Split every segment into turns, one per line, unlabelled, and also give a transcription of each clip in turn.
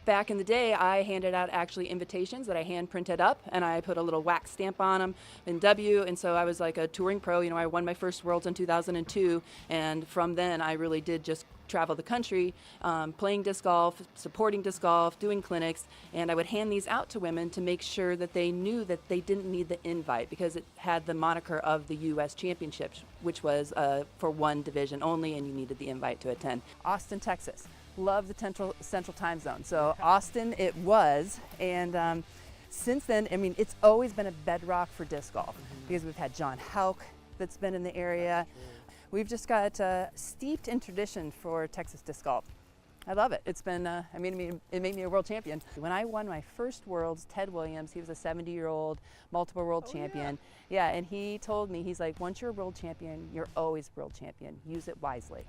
back in the day, I handed out actually invitations that I hand printed up, and I put a little wax stamp on them in W. And so I was like a touring pro. You know, I won my first Worlds in 2002, and from then I really did just travel the country, playing disc golf, supporting disc golf, doing clinics, and I would hand these out to women to make sure that they knew that they didn't need the invite, because it had the moniker of the U.S. Championships, which was for one division only, and you needed the invite to attend. Austin, Texas. Love the central time zone. So Austin it was, and since then, I mean, it's always been a bedrock for disc golf, because we've had John Houck that's been in the area. We've just got steeped in tradition for Texas disc golf. I love it. It's been, it made me a world champion. When I won my first Worlds, Ted Williams, he was a 70-year-old, multiple world champion. Yeah, and he told me, he's like, once you're a world champion, you're always world champion. Use it wisely.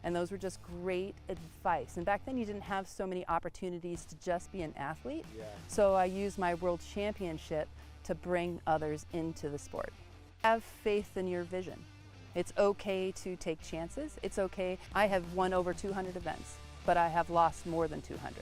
And those were just great advice. And back then you didn't have so many opportunities to just be an athlete. Yeah. So I used my world championship to bring others into the sport. Have faith in your vision. It's okay to take chances. It's okay. I have won over 200 events, but I have lost more than 200.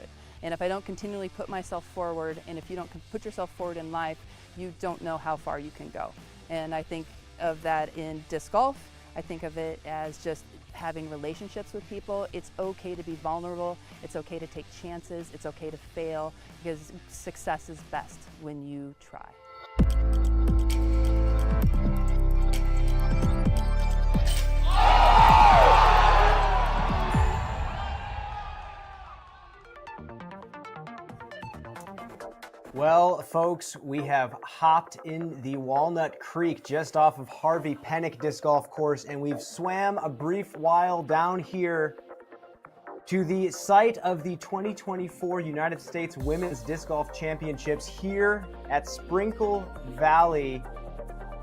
And if I don't continually put myself forward, and if you don't put yourself forward in life, you don't know how far you can go. And I think of that in disc golf. I think of it as just having relationships with people. It's okay to be vulnerable. It's okay to take chances. It's okay to fail, because success is best when you try.
Well, folks, we have hopped in the Walnut Creek just off of Harvey Pennick Disc Golf Course, and we've swam a brief while down here to the site of the 2024 United States Women's Disc Golf Championships here at Sprinkle Valley,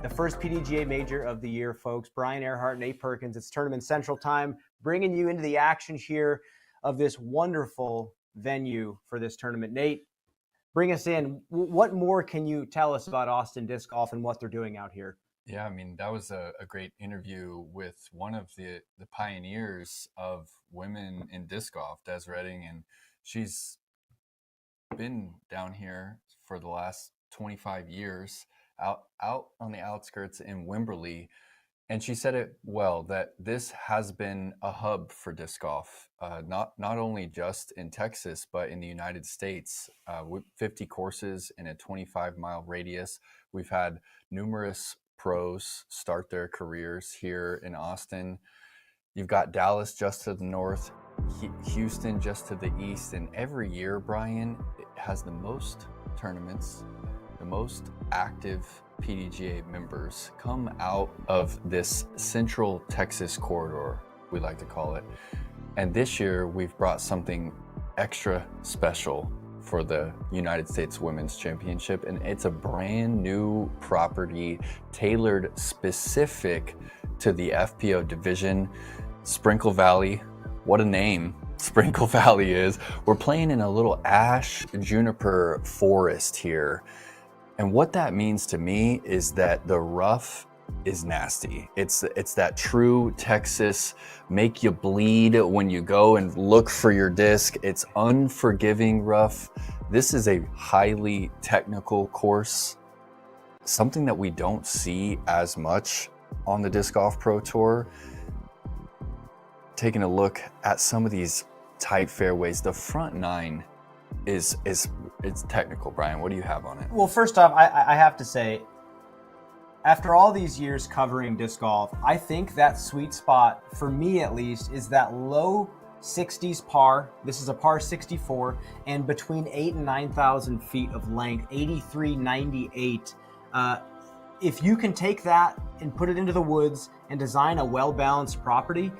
the first PDGA major of the year, folks. Brian Earhart, Nate Perkins. It's Tournament Central Time, bringing you into the action here of this wonderful venue for this tournament. Nate, bring us in. What more can you tell us about Austin Disc Golf and what they're doing out here?
Yeah, I mean, that was a great interview with one of the pioneers of women in disc golf, Des Redding, and she's been down here for the last 25 years, out on the outskirts in Wimberley. And she said it well, that this has been a hub for disc golf, not only just in Texas, but in the United States. With 50 courses in a 25-mile radius. We've had numerous pros start their careers here in Austin. You've got Dallas just to the north, Houston just to the east, and every year, Brian, it has the most tournaments, the most active PDGA members come out of this central Texas corridor, we like to call it. And this year we've brought something extra special for the United States Women's Championship, and it's a brand new property tailored specific to the FPO division. Sprinkle Valley, what a name Sprinkle Valley is. We're playing in a little ash juniper forest here. And what that means to me is that the rough is nasty. It's that true Texas make you bleed when you go and look for your disc. It's unforgiving rough. This is a highly technical course, something that we don't see as much on the Disc Golf Pro Tour. Taking a look at some of these tight fairways, the front nine it's technical. Brian, what do you have on it?
Well, first off, I have to say, after all these years covering disc golf, I think that sweet spot, for me at least, is that low 60s par. This is a par 64, and between 8,000 and 9,000 feet of length, 83, 98. If you can take that and put it into the woods and design a well-balanced property,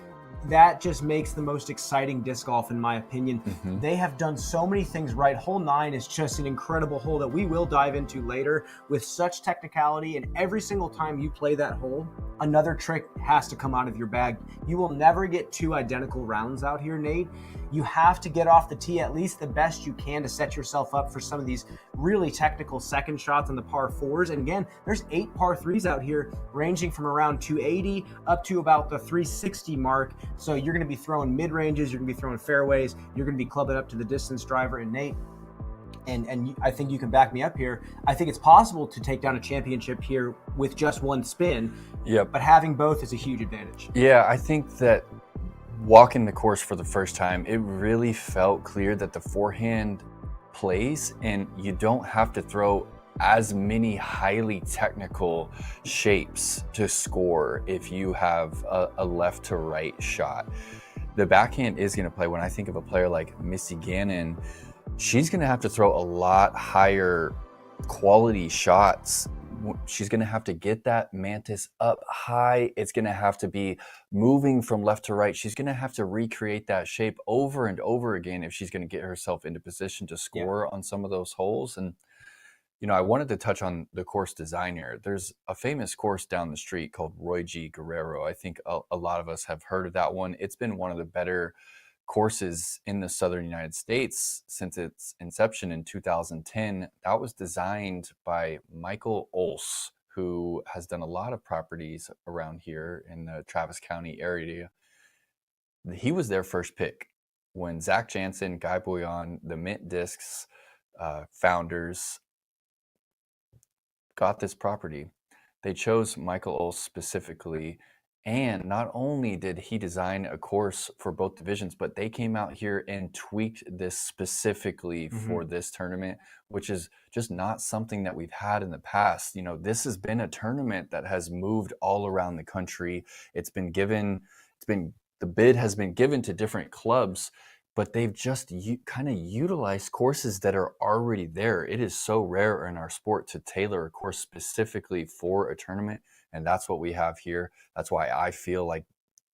that just makes the most exciting disc golf, in my opinion. Mm-hmm. They have done so many things right. Hole 9 is just an incredible hole that we will dive into later with such technicality, and every single time you play that hole, another trick has to come out of your bag. You will never get two identical rounds out here, Nate. You have to get off the tee at least the best you can to set yourself up for some of these really technical second shots on the par 4s. And again, there's 8 par 3s out here ranging from around 280 up to about the 360 mark. So you're going to be throwing mid-ranges, you're going to be throwing fairways, you're going to be clubbing up to the distance driver. And Nate, and I think you can back me up here, I think it's possible to take down a championship here with just one spin.
Yep.
But having both is a huge advantage.
Yeah, I think that walking the course for the first time, it really felt clear that the forehand plays, and you don't have to throw as many highly technical shapes to score if you have a left to right shot. The backhand is going to play. When I think of a player like Missy Gannon, she's going to have to throw a lot higher quality shots. She's going to have to get that mantis up high. It's going to have to be moving from left to right. She's going to have to recreate that shape over and over again if she's going to get herself into position to score on some of those holes. And I wanted to touch on the course design here. There's a famous course down the street called Roy G. Guerrero. I think a lot of us have heard of that one. It's been one of the better courses in the southern United States since its inception in 2010. That was designed by Michael Olsz, who has done a lot of properties around here in the Travis County area. He was their first pick when Zach Jansen, Guy Bouillon, the Mint Discs founders got this property. They chose Michael Olsz specifically, and not only did he design a course for both divisions, but they came out here and tweaked this specifically for this tournament, which is just not something that we've had in the past. This has been a tournament that has moved all around the country. The bid has been given to different clubs, but they've just kind of utilized courses that are already there. It is so rare in our sport to tailor a course specifically for a tournament, and that's what we have here. That's why I feel like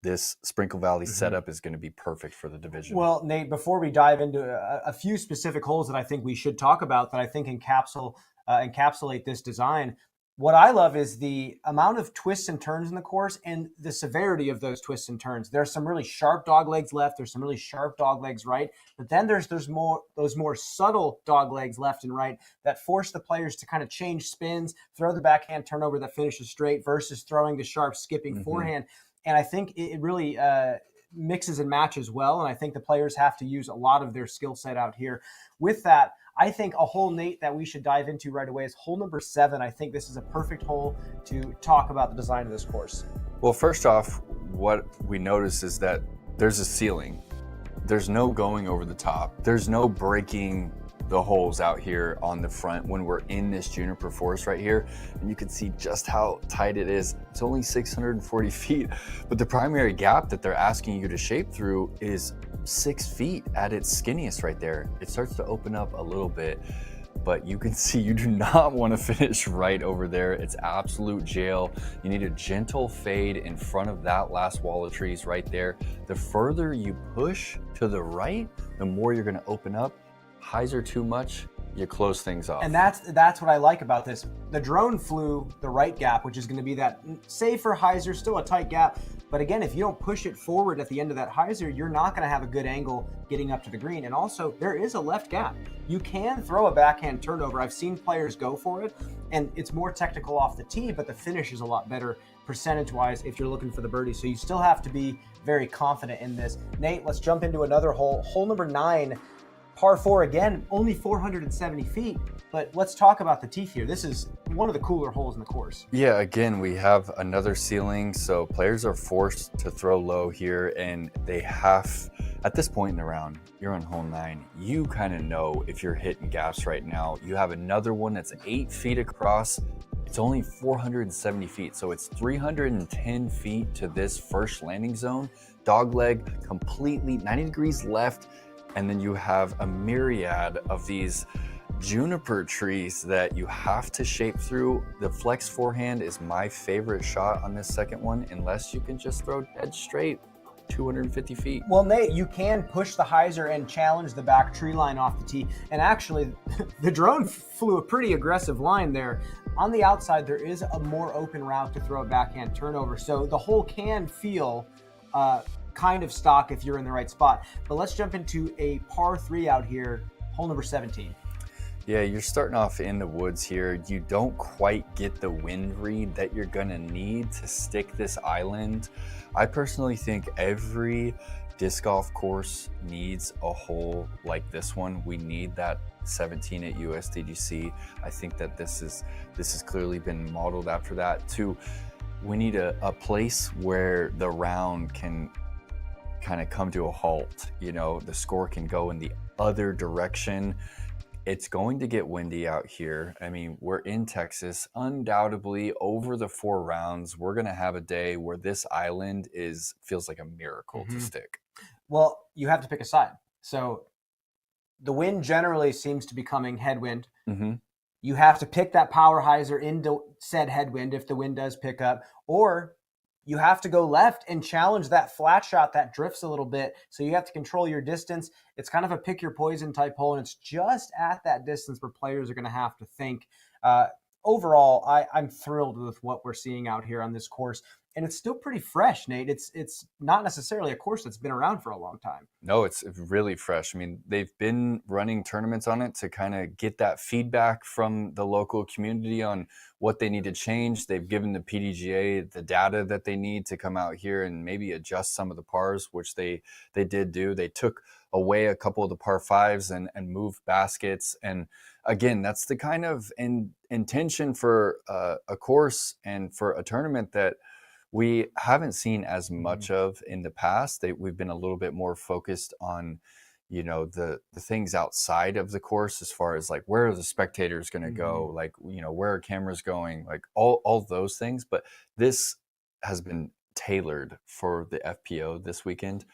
this Sprinkle Valley setup is going to be perfect for the division.
Well, Nate, before we dive into a few specific holes that I think we should talk about that I think encapsulate this design, what I love is the amount of twists and turns in the course and the severity of those twists and turns. There's some really sharp dog legs left. There's some really sharp dog legs right. But then there's those more subtle dog legs left and right that force the players to kind of change spins, throw the backhand turnover that finishes straight versus throwing the sharp skipping forehand. And I think it really mixes and matches well. And I think the players have to use a lot of their skill set out here. With that, I think a hole, Nate, that we should dive into right away is hole number 7. I think this is a perfect hole to talk about the design of this course.
Well, first off, what we notice is that there's a ceiling. There's no going over the top. There's no breaking the holes out here on the front when we're in this juniper forest right here. And you can see just how tight it is. It's only 640 feet, but the primary gap that they're asking you to shape through is 6 feet at its skinniest right there. It starts to open up a little bit, but you can see you do not want to finish right over there. It's absolute jail. You need a gentle fade in front of that last wall of trees right there. The further you push to the right, the more you're going to open up. Highs are too much, you close things off.
And that's what I like about this. The drone flew the right gap, which is going to be that safer hyzer, still a tight gap. But again, if you don't push it forward at the end of that hyzer, you're not going to have a good angle getting up to the green. And also, there is a left gap. You can throw a backhand turnover. I've seen players go for it, and it's more technical off the tee, but the finish is a lot better percentage-wise if you're looking for the birdie. So you still have to be very confident in this. Nate, let's jump into another hole. Hole number 9. Par 4 again, only 470 feet, but let's talk about the teeth here. This is one of the cooler holes in the course.
Yeah, again, we have another ceiling, so players are forced to throw low here, and they have, at this point in the round, you're on hole 9, you kind of know if you're hitting gaps right now. You have another one that's 8 feet across. It's only 470 feet, so it's 310 feet to this first landing zone. Dog leg completely 90 degrees left. And then you have a myriad of these juniper trees that you have to shape through. The flex forehand is my favorite shot on this second one, unless you can just throw dead straight 250 feet.
Well, Nate, you can push the hyzer and challenge the back tree line off the tee. And actually, the drone flew a pretty aggressive line there. On the outside, there is a more open route to throw a backhand turnover. So the hole can feel kind of stock if you're in the right spot. But let's jump into a par 3 out here, hole number 17.
Yeah, you're starting off in the woods here. You don't quite get the wind read that you're gonna need to stick this island. I personally think every disc golf course needs a hole like this one. We need that 17 at USDGC. I think that this has clearly been modeled after that too. We need a place where the round can kind of come to a halt. You know, the score can go in the other direction. It's going to get windy out here. I mean, we're in Texas. Undoubtedly, over the 4 rounds, we're going to have a day where this island feels like a miracle to stick.
Well, you have to pick a side. So the wind generally seems to be coming headwind. You have to pick that power hyzer into said headwind if the wind does pick up, or you have to go left and challenge that flat shot that drifts a little bit. So you have to control your distance. It's kind of a pick your poison type hole, and it's just at that distance where players are going to have to think. Overall, I'm thrilled with what we're seeing out here on this course. And it's still pretty fresh, Nate. It's not necessarily a course that's been around for a long time.
No, it's really fresh. I mean, they've been running tournaments on it to kind of get that feedback from the local community on what they need to change. They've given the PDGA the data that they need to come out here and maybe adjust some of the pars, which they did do. They took away a couple of the par 5s and moved baskets. And again, that's the kind of intention for a course and for a tournament that we haven't seen as much of in the past. We've been a little bit more focused on, you know, the things outside of the course, as far as like, where are the spectators going to go? Like, you know, where are cameras going? Like all those things. But this has been tailored for the FPO this weekend.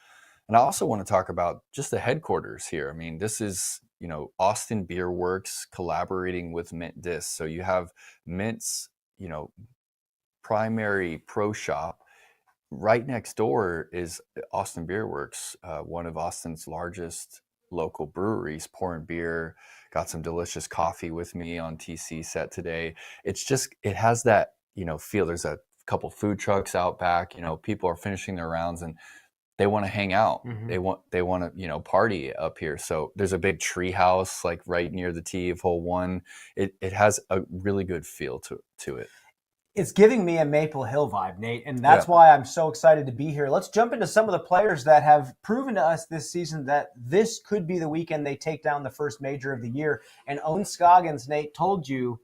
And I also want to talk about just the headquarters here. I mean, this is, you know, Austin Beer Works collaborating with Mint Disc. So you have Mint's, you know, primary pro shop. Right next door is Austin Beer Works, one of Austin's largest local breweries, pouring beer. Got some delicious coffee with me on TC set today. It's just, it has that, you know, feel. There's a couple food trucks out back. You know, people are finishing their rounds and they want to hang out. They want to, you know, party up here. So there's a big tree house like right near the tee of hole 1. It has a really good feel to it.
It's giving me a Maple Hill vibe, Nate, and that's why I'm so excited to be here. Let's jump into some of the players that have proven to us this season that this could be the weekend they take down the first major of the year. And Ohn Scoggins, Nate, told you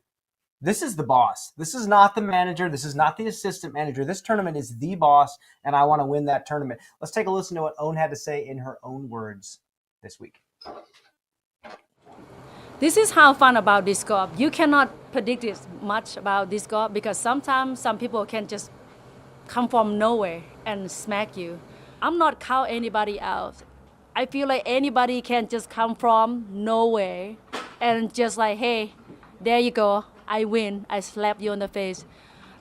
this is the boss. This is not the manager. This is not the assistant manager. This tournament is the boss, and I want to win that tournament. Let's take a listen to what Ohn had to say in her own words this week.
This is how fun about disc golf. You cannot predict it much about disc golf because sometimes some people can just come from nowhere and smack you. I'm not count anybody out. I feel like anybody can just come from nowhere and just like, hey, there you go, I win, I slap you on the face.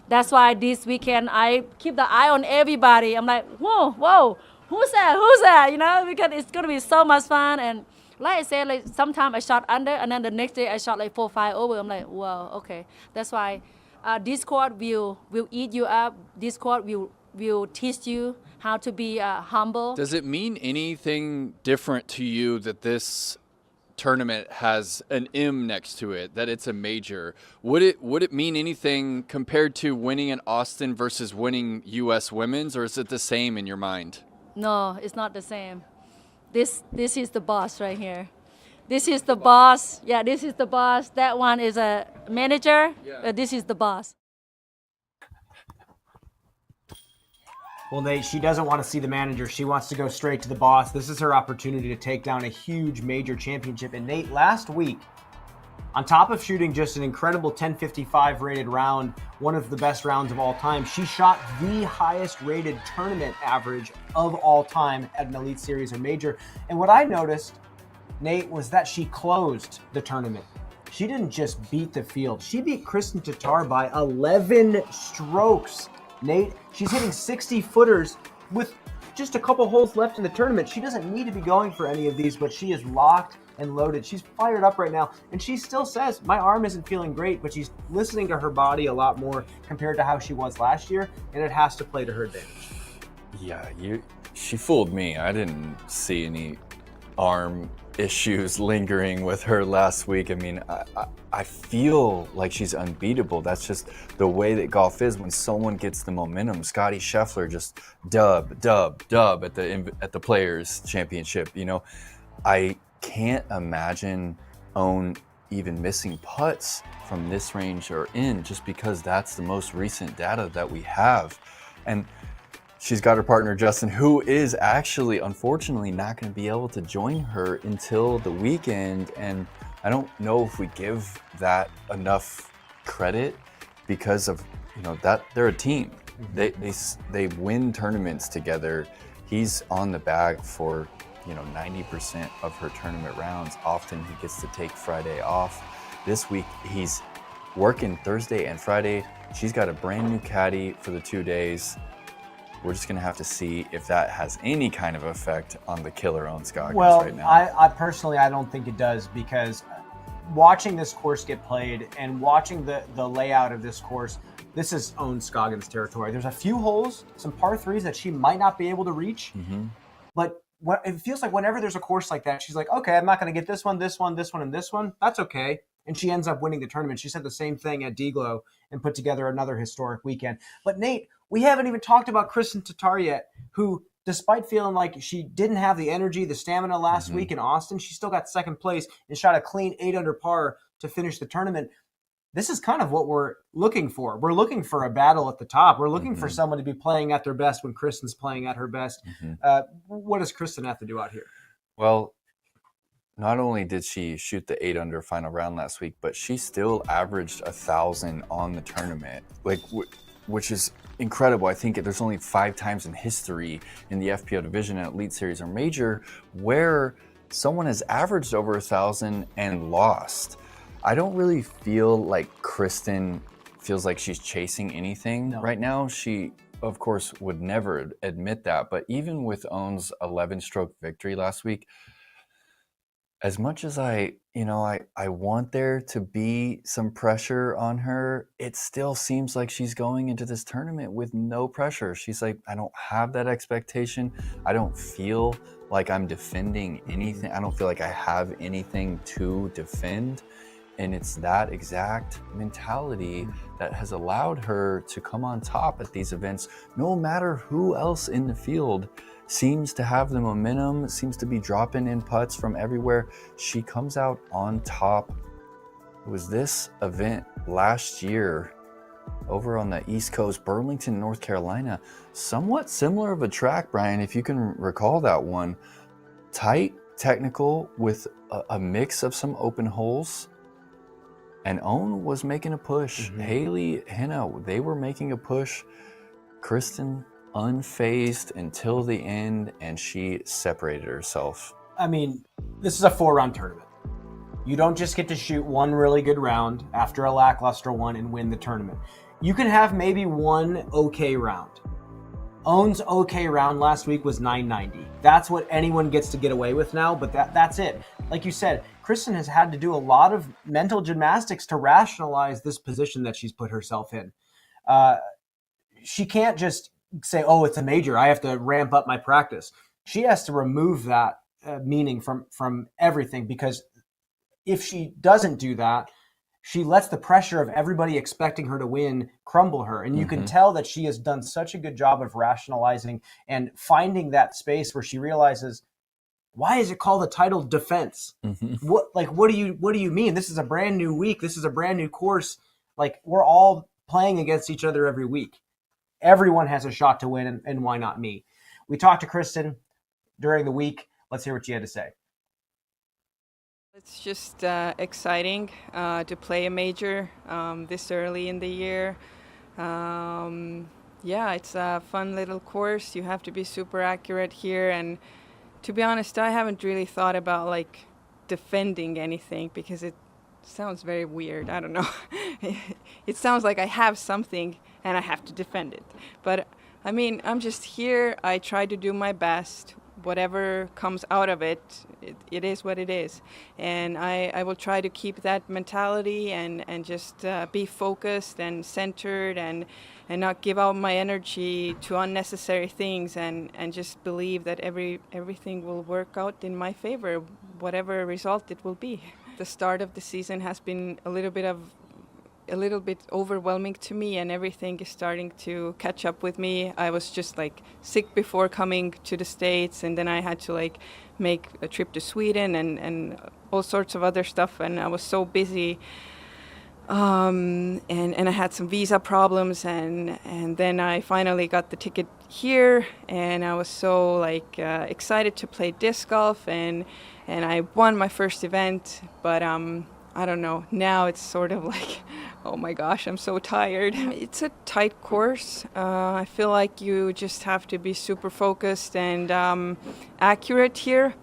That's why this weekend I keep the eye on everybody. I'm like, whoa, who's that? You know, because it's gonna be so much fun. And like I said, like sometimes I shot under, and then the next day I shot like 4-5 over. I'm like, wow, okay. That's why Discord will eat you up. Discord will teach you how to be humble.
Does it mean anything different to you that this tournament has an M next to it, that it's a major? Would it mean anything compared to winning in Austin versus winning U.S. Women's, or is it the same in your mind?
No, it's not the same. This is the boss right here. This is the boss. Yeah, this is the boss. That one is a manager. Yeah. This is the boss.
Well, Nate, she doesn't want to see the manager. She wants to go straight to the boss. This is her opportunity to take down a huge major championship. And Nate, last week, on top of shooting just an incredible 1055 rated round, one of the best rounds of all time, she shot the highest rated tournament average of all time at an Elite Series or major. And what I noticed, Nate, was that she closed the tournament. She didn't just beat the field. She beat Kristin Tattar by 11 strokes. Nate, she's hitting 60 footers with just a couple holes left in the tournament. She doesn't need to be going for any of these, but she is locked and loaded. She's fired up right now, and she still says, my arm isn't feeling great, but she's listening to her body a lot more compared to how she was last year, and it has to play to her advantage.
Yeah, she fooled me. I didn't see any arm issues lingering with her last week. I mean, I feel like she's unbeatable. That's just the way that golf is. When someone gets the momentum, Scottie Scheffler just dub at the Players Championship. You know, I can't imagine Ohn even missing putts from this range or in, just because that's the most recent data that we have. And she's got her partner, Justin, who is actually, unfortunately, not going to be able to join her until the weekend. And I don't know if we give that enough credit because of, you know, that they're a team. They win tournaments together. He's on the bag for, you know, 90% of her tournament rounds. Often he gets to take Friday off. This week he's working Thursday and Friday. She's got a brand new caddy for the 2 days. We're just going to have to see if that has any kind of effect on the killer Ohn Scoggins right now.
I personally, I don't think it does, because watching this course get played and watching the layout of this course, this is Ohn Scoggins territory. There's a few holes, some par threes that she might not be able to reach, but it feels like whenever there's a course like that, she's like, okay, I'm not going to get this one, and this one. That's okay. And she ends up winning the tournament. She said the same thing at Deglow and put together another historic weekend. But Nate, we haven't even talked about Kristin Tattar yet, who, despite feeling like she didn't have the energy, the stamina last week in Austin, she still got second place and shot a clean 8 under par to finish the tournament. This is kind of what we're looking for. We're looking for a battle at the top. We're looking for someone to be playing at their best when Kristin's playing at her best. What does Kristin have to do out here?
Well, not only did she shoot the 8 under final round last week, but she still averaged 1,000 on the tournament, which is incredible. I think there's only 5 times in history in the FPO division and Elite Series or Major where someone has averaged over 1,000 and lost. I don't really feel like Kristin feels like she's chasing anything right now. She, of course, would never admit that, but even with Ohn's 11-stroke victory last week, as much as I want there to be some pressure on her, it still seems like she's going into this tournament with no pressure. She's like, I don't have that expectation. I don't feel like I'm defending anything. I don't feel like I have anything to defend. And it's that exact mentality that has allowed her to come on top at these events, no matter who else in the field seems to have the momentum, seems to be dropping in putts from everywhere. She comes out on top. It was this event last year over on the East Coast, Burlington, North Carolina. Somewhat similar of a track, Brian, if you can recall that one. Tight, technical, with a mix of some open holes. And Ohn was making a push. Haley, Henna, they were making a push. Kristin unfazed until the end, and she separated herself.
I mean, this is a 4-round tournament. You don't just get to shoot one really good round after a lackluster one and win the tournament. You can have maybe one okay round. Ohn's okay round last week was 990. That's what anyone gets to get away with now, but that's it. Like you said, Kristin has had to do a lot of mental gymnastics to rationalize this position that she's put herself in. She can't just say, oh, it's a major, I have to ramp up my practice. She has to remove that meaning from everything, because if she doesn't do that, she lets the pressure of everybody expecting her to win crumble her. And you can tell that she has done such a good job of rationalizing and finding that space where she realizes, why is it called the title defense? What do you mean? This is a brand new week. This is a brand new course. Like, we're all playing against each other every week. Everyone has a shot to win, and why not me? We talked to Kristin during the week. Let's hear what she had to say.
It's just exciting to play a major this early in the year. It's a fun little course. You have to be super accurate here, and to be honest, I haven't really thought about like defending anything because it sounds very weird. I don't know. It sounds like I have something and I have to defend it. But I mean, I'm just here. I try to do my best, whatever comes out of it, it is what it is. And I will try to keep that mentality and just be focused and centered and not give out my energy to unnecessary things, and just believe that everything will work out in my favor, whatever result it will be. The start of the season has been a little bit overwhelming to me, and everything is starting to catch up with me. I was just like sick before coming to the States, and then I had to like make a trip to Sweden and all sorts of other stuff, and I was so busy. And I had some visa problems, and then I finally got the ticket here, and I was so like excited to play disc golf, and I won my first event, but I don't know, now it's sort of like, oh my gosh, I'm so tired. It's a tight course. I feel like you just have to be super focused and accurate here.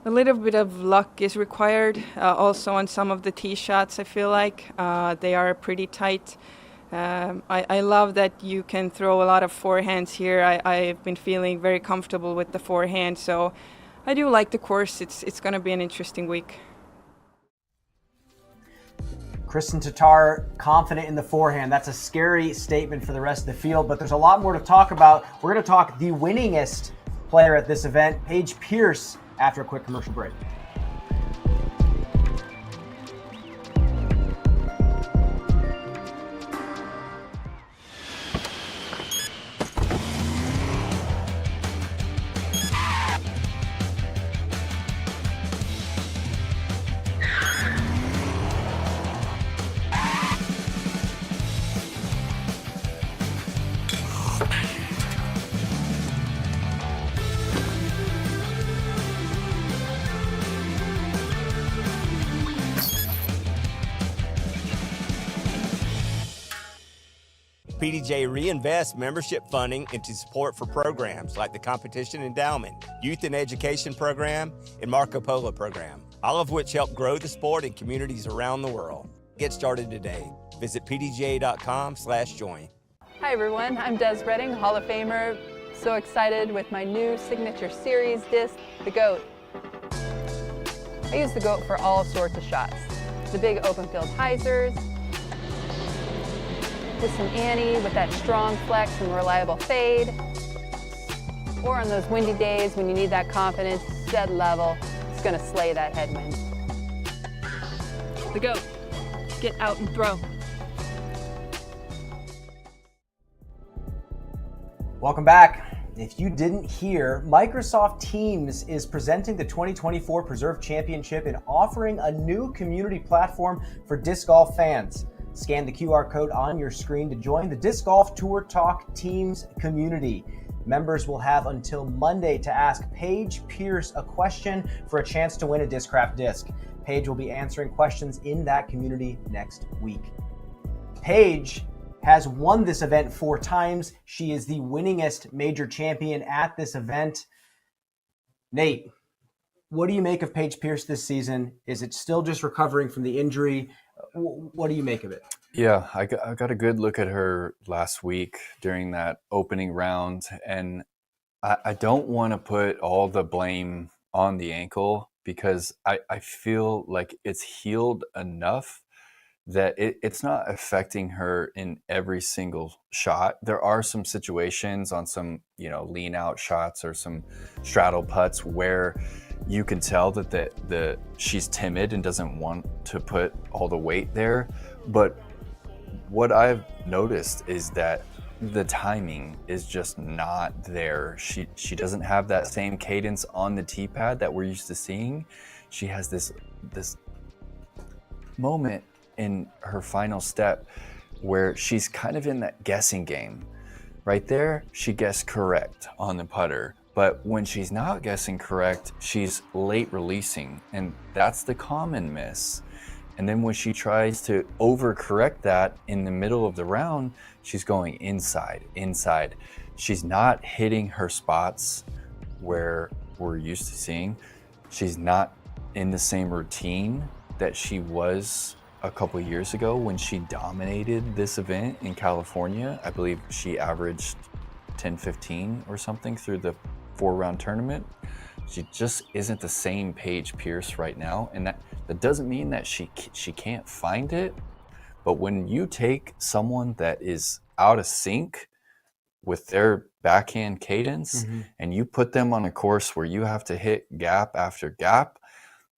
A little bit of luck is required. Also on some of the tee shots, I feel like they are pretty tight. I love that you can throw a lot of forehands here. I've been feeling very comfortable with the forehand, so I do like the course. It's going to be an interesting week.
Kristin Tattar, confident in the forehand. That's a scary statement for the rest of the field, but there's a lot more to talk about. We're going to talk the winningest player at this event, Paige Pierce, after a quick commercial break.
PDJ reinvests membership funding into support for programs like the Competition Endowment, Youth and Education Program, and Marco Polo Program, all of which help grow the sport in communities around the world. Get started today. Visit pdja.com/join.
Hi everyone, I'm Des Redding, Hall of Famer. So excited with my new signature series disc, the GOAT. I use the GOAT for all sorts of shots. The big open field hyzers, with some Annie with that strong flex and reliable fade, or on those windy days when you need that confidence, dead level, it's going to slay that headwind. The GOAT. Get out and throw.
Welcome back. If you didn't hear, Microsoft Teams is presenting the 2024 Preserve Championship and offering a new community platform for disc golf fans. Scan the QR code on your screen to join the Disc Golf Tour Talk Teams community. Members will have until Monday to ask Paige Pierce a question for a chance to win a Discraft disc. Paige will be answering questions in that community next week. Paige has won this event 4 times. She is the winningest major champion at this event. Nate, what do you make of Paige Pierce this season? Is it still just recovering from the injury? What do you make of it?
Yeah, I got a good look at her last week during that opening round, and I don't want to put all the blame on the ankle because I feel like it's healed enough that it's not affecting her in every single shot. There are some situations on some, lean out shots or some straddle putts where you can tell that she's timid and doesn't want to put all the weight there. But what I've noticed is that the timing is just not there. She doesn't have that same cadence on the tee pad that we're used to seeing. She has this moment in her final step where she's kind of in that guessing game. Right there, she guessed correct on the putter. But when she's not guessing correct, she's late releasing, and that's the common miss. And then when she tries to overcorrect that in the middle of the round, she's going inside. She's not hitting her spots where we're used to seeing. She's not in the same routine that she was a couple of years ago when she dominated this event in California. I believe she averaged 10-15 or something through the 4-round tournament. She just isn't the same Paige Pierce right now, and that doesn't mean that she can't find it. But when you take someone that is out of sync with their backhand cadence and you put them on a course where you have to hit gap after gap,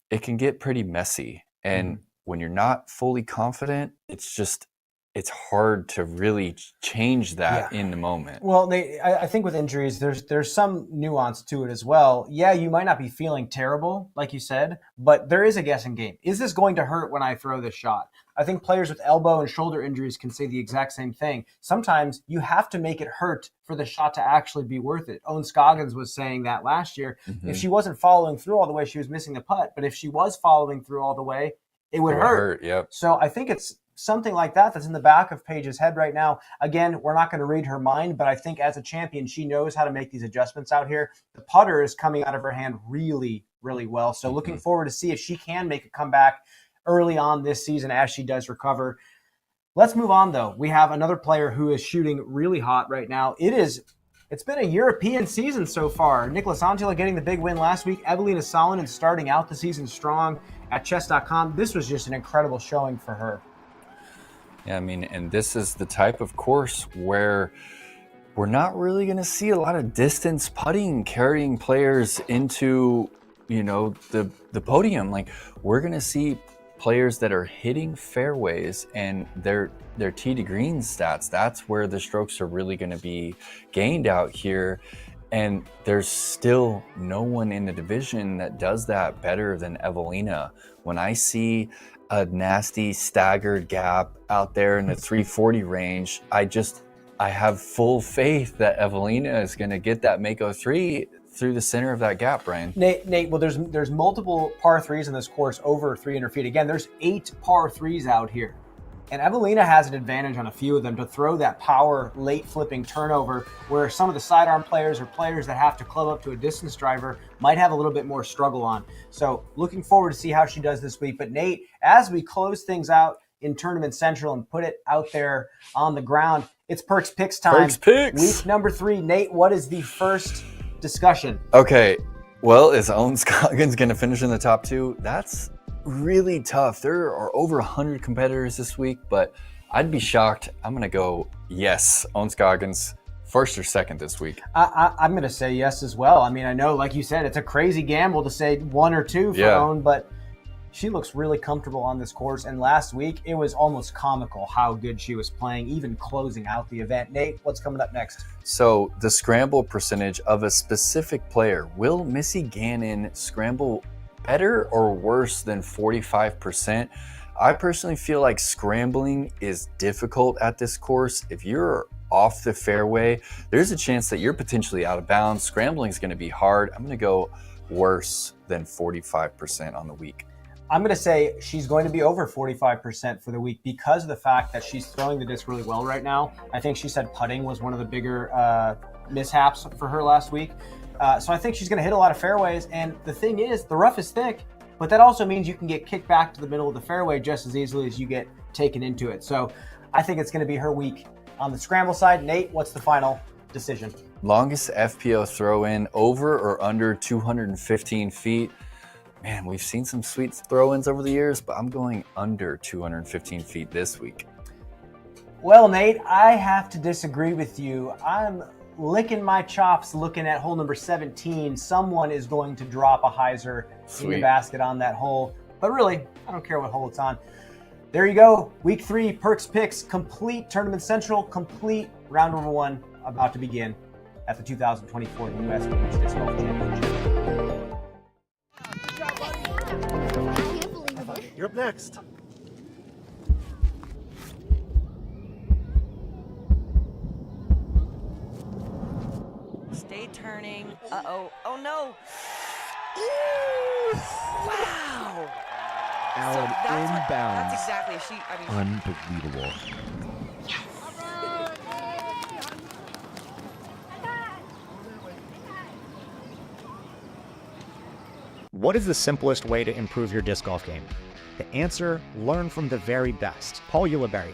it can get pretty messy. And when you're not fully confident, it's hard to really change that in the moment.
Well, I think with injuries, there's some nuance to it as well. Yeah, you might not be feeling terrible, like you said, but there is a guessing game. Is this going to hurt when I throw this shot? I think players with elbow and shoulder injuries can say the exact same thing. Sometimes you have to make it hurt for the shot to actually be worth it. Ohn Scoggins was saying that last year. If she wasn't following through all the way, she was missing the putt. But if she was following through all the way, it would hurt.
Yep.
So I think it's something like that's in the back of Paige's head right now. Again, we're not going to read her mind, but I think as a champion, she knows how to make these adjustments out here. The putter is coming out of her hand really, really well. So looking forward to see if she can make a comeback early on this season as she does recover. Let's move on, though. We have another player who is shooting really hot right now. It's been a European season so far. Nicholas Antila getting the big win last week. Evelina Salonen starting out the season strong at chess.com. This was just an incredible showing for her.
Yeah, I mean, and this is the type of course where we're not really going to see a lot of distance putting carrying players into, the podium. Like, we're going to see players that are hitting fairways and their tee to green stats. That's where the strokes are really going to be gained out here. And there's still no one in the division that does that better than Evelina. When I see a nasty staggered gap out there in the 340 range, I have full faith that Evelina is going to get that Mako 3 through the center of that gap, Brian.
Nate, well, there's multiple par 3s in this course over 300 feet. Again, there's 8 par 3s out here. And Evelina has an advantage on a few of them to throw that power late flipping turnover where some of the sidearm players or players that have to club up to a distance driver might have a little bit more struggle on. So looking forward to see how she does this week. But Nate, as we close things out in Tournament Central and put it out there on the ground, it's Perks Picks time.
Perks Picks.
Week number 3. Nate, what is the first discussion?
Okay, well, is Ohn Scoggins going to finish in the top 2? That's really tough. There are over 100 competitors this week, but I'd be shocked. I'm going to go yes, Ohn Scoggins, first or second this week.
I'm going to say yes as well. I mean, I know, like you said, it's a crazy gamble to say 1 or 2 for Ohn, but she looks really comfortable on this course. And last week, it was almost comical how good she was playing, even closing out the event. Nate, what's coming up next?
So the scramble percentage of a specific player. Will Missy Gannon scramble better or worse than 45%? I personally feel like scrambling is difficult at this course. If you're off the fairway, there's a chance that you're potentially out of bounds. Scrambling is going to be hard. I'm going to go worse than 45% on the week.
I'm going to say she's going to be over 45% for the week because of the fact that she's throwing the disc really well right now. I think she said putting was one of the bigger mishaps for her last week. So I think she's going to hit a lot of fairways. And the thing is, the rough is thick, but that also means you can get kicked back to the middle of the fairway just as easily as you get taken into it. So I think it's going to be her week. On the scramble side, Nate, what's the final decision?
Longest FPO throw in, over or under 215 feet. Man, we've seen some sweet throw-ins over the years, but I'm going under 215 feet this week.
Well, Nate, I have to disagree with you. I'm licking my chops looking at hole number 17. Someone is going to drop a hyzer in the basket on that hole. But really, I don't care what hole it's on. There you go. Week 3, Perks Picks, complete Tournament Central, complete round number 1 about to begin at the 2024 USWDGC Disc Golf Championship.
You're up next.
Stay turning. Uh-oh. Oh, no. Ooh. Wow.
Alan, inbounds.
That's exactly.
Unbelievable. What is the simplest way to improve your disc golf game? The answer, learn from the very best. Paul Ulibarri,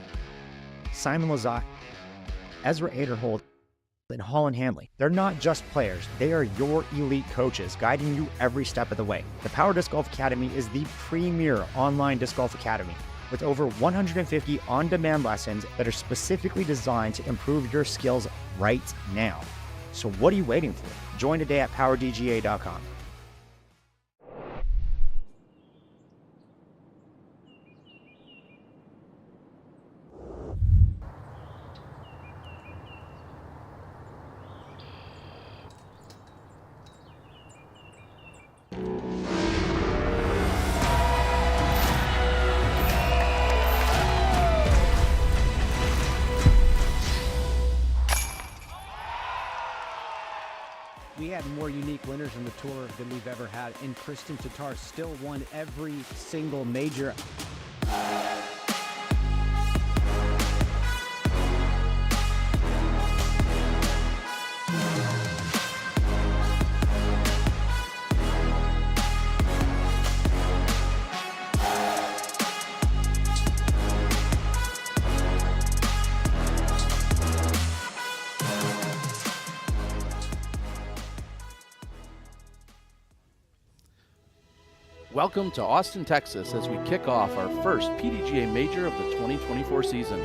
Simon Lizotte, Ezra Aderholt, and Holland Hanley. They're not just players, they are your elite coaches guiding you every step of the way. The Power Disc Golf Academy is the premier online disc golf academy with over 150 on-demand lessons that are specifically designed to improve your skills right now. So what are you waiting for? Join today at powerdga.com.
We had more unique winners on the tour than we've ever had, and Kristin Tattar still won every single major.
Welcome to Austin, Texas, as we kick off our first PDGA Major of the 2024 season.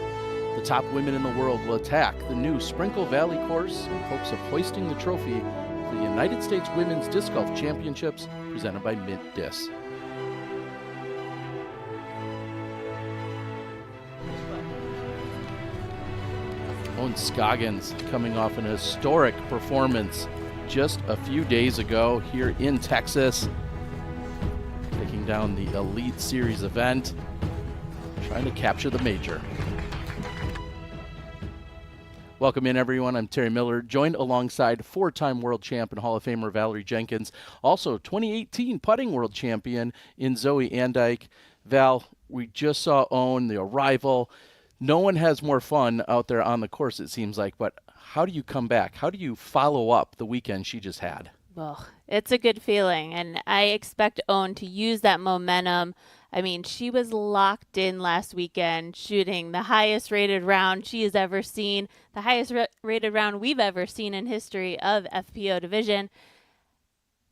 The top women in the world will attack the new Sprinkle Valley course in hopes of hoisting the trophy for the United States Women's Disc Golf Championships presented by Mint Disc. Ohn Scoggins coming off an historic performance just a few days ago here in Texas, taking down the Elite Series event, trying to capture the major. Welcome in, everyone. I'm Terry Miller, joined alongside four-time world champ and Hall of Famer Valerie Jenkins, also 2018 putting world champion in Zoe Andike. Val, we just saw Ohn, the arrival. No one has more fun out there on the course, it seems like, but how do you come back? How do you follow up the weekend she just had?
Well, it's a good feeling, and I expect Ohn to use that momentum. I mean, she was locked in last weekend, shooting the highest rated round she has ever seen, the highest rated round we've ever seen in history of FPO division.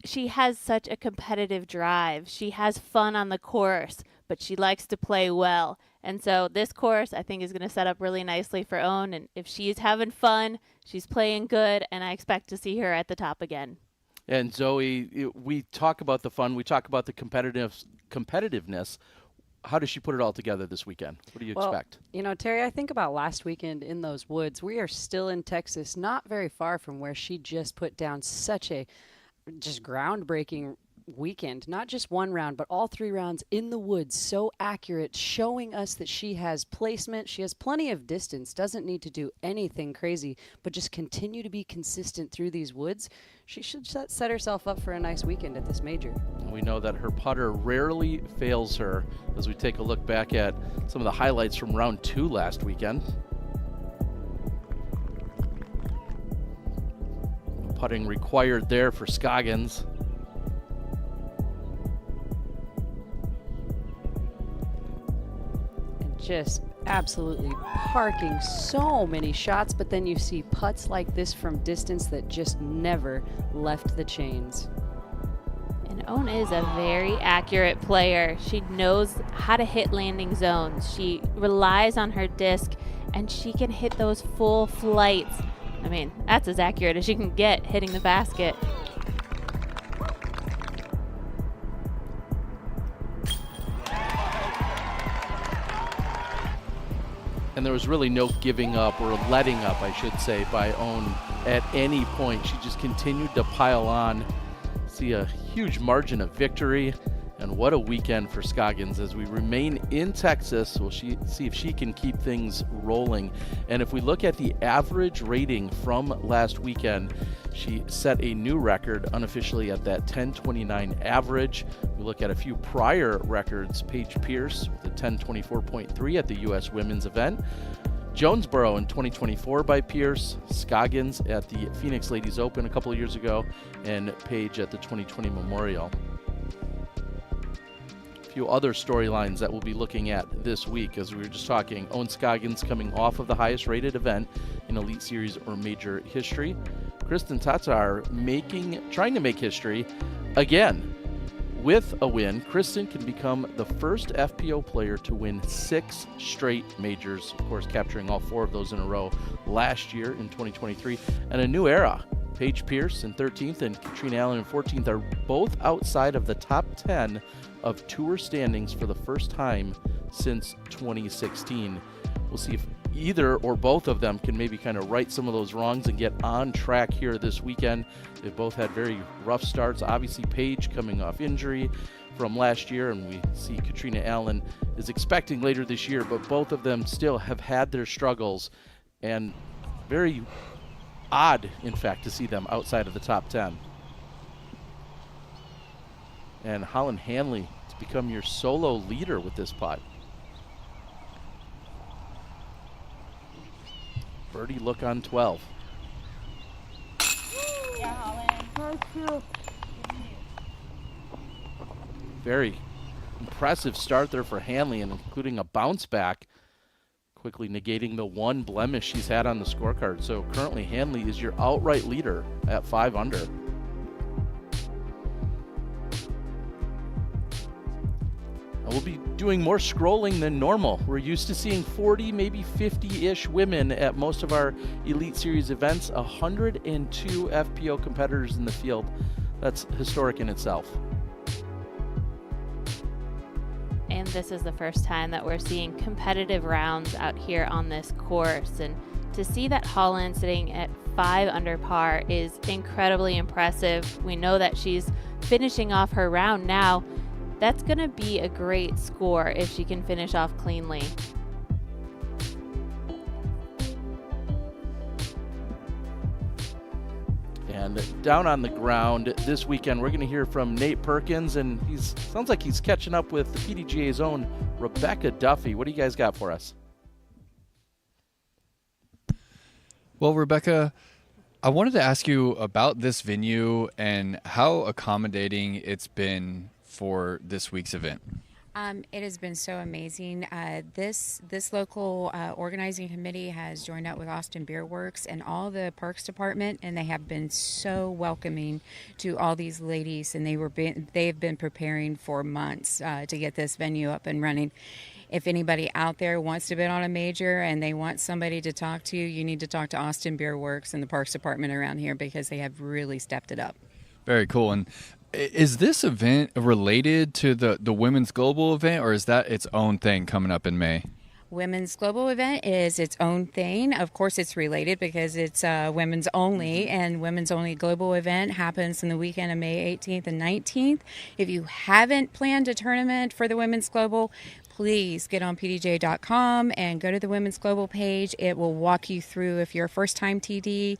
She has such a competitive drive. She has fun on the course, but she likes to play well. And so this course, I think, is going to set up really nicely for Ohn. And if she's having fun, she's playing good, and I expect to see her at the top again.
And Zoe, we talk about the fun, we talk about the competitiveness. How does she put it all together this weekend? What do you expect?
You know, Terry, I think about last weekend in those woods. We are still in Texas, not very far from where she just put down such a just groundbreaking weekend. Not just one round, but all three rounds in the woods, so accurate, showing us that she has placement, she has plenty of distance, doesn't need to do anything crazy, but just continue to be consistent through these woods. She should set herself up for a nice weekend at this major.
We know that her putter rarely fails her as we take a look back at some of the highlights from round 2 last weekend. Putting required there for Scoggins.
Just absolutely parking so many shots, but then you see putts like this from distance that just never left the chains.
And Ohn is a very accurate player. She knows how to hit landing zones. She relies on her disc, and she can hit those full flights. I mean, that's as accurate as you can get hitting the basket.
And there was really no giving up, or letting up, I should say, by Ohn at any point. She just continued to pile on. See a huge margin of victory. And what a weekend for Scoggins. As we remain in Texas, we'll see if she can keep things rolling. And if we look at the average rating from last weekend, she set a new record unofficially at that 1029 average. We look at a few prior records. Paige Pierce with a 1024.3 at the U.S. Women's event. Jonesboro in 2024 by Pierce, Scoggins at the Phoenix Ladies Open a couple of years ago, and Paige at the 2020 Memorial. few other storylines that we'll be looking at this week, as we were just talking. Ohn Scoggins coming off of the highest rated event in Elite Series or Major history. Kristin Tattar trying to make history again. With a win, Kristin can become the first FPO player to win 6 straight majors, of course capturing all 4 of those in a row last year in 2023, and a new era. Paige Pierce in 13th and Katrina Allen in 14th are both outside of the top 10 of tour standings for the first time since 2016. We'll see if either or both of them can maybe kind of right some of those wrongs and get on track here this weekend. They've both had very rough starts. Obviously, Paige coming off injury from last year, and we see Katrina Allen is expecting later this year, but both of them still have had their struggles, and very odd, in fact, to see them outside of the top 10. And Holland Hanley has become your solo leader with this putt. Birdie look on 12.
Yeah, Holland.
Very impressive start there for Hanley, and including a bounce back, quickly negating the one blemish she's had on the scorecard. So currently Hanley is your outright leader at 5 under. And we'll be doing more scrolling than normal. We're used to seeing 40, maybe 50-ish women at most of our Elite Series events. 102 FPO competitors in the field. That's historic in itself.
And this is the first time that we're seeing competitive rounds out here on this course. And to see that Holland sitting at 5 under par is incredibly impressive. We know that she's finishing off her round now. That's going to be a great score if she can finish off cleanly.
And down on the ground this weekend, we're going to hear from Nate Perkins, and sounds like he's catching up with the PDGA's own Rebecca Duffy. What do you guys got for us?
Well, Rebecca, I wanted to ask you about this venue and how accommodating it's been for this week's event.
It has been so amazing. This local organizing committee has joined up with Austin Beer Works and all the Parks Department, and they have been so welcoming to all these ladies, and they've been preparing for months to get this venue up and running. If anybody out there wants to bid on a major and they want somebody to talk to, you need to talk to Austin Beer Works and the Parks Department around here, because they have really stepped it up.
Very cool. And is this event related to the Women's Global event, or is that its own thing coming up in May?
Women's Global event is its own thing. Of course, it's related because it's women's only, and women's only global event happens in the weekend of May 18th and 19th. If you haven't planned a tournament for the Women's Global, please get on pdj.com and go to the Women's Global page. It will walk you through, if you're a first-time TD,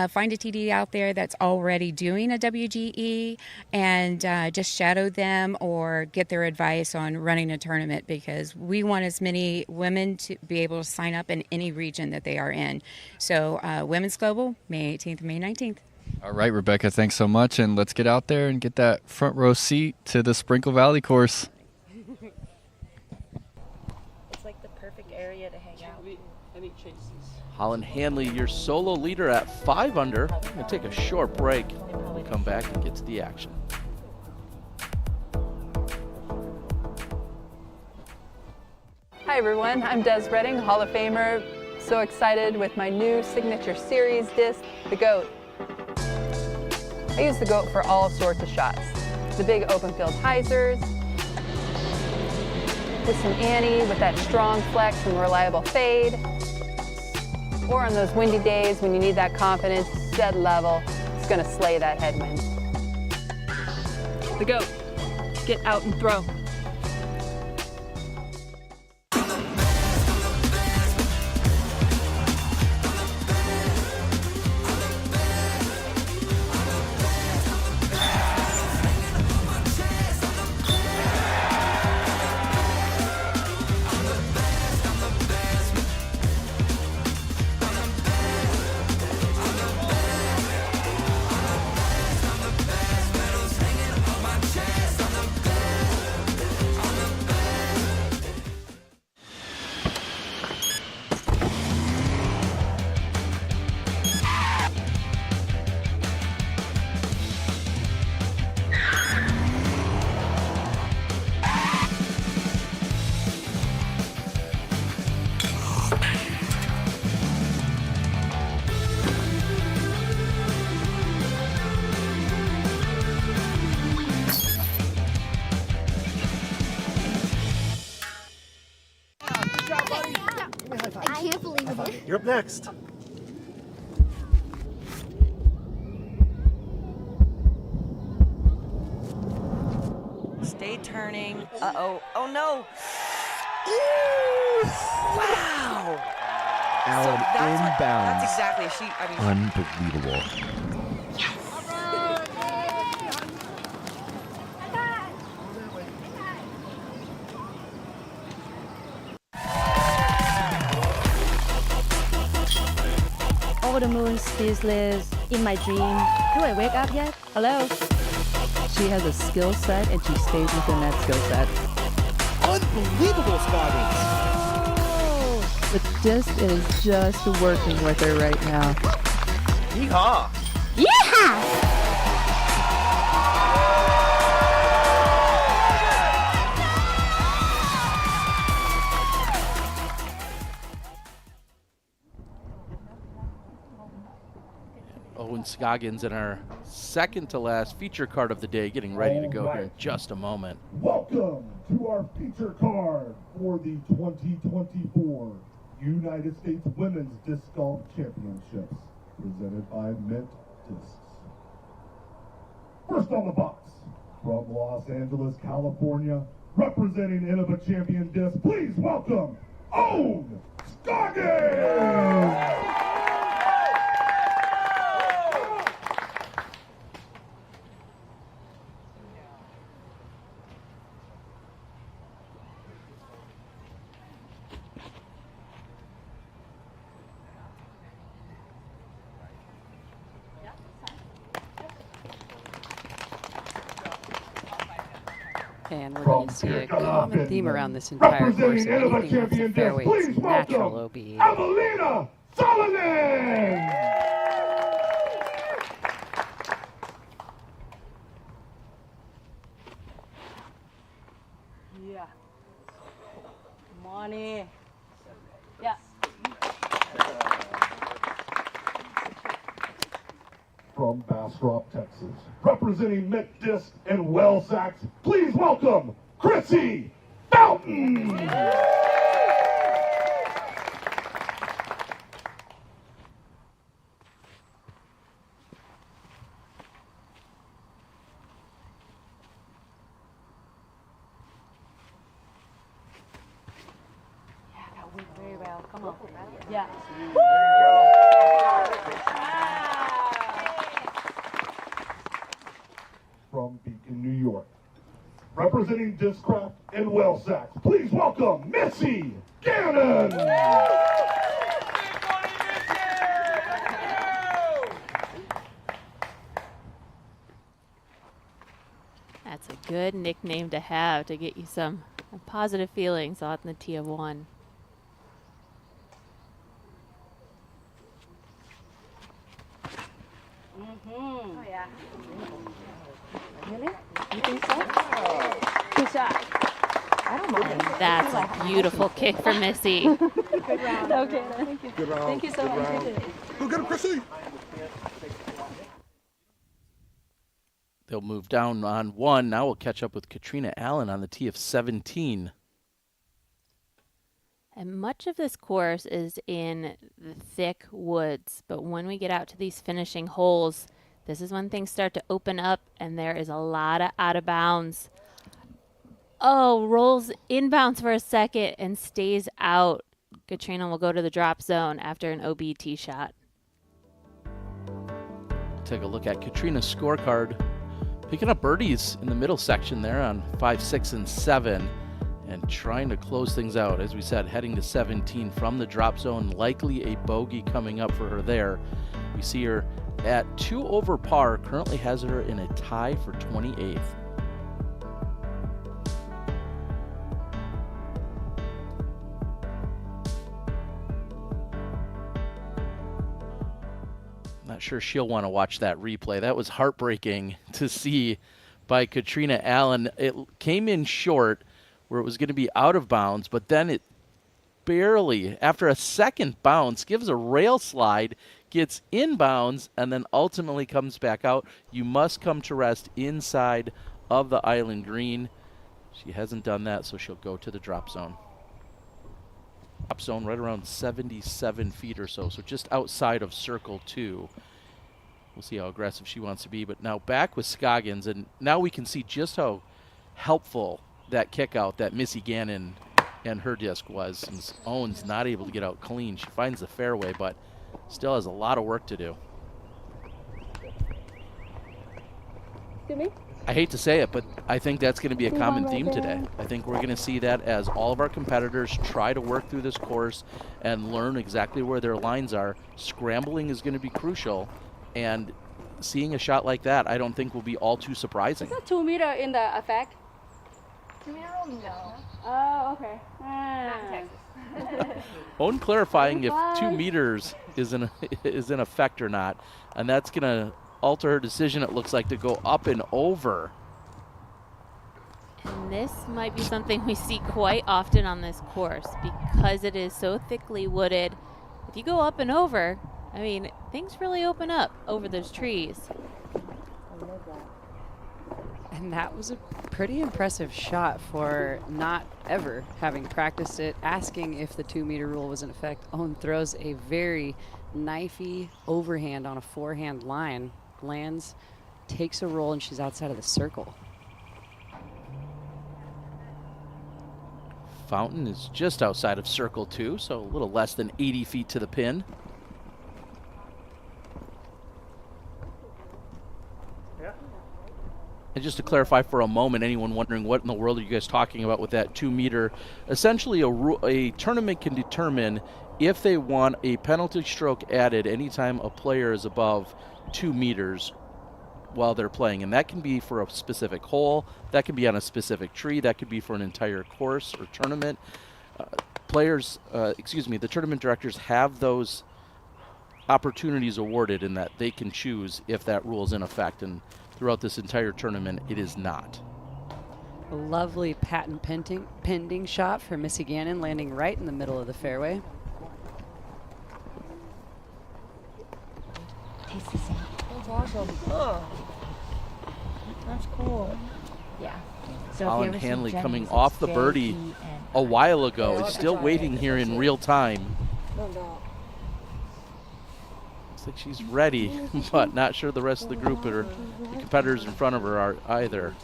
find a TD out there that's already doing a WGE, and just shadow them or get their advice on running a tournament, because we want as many women to be able to sign up in any region that they are in. So Women's Global, May 18th and May 19th.
All right, Rebecca, thanks so much, and let's get out there and get that front row seat to the Sprinkle Valley course.
Area to hang out.
Any chases?
Holland Hanley, your solo leader at 5 under. We're going to take a short break. We'll come back and get to the action.
Hi everyone, I'm Des Redding, Hall of Famer. So excited with my new signature series disc, the GOAT. I use the GOAT for all sorts of shots. The big open field hyzers, with some Annie, with that strong flex and reliable fade. Or on those windy days when you need that confidence, dead level, it's gonna slay that headwind.
The GOAT. Get out and throw.
you're up next.
Stay turning. Uh-oh. Oh, no. Wow.
Allen inbounds.
That's exactly.
Unbelievable.
Over the moon, ceaseless, in my dream. Do I wake up yet? Hello?
She has a skill set and she stays within that skill set.
Unbelievable, Scoggins.
The disc is just working with her right now.
Yeehaw.
Yeah!
Ohn Scoggins in our second to last feature card of the day, getting ready to go here in just a moment.
Welcome to our feature card for the 2024 United States Women's Disc Golf Championships, presented by Mint Discs. First on the box, from Los Angeles, California, representing Innova Champion Disc, please welcome Ohn Scoggins!
And we're going to see a common theme around this entire course of anything with the fairway. It's natural OB.
Evelina Solomon!
Yeah. Money. Yeah.
From Bastrop, Texas, representing Mint Disc and Wellsax, please welcome Chrissy Fountain!
Very well. Come on. Yeah.
From Beacon, New York, representing Discraft and Wellsax, please welcome Missy Gannon!
That's a good nickname to have to get you some positive feelings out in the tee of one.
Oh, yeah. Really? You think so? Good shot. I don't mind.
That's a beautiful kick for Missy.
Good round. Okay, thank you.
Good round.
Thank you so
Good
much.
round. Go get him, Chrissy.
They'll move down on one. Now we'll catch up with Katrina Allen on the tee of 17.
And much of this course is in the thick woods. But when we get out to these finishing holes, this is when things start to open up and there is a lot of out of bounds. Oh, rolls inbounds for a second and stays out. Katrina will go to the drop zone after an OB tee shot.
Take a look at Katrina's scorecard. Picking up birdies in the middle section there on 5, 6, and 7. And trying to close things out. As we said, heading to 17 from the drop zone. Likely a bogey coming up for her there. We see her at 2 over par. Currently has her in a tie for 28th. Not sure she'll want to watch that replay. That was heartbreaking to see by Katrina Allen. It came in short where it was going to be out of bounds, but then it barely, after a second bounce, gives a rail slide, gets inbounds, and then ultimately comes back out. You must come to rest inside of the island green. She hasn't done that, so she'll go to the drop zone. Top zone right around 77 feet or so, so just outside of circle 2. We'll see how aggressive she wants to be. But now back with Scoggins, and now we can see just how helpful that kick out that Missy Gannon and her disc was. Since Ohn's not able to get out clean, she finds the fairway, but still has a lot of work to do. I hate to say it, but I think that's going to be a common theme today. I think we're going to see that as all of our competitors try to work through this course and learn exactly where their lines are. Scrambling is going to be crucial, and seeing a shot like that I don't think will be all too surprising.
Is that 2 meter in the effect?
2 meter roll? No.
Oh, okay.
Not in Texas.
Ohn clarifying if 2 meters is in effect or not, and that's going to alter her decision, it looks like, to go up and over.
And this might be something we see quite often on this course because it is so thickly wooded. If you go up and over, I mean, things really open up over those trees.
And that was a pretty impressive shot for not ever having practiced it, asking if the 2 meter rule was in effect. Ohn throws a very knifey overhand on a forehand line, lands, takes a roll, and she's outside of the circle.
Fountain is just outside of circle 2, so a little less than 80 feet to the pin. And just to clarify for a moment, anyone wondering what in the world are you guys talking about with that 2 meter, essentially a tournament can determine if they want a penalty stroke added anytime a player is above 2 meters while they're playing. And that can be for a specific hole, that can be on a specific tree, that could be for an entire course or tournament. The tournament directors have those opportunities awarded in that they can choose if that rule is in effect. And throughout this entire tournament, it is not.
A lovely patent pending shot for Missy Gannon, landing right in the middle of the fairway.
Taste the same. That's awesome. Oh, that's cool. Yeah. So
Colin Hanley coming off the birdie a while ago is still waiting here in real time. Looks like she's ready, but not sure the rest of the group or the competitors in front of her are either.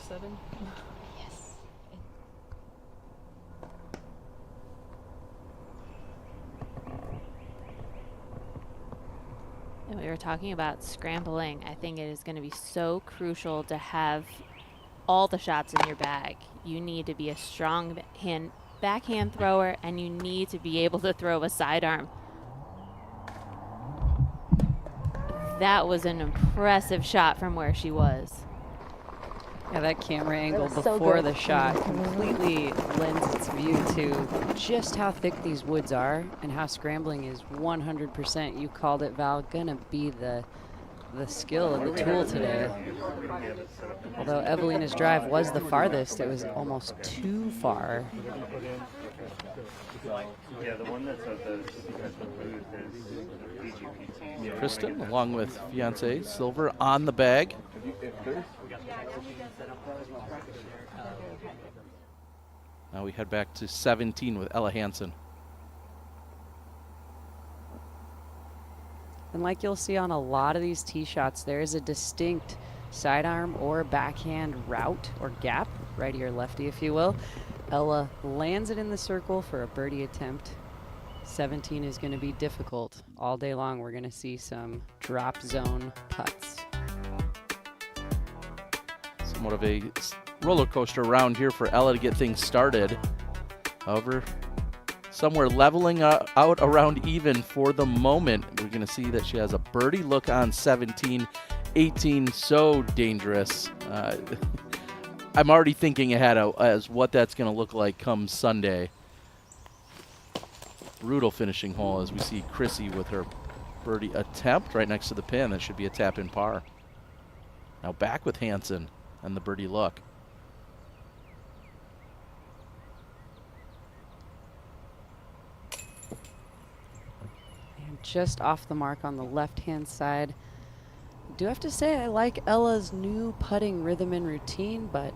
And we were talking about scrambling. I think it is going to be so crucial to have all the shots in your bag. You need to be a strong backhand thrower, and you need to be able to throw a sidearm. That was an impressive shot from where she was.
Yeah, that camera angle before the shot completely lends its view to just how thick these woods are and how scrambling is 100%. You called it, Val, gonna be the skill and the tool today. Although Evelina's drive was the farthest, it was almost too far.
Yeah, the one that's at the booth is
Kristin, along with fiance Silver, on the bag. Now we head back to 17 with Ella Hansen.
And like you'll see on a lot of these tee shots, there is a distinct sidearm or backhand route or gap, righty or lefty if you will. Ella lands it in the circle for a birdie attempt. 17 is going to be difficult. All day long we're going to see some drop zone putts.
Somewhat of a roller coaster round here for Ella to get things started. However, somewhere leveling out around even for the moment. We're going to see that she has a birdie look on 17. 18, so dangerous. I'm already thinking ahead as what that's going to look like come Sunday. Brutal finishing hole as we see Chrissy with her birdie attempt right next to the pin. That should be a tap-in par. Now back with Hansen and the birdie look.
And just off the mark on the left-hand side. I do have to say I like Ella's new putting rhythm and routine, but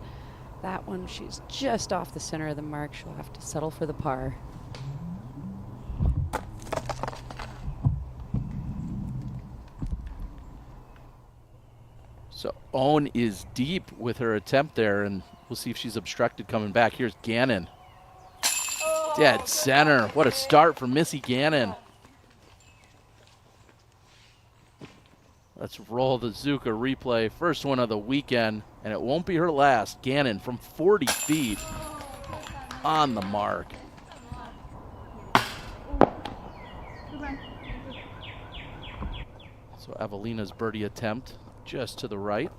that one she's just off the center of the mark. She'll have to settle for the par.
Ohn is deep with her attempt there, and we'll see if she's obstructed coming back. Here's Gannon. Dead center. What a start for Missy Gannon. Let's roll the Zuka replay. First one of the weekend, and it won't be her last. Gannon from 40 feet on the mark. So Evelina's birdie attempt just to the right.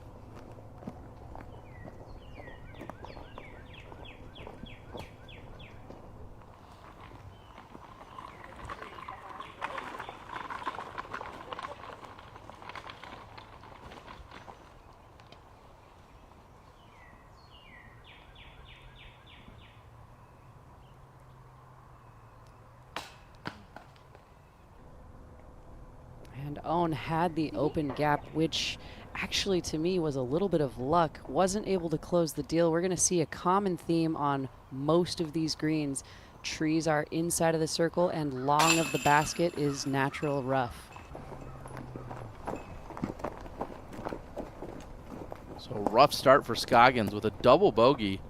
And Ohn had the open gap, which actually to me was a little bit of luck. Wasn't able to close the deal. We're going to see a common theme on most of these greens. Trees are inside of the circle and long of the basket is natural rough.
So rough start for Scoggins with a double bogey.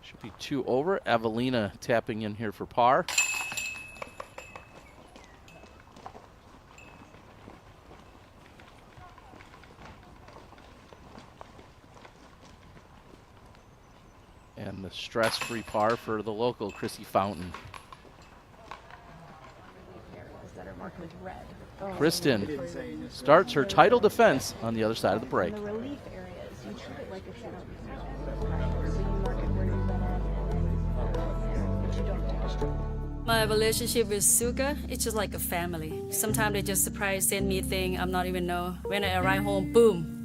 Should be 2 over. Evelina tapping in here for par. And the stress-free par for the local, Chrissy Fountain. Kristin starts her title defense on the other side of the break.
The relief areas, you treat it like a shadow. So you mark it where you've been at, but you don't destroy.
My relationship with Zuka, it's just like a family. Sometimes they just surprise send me things I'm not even know. When I arrive home, boom,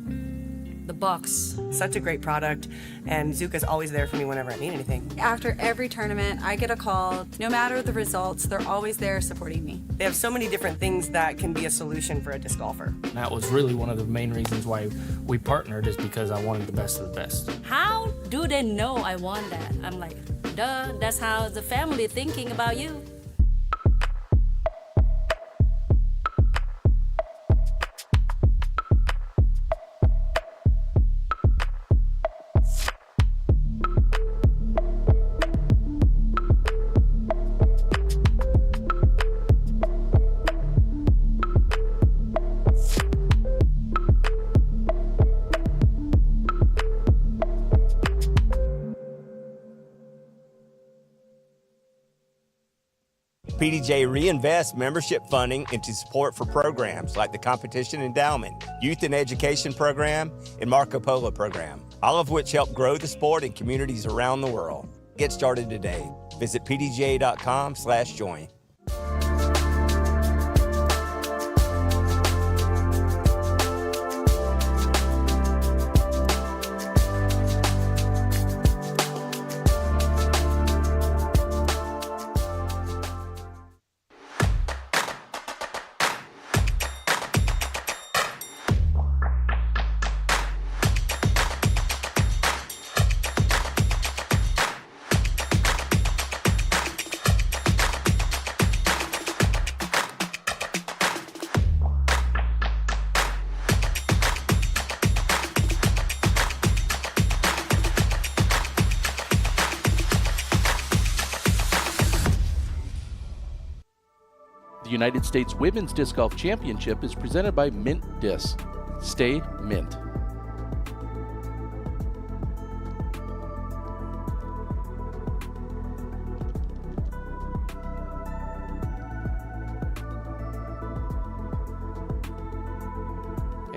the box.
Such a great product, and Zuka's always there for me whenever I need anything.
After every tournament, I get a call. No matter the results, they're always there supporting me.
They have so many different things that can be a solution for a disc golfer.
That was really one of the main reasons why we partnered, is because I wanted the best of the best.
How do they know I want that? I'm like, duh, that's how the family thinking about you.
PDJ reinvests membership funding into support for programs like the Competition Endowment, Youth and Education Program, and Marco Polo Program, all of which help grow the sport in communities around the world. Get started today. Visit pdja.com/join.
The United States Women's Disc Golf Championship is presented by Mint Disc. Stay Mint.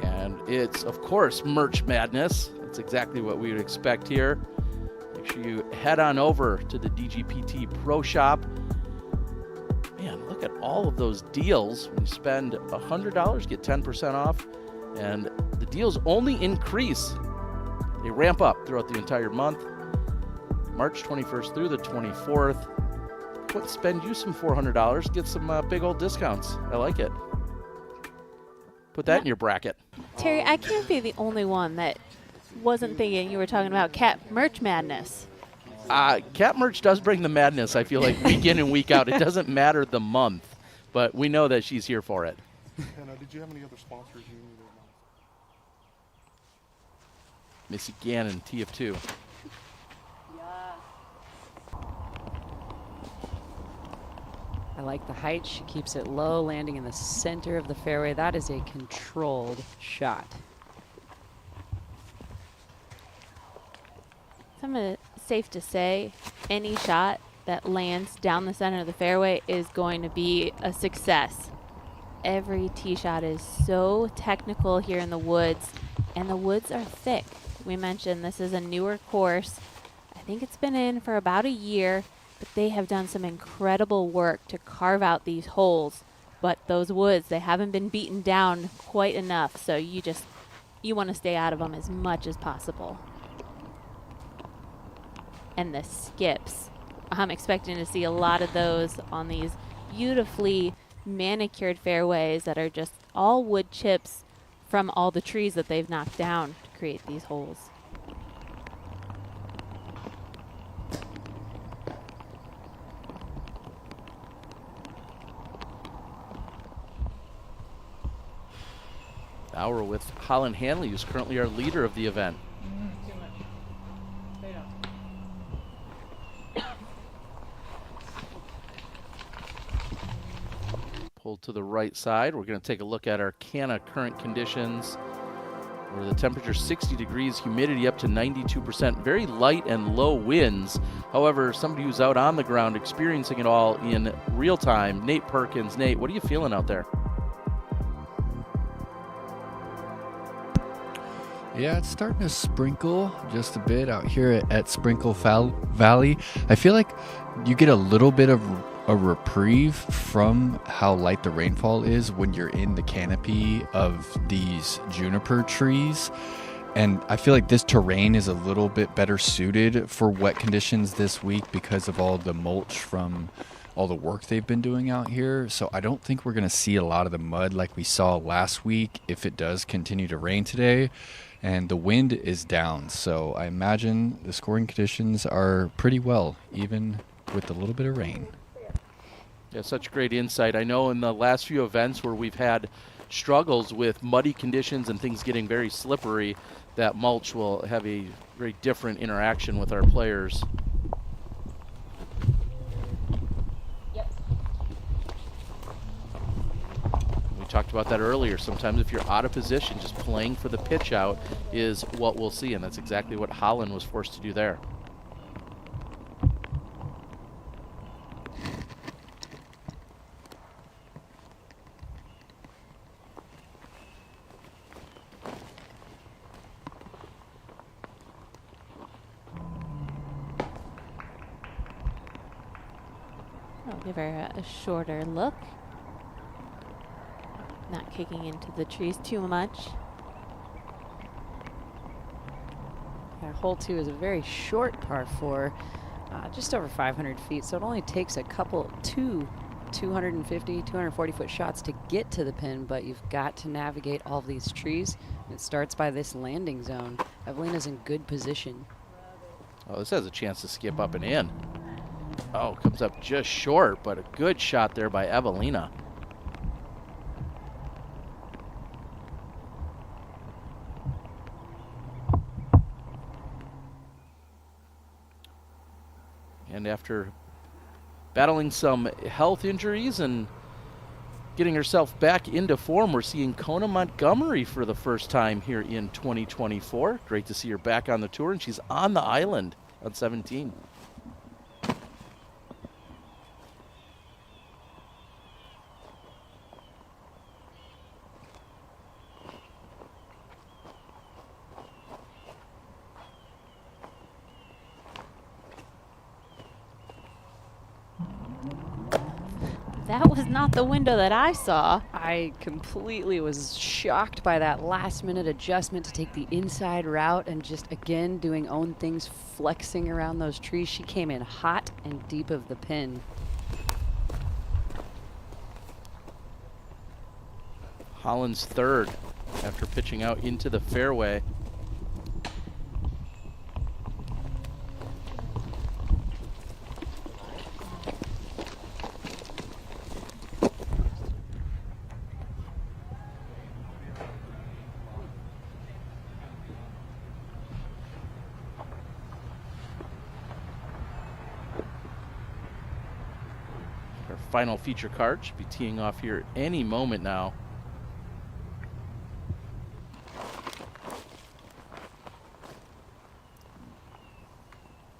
And it's, of course, Merch Madness. That's exactly what we would expect here. Make sure you head on over to the DGPT Pro Shop. Man, look at all of those deals. When you spend $100, get 10% off. And the deals only increase. They ramp up throughout the entire month. March 21st through the 24th. Spend you some $400, get some big old discounts. I like it. Put that in your bracket.
Terry, I can't be the only one that wasn't thinking you were talking about Cat Merch Madness.
Cat Merch does bring the madness, I feel like, week in and week out. It doesn't matter the month, but we know that she's here for it.
And did you have any other sponsors you needed?
Missy Gannon, tee of 2.
I like the height. She keeps it low, landing in the center of the fairway. That is a controlled shot.
Safe to say, any shot that lands down the center of the fairway is going to be a success. Every tee shot is so technical here in the woods, and the woods are thick. We mentioned this is a newer course. I think it's been in for about a year, but they have done some incredible work to carve out these holes. But those woods, they haven't been beaten down quite enough, so you want to stay out of them as much as possible. And the skips, I'm expecting to see a lot of those on these beautifully manicured fairways that are just all wood chips from all the trees that they've knocked down to create these holes.
Now we're with Holland Hanley, who's currently our leader of the event. Pulled to the right side. We're going to take a look at our Canna current conditions, where the temperature 60 degrees, humidity up to 92%, very light and low winds. However, somebody who's out on the ground experiencing it all in real time, Nate Perkins. Nate, what are you feeling out there?
Yeah, it's starting to sprinkle just a bit out here at Sprinkle Valley. I feel like you get a little bit of a reprieve from how light the rainfall is when you're in the canopy of these juniper trees. And I feel like this terrain is a little bit better suited for wet conditions this week because of all the mulch from all the work they've been doing out here. So I don't think we're going to see a lot of the mud like we saw last week if it does continue to rain today. And the wind is down, so I imagine the scoring conditions are pretty well, even with a little bit of rain.
Yeah, such great insight. I know in the last few events where we've had struggles with muddy conditions and things getting very slippery, that mulch will have a very different interaction with our players. Talked about that earlier. Sometimes if you're out of position, just playing for the pitch out is what we'll see, and that's exactly what Holland was forced to do there.
I'll give her a shorter look. Not kicking into the trees too much.
Yeah, hole 2 is a very short par 4, just over 500 feet, so it only takes a couple, 250, 240 foot shots to get to the pin, but you've got to navigate all of these trees. And it starts by this landing zone. Evelina's in good position.
Oh, this has a chance to skip up and in. Oh, comes up just short, but a good shot there by Evelina. And after battling some health injuries and getting herself back into form, we're seeing Kona Montgomery for the first time here in 2024. Great to see her back on the tour, and she's on the island on 17.
That was not the window that I saw.
I completely was shocked by that last minute adjustment to take the inside route and just again doing own things, flexing around those trees. She came in hot and deep of the pin.
Holland's third after pitching out into the fairway. final feature card. Should be teeing off here any moment now.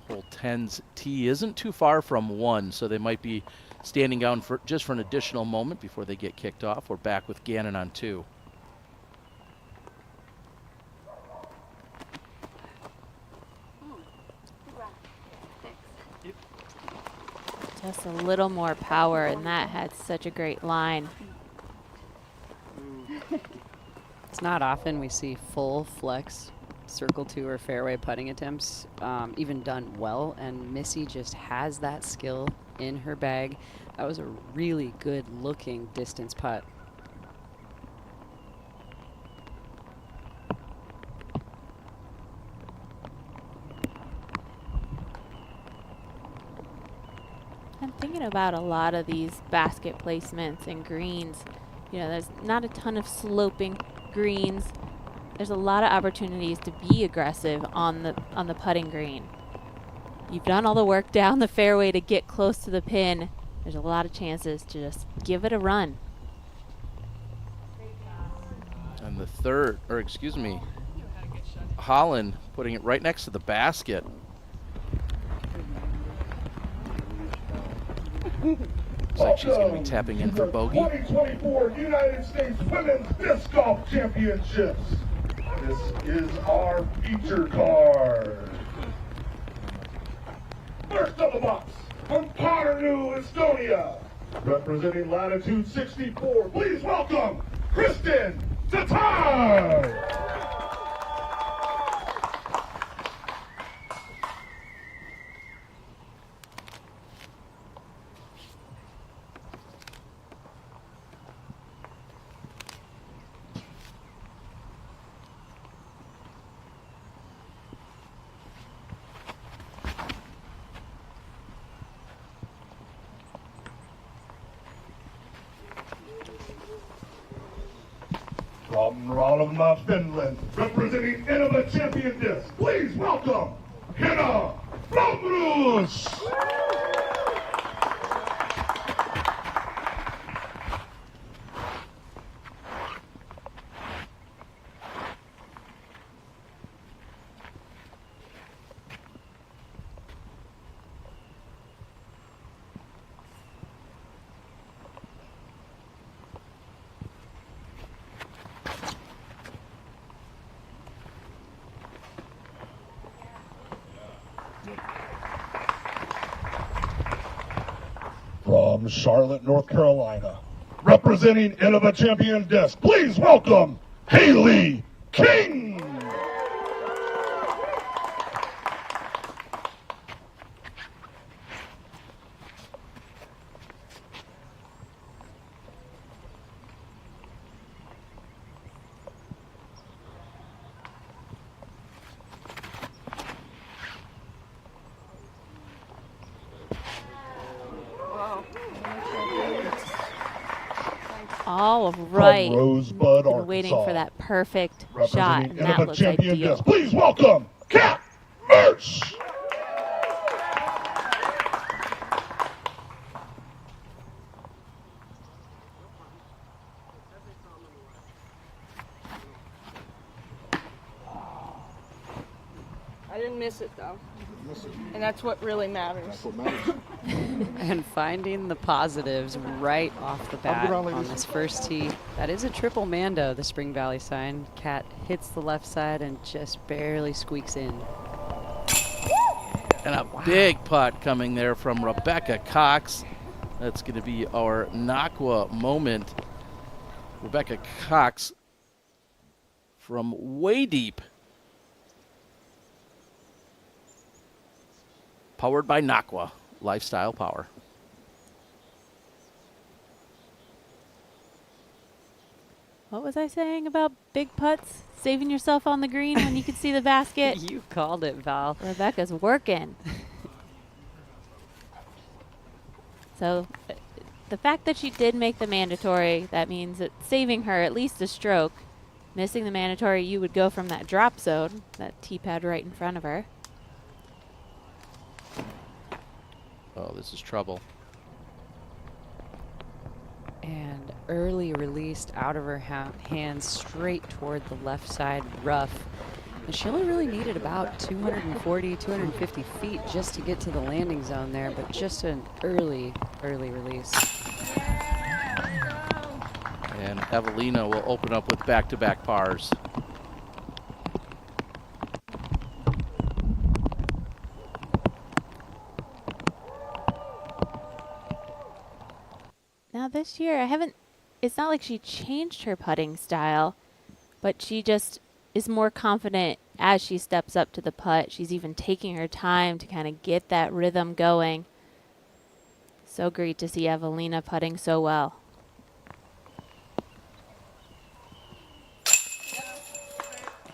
Hole 10's tee isn't too far from 1, so they might be standing down for just for an additional moment before they get kicked off. We're back with Gannon on 2.
Just a little more power, and that had such a great line.
It's not often we see full flex circle 2 or fairway putting attempts even done well, and Missy just has that skill in her bag. That was a really good looking distance putt.
I'm thinking about a lot of these basket placements and greens. You know, there's not a ton of sloping greens. There's a lot of opportunities to be aggressive on the putting green. You've done all the work down the fairway to get close to the pin. There's a lot of chances to just give it a run.
And the third, or excuse me, Holland putting it right next to the basket. Looks like she's going to be tapping in for bogey.
2024 United States Women's Disc Golf Championships. This is our feature card. First on the box, from Paarnu, Estonia, representing latitude 64. Please welcome Kristin Tattar. From Raumalma, Finland, representing Innova Champion Disc, please welcome Hanna Romrus. From Charlotte, North Carolina, representing Innova Champion Disc, please welcome Haley King.
All right.
Rosebud,
Been waiting for that perfect shot, and that
Innova
looks
Champion
ideal.
Disc, please welcome Kat Mertz.
I didn't miss it though, and that's what really matters.
That's what matters.
And finding the positives right off the bat on this first tee. That is a triple Mando, the Spring Valley sign. Kat hits the left side and just barely squeaks in.
And a big putt coming there from Rebecca Cox. That's going to be our Naqua moment. Rebecca Cox from way deep. Powered by Naqua, lifestyle power.
What was I saying about big putts? Saving yourself on the green when you could see the basket?
You called it, Val.
Rebecca's working. So the fact that she did make the mandatory, that means it's saving her at least a stroke. Missing the mandatory, you would go from that drop zone, that tee pad right in front of her.
Oh, this is trouble.
And early released out of her hands straight toward the left side rough. And she only really needed about 240, 250 feet just to get to the landing zone there, but just an early release.
And Evelina will open up with back-to-back pars.
Now this year, it's not like she changed her putting style, but she just is more confident as she steps up to the putt. She's even taking her time to kind of get that rhythm going. So great to see Evelina putting so well.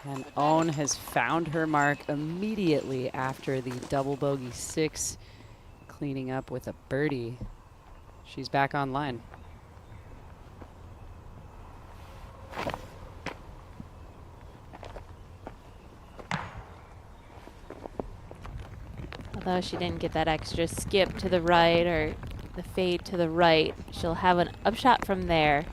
And Ohn has found her mark immediately after the double bogey 6, cleaning up with a birdie. She's back online.
Although she didn't get that extra skip to the right or the fade to the right, she'll have an upshot from there.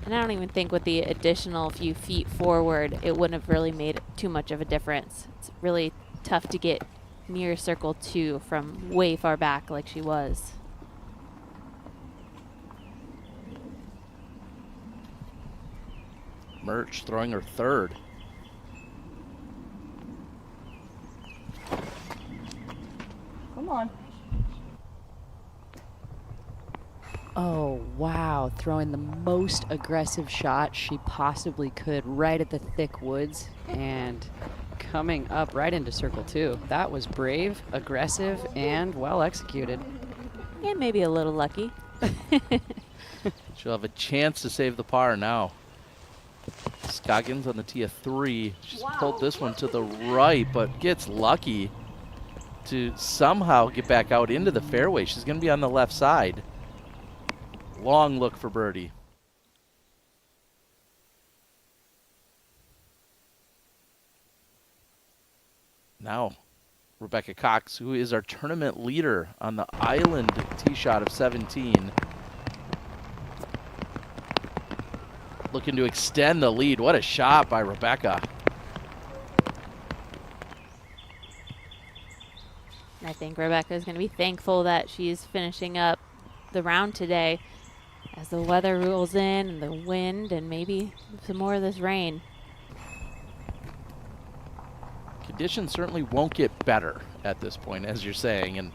And I don't even think with the additional few feet forward, it wouldn't have really made too much of a difference. It's really tough to get near circle 2 from way far back like she was.
Murch throwing her third.
Come on.
Oh, wow. Throwing the most aggressive shot she possibly could right at the thick woods and coming up right into circle 2. That was brave, aggressive, and well executed.
And maybe a little lucky.
She'll have a chance to save the par now. Scoggins on the tee of 3. She's pulled this one to the right, but gets lucky to somehow get back out into the fairway. She's going to be on the left side. Long look for birdie. Now, Rebecca Cox, who is our tournament leader on the island tee shot of 17. Looking to extend the lead. What a shot by Rebecca.
I think Rebecca is going to be thankful that she's finishing up the round today as the weather rolls in and the wind and maybe some more of this rain.
Conditions certainly won't get better at this point, as you're saying, and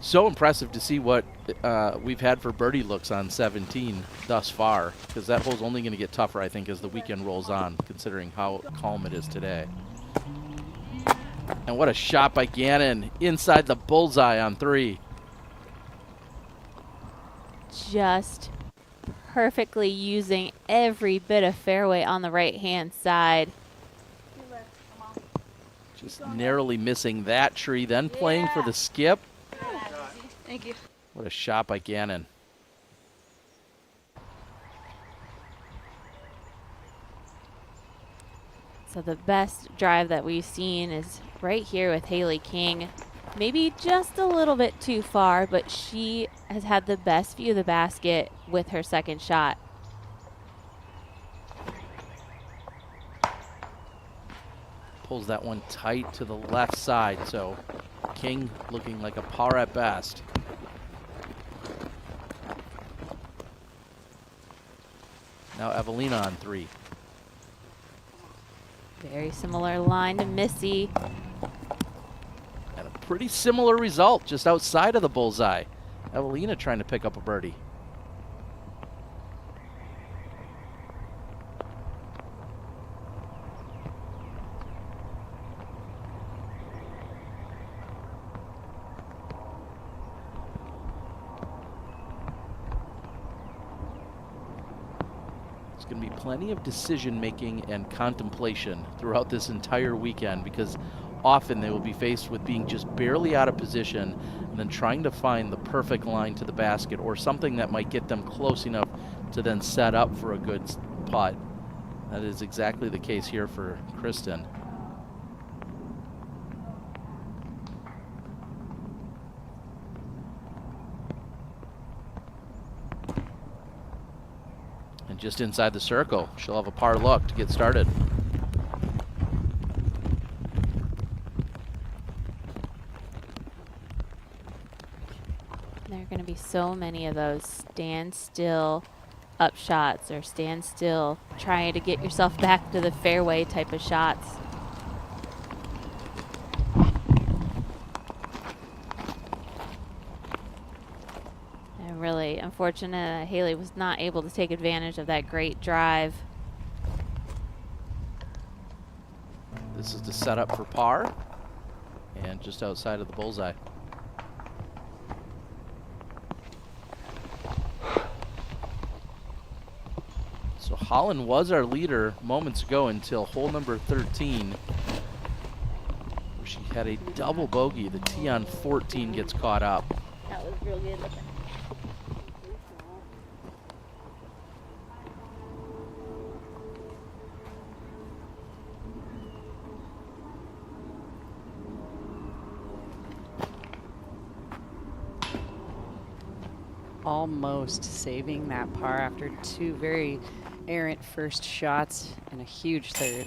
so impressive to see what we've had for birdie looks on 17 thus far, because that hole's only going to get tougher, I think, as the weekend rolls on, considering how calm it is today. And what a shot by Gannon inside the bullseye on 3.
Just perfectly using every bit of fairway on the right-hand side.
Just narrowly missing that tree, then playing for the skip.
Thank you.
What a shot by Gannon.
So the best drive that we've seen is right here with Haley King. Maybe just a little bit too far, but she has had the best view of the basket with her second shot.
Pulls that one tight to the left side, so King looking like a par at best. Now Evelina on 3.
Very similar line to Missy.
And a pretty similar result just outside of the bullseye. Evelina trying to pick up a birdie. Going to be plenty of decision making and contemplation throughout this entire weekend, because often they will be faced with being just barely out of position and then trying to find the perfect line to the basket or something that might get them close enough to then set up for a good putt. That is exactly the case here for Kristin. just inside the circle. She'll have a par look to get started.
There are going to be so many of those stand still up shots or stand still trying to get yourself back to the fairway type of shots. And really unfortunate that Haley was not able to take advantage of that great drive.
This is the setup for par and just outside of the bullseye. So Holland was our leader moments ago until hole number 13, where she had a double bogey. The tee on 14 gets caught up.
That was real good.
Almost saving that par after two very errant first shots and a huge third.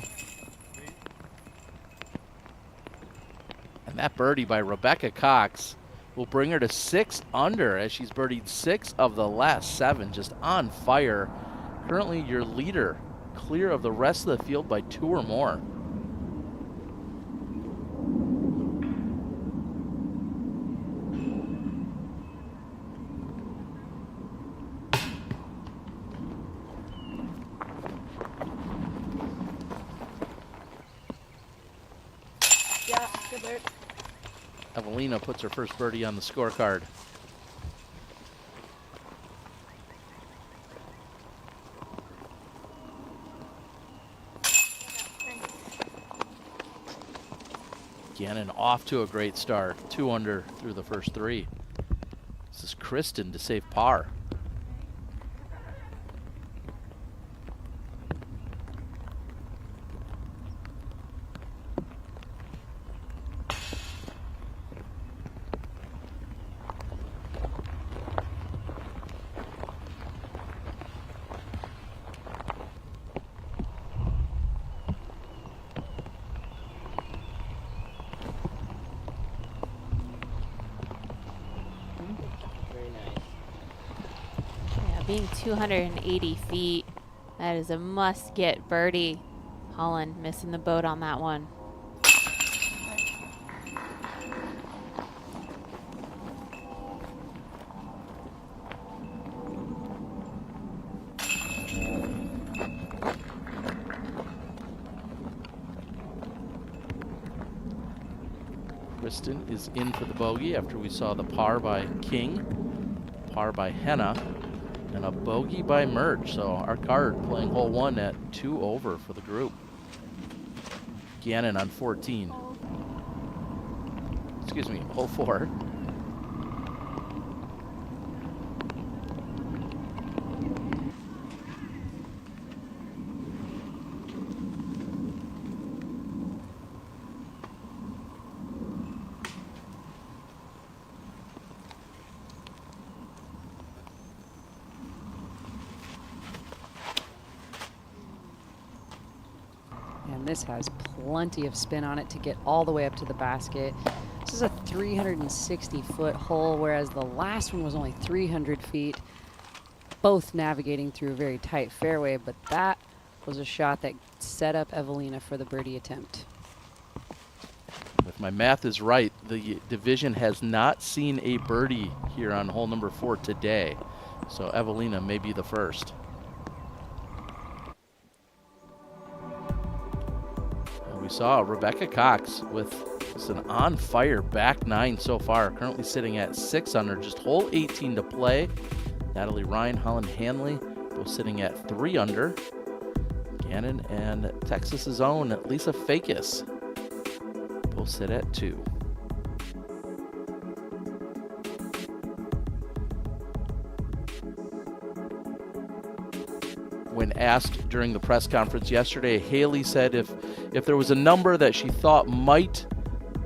And that birdie by Rebecca Cox will bring her to 6 under as she's birdied 6 of the last 7, just on fire. Currently your leader, clear of the rest of the field by 2 or more.
Yeah, good bird.
Evelina puts her first birdie on the scorecard. Gannon off to a great start. 2 under through the first 3. This is Kristin to save par.
Being 280 feet, that is a must-get birdie. Holland missing the boat on that one.
Kristin is in for the bogey after we saw the par by King, par by Henna, and a bogey by Merge. So our card playing hole 1 at 2 over for the group. Gannon on 14. Excuse me, hole 4.
And this has plenty of spin on it to get all the way up to the basket. This is a 360-foot hole, whereas the last one was only 300 feet, both navigating through a very tight fairway, but that was a shot that set up Evelina for the birdie attempt.
If my math is right, the division has not seen a birdie here on hole number 4 today. So Evelina may be the first. We saw Rebecca Cox with just an on-fire back 9 so far, currently sitting at 6 under, just hole 18 to play. Natalie Ryan, Holland Hanley, both sitting at 3 under. Gannon and Texas's own Lisa Fakis both sit at 2. When asked during the press conference yesterday, Haley said if there was a number that she thought might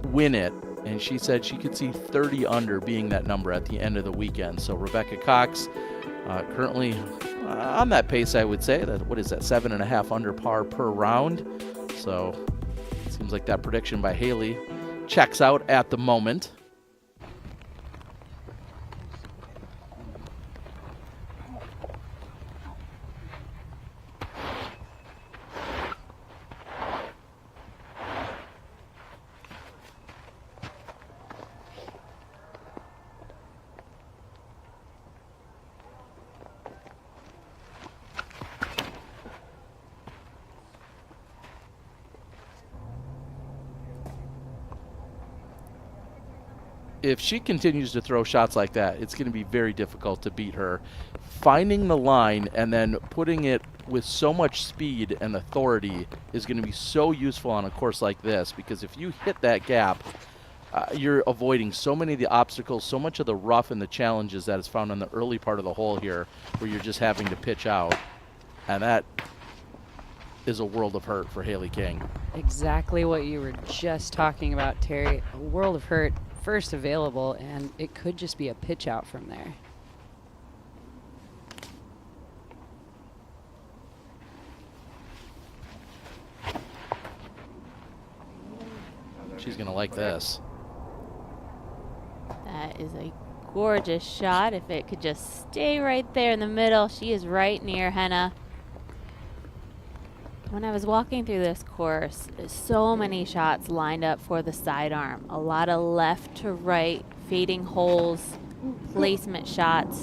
win it, and she said she could see 30 under being that number at the end of the weekend. So Rebecca Cox currently on that pace, I would say. That, what is that, 7.5 under par per round. So it seems like that prediction by Haley checks out at the moment. If she continues to throw shots like that, it's going to be very difficult to beat her. Finding the line and then putting it with so much speed and authority is going to be so useful on a course like this, because if you hit that gap, you're avoiding so many of the obstacles, so much of the rough and the challenges that is found on the early part of the hole here, where you're just having to pitch out. And that is a world of hurt for Haley King.
Exactly what you were just talking about, Terry. A world of hurt. First available, and it could just be a pitch out from there.
She's gonna like this.
That is a gorgeous shot. If it could just stay right there in the middle. She is right near Henna. When I was walking through this course, there's so many shots lined up for the sidearm. A lot of left to right, fading holes, placement shots.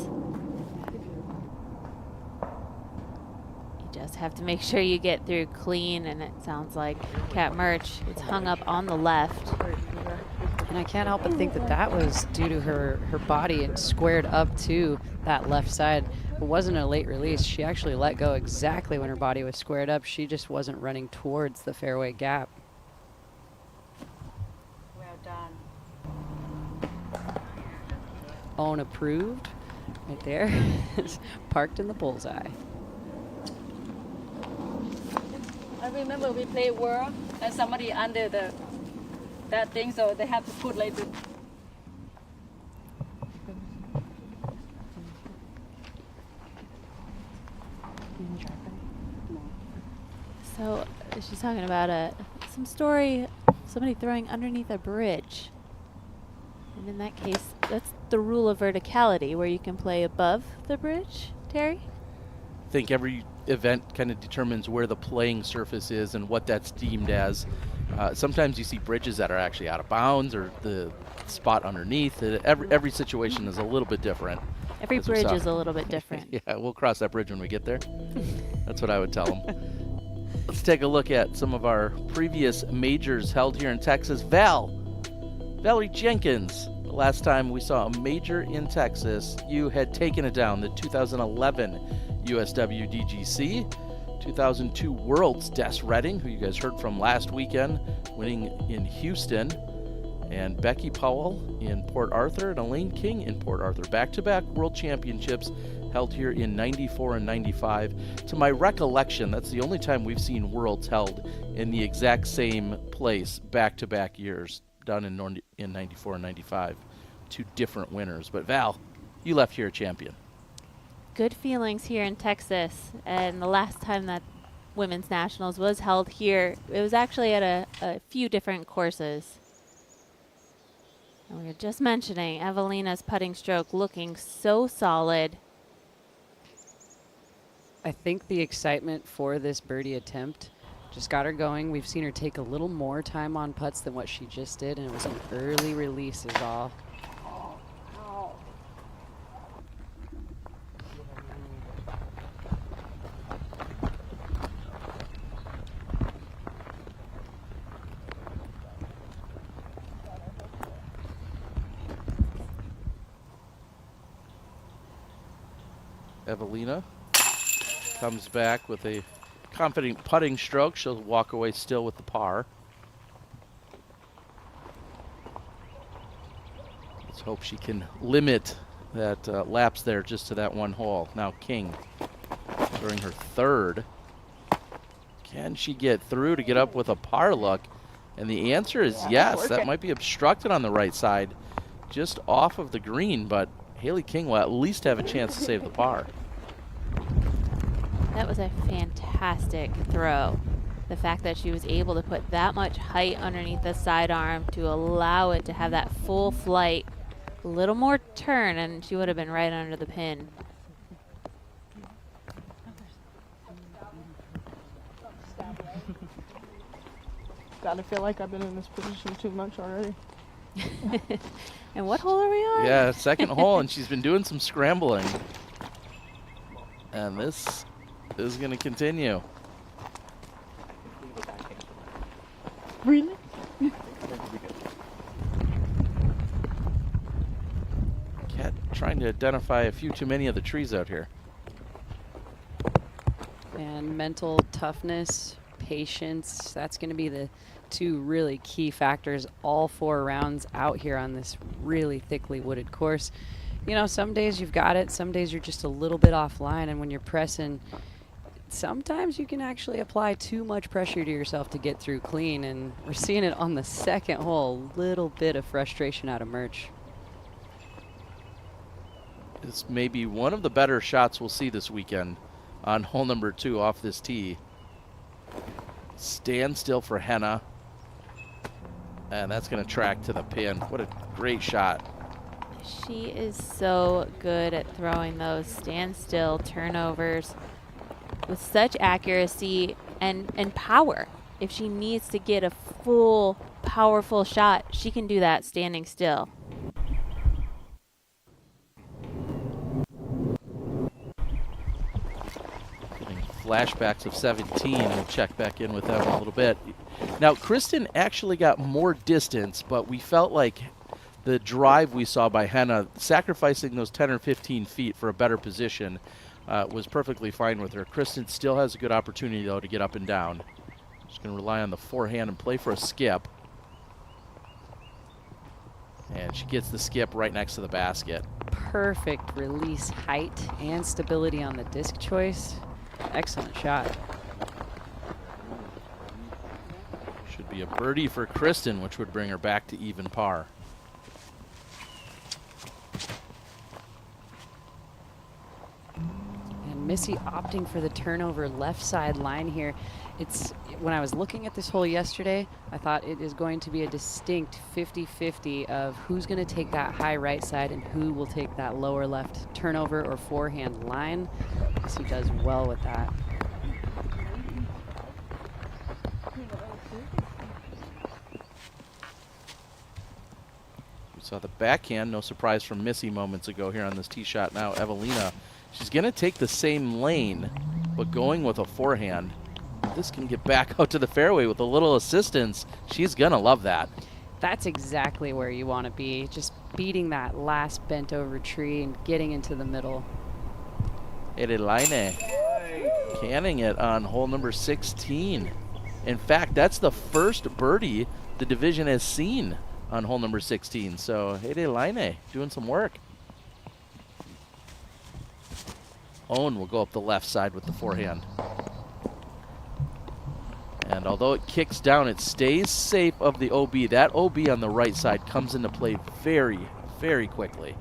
You just have to make sure you get through clean, and it sounds like Kat Murch is hung up on the left.
And I can't help but think that that was due to her body and squared up to that left side. It wasn't a late release. She actually let go exactly when her body was squared up. She just wasn't running towards the fairway gap.
Well done.
Ohn approved right there. Parked in the bullseye.
I remember we played World and somebody under that thing, so they have to put like this.
So she's talking about some story, somebody throwing underneath a bridge. And in that case, that's the rule of verticality, where you can play above the bridge, Terry?
I think every event kind of determines where the playing surface is and what that's deemed as. Sometimes you see bridges that are actually out of bounds, or the spot underneath. Every situation is a little bit different.
Every bridge is a little bit different.
Yeah, we'll cross that bridge when we get there. That's what I would tell them. Let's take a look at some of our previous majors held here in Texas. Valerie Jenkins. The last time we saw a major in Texas, you had taken it down. The 2011 USWDGC. 2002 Worlds, Des Redding, who you guys heard from last weekend, winning in Houston. And Becky Powell in Port Arthur and Elaine King in Port Arthur. Back-to-back World Championships held here in 94 and 95. To my recollection, that's the only time we've seen Worlds held in the exact same place back-to-back years, done in 94 and 95. Two different winners. But Val, you left here a champion.
Good feelings here in Texas, and the last time that Women's Nationals was held here, it was actually at a few different courses. And we were just mentioning Evelina's putting stroke looking so solid.
I think the excitement for this birdie attempt just got her going. We've seen her take a little more time on putts than what she just did, and it was an early release is all.
Evelina comes back with a confident putting stroke. She'll walk away still with the par. Let's hope she can limit that lapse there just to that one hole. Now King during her third. Can she get through to get up with a par look? And the answer is yes. That might be obstructed on the right side, just off of the green, but Haley King will at least have a chance to save the par.
That was a fantastic throw. The fact that she was able to put that much height underneath the sidearm to allow it to have that full flight, a little more turn, and she would have been right under the pin.
God, I feel like I've been in this position too much already.
And what hole are we on?
Yeah, second hole, and she's been doing some scrambling. And this is going to continue.
Really?
Cat trying to identify a few too many of the trees out here.
And mental toughness, patience, that's going to be the two really key factors all 4 rounds out here on this really thickly wooded course. You know, some days you've got it, some days you're just a little bit offline, and when you're pressing, sometimes you can actually apply too much pressure to yourself to get through clean, and we're seeing it on the second hole, a little bit of frustration out of Murch.
It's maybe one of the better shots we'll see this weekend on hole number 2 off this tee. Stand still for Henna. And that's going to track to the pin. What a great shot.
She is so good at throwing those standstill turnovers with such accuracy and power. If she needs to get a full, powerful shot, she can do that standing still.
Flashbacks of 17. We'll check back in with them a little bit. Now, Kristin actually got more distance, but we felt like the drive we saw by Henna, sacrificing those 10 or 15 feet for a better position, was perfectly fine with her. Kristin still has a good opportunity, though, to get up and down. She's going to rely on the forehand and play for a skip. And she gets the skip right next to the basket.
Perfect release height and stability on the disc choice. Excellent shot.
Should be a birdie for Kristin, which would bring her back to even par.
And Missy opting for the turnover left side line here. It's when I was looking at this hole yesterday, I thought it is going to be a distinct 50-50 of who's going to take that high right side and who will take that lower left turnover or forehand line. Missy does well with that.
We saw the backhand, no surprise from Missy moments ago here on this tee shot. Now Evelina, she's going to take the same lane, but going with a forehand. This can get back out to the fairway with a little assistance. She's going to love that.
That's exactly where you want to be, just beating that last bent over tree and getting into the middle.
Erelaine canning it on hole number 16. In fact, that's the first birdie the division has seen on hole number 16. So Erelaine doing some work. Ohn will go up the left side with the forehand. And although it kicks down, it stays safe of the OB. That OB on the right side comes into play very, very quickly.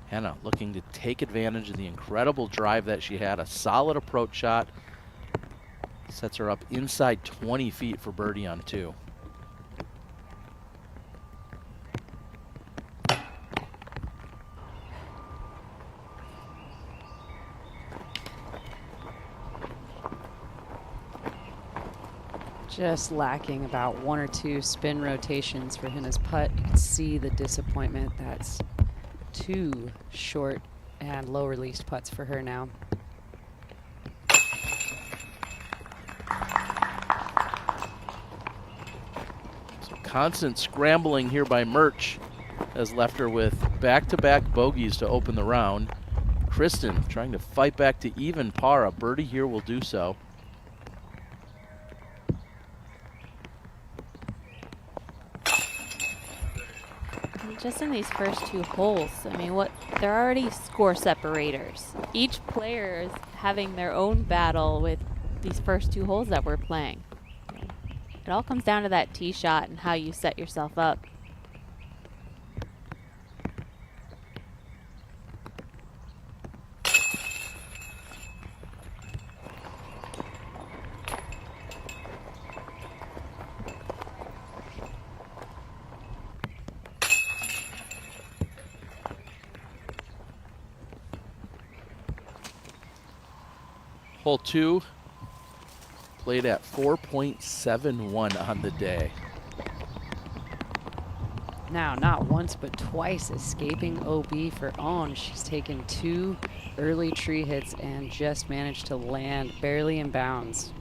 Henna looking to take advantage of the incredible drive that she had. A solid approach shot. Sets her up inside 20 feet for birdie on 2.
Just lacking about 1 or 2 spin rotations for Henna's putt. You can see the disappointment. That's 2 short and low released putts for her now.
So constant scrambling here by Murch has left her with back-to-back bogeys to open the round. Kristin trying to fight back to even par. A birdie here will do so.
just in these first 2 holes, I mean, they're already score separators. Each player is having their own battle with these first 2 holes that we're playing. It all comes down to that tee shot and how you set yourself up.
Hole 2 played at 4.71 on the day.
Now, not once but twice escaping OB for Ohn. She's taken 2 early tree hits and just managed to land barely in bounds.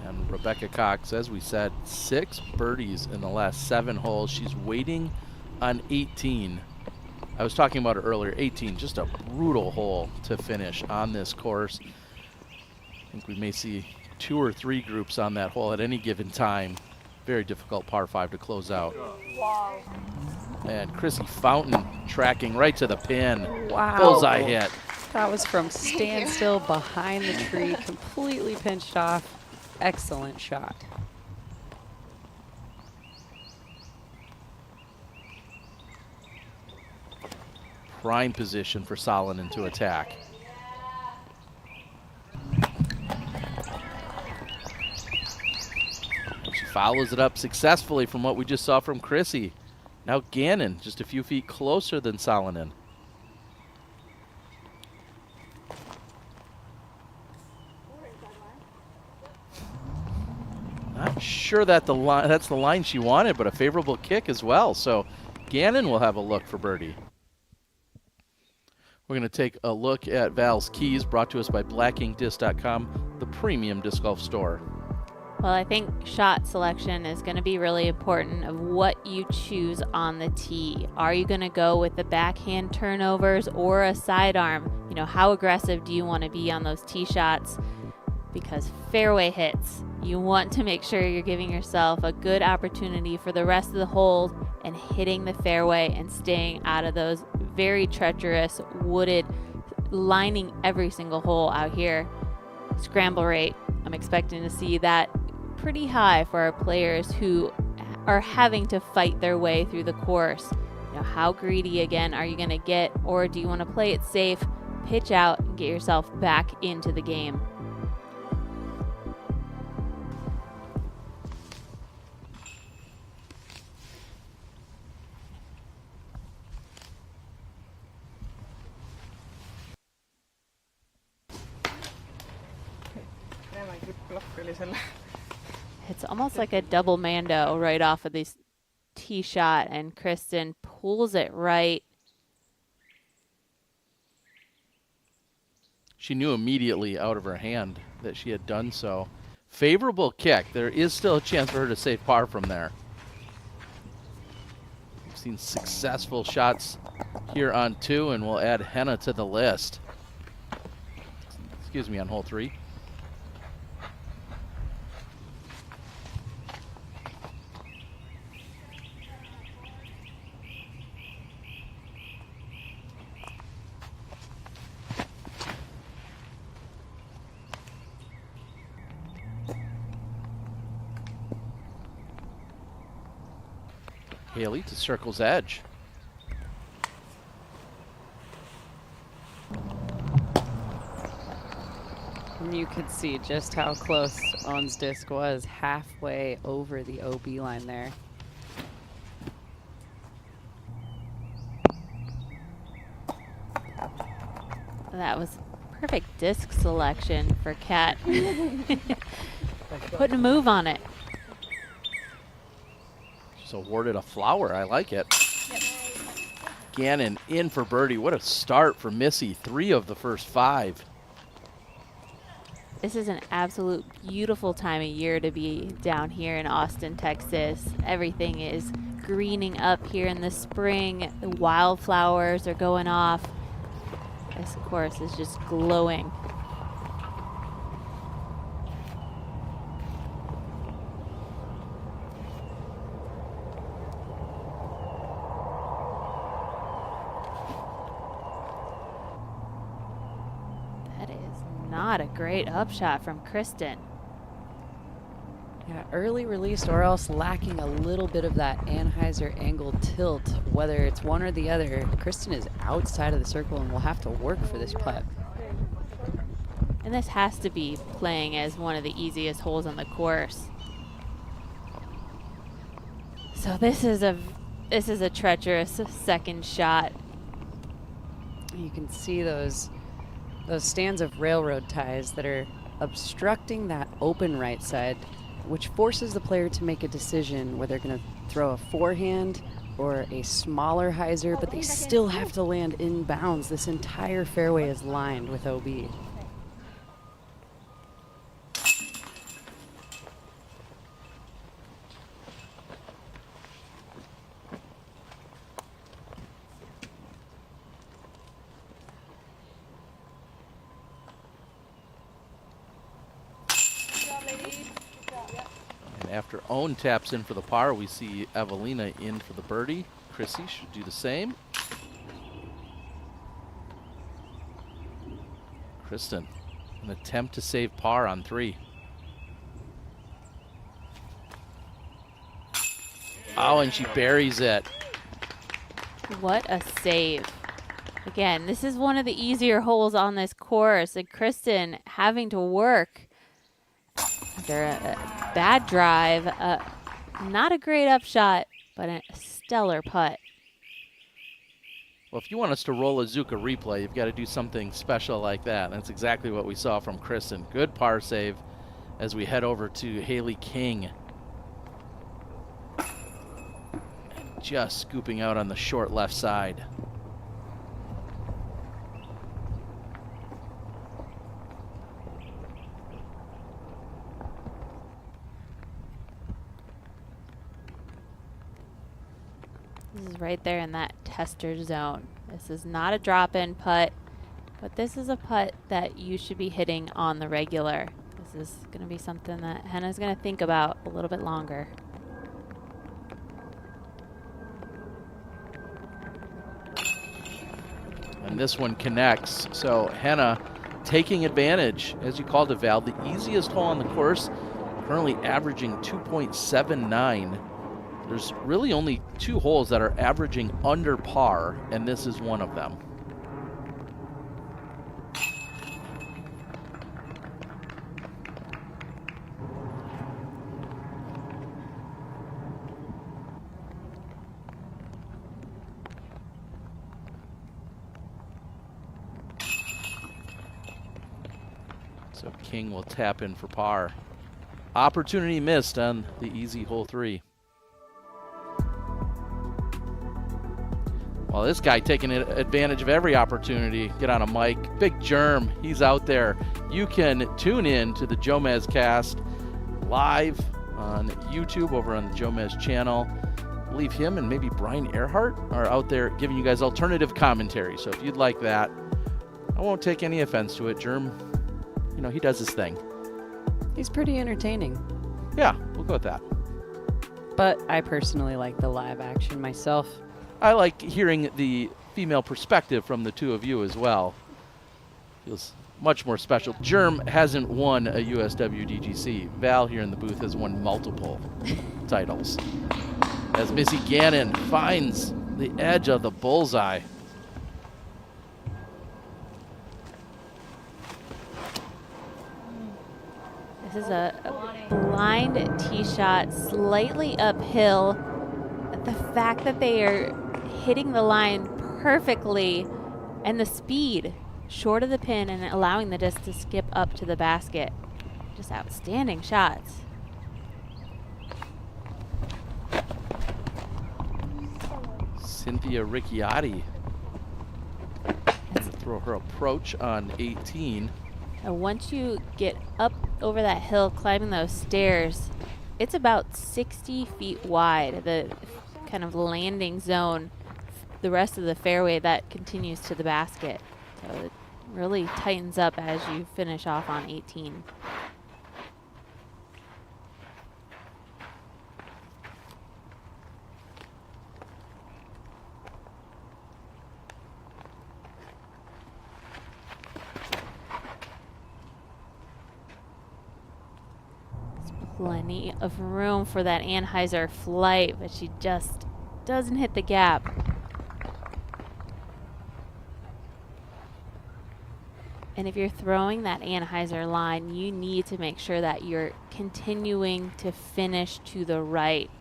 And Rebecca Cox, as we said, 6 birdies in the last 7 holes. She's waiting on 18. I was talking about it earlier. 18, just a brutal hole to finish on this course. I think we may see 2 or 3 groups on that hole at any given time. Very difficult par 5 to close out.
Wow.
And Chrissy Fountain tracking right to the pin.
Wow.
Bullseye hit.
That was from standstill behind the tree, completely pinched off. Excellent shot.
Prime position for Salonen to attack. She follows it up successfully from what we just saw from Chrissy. Now Gannon just a few feet closer than Salonen. Not sure that that's the line she wanted, but a favorable kick as well. So Gannon will have a look for birdie. We're going to take a look at Val's Keys, brought to us by blackinkdisc.com, the premium disc golf store.
Well, I think shot selection is going to be really important of what you choose on the tee. Are you going to go with the backhand turnovers or a sidearm? You know, how aggressive do you want to be on those tee shots? Because fairway hits, you want to make sure you're giving yourself a good opportunity for the rest of the hole and hitting the fairway and staying out of those very treacherous, wooded, lining every single hole out here. Scramble rate, I'm expecting to see that pretty high for our players who are having to fight their way through the course. You know, how greedy again are you going to get, or do you want to play it safe, pitch out, and get yourself back into the game? It's almost like a double mando right off of this tee shot, and Kristin pulls it right.
She knew immediately out of her hand that she had done so. Favorable kick. There is still a chance for her to save par from there. We've seen successful shots here on 2, and we'll add Henna to the list. Excuse me, on hole 3. Haley to circle's edge.
And you could see just how close Ohn's disc was, halfway over the OB line there.
That was perfect disc selection for Kat. Putting a move on it.
Awarded a flower. I like it. Gannon in for birdie. What a start for Missy. 3 of the first 5.
This is an absolute beautiful time of year to be down here in Austin, Texas. Everything is greening up here in the spring. The wildflowers are going off. This course is just glowing. not a great upshot from Kristin.
Yeah, early released or else lacking a little bit of that Anheuser angle tilt, whether it's one or the other. Kristin is outside of the circle and will have to work for this putt.
And this has to be playing as one of the easiest holes on the course. So this is a treacherous second shot.
You can see those stands of railroad ties that are obstructing that open right side, which forces the player to make a decision whether they're going to throw a forehand or a smaller hyzer, but they still have to land in bounds. This entire fairway is lined with OB.
After Ohn taps in for the par, we see Evelina in for the birdie. Chrissy should do the same. Kristin, an attempt to save par on 3. Oh, and she buries it.
What a save. Again, this is one of the easier holes on this course, and Kristin having to work after a bad drive, not a great upshot, but a stellar putt.
Well, if you want us to roll a Zuka replay, you've got to do something special like that. That's exactly what we saw from Kristin. Good par save as we head over to Haley King. And just scooping out on the short left side.
This is right there in that tester zone. This is not a drop-in putt, but this is a putt that you should be hitting on the regular. This is going to be something that Henna's going to think about a little bit longer.
And this one connects. So Henna taking advantage, as you called it, Val, the easiest hole on the course, currently averaging 2.79. There's really only 2 holes that are averaging under par, and this is one of them. So King will tap in for par. Opportunity missed on the easy hole 3. Well, this guy taking advantage of every opportunity. Get on a mic. Big Germ, he's out there. You can tune in to the Jomez cast live on YouTube over on the Jomez channel. I believe him and maybe Brian Earhart are out there giving you guys alternative commentary. So if you'd like that, I won't take any offense to it. Germ, you know, he does his thing.
He's pretty entertaining.
Yeah, we'll go with that.
But I personally like the live action myself.
I like hearing the female perspective from the two of you as well. Feels much more special. Germ hasn't won a USWDGC. Val here in the booth has won multiple titles. As Missy Gannon finds the edge of the bullseye.
This is a blind tee shot, slightly uphill. The fact that they are hitting the line perfectly and the speed short of the pin and allowing the disc to skip up to the basket. Just outstanding shots.
Cynthia Ricciardi. Throw her approach on 18.
And once you get up over that hill, climbing those stairs, it's about 60 feet wide, the kind of landing zone. The rest of the fairway that continues to the basket. So it really tightens up as you finish off on 18. plenty of room for that Anheuser flight, but she just doesn't hit the gap. And if you're throwing that Anheuser line, you need to make sure that you're continuing to finish to the right.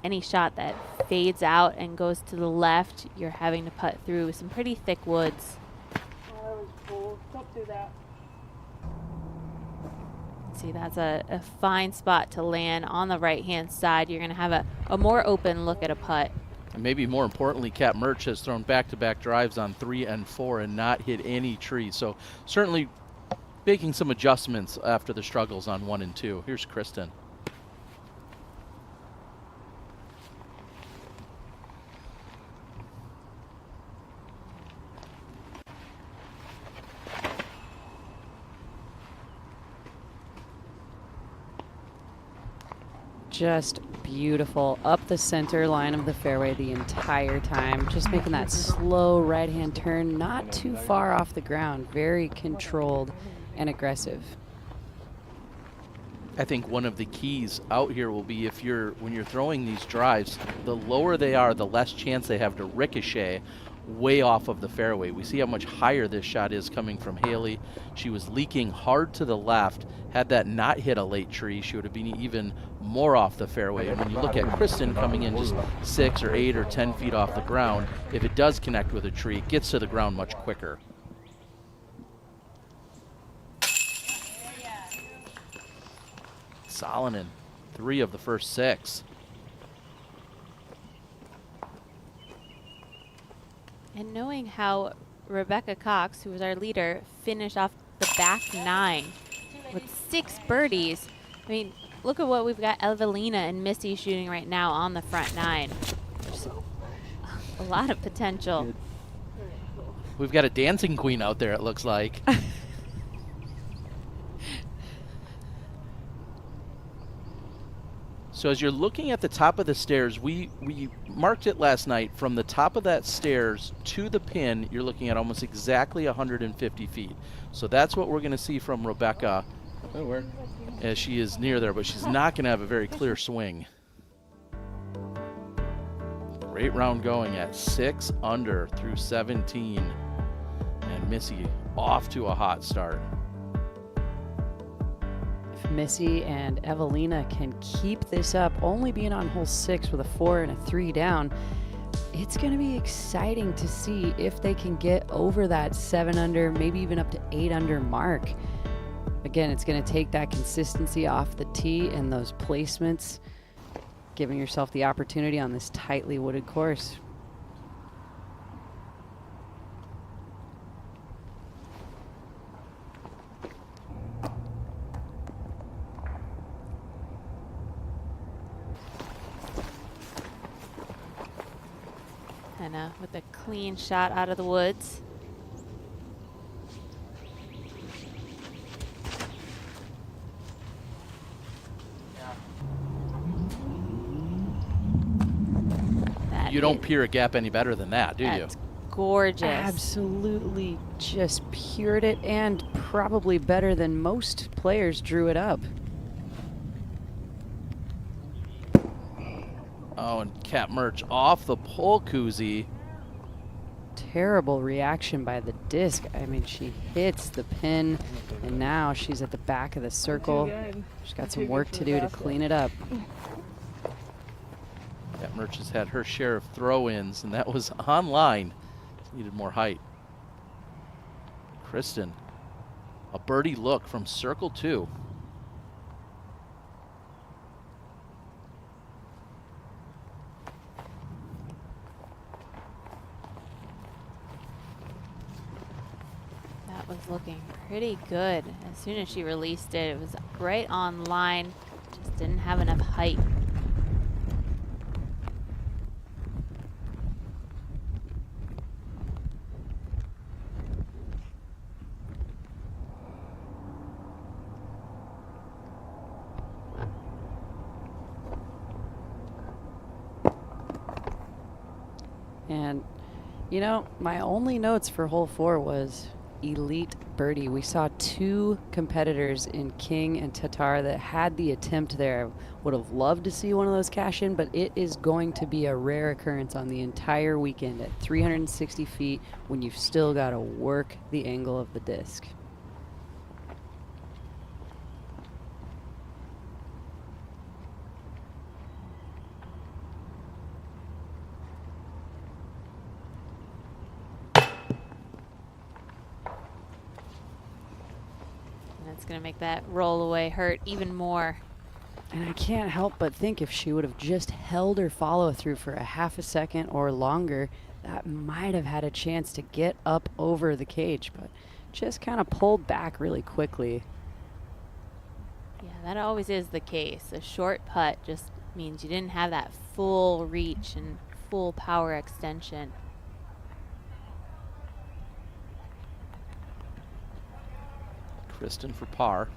Any shot that fades out and goes to the left, you're having to putt through some pretty thick woods.
Oh, that was cool. Don't do that.
See, that's a fine spot to land on the right-hand side. You're going to have a more open look at a putt.
And maybe more importantly, Kat Murch has thrown back-to-back drives on 3 and 4 and not hit any trees. So certainly making some adjustments after the struggles on 1 and 2. Here's Kristin.
Just beautiful. Up the center line of the fairway the entire time. Just making that slow right-hand turn, not too far off the ground. Very controlled and aggressive.
I think one of the keys out here will be when you're throwing these drives, the lower they are, the less chance they have to ricochet way off of the fairway. We see how much higher this shot is coming from Haley. She was leaking hard to the left. Had that not hit a late tree, she would have been even more off the fairway. And when you look at Kristin coming in just 6 or 8 or 10 feet off the ground, if it does connect with a tree, it gets to the ground much quicker. Salonen, 3 of the first 6.
And knowing how Rebecca Cox, who was our leader, finished off the back 9 with 6 birdies. I mean, look at what we've got Evelina and Missy shooting right now on the front 9. There's a lot of potential.
We've got a dancing queen out there, it looks like. So as you're looking at the top of the stairs, we marked it last night. From the top of that stairs to the pin, you're looking at almost exactly 150 feet. So that's what we're going to see from Rebecca as she is near there, but she's not going to have a very clear swing. Great round going at 6 under through 17. And Missy off to a hot start.
If Missy and Evelina can keep this up, only being on hole 6 with a 4 and a 3 down, it's going to be exciting to see if they can get over that 7 under, maybe even up to 8 under mark. Again, it's going to take that consistency off the tee and those placements, giving yourself the opportunity on this tightly wooded course.
And with a clean shot out of the woods.
You don't peer a gap any better than that, do you?
That's gorgeous.
Absolutely just pured it, and probably better than most players drew it up.
Oh, and Kat Murch off the pole koozie.
Terrible reaction by the disc. I mean, she hits the pin, and now she's at the back of the circle. She's got some work to do to clean it up.
Kat Murch has had her share of throw-ins, and that was online. Needed more height. Kristin, a birdie look from circle 2.
Was looking pretty good. As soon as she released it, it was right on line. Just didn't have enough height.
And, you know, my only notes for hole 4 was elite birdie. We saw 2 competitors in King and Tattar that had the attempt there. Would have loved to see one of those cash in, but it is going to be a rare occurrence on the entire weekend at 360 feet when you've still got to work the angle of the disc.
That's going to make that roll away hurt even more.
And I can't help but think if she would have just held her follow through for a half a second or longer, that might have had a chance to get up over the cage, but just kind of pulled back really quickly.
Yeah, that always is the case. A short putt just means you didn't have that full reach and full power extension.
Kristin for par.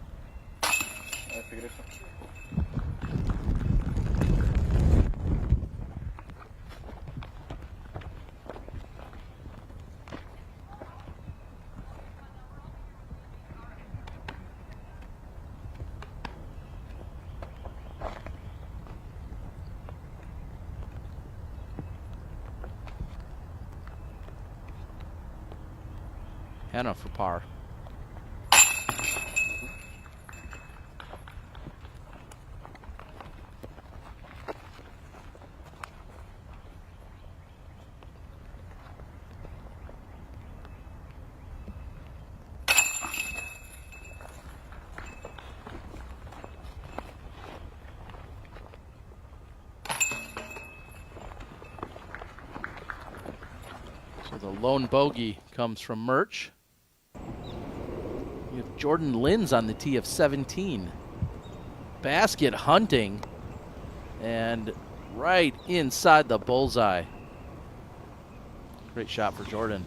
Hannah for par. So the lone bogey comes from Murch. You have Jordan Linz on the tee of 17. Basket hunting. And right inside the bullseye. Great shot for Jordan.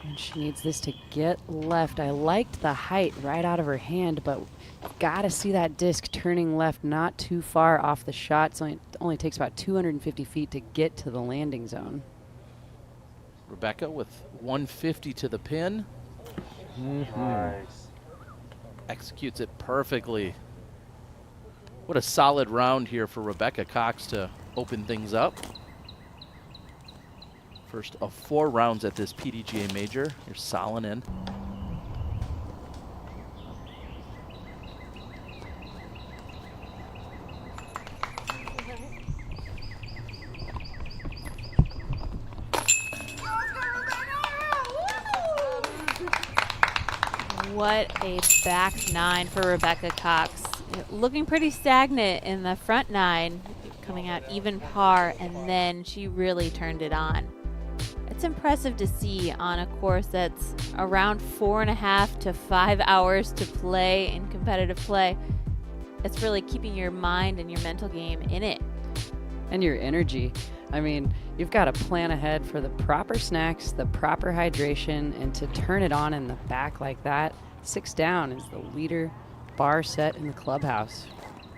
And she needs this to get left. I liked the height right out of her hand, but gotta see that disc turning left not too far off the shot. So it only takes about 250 feet to get to the landing zone.
Rebecca with 150 to the pin.
Nice.
Executes it perfectly. What a solid round here for Rebecca Cox to open things up. First of 4 rounds at this PDGA Major. Here's Solin.
What a back 9 for Rebecca Cox. Looking pretty stagnant in the front 9, coming out even par, and then she really turned it on. It's impressive to see on a course that's around 4.5 to 5 hours to play in competitive play. It's really keeping your mind and your mental game in it.
And your energy. I mean, you've got to plan ahead for the proper snacks, the proper hydration, and to turn it on in the back like that. 6 down is the leader bar set in the clubhouse.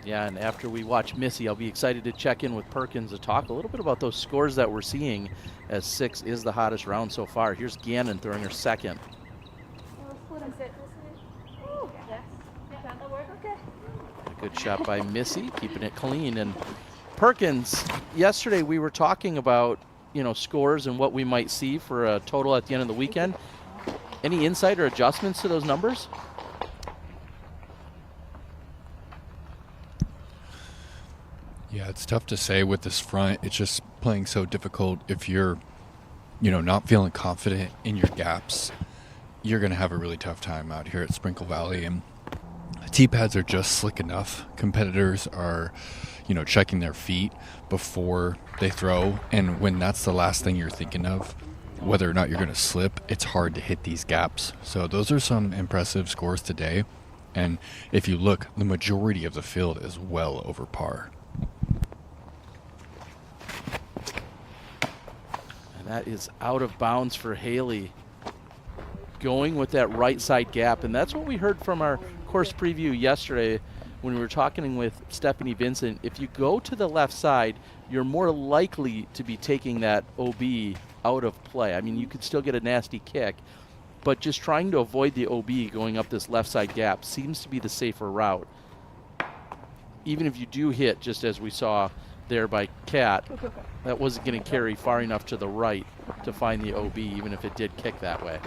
Yeah, and after we watch Missy, I'll be excited to check in with Perkins to talk a little bit about those scores that we're seeing, as 6 is the hottest round so far. Here's Gannon throwing her second. A good shot by Missy, keeping it clean. And Perkins, yesterday we were talking about, scores and what we might see for a total at the end of the weekend. Any insight or adjustments to those numbers?
Yeah, it's tough to say with this front. It's just playing so difficult. If you're, not feeling confident in your gaps, you're going to have a really tough time out here at Sprinkle Valley. And tee pads are just slick enough. Competitors are, checking their feet before they throw. And when that's the last thing you're thinking of, whether or not you're going to slip, it's hard to hit these gaps. So those are some impressive scores today. And if you look, the majority of the field is well over par.
And that is out of bounds for Haley. Going with that right side gap. And that's what we heard from our course preview yesterday when we were talking with Stephanie Vincent, if you go to the left side, you're more likely to be taking that OB out of play. I mean, you could still get a nasty kick, but just trying to avoid the OB going up this left side gap seems to be the safer route. Even if you do hit, just as we saw there by Kat, that wasn't going to carry far enough to the right to find the OB, even if it did kick that way.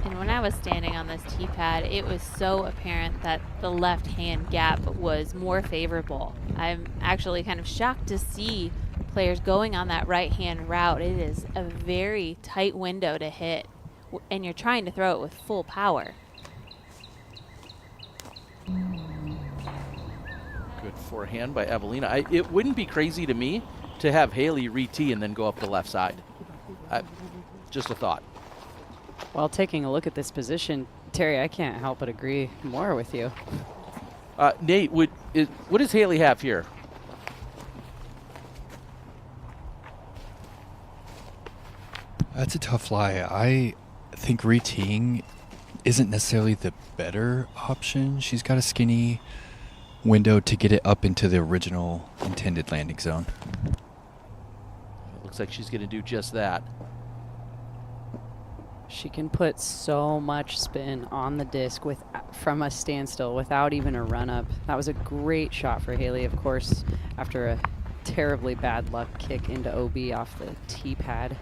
And when I was standing on this tee pad, it was so apparent that the left-hand gap was more favorable. I'm actually kind of shocked to see players going on that right-hand route. It is a very tight window to hit, and you're trying to throw it with full power.
Good forehand by Evelina. It wouldn't be crazy to me to have Haley re-tee and then go up the left side. Just a thought.
While taking a look at this position, Terry, I can't help but agree more with you.
Nate, what does Haley have here?
That's a tough lie. I think re-teeing isn't necessarily the better option. She's got a skinny window to get it up into the original intended landing zone.
It looks like she's going to do just that.
She can put so much spin on the disc from a standstill without even a run-up. That was a great shot for Haley, of course, after a terribly bad luck kick into OB off the tee pad.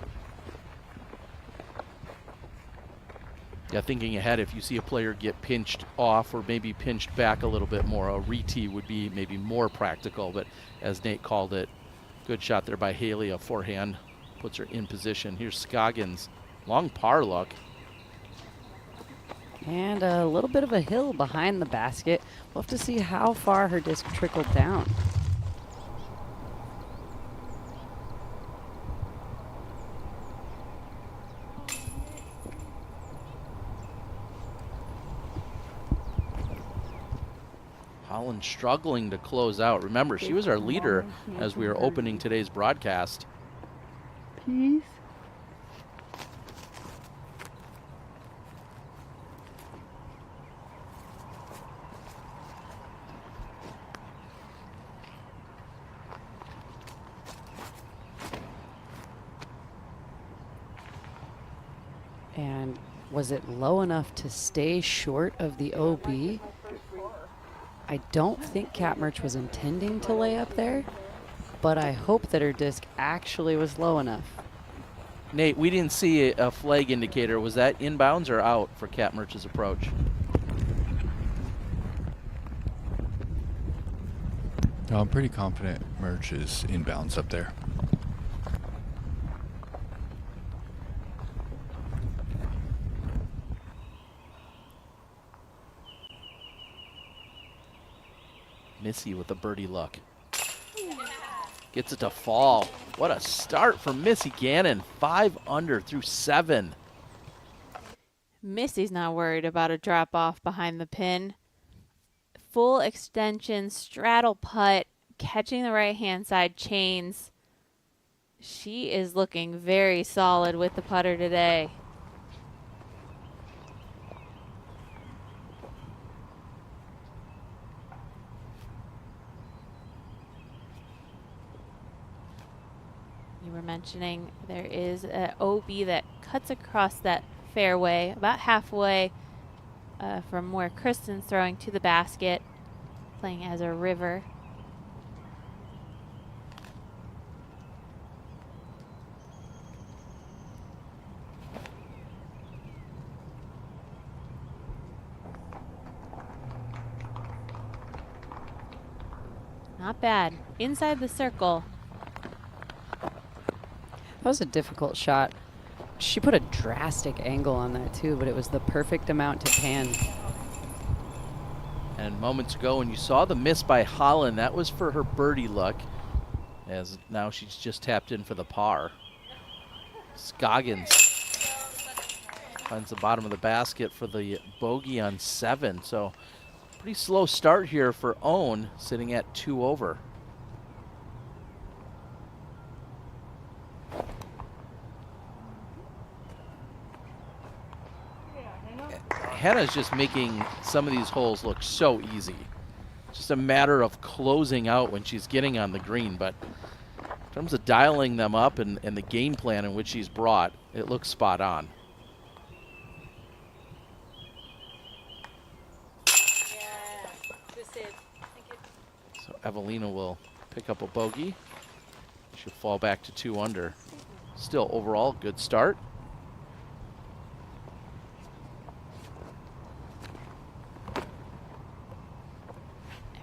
Yeah, thinking ahead, if you see a player get pinched off or maybe pinched back a little bit more, a re-tee would be maybe more practical. But as Nate called it, good shot there by Haley. A forehand puts her in position. Here's Scoggins. Long par look.
And a little bit of a hill behind the basket. We'll have to see how far her disc trickled down.
Holland struggling to close out. Remember, she was our leader as we were opening today's broadcast.
Peace.
And was it low enough to stay short of the OB? I don't think Kat Mertsch was intending to lay up there, but I hope that her disc actually was low enough.
Nate, we didn't see a flag indicator. Was that inbounds or out for Kat Mertsch's approach?
No, I'm pretty confident Mertsch is inbounds up there.
Missy with a birdie luck. Gets it to fall. What a start for Missy Gannon. 5 under through 7.
Missy's not worried about a drop off behind the pin. Full extension, straddle putt, catching the right hand side chains. She is looking very solid with the putter today. You were mentioning there is an OB that cuts across that fairway about halfway from where Kristin's throwing to the basket, playing as a river. Not bad. Inside the circle.
That was a difficult shot. She put a drastic angle on that too, but it was the perfect amount to pan.
And moments ago when you saw the miss by Holland, that was for her birdie luck, as now she's just tapped in for the par. Scoggins finds the bottom of the basket for the bogey on 7. So pretty slow start here for Ohn, sitting at 2 over. Hannah's just making some of these holes look so easy. Just a matter of closing out when she's getting on the green. But in terms of dialing them up and the game plan in which she's brought, it looks spot on. So Evelina will pick up a bogey. She'll fall back to 2 under. Still overall good start.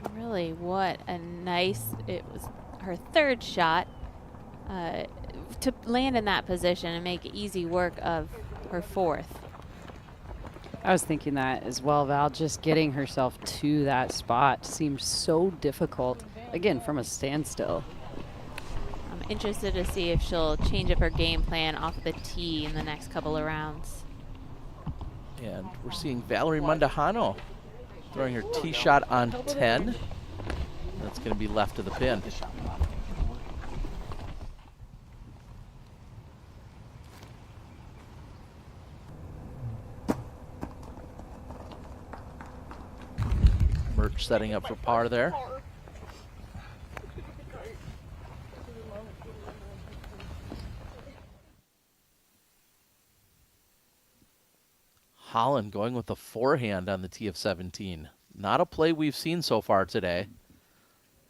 And really, what a nice, it was her 3rd shot to land in that position and make easy work of her 4th.
I was thinking that as well, Val. Just getting herself to that spot seemed so difficult, again, from a standstill.
I'm interested to see if she'll change up her game plan off the tee in the next couple of rounds.
And we're seeing Valerie Mundahano throwing her tee shot on 10. That's going to be left of the pin. Merch setting up for par there. Holland going with the forehand on the tee of 17. Not a play we've seen so far today.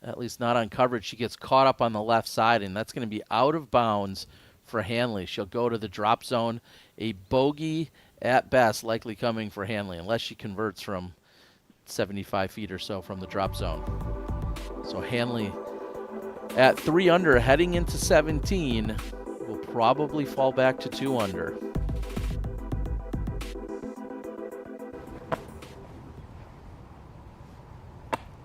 At least not on coverage. She gets caught up on the left side, and that's going to be out of bounds for Hanley. She'll go to the drop zone. A bogey at best likely coming for Hanley, unless she converts from 75 feet or so from the drop zone. So Hanley at 3 under heading into 17 will probably fall back to 2 under.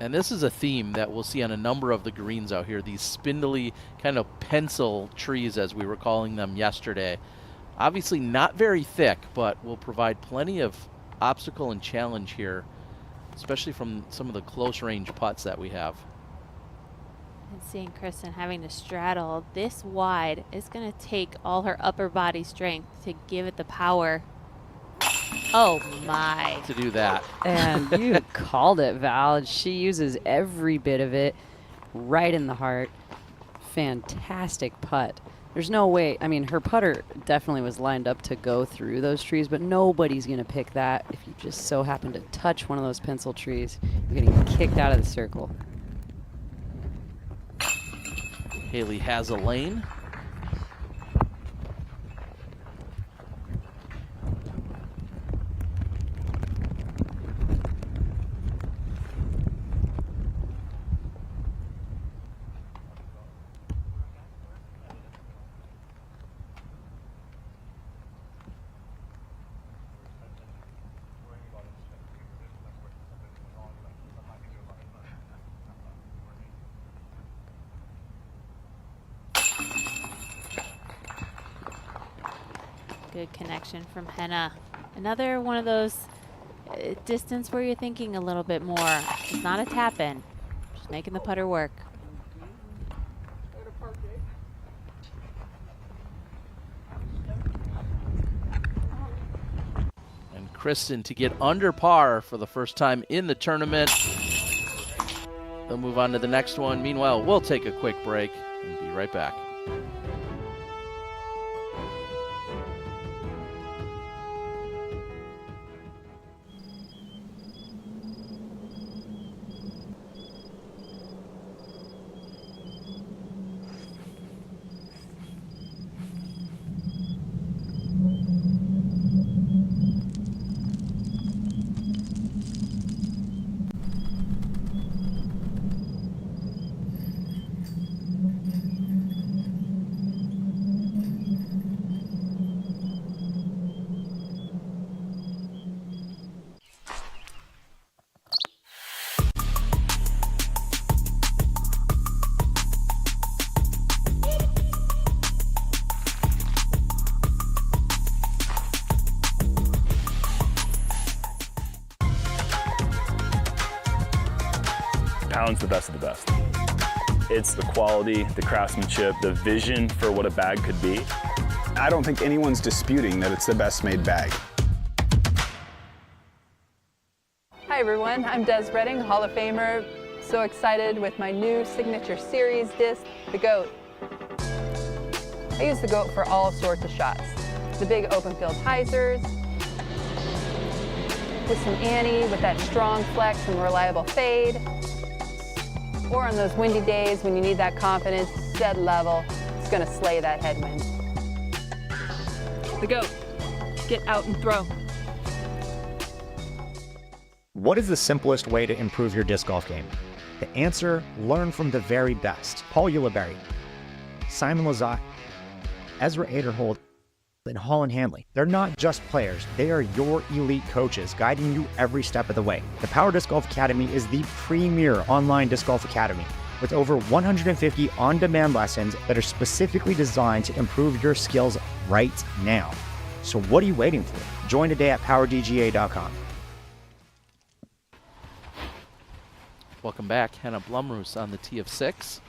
And this is a theme that we'll see on a number of the greens out here, these spindly kind of pencil trees as we were calling them yesterday. Obviously not very thick, but will provide plenty of obstacle and challenge here, especially from some of the close range putts that we have.
And seeing Kristin having to straddle this wide is going to take all her upper body strength to give it the power. Oh my.
To do that.
And you called it, Val. She uses every bit of it right in the heart. Fantastic putt. There's no way. I mean, her putter definitely was lined up to go through those trees, but nobody's going to pick that. If you just so happen to touch one of those pencil trees, you're going to get kicked out of the circle.
Haley has a lane.
Good connection from Henna. Another one of those distance where you're thinking a little bit more. It's not a tap in, just making the putter work.
And Kristin to get under par for the first time in the tournament. They'll move on to the next one. Meanwhile, we'll take a quick break and be right back.
Allen's the best of the best. It's the quality, the craftsmanship, the vision for what a bag could be.
I don't think anyone's disputing that it's the best made bag.
Hi everyone, I'm Des Redding, Hall of Famer. So excited with my new signature series disc, the GOAT. I use the GOAT for all sorts of shots. The big open field hyzers, with some Annie with that strong flex and reliable fade, or on those windy days when you need that confidence, dead level, it's gonna slay that headwind.
The GOAT. Get out and throw.
What is the simplest way to improve your disc golf game? The answer, learn from the very best. Paul Ulibarri, Simon Lizotte, Ezra Aderhold, and Holland Hanley. They're not just players, they are your elite coaches guiding you every step of the way. The Power Disc Golf Academy is the premier online disc golf academy with over 150 on-demand lessons that are specifically designed to improve your skills right now. So what are you waiting for? Join today at powerdga.com.
Welcome back. Hannah Blumroos on the tee of 6.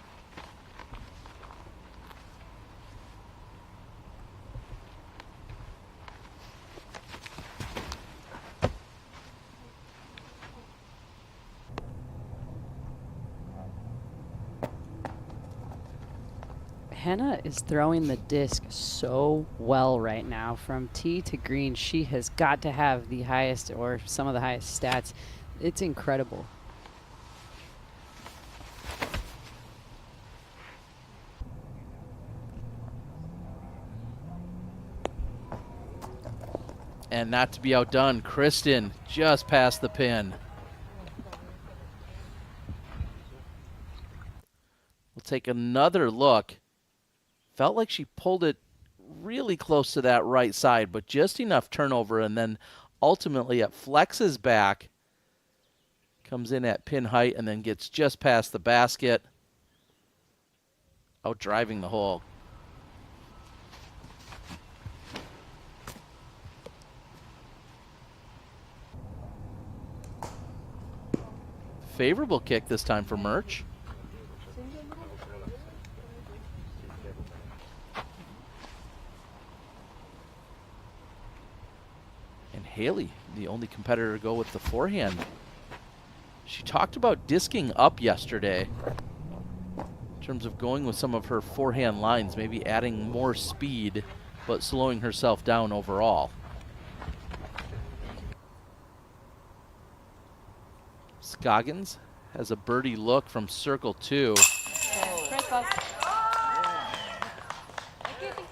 Hannah is throwing the disc so well right now. From tee to green, she has got to have the highest or some of the highest stats. It's incredible.
And not to be outdone, Kristin just past the pin. We'll take another look. Felt like she pulled it really close to that right side, but just enough turnover, and then ultimately it flexes back, comes in at pin height, and then gets just past the basket, out driving the hole. Favorable kick this time for Murch. And Haley, the only competitor to go with the forehand. She talked about disking up yesterday in terms of going with some of her forehand lines, maybe adding more speed, but slowing herself down overall. Scoggins has a birdie look from circle 2.
Thank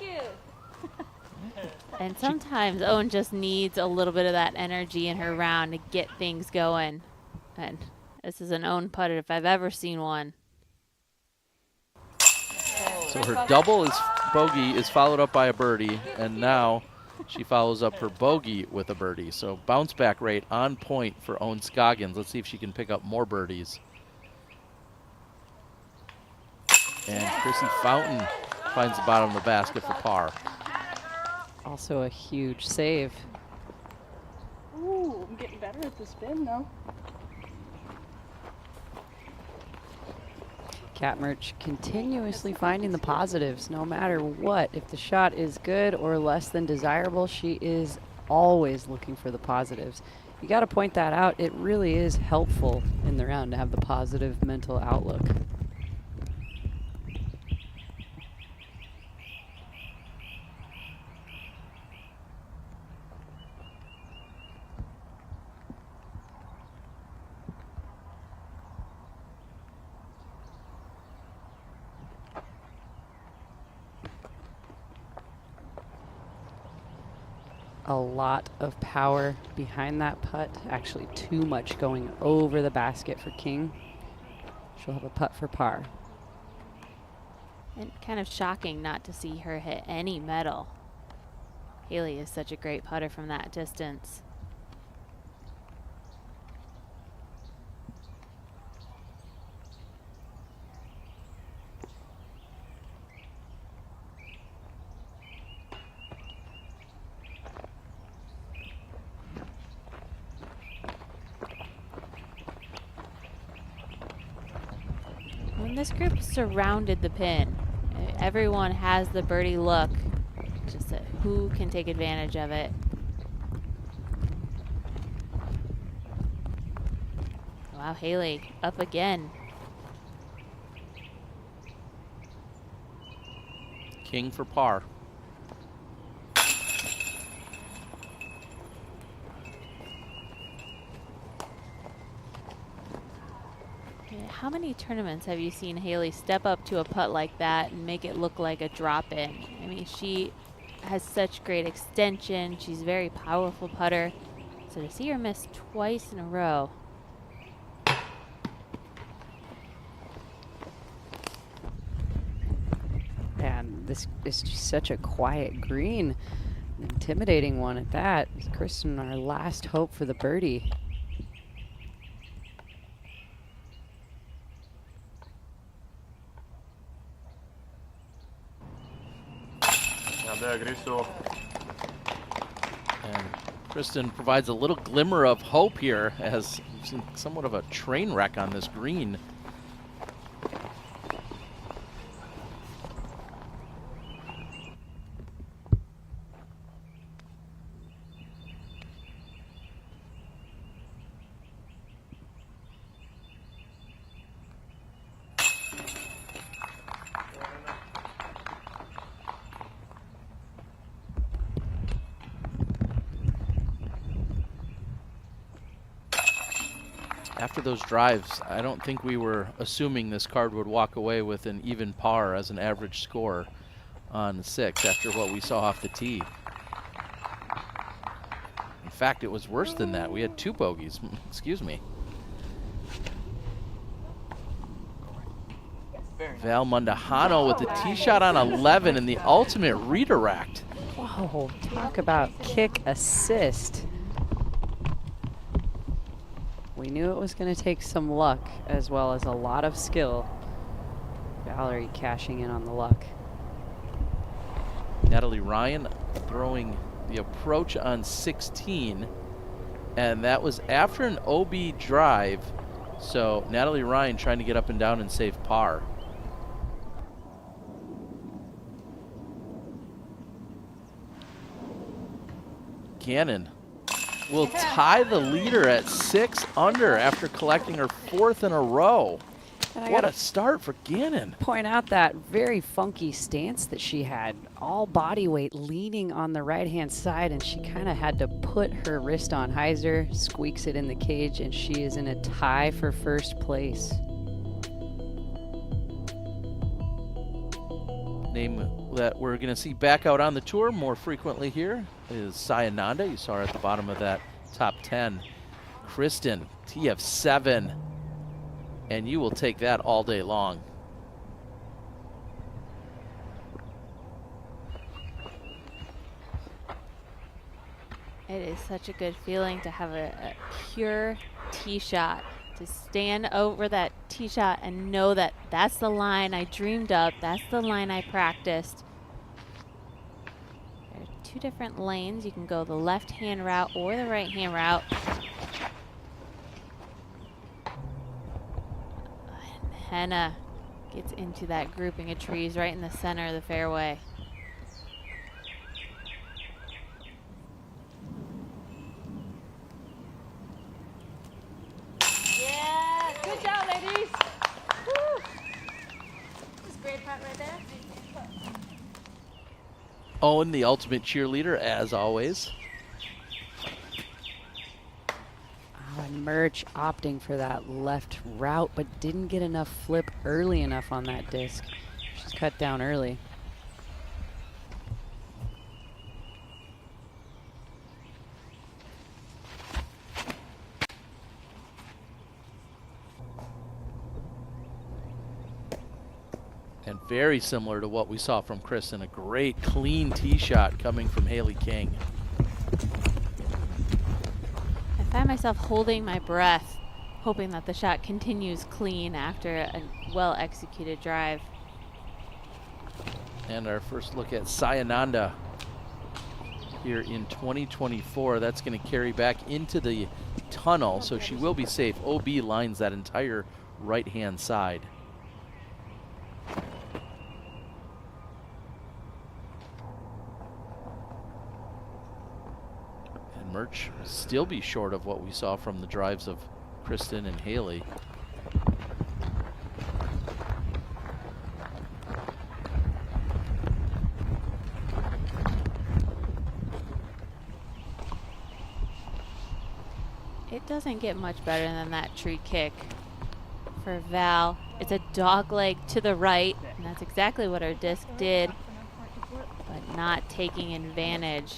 you. And sometimes Ohn just needs a little bit of that energy in her round to get things going. And this is an Ohn putter if I've ever seen one.
So her double is bogey is followed up by a birdie, and now she follows up her bogey with a birdie. So bounce back rate on point for Ohn Scoggins. Let's see if she can pick up more birdies. And Chrissy Fountain finds the bottom of the basket for par.
Also a huge save.
Ooh, I'm getting better at the spin though.
Cat Murch continuously finding the positives no matter what. If the shot is good or less than desirable, she is always looking for the positives. You got to point that out. It really is helpful in the round to have the positive mental outlook. A lot of power behind that putt. Actually, too much going over the basket for King. She'll have a putt for par.
And kind of shocking not to see her hit any metal. Haley is such a great putter from that distance. When this group surrounded the pin, everyone has the birdie look, just who can take advantage of it. Wow, Haley up again.
King for par.
How many tournaments have you seen Haley step up to a putt like that and make it look like a drop in? I mean, she has such great extension. She's a very powerful putter. So to see her miss twice in a row.
And this is just such a quiet green, intimidating one at that. Kristin, our last hope for the birdie.
And Kristin provides a little glimmer of hope here as somewhat of a train wreck on this green. After those drives, I don't think we were assuming this card would walk away with an even par as an average score on 6 after what we saw off the tee. In fact, it was worse than that. We had 2 bogeys. Excuse me. Val Mundahano with the tee shot on 11 and the ultimate redirect.
Whoa, talk about kick assist. We knew it was going to take some luck as well as a lot of skill. Valerie cashing in on the luck.
Natalie Ryan throwing the approach on 16, and that was after an OB drive. So Natalie Ryan trying to get up and down and save par. Gannon will tie the leader at 6 under after collecting her 4th in a row. What a start for Gannon.
Point out that very funky stance that she had, all body weight leaning on the right-hand side, and she kind of had to put her wrist on hyzer, squeaks it in the cage, and she is in a tie for first place.
Name that we're going to see back out on the tour more frequently here is Sayananda. You saw her at the bottom of that top 10. Kristin, TF7, and you will take that all day long.
It is such a good feeling to have a pure tee shot, to stand over that tee shot and know that that's the line I dreamed up, that's the line I practiced. There are 2 different lanes. You can go the left-hand route or the right-hand route. And Henna gets into that grouping of trees right in the center of the fairway.
Yeah, good job, ladies. Woo. That's a great putt right there.
Ohn, the ultimate cheerleader, as always.
Oh, and Merch opting for that left route, but didn't get enough flip early enough on that disc. She's cut down early.
And very similar to what we saw from Kristin, a great clean tee shot coming from Haley King.
I find myself holding my breath, hoping that the shot continues clean after a well-executed drive.
And our first look at Sayananda here in 2024. That's going to carry back into the tunnel, so she will be safe. OB lines that entire right-hand side. Merch still be short of what we saw from the drives of Kristin and Haley.
It doesn't get much better than that tree kick for Val. It's a dog leg to the right, and that's exactly what her disc did, but not taking advantage.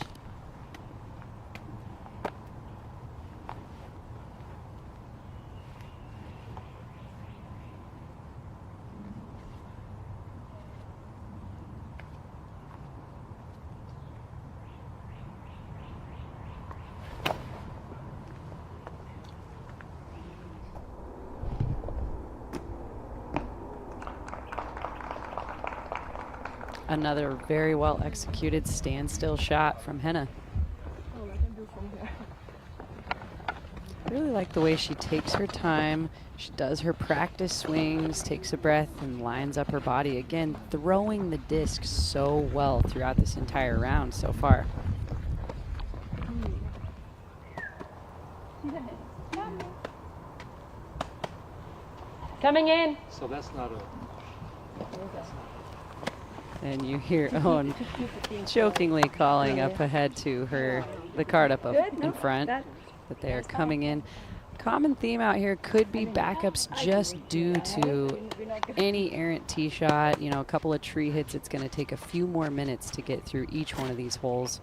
Another very well executed standstill shot from Henna. I really like the way she takes her time. She does her practice swings, takes a breath, and lines up her body. Again, throwing the disc so well throughout this entire round so far.
Coming in.
So that's not a...
And you hear Ohn jokingly calling up ahead to her, the card up in front, that they are coming in. Common theme out here could be backups just due to any errant tee shot, you know, a couple of tree hits. It's going to take a few more minutes to get through each one of these holes.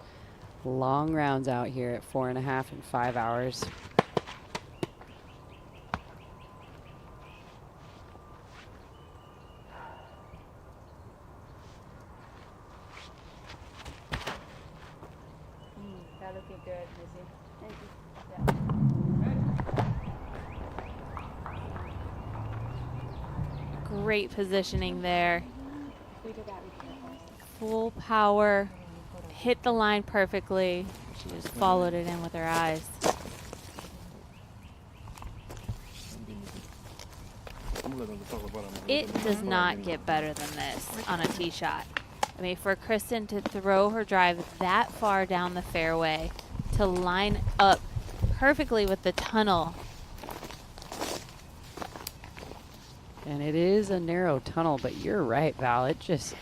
Long rounds out here at 4.5 and 5 hours.
Looking good, Missy. Thank you.
Great positioning there. Full power, hit the line perfectly. She just followed it in with her eyes. It does not get better than this on a tee shot. I mean, for Kristin to throw her drive that far down the fairway, to line up perfectly with the tunnel.
And it is a narrow tunnel, but you're right, Val. It just,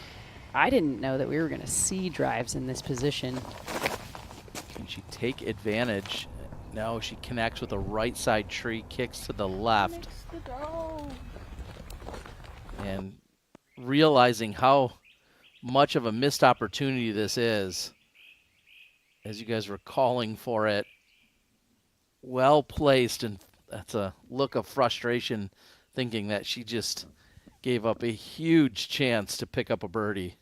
I didn't know that we were going to see drives in this position.
Can she take advantage? No, she connects with a right side tree, kicks to the left. And realizing how much of a missed opportunity this is, as you guys were calling for it, well placed, and that's a look of frustration, thinking that she just gave up a huge chance to pick up a birdie.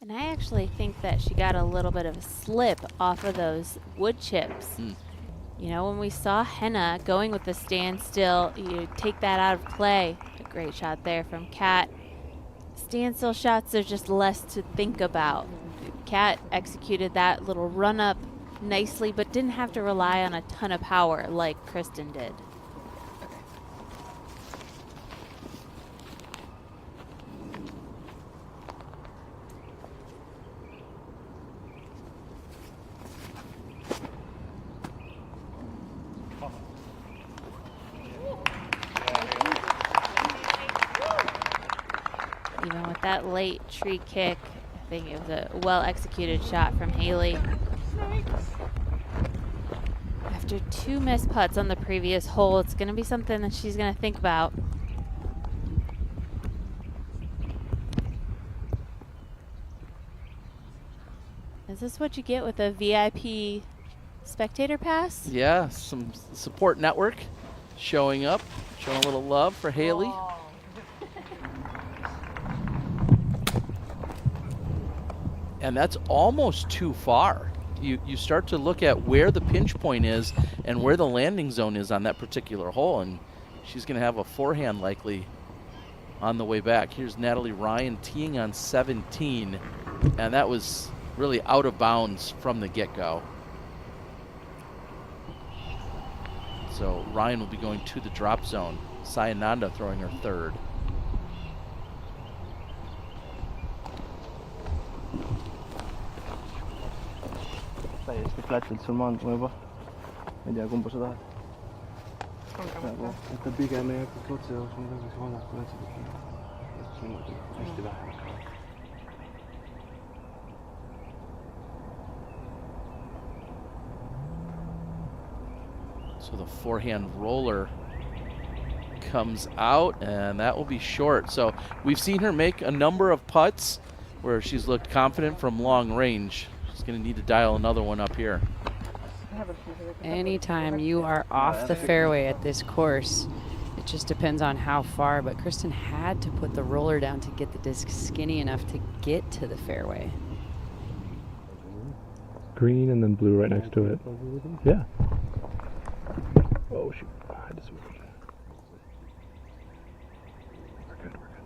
And I actually think that she got a little bit of a slip off of those wood chips. You know, when we saw Henna going with the standstill, you take that out of play. A great shot there from Kat. Standstill shots, there's just less to think about. Kat executed that little run up nicely, but didn't have to rely on a ton of power like Kristin did. Even with that late tree kick, I think it was a well-executed shot from Haley. After 2 missed putts on the previous hole, it's going to be something that she's going to think about. Is this what you get with a VIP spectator pass?
Yeah, some support network showing up, showing a little love for Haley. And that's almost too far. You start to look at where the pinch point is and where the landing zone is on that particular hole, and she's going to have a forehand likely on the way back. Here's Natalie Ryan teeing on 17, and that was really out of bounds from the get-go. So Ryan will be going to the drop zone. Sayananda throwing her third.
Este flat sul mondo, come va? Vediamo come posso dare. Että pigem ei kotseus, mutta se on hästi vähän.
So the forehand roller comes out, and that will be short. So we've seen her make a number of putts where she's looked confident from long range. She's going to need to dial another one up here.
Anytime you are off the fairway at this course, it just depends on how far, but Kristin had to put the roller down to get the disc skinny enough to get to the fairway.
Green and then blue right next to it. Yeah. Oh shoot, I had to switch. We're good, we're good.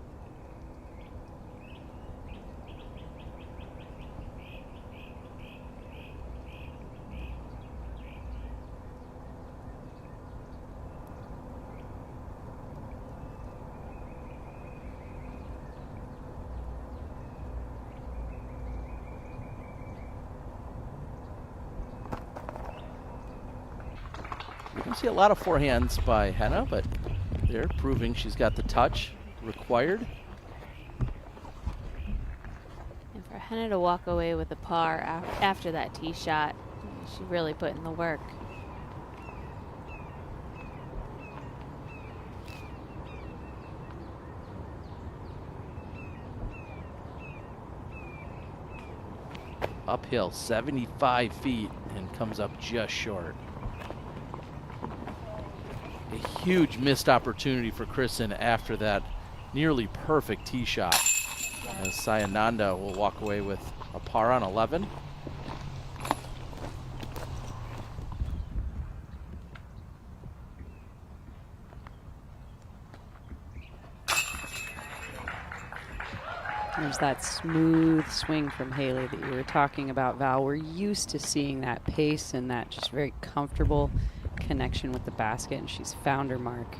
We don't see a lot of forehands by Henna, but they're proving she's got the touch required.
And for Henna to walk away with a par after that tee shot, she really put in the work.
Uphill 75 feet and comes up just short. A huge missed opportunity for Kristin after that nearly perfect tee shot. As Sayananda will walk away with a par on 11.
There's that smooth swing from Haley that you were talking about, Val. We're used to seeing that pace and that just very comfortable connection with the basket, and she's found her mark.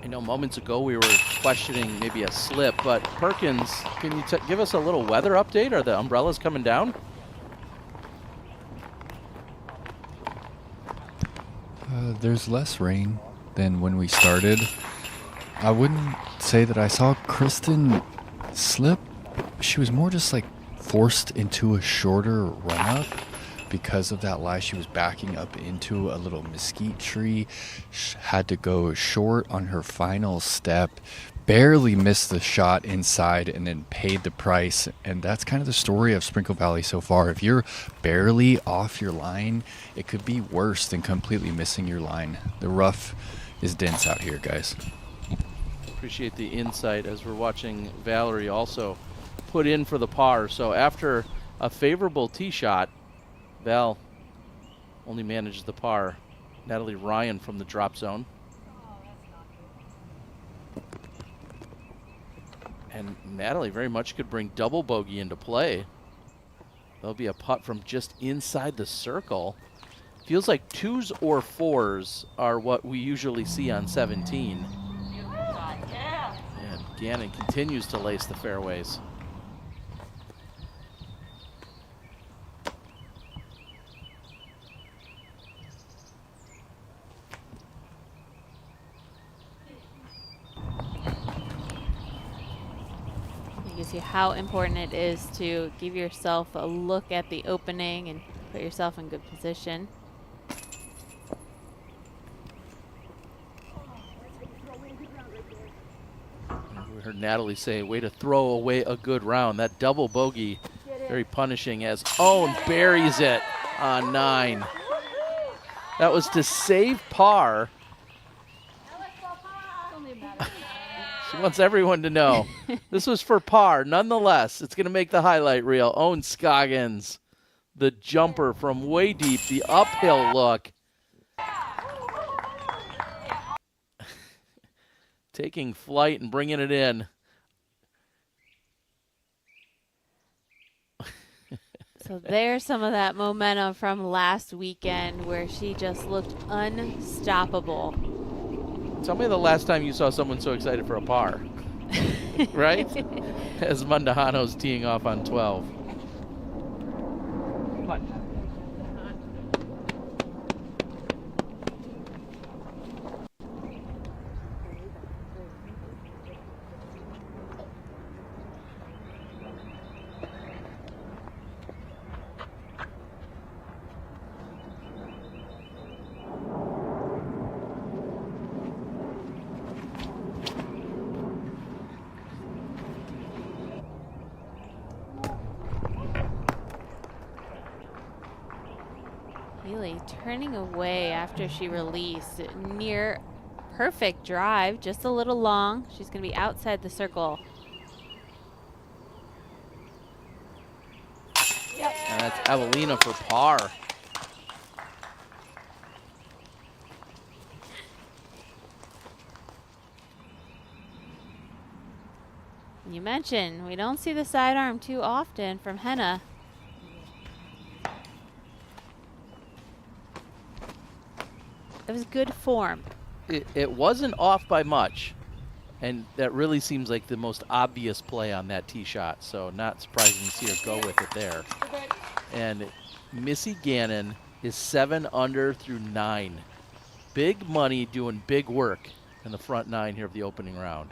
I know moments ago we were questioning maybe a slip, but Perkins, can you give us a little weather update? Are the umbrellas coming down?
There's less rain than when we started. I wouldn't say that I saw Kristin slip. She was more just like forced into a shorter run-up. Because of that lie, she was backing up into a little mesquite tree, had to go short on her final step, barely missed the shot inside, and then paid the price. And that's kind of the story of Sprinkle Valley so far. If you're barely off your line, it could be worse than completely missing your line. The rough is dense out here, guys.
Appreciate the insight as we're watching Valerie also put in for the par. So after a favorable tee shot, Val only managed the par. Natalie Ryan from the drop zone. And Natalie very much could bring double bogey into play. There'll be a putt from just inside the circle. Feels like 2s or 4s are what we usually see on 17. And Gannon continues to lace the fairways.
You see how important it is to give yourself a look at the opening and put yourself in good position.
We heard Natalie say, way to throw away a good round. That double bogey, very punishing as Ohn buries it on 9. That was to save par. She wants everyone to know. This was for par. Nonetheless, it's going to make the highlight reel. Ohn Scoggins, the jumper from way deep, the uphill look. Taking flight and bringing it in.
So there's some of that momentum from last weekend where she just looked unstoppable.
Tell me the last time you saw someone so excited for a par, right? As Mandahano's teeing off on 12.
1.
Healy turning away after she released. Near perfect drive, just a little long. She's going to be outside the circle.
And that's Evelina for par.
You mentioned we don't see the sidearm too often from Henna. It was good form.
It wasn't off by much, and that really seems like the most obvious play on that tee shot, so not surprising to see her go with it there. And Missy Gannon is 7 under through 9. Big money doing big work in the front 9 here of the opening round.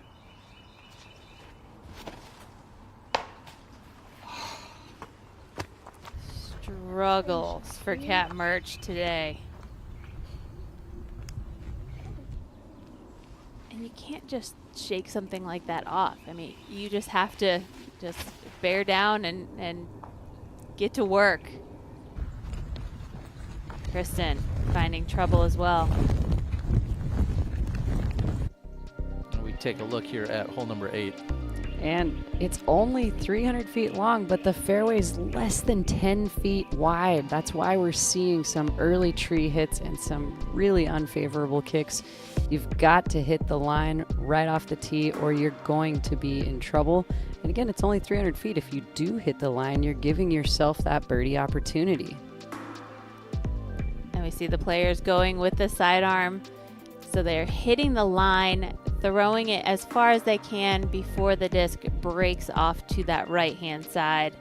Struggles for Kat Murch today. And you can't just shake something like that off. I mean, you just have to just bear down and get to work. Kristin finding trouble as well.
We take a look here at hole number 8.
And it's only 300 feet long, but the fairway's less than 10 feet wide. That's why we're seeing some early tree hits and some really unfavorable kicks. You've got to hit the line right off the tee or you're going to be in trouble. And again, it's only 300 feet. If you do hit the line, you're giving yourself that birdie opportunity.
And we see the players going with the sidearm. So they're hitting the line, throwing it as far as they can before the disc breaks off to that right-hand side.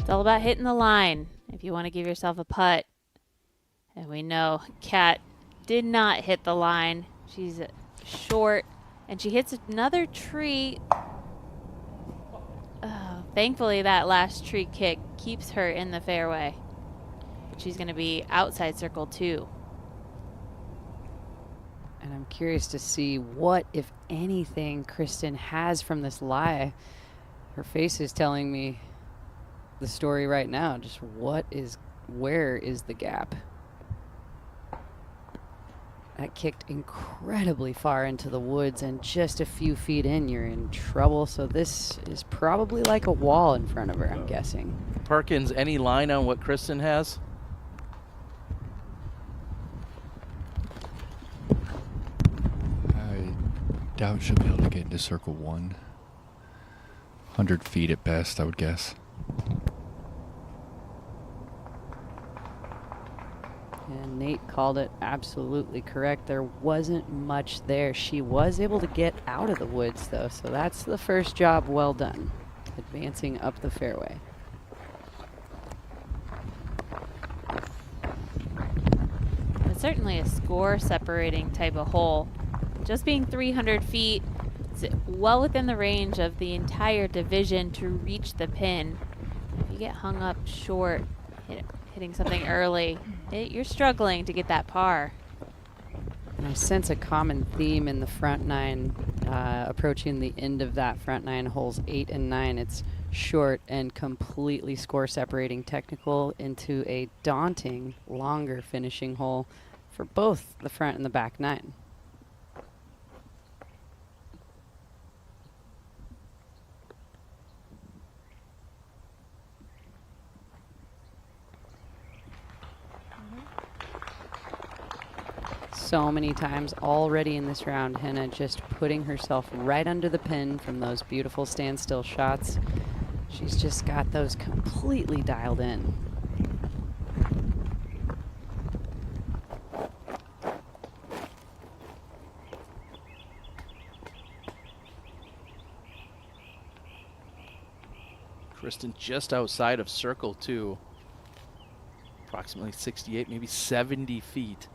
It's all about hitting the line if you want to give yourself a putt. And we know Kat did not hit the line. She's short, and she hits another tree. Oh, thankfully, that last tree kick keeps her in the fairway. She's going to be outside circle 2.
And I'm curious to see what, if anything, Kristin has from this lie. Her face is telling me the story right now. Just where is the gap? That kicked incredibly far into the woods, and just a few feet in, you're in trouble. So this is probably like a wall in front of her, I'm guessing.
Perkins, any line on what Kristin has?
Doubt she'll be able to get into circle 1. 100 feet at best, I would guess.
And Nate called it absolutely correct. There wasn't much there. She was able to get out of the woods, though, so that's the first job well done, advancing up the fairway.
It's certainly a score-separating type of hole. Just being 300 feet, it's well within the range of the entire division to reach the pin. If you get hung up short, hitting something early, you're struggling to get that par.
And I sense a common theme in the front 9, approaching the end of that front 9, holes 8 and 9. It's short and completely score-separating technical into a daunting, longer finishing hole for both the front and the back 9. So many times already in this round, Henna just putting herself right under the pin from those beautiful standstill shots. She's just got those completely dialed in.
Kristin just outside of circle 2. Approximately 68, maybe 70 feet.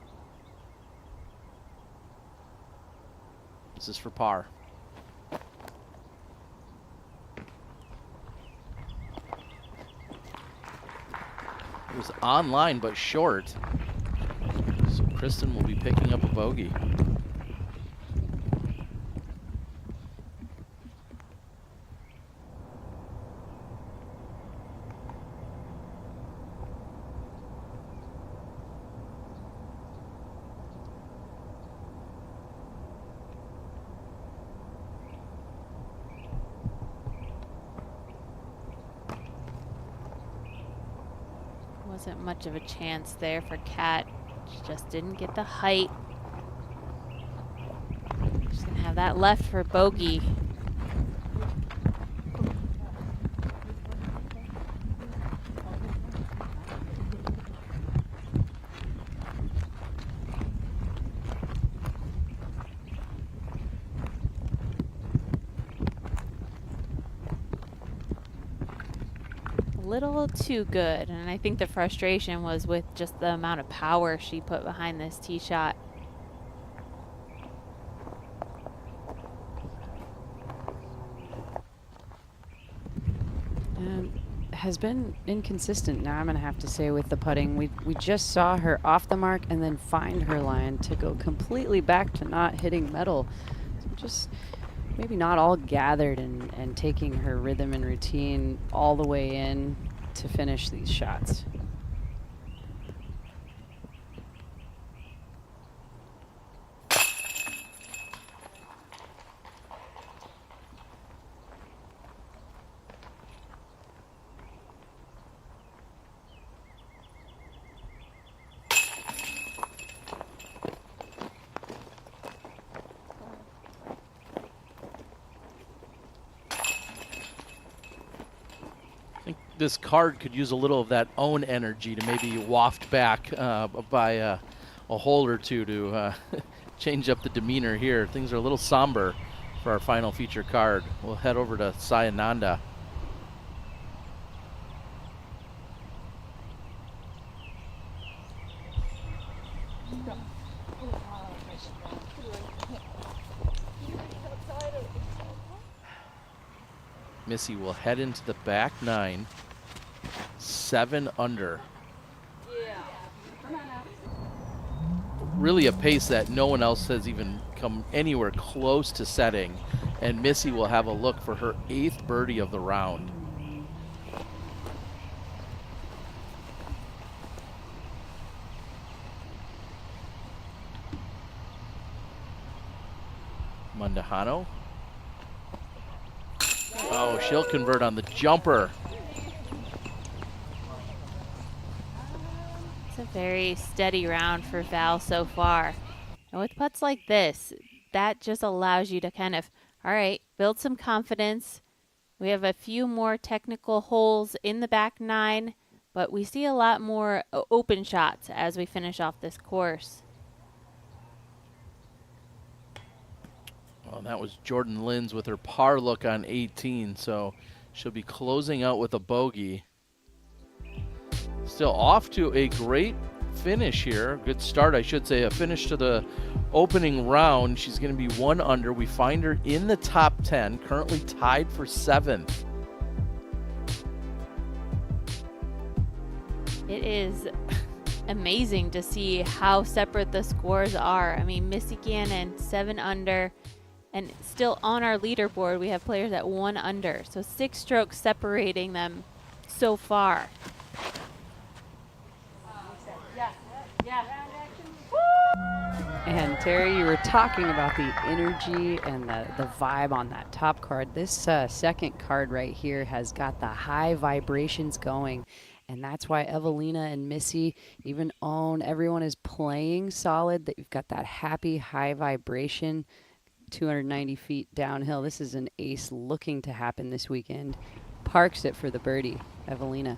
This is for par. It was online but short. So Kristin will be picking up a bogey.
Wasn't much of a chance there for Kat. She just didn't get the height. She's gonna have that left for bogey. Little too good, and I think the frustration was with just the amount of power she put behind this tee shot.
Has been inconsistent now, I'm going to have to say, with the putting. We just saw her off the mark and then find her line to go completely back to not hitting metal. So just maybe not all gathered and taking her rhythm and routine all the way in to finish these shots.
This card could use a little of that Ohn energy to maybe waft back by a hole or two to change up the demeanor here. Things are a little somber for our final feature card. We'll head over to Sayananda. Missy will head into the back nine, 7 under. Really a pace that no one else has even come anywhere close to setting, and Missy will have a look for her 8th birdie of the round. Mandujano. Oh, she'll convert on the jumper.
It's a very steady round for Val so far. And with putts like this, that just allows you to kind of, all right, build some confidence. We have a few more technical holes in the back nine, but we see a lot more open shots as we finish off this course.
Well, that was Jordan Linds with her par look on 18, so she'll be closing out with a bogey. Still off to a great finish here. Good start, I should say. A finish to the opening round. She's going to be 1 under. We find her in the top 10, currently tied for 7th.
It is amazing to see how separate the scores are. I mean, Missy Gannon, 7 under. And still on our leaderboard, we have players at 1 under. So 6 strokes separating them so far.
And Terry, you were talking about the energy and the vibe on that top card. This second card right here has got the high vibrations going. And that's why Evelina and Missy, even Ohn, everyone is playing solid. That you've got that happy high vibration. 290 feet downhill. This is an ace looking to happen this weekend. Parks it for the birdie, Evelina.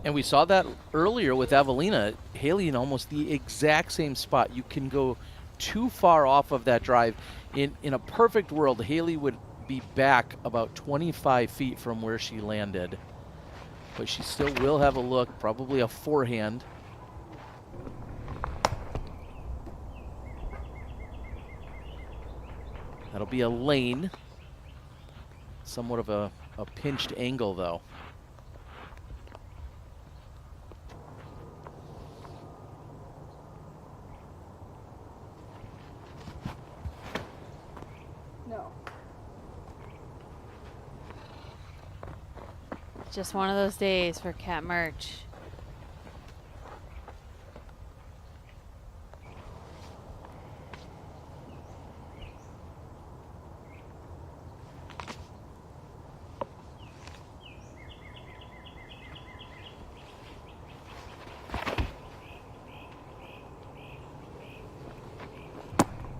And we saw that earlier with Evelina. Haley in almost the exact same spot. You can go too far off of that drive. In a perfect world, Haley would be back about 25 feet from where she landed. But she still will have a look, probably a forehand. That'll be a lane. Somewhat of a pinched angle, though.
Just one of those days for Kat Mertsch.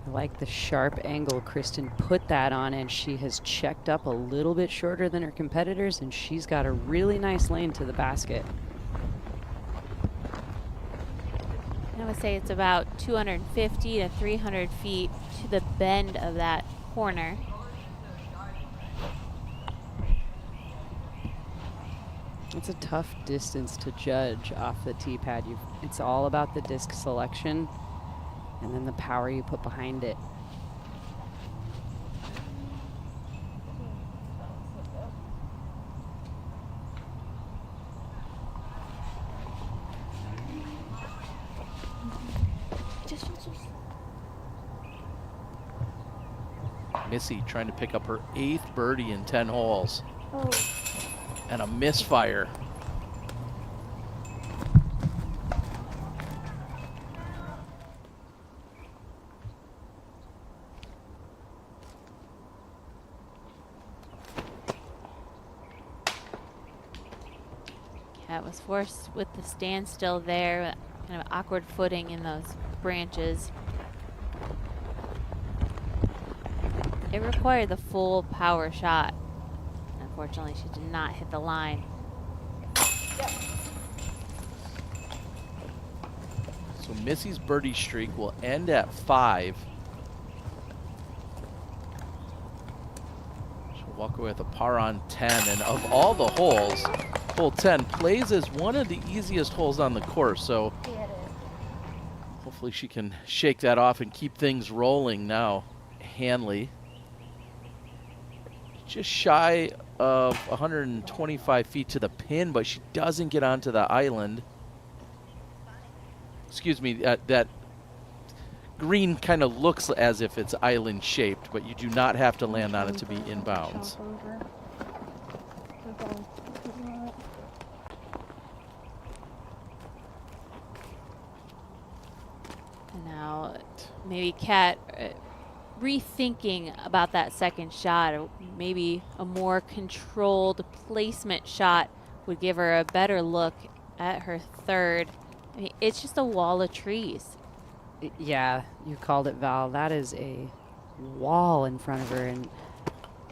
I like the sharp angle Kristin put that on, and she has checked up a little bit shorter than her competitors, and she's got a really nice lane to the basket.
I would say it's about 250 to 300 feet to the bend of that corner.
It's a tough distance to judge off the tee pad. It's all about the disc selection and then the power you put behind it.
Missy trying to pick up her 8th birdie in 10 holes. And a misfire.
Cat was forced with the standstill there, kind of awkward footing in those branches. It required the full power shot. Unfortunately, she did not hit the line.
So Missy's birdie streak will end at 5. She'll walk away with a par on 10. And of all the holes, hole 10 plays as one of the easiest holes on the course. So hopefully she can shake that off and keep things rolling now. Hanley. Just shy of 125 feet to the pin, but she doesn't get onto the island. Excuse me, that green kind of looks as if it's island shaped, but you do not have to land on it to be inbounds.
And now maybe Kat rethinking about that second shot, or maybe a more controlled placement shot would give her a better look at her 3rd. I mean, it's just a wall of trees.
Yeah, you called it, Val. That is a wall in front of her, and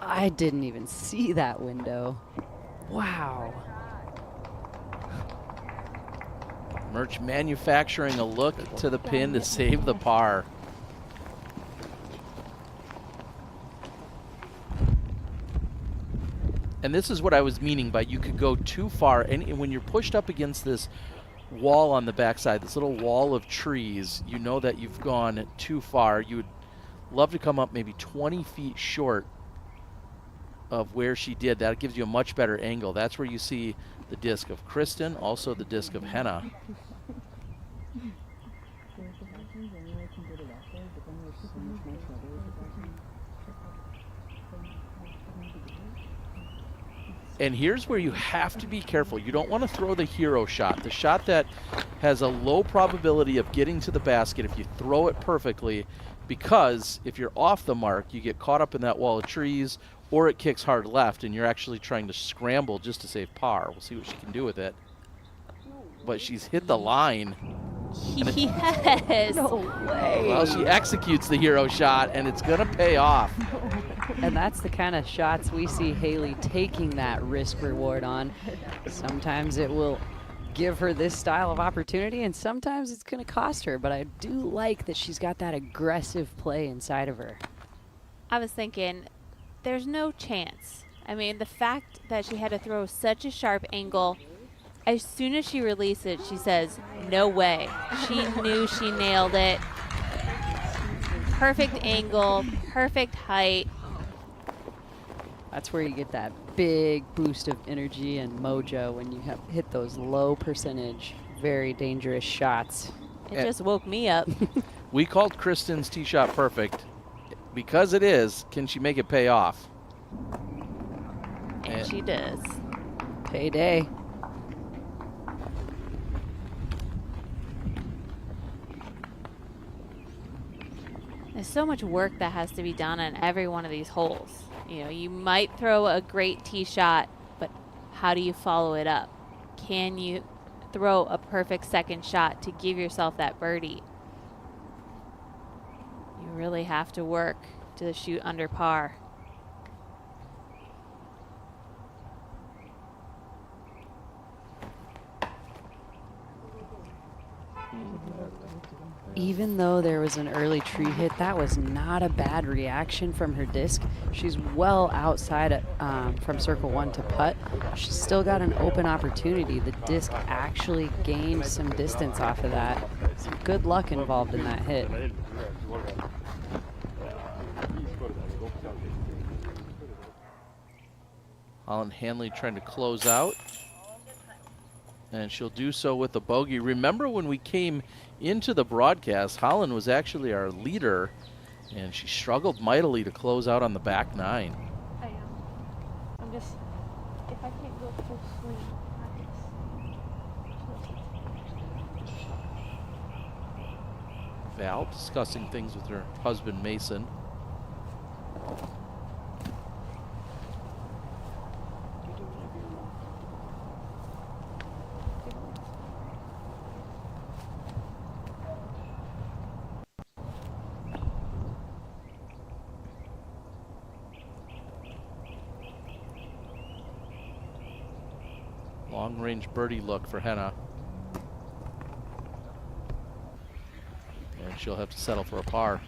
I didn't even see that window. Wow.
Merch manufacturing a look to the pin to save the par. And this is what I was meaning by you could go too far. And when you're pushed up against this wall on the backside, this little wall of trees, you know that you've gone too far. You would love to come up maybe 20 feet short of where she did. That gives you a much better angle. That's where you see the disc of Kristin, also the disc of Henna. And here's where you have to be careful. You don't want to throw the hero shot, the shot that has a low probability of getting to the basket if you throw it perfectly, because if you're off the mark, you get caught up in that wall of trees, or it kicks hard left and you're actually trying to scramble just to save par. We'll see what she can do with it. But she's hit the line.
Yes.
No way.
Well, she executes the hero shot, and it's going to pay off.
And that's the kind of shots we see Haley taking that risk reward on. Sometimes it will give her this style of opportunity, and sometimes it's going to cost her. But I do like that she's got that aggressive play inside of her.
I was thinking, there's no chance. I mean, the fact that she had to throw such a sharp angle, as soon as she released it, she says, no way. She knew she nailed it. Perfect angle, perfect height.
That's where you get that big boost of energy and mojo when you have hit those low percentage, very dangerous shots.
It just woke me up.
We called Kristin's tee shot perfect. Because it is, can she make it pay off?
And she does.
Payday.
There's so much work that has to be done on every one of these holes. You know, you might throw a great tee shot, but how do you follow it up? Can you throw a perfect second shot to give yourself that birdie? You You really have to work to shoot under par.
Even though there was an early tree hit, that was not a bad reaction from her disc. She's well outside from circle 1 to putt. She's still got an open opportunity. The disc actually gained some distance off of that. Some good luck involved in that hit.
Holland Hanley trying to close out. And she'll do so with a bogey. Remember when we came into the broadcast, Holland was actually our leader, and she struggled mightily to close out on the back 9.
I am. I'm just, if I can't go full swing,
Val discussing things with her husband, Mason. Long-range birdie look for Henna. And she'll have to settle for a par.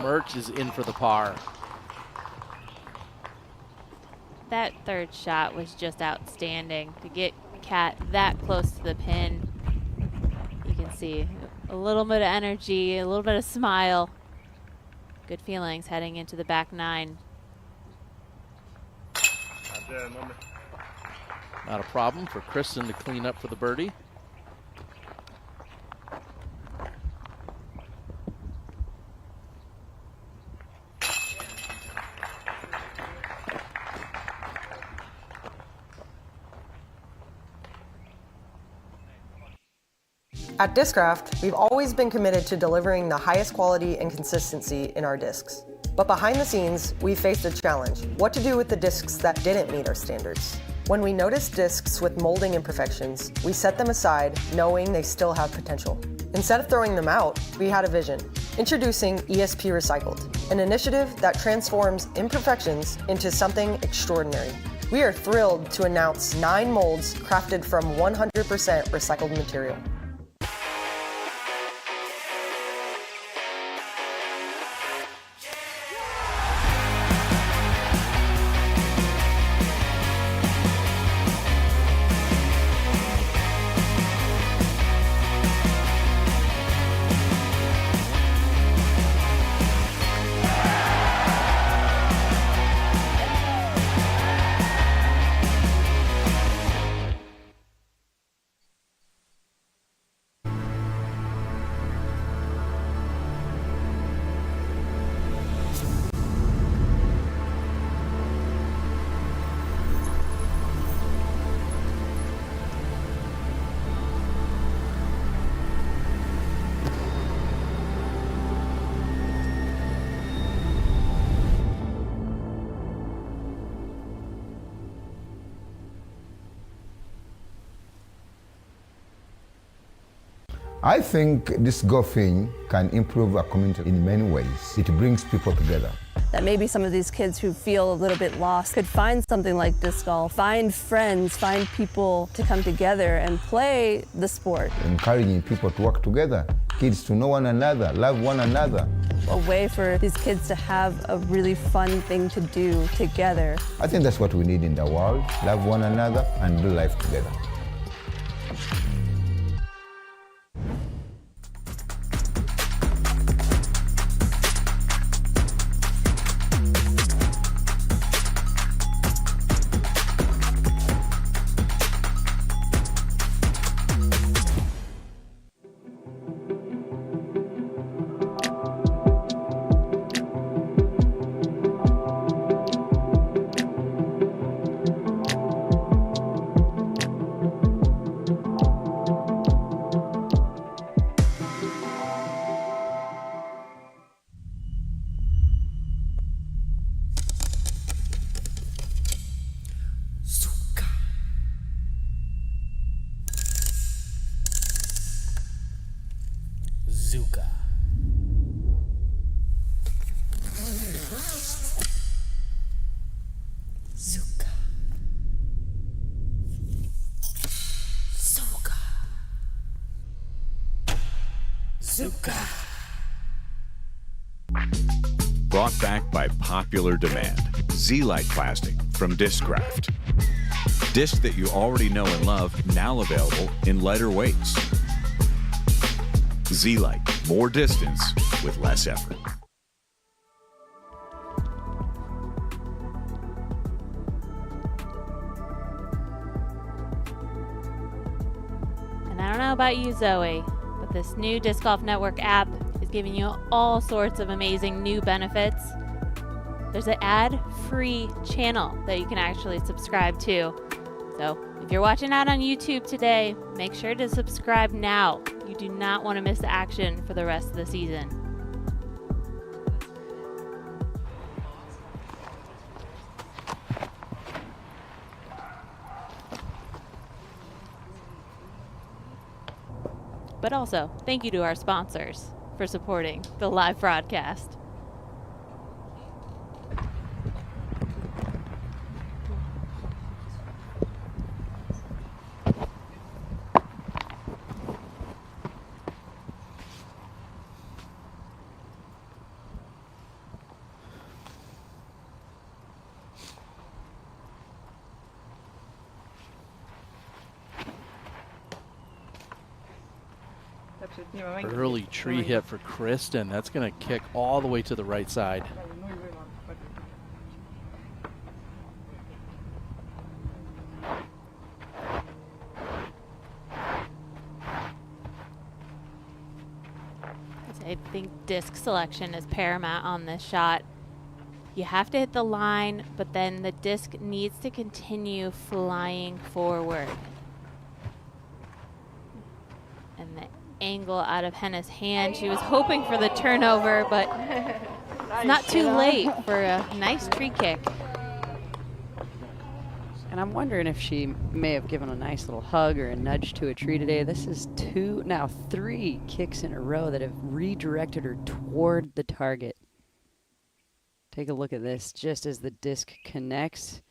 Murch is in for the par.
That third shot was just outstanding. To get Kat that close to the pin, you can see a little bit of energy, a little bit of smile. Good feelings heading into the back 9.
Not a problem for Kristin to clean up for the birdie.
At Discraft, we've always been committed to delivering the highest quality and consistency in our discs. But behind the scenes, we faced a challenge: what to do with the discs that didn't meet our standards. When we noticed discs with molding imperfections, we set them aside, knowing they still have potential. Instead of throwing them out, we had a vision. Introducing ESP Recycled, an initiative that transforms imperfections into something extraordinary. We are thrilled to announce 9 molds crafted from 100% recycled material.
I think this golfing can improve our community in many ways. It brings people together.
That maybe some of these kids who feel a little bit lost could find something like disc golf, find friends, find people to come together and play the sport.
Encouraging people to work together, kids to know one another, love one another.
A way for these kids to have a really fun thing to do together.
I think that's what we need in the world, love one another and do life together.
brought back by popular demand. Z-Lite plastic from Discraft. Discs that you already know and love, now available in lighter weights. Z-Lite, more distance with less effort.
And I don't know about you, Zoe, but this new Disc Golf Network app is giving you all sorts of amazing new benefits. There's an ad-free channel that you can actually subscribe to. So if you're watching out on YouTube today, make sure to subscribe now. You do not want to miss the action for the rest of the season. But also, thank you to our sponsors for supporting the live broadcast.
Early tree hit for Kristin. That's going to kick all the way to the right side.
I think disc selection is paramount on this shot. You have to hit the line, but then the disc needs to continue flying forward. And the angle out of Henna's hand, she was hoping for the turnover, but it's not too late for a nice tree kick.
And I'm wondering if she may have given a nice little hug or a nudge to a tree today. This is now three kicks in a row that have redirected her toward the target. Take a look at this. Just as the disc connects,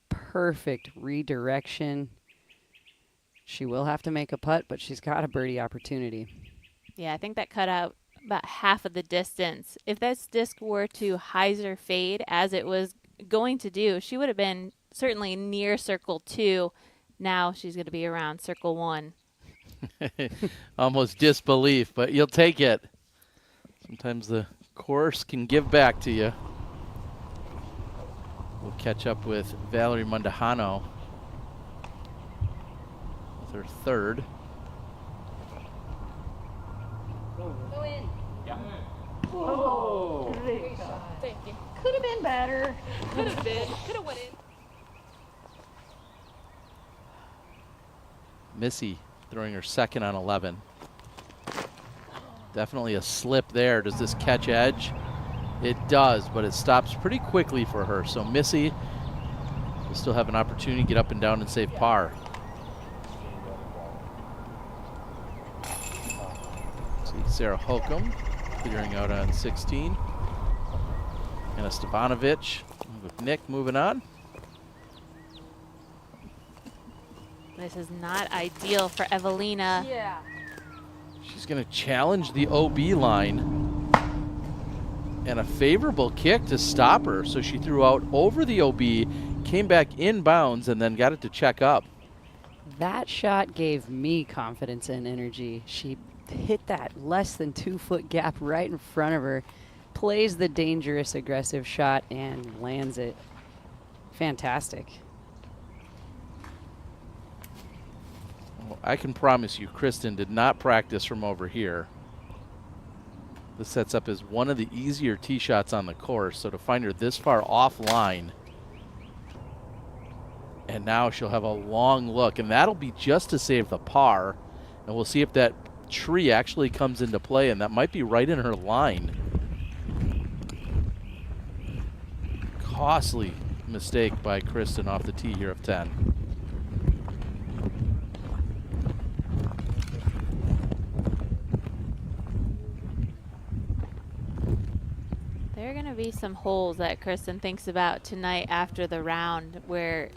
perfect redirection. She will have to make a putt, but she's got a birdie opportunity.
Yeah, I think that cut out about half of the distance. If this disc were to hyzer fade as it was going to do, she would have been certainly near circle 2. Now she's going to be around circle 1.
Almost disbelief, but you'll take it. Sometimes the course can give back to you. We'll catch up with Valerie Mundahano with her third.
Go in.
Yeah.
Oh.
Thank you. Could have been better.
Could have been. Could have went in.
Missy throwing her second on 11. Definitely a slip there. Does this catch edge? It does, but it stops pretty quickly for her. So Missy will still have an opportunity to get up and down and save par. See Sarah Holcomb clearing out on 16. Anna Stefanovic with Nick moving on.
This is not ideal for Evelina.
Yeah.
She's going to challenge the OB line. And a favorable kick to stop her. So she threw out over the OB, came back inbounds, and then got it to check up.
That shot gave me confidence and energy. She hit that less than 2 foot gap right in front of her, plays the dangerous, aggressive shot, and lands it. Fantastic.
Well, I can promise you, Kristin did not practice from over here. This sets up as one of the easier tee shots on the course, so to find her this far offline, and now she'll have a long look, and that'll be just to save the par, and we'll see if that tree actually comes into play, and that might be right in her line. Costly mistake by Kristin off the tee here of 10.
There are going to be some holes that Kristin thinks about tonight after the round where,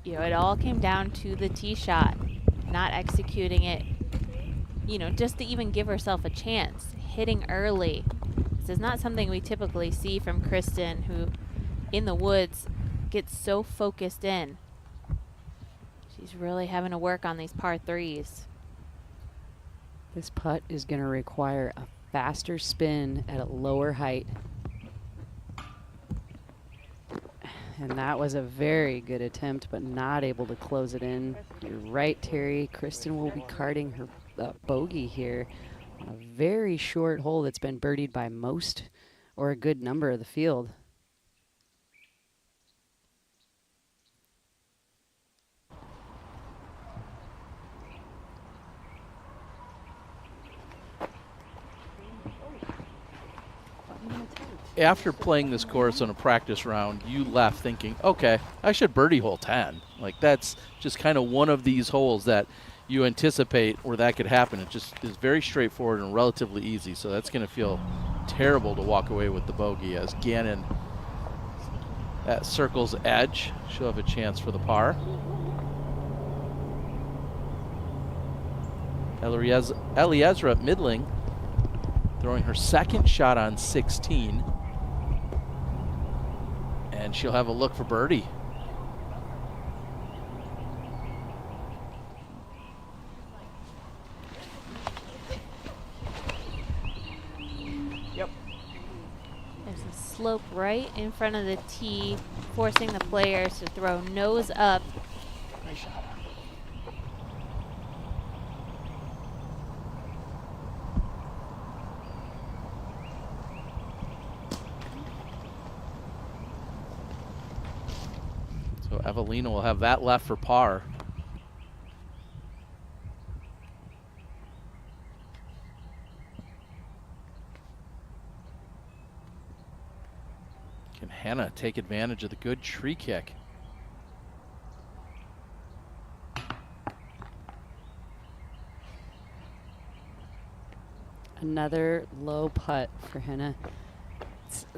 you know, it all came down to the tee shot, not executing it, you know, just to even give herself a chance, hitting early. mistakes is not something we typically see from Kristin, who in the woods gets so focused in. She's really having to work on these par threes.
This putt is going to require a faster spin at a lower height. And that was a very good attempt, but not able to close it in. You're right, Terry. Kristin will be carding her bogey here on a very short hole that's been birdied by most or a good number of the field.
After playing this course on a practice round, you left thinking, okay, I should birdie hole 10. Like, that's just kind of one of these holes that you anticipate where that could happen. It just is very straightforward and relatively easy, so that's going to feel terrible to walk away with the bogey as Gannon at circle's edge. She'll have a chance for the par. Eliezra Midling throwing her second shot on 16. And she'll have a look for birdie.
Yep. There's a slope right in front of the tee, forcing the players to throw nose up.
Nice shot. So Evelina will have that left for par. Can Hannah take advantage of the good tree kick?
Another low putt for Hannah.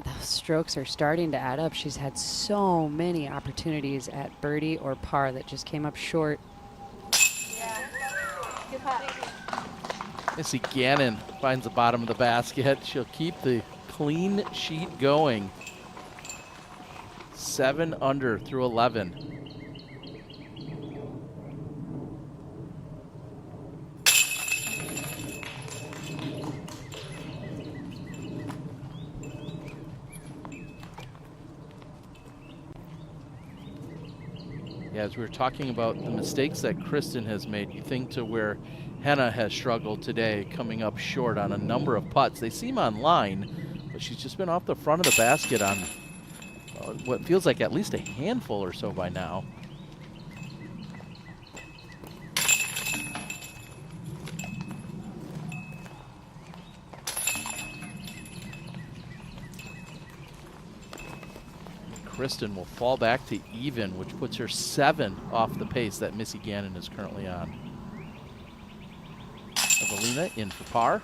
Those strokes are starting to add up. She's had so many opportunities at birdie or par that just came up short.
Missy Gannon finds the bottom of the basket. She'll keep the clean sheet going. 7 under through 11. Yeah, as we were talking about the mistakes that Kristin has made, you think to where Hannah has struggled today, coming up short on a number of putts. They seem on line, but she's just been off the front of the basket on what feels like at least a handful or so by now. Kristin will fall back to even, which puts her 7 off the pace that Missy Gannon is currently on. Evelina in for par.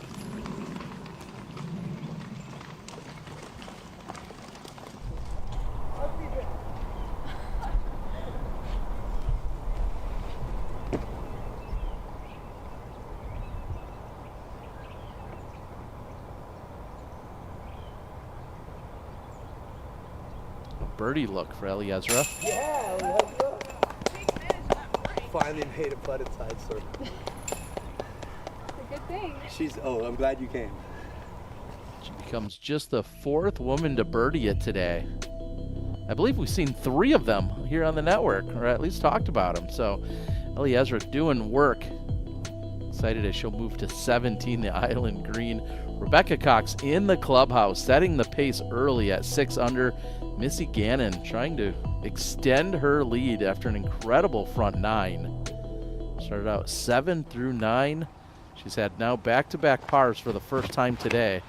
Birdie look for Eliezra.
Yeah, Eliezra. Finally made a putt inside circle.
It's a good thing.
I'm glad you came.
She becomes just the 4th woman to birdie it today. I believe we've seen 3 of them here on the network, or at least talked about them. So Eliezra doing work. Excited as she'll move to 17, the Island Green. Rebecca Cox in the clubhouse, setting the pace early at 6 under. Missy Gannon trying to extend her lead after an incredible front 9. Started out 7 through 9. She's had now back-to-back pars for the first time today.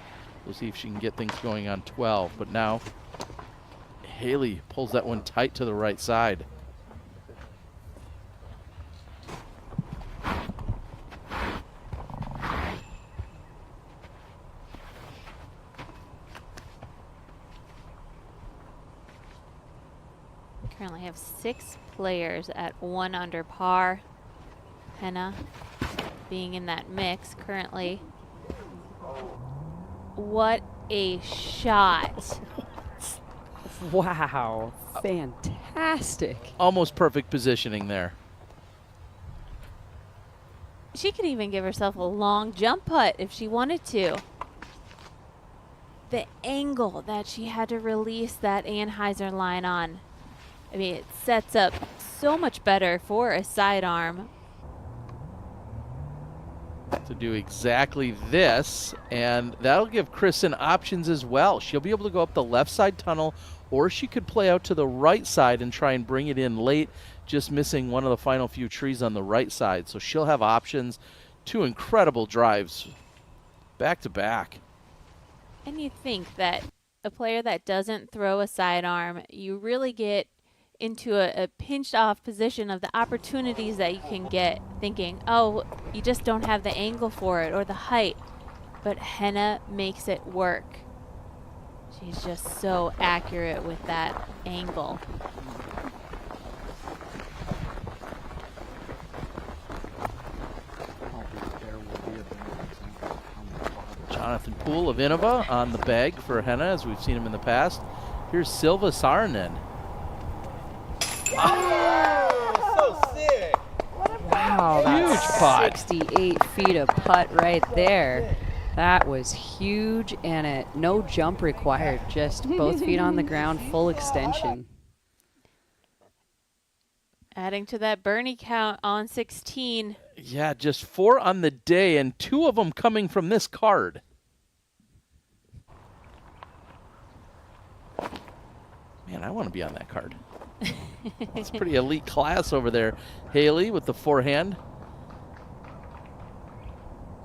We'll see if she can get things going on 12. But now Haley pulls that one tight to the right side.
Currently have 6 players at 1 under par. Henna being in that mix currently. What a shot.
Wow, fantastic.
Almost perfect positioning there.
She could even give herself a long jump putt if she wanted to. The angle that she had to release that Anheuser line on, I mean, it sets up so much better for a sidearm.
To do exactly this, and that'll give Kristin options as well. She'll be able to go up the left side tunnel, or she could play out to the right side and try and bring it in late, just missing one of the final few trees on the right side. So she'll have options. 2 incredible drives back to back.
And you think that a player that doesn't throw a sidearm, you really get into a pinched off position of the opportunities that you can get, thinking, oh, you just don't have the angle for it or the height. But Henna makes it work. She's just so accurate with that angle.
Jonathan Poole of Innova on the bag for Henna, as we've seen him in the past. Here's Silva Saarinen.
Oh, so sick.
Wow,
Huge
that's
putt.
68 feet of putt right there. That was huge, and no jump required, just both feet on the ground, full extension.
Adding to that Bernie count on 16.
Yeah, just 4 on the day, and 2 of them coming from this card. Man, I want to be on that card. It's pretty elite class over there. Haley with the forehand.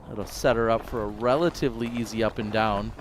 That'll set her up for a relatively easy up and down.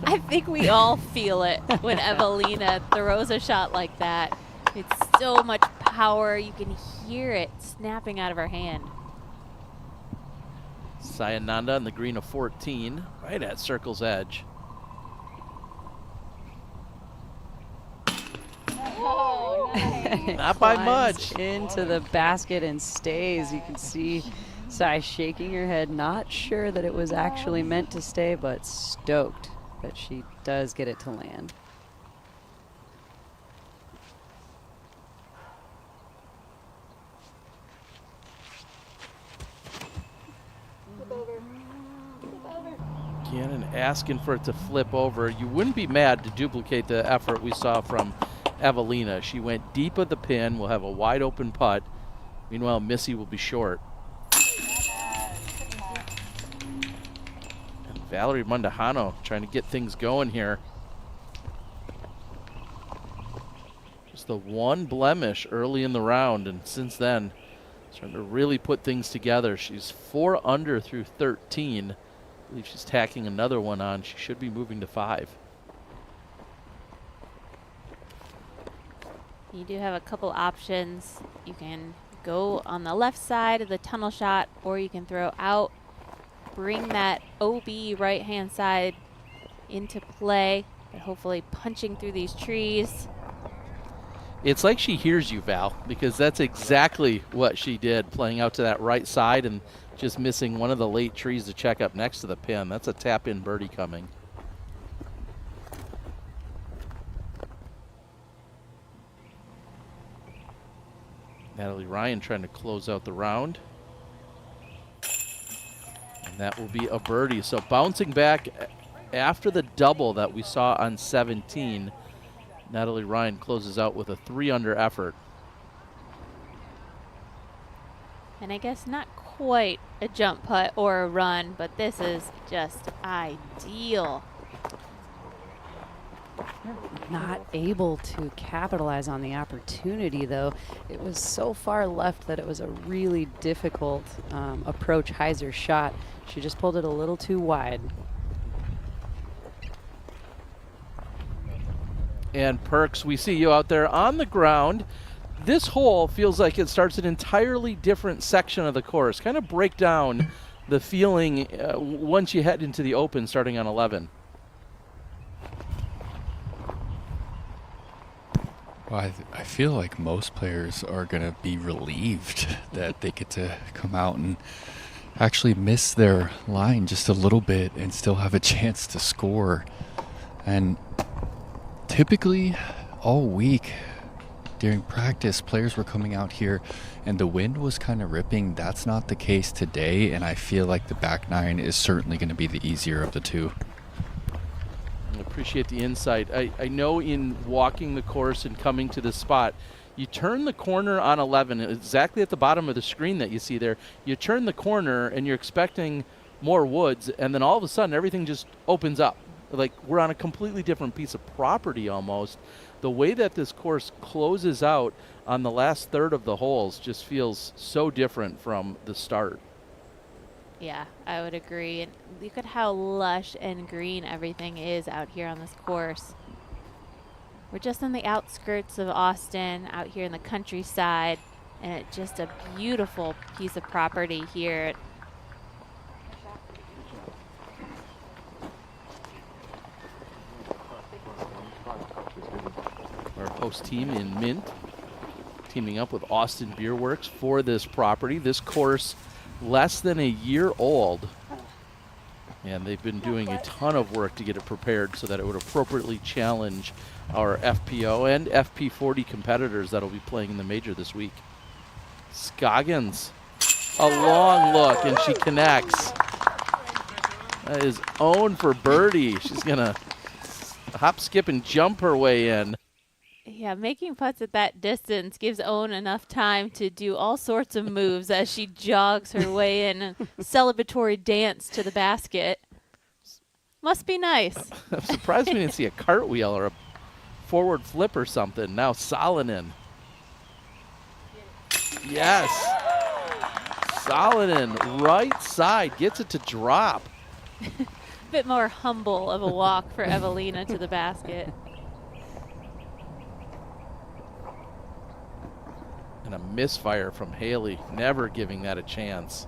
I think we all feel it when Evelina throws a shot like that. It's so much power. You can hear it snapping out of her hand.
Sayananda on the green of 14, right at circle's edge.
Oh, nice.
Not by
Climbs
much.
Into the basket and stays. You can see Sai shaking her head, not sure that it was actually meant to stay, but stoked that she does get it to land.
Gannon asking for it to flip over. You wouldn't be mad to duplicate the effort we saw from Evelina. She went deep of the pin, will have a wide open putt. Meanwhile, Missy will be short. And Valerie Mundahano trying to get things going here. Just the one blemish early in the round, and since then, starting to really put things together. She's 4 under through 13. I believe she's tacking another one on. She should be moving to 5.
You do have a couple options. You can go on the left side of the tunnel shot, or you can throw out, bring that OB right-hand side into play, and hopefully punching through these trees.
It's like she hears you, Val, because that's exactly what she did, playing out to that right side and just missing one of the late trees to check up next to the pin. That's a tap-in birdie coming. Natalie Ryan trying to close out the round. And that will be a birdie. So bouncing back after the double that we saw on 17, Natalie Ryan closes out with a 3 under effort.
And I guess not quite a jump putt or a run, but this is just ideal.
Not able to capitalize on the opportunity, though. It was so far left that it was a really difficult approach hyzer shot. She just pulled it a little too wide.
And Perks, we see you out there on the ground. This hole feels like it starts an entirely different section of the course. Kind of break down the feeling once you head into the open starting on 11.
Well, I feel like most players are going to be relieved that they get to come out and actually miss their line just a little bit and still have a chance to score. And typically all week during practice, players were coming out here and the wind was kind of ripping. That's not the case today, and I feel like the back nine is certainly going to be the easier of the two.
I appreciate the insight. I know in walking the course and coming to this spot, you turn the corner on 11, exactly at the bottom of the screen that you see there. You turn the corner and you're expecting more woods, and then all of a sudden everything just opens up. Like we're on a completely different piece of property almost. The way that this course closes out on the last third of the holes just feels so different from the start.
Yeah, I would agree. And look at how lush and green everything is out here on this course. We're just on the outskirts of Austin, out here in the countryside, and it's just a beautiful piece of property here.
Our host team in Mint, teaming up with Austin Beer Works for this property. This course, less than a year old, and they've been doing a ton of work to get it prepared so that it would appropriately challenge our FPO and FP40 competitors that will be playing in the major this week. Scoggins, a long look, and she connects. That is Ohn for birdie. She's gonna hop, skip, and jump her way in.
Yeah, making putts at that distance gives Ohn enough time to do all sorts of moves as she jogs her way in a celebratory dance to the basket. Must be nice.
I'm surprised we didn't see a cartwheel or a forward flip or something. Now Salonen. Yes. Salonen, right side, gets it to drop.
Bit more humble of a walk for Evelina to the basket.
And a misfire from Haley, never giving that a chance.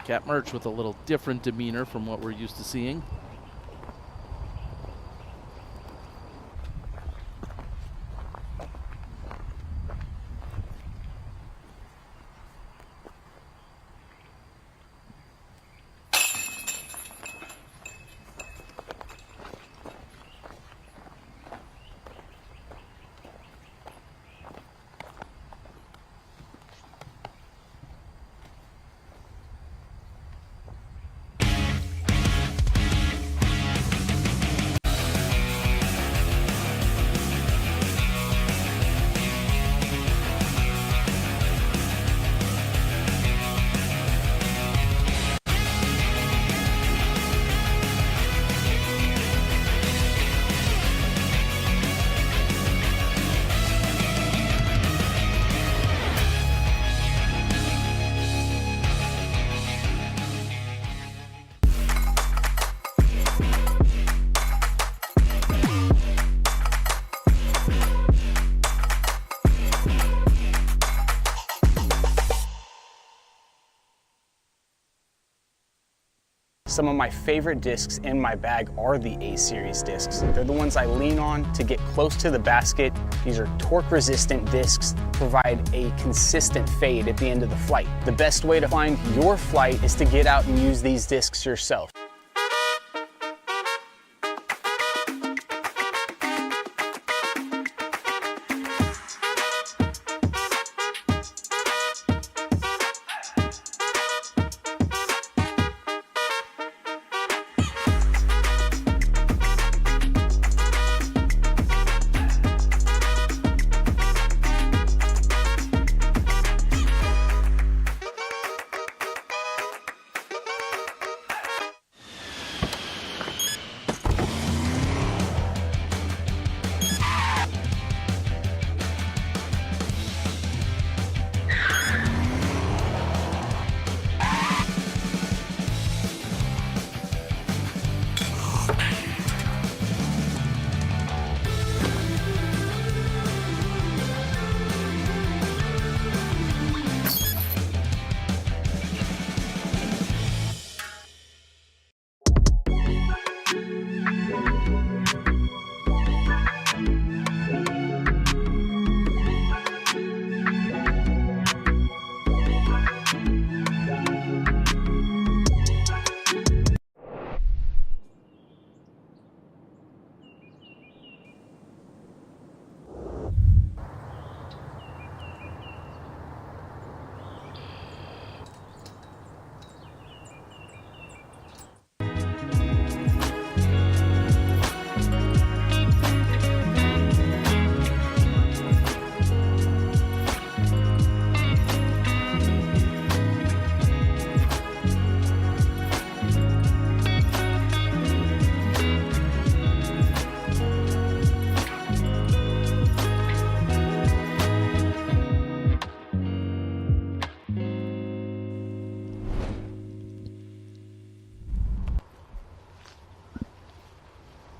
Kat Mertz with a little different demeanor from what we're used to seeing.
Some of my favorite discs in my bag are the A-Series discs. They're the ones I lean on to get close to the basket. These are torque-resistant discs, provide a consistent fade at the end of the flight. The best way to find your flight is to get out and use these discs yourself.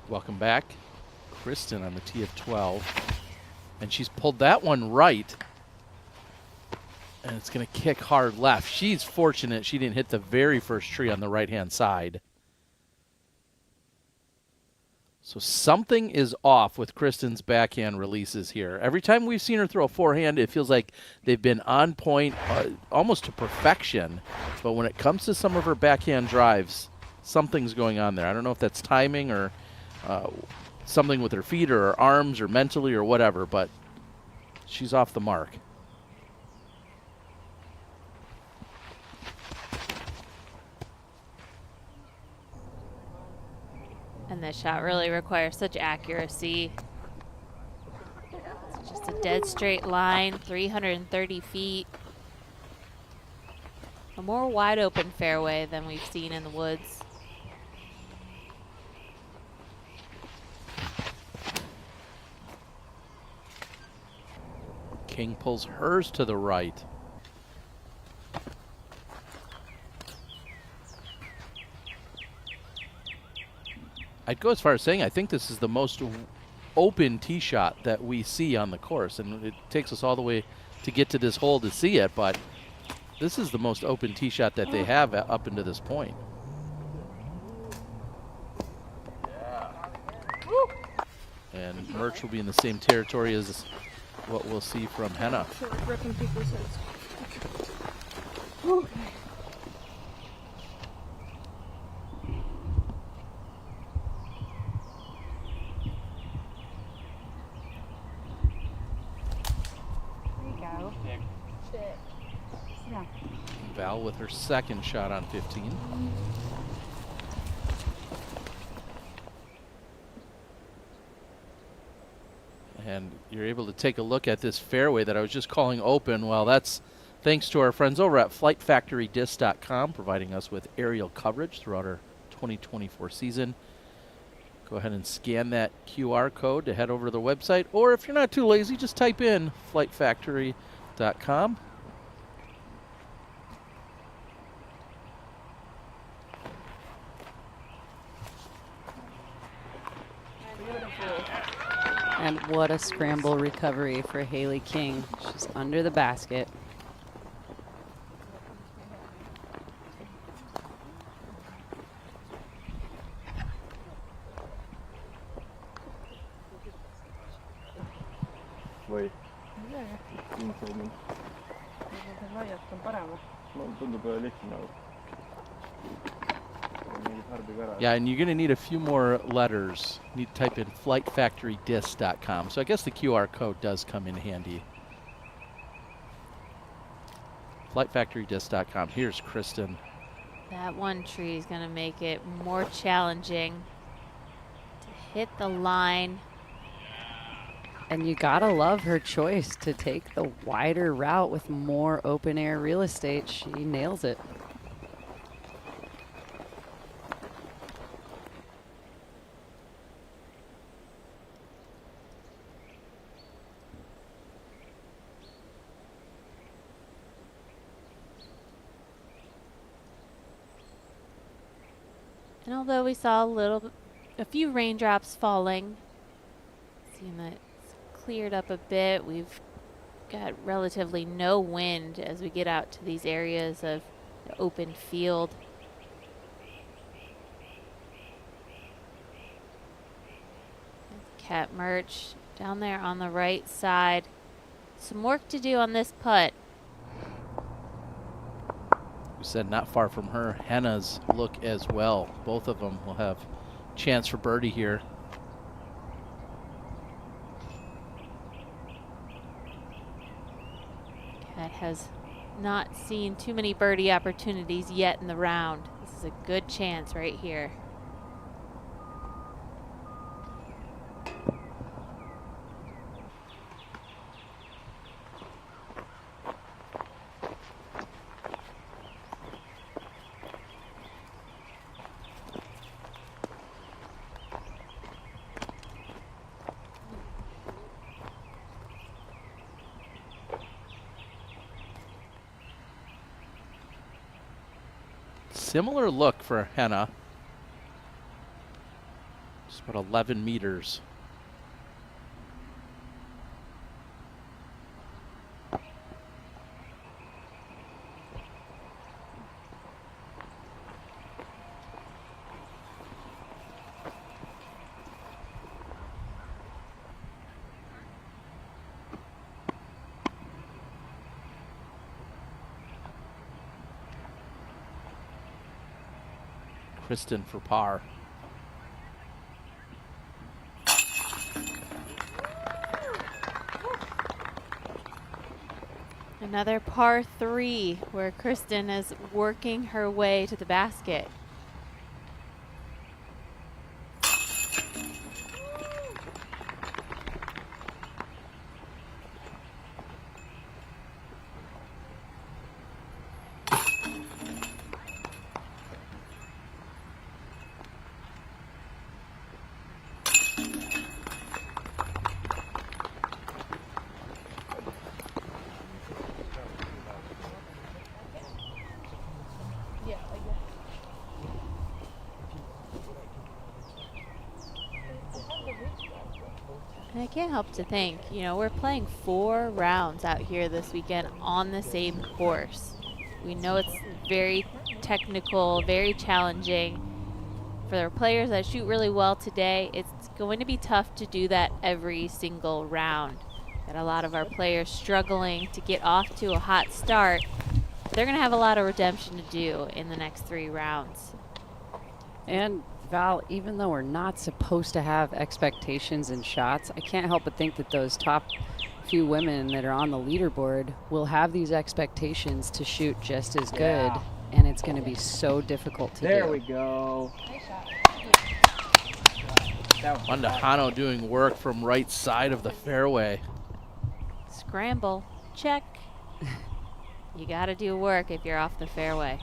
Welcome back. Kristin on the tee of 12. And she's pulled that one right. And it's going to kick hard left. She's fortunate she didn't hit the very first tree on the right-hand side. So something is off with Kristin's backhand releases here. Every time we've seen her throw a forehand, it feels like they've been on point, almost to perfection. But when it comes to some of her backhand drives, something's going on there. I don't know if that's timing or something with her feet or her arms or mentally or whatever, but she's off the mark.
And this shot really requires such accuracy. It's just a dead straight line, 330 feet. A more wide open fairway than we've seen in the woods.
King pulls hers to the right. I'd go as far as saying I think this is the most open tee shot that we see on the course, and it takes us all the way to get to this hole to see it, but this is the most open tee shot that they have up into this point. And Murch will be in the same territory as what we'll see from Henna.
Ripping people's heads.
Val with her second shot on 15. And you're able to take a look at this fairway that I was just calling open. Well, that's thanks to our friends over at FlightFactoryDisc.com, providing us with aerial coverage throughout our 2024 season. Go ahead and scan that QR code to head over to the website, or if you're not too lazy, just type in FlightFactory.com.
And what a scramble recovery for Haley King. She's under the basket.
Voi. Info. Non tuntuu paljon lihtnaa.
Yeah, and you're going to need a few more letters. You need to type in FlightFactoryDisc.com. So I guess the QR code does come in handy. FlightFactoryDisc.com. Here's Kristin.
That one tree is going to make it more challenging to hit the line.
And you gotta love her choice to take the wider route with more open air real estate. She nails it.
And although we saw a few raindrops falling, seeing that it's cleared up a bit, we've got relatively no wind as we get out to these areas of the open field. Cat Murch down there on the right side. Some work to do on this putt.
We said not far from her, Henna's look as well. Both of them will have chance for birdie here.
Cat has not seen too many birdie opportunities yet in the round. This is a good chance right here.
Similar look for Henna. Just about 11 meters. Kristin for par.
Another par 3 where Kristin is working her way to the basket. And I can't help to think, you know, we're playing 4 rounds out here this weekend on the same course. We know it's very technical, very challenging. For the players that shoot really well today, it's going to be tough to do that every single round. Got a lot of our players struggling to get off to a hot start. They're going to have a lot of redemption to do in the next 3 rounds.
And Val, even though we're not supposed to have expectations in shots, I can't help but think that those top few women that are on the leaderboard will have these expectations to shoot just as good,
Yeah.
and it's going to be so difficult to do.
There we go.
Mandujano doing work from right side of the fairway.
Scramble, check. You got to do work if you're off the fairway.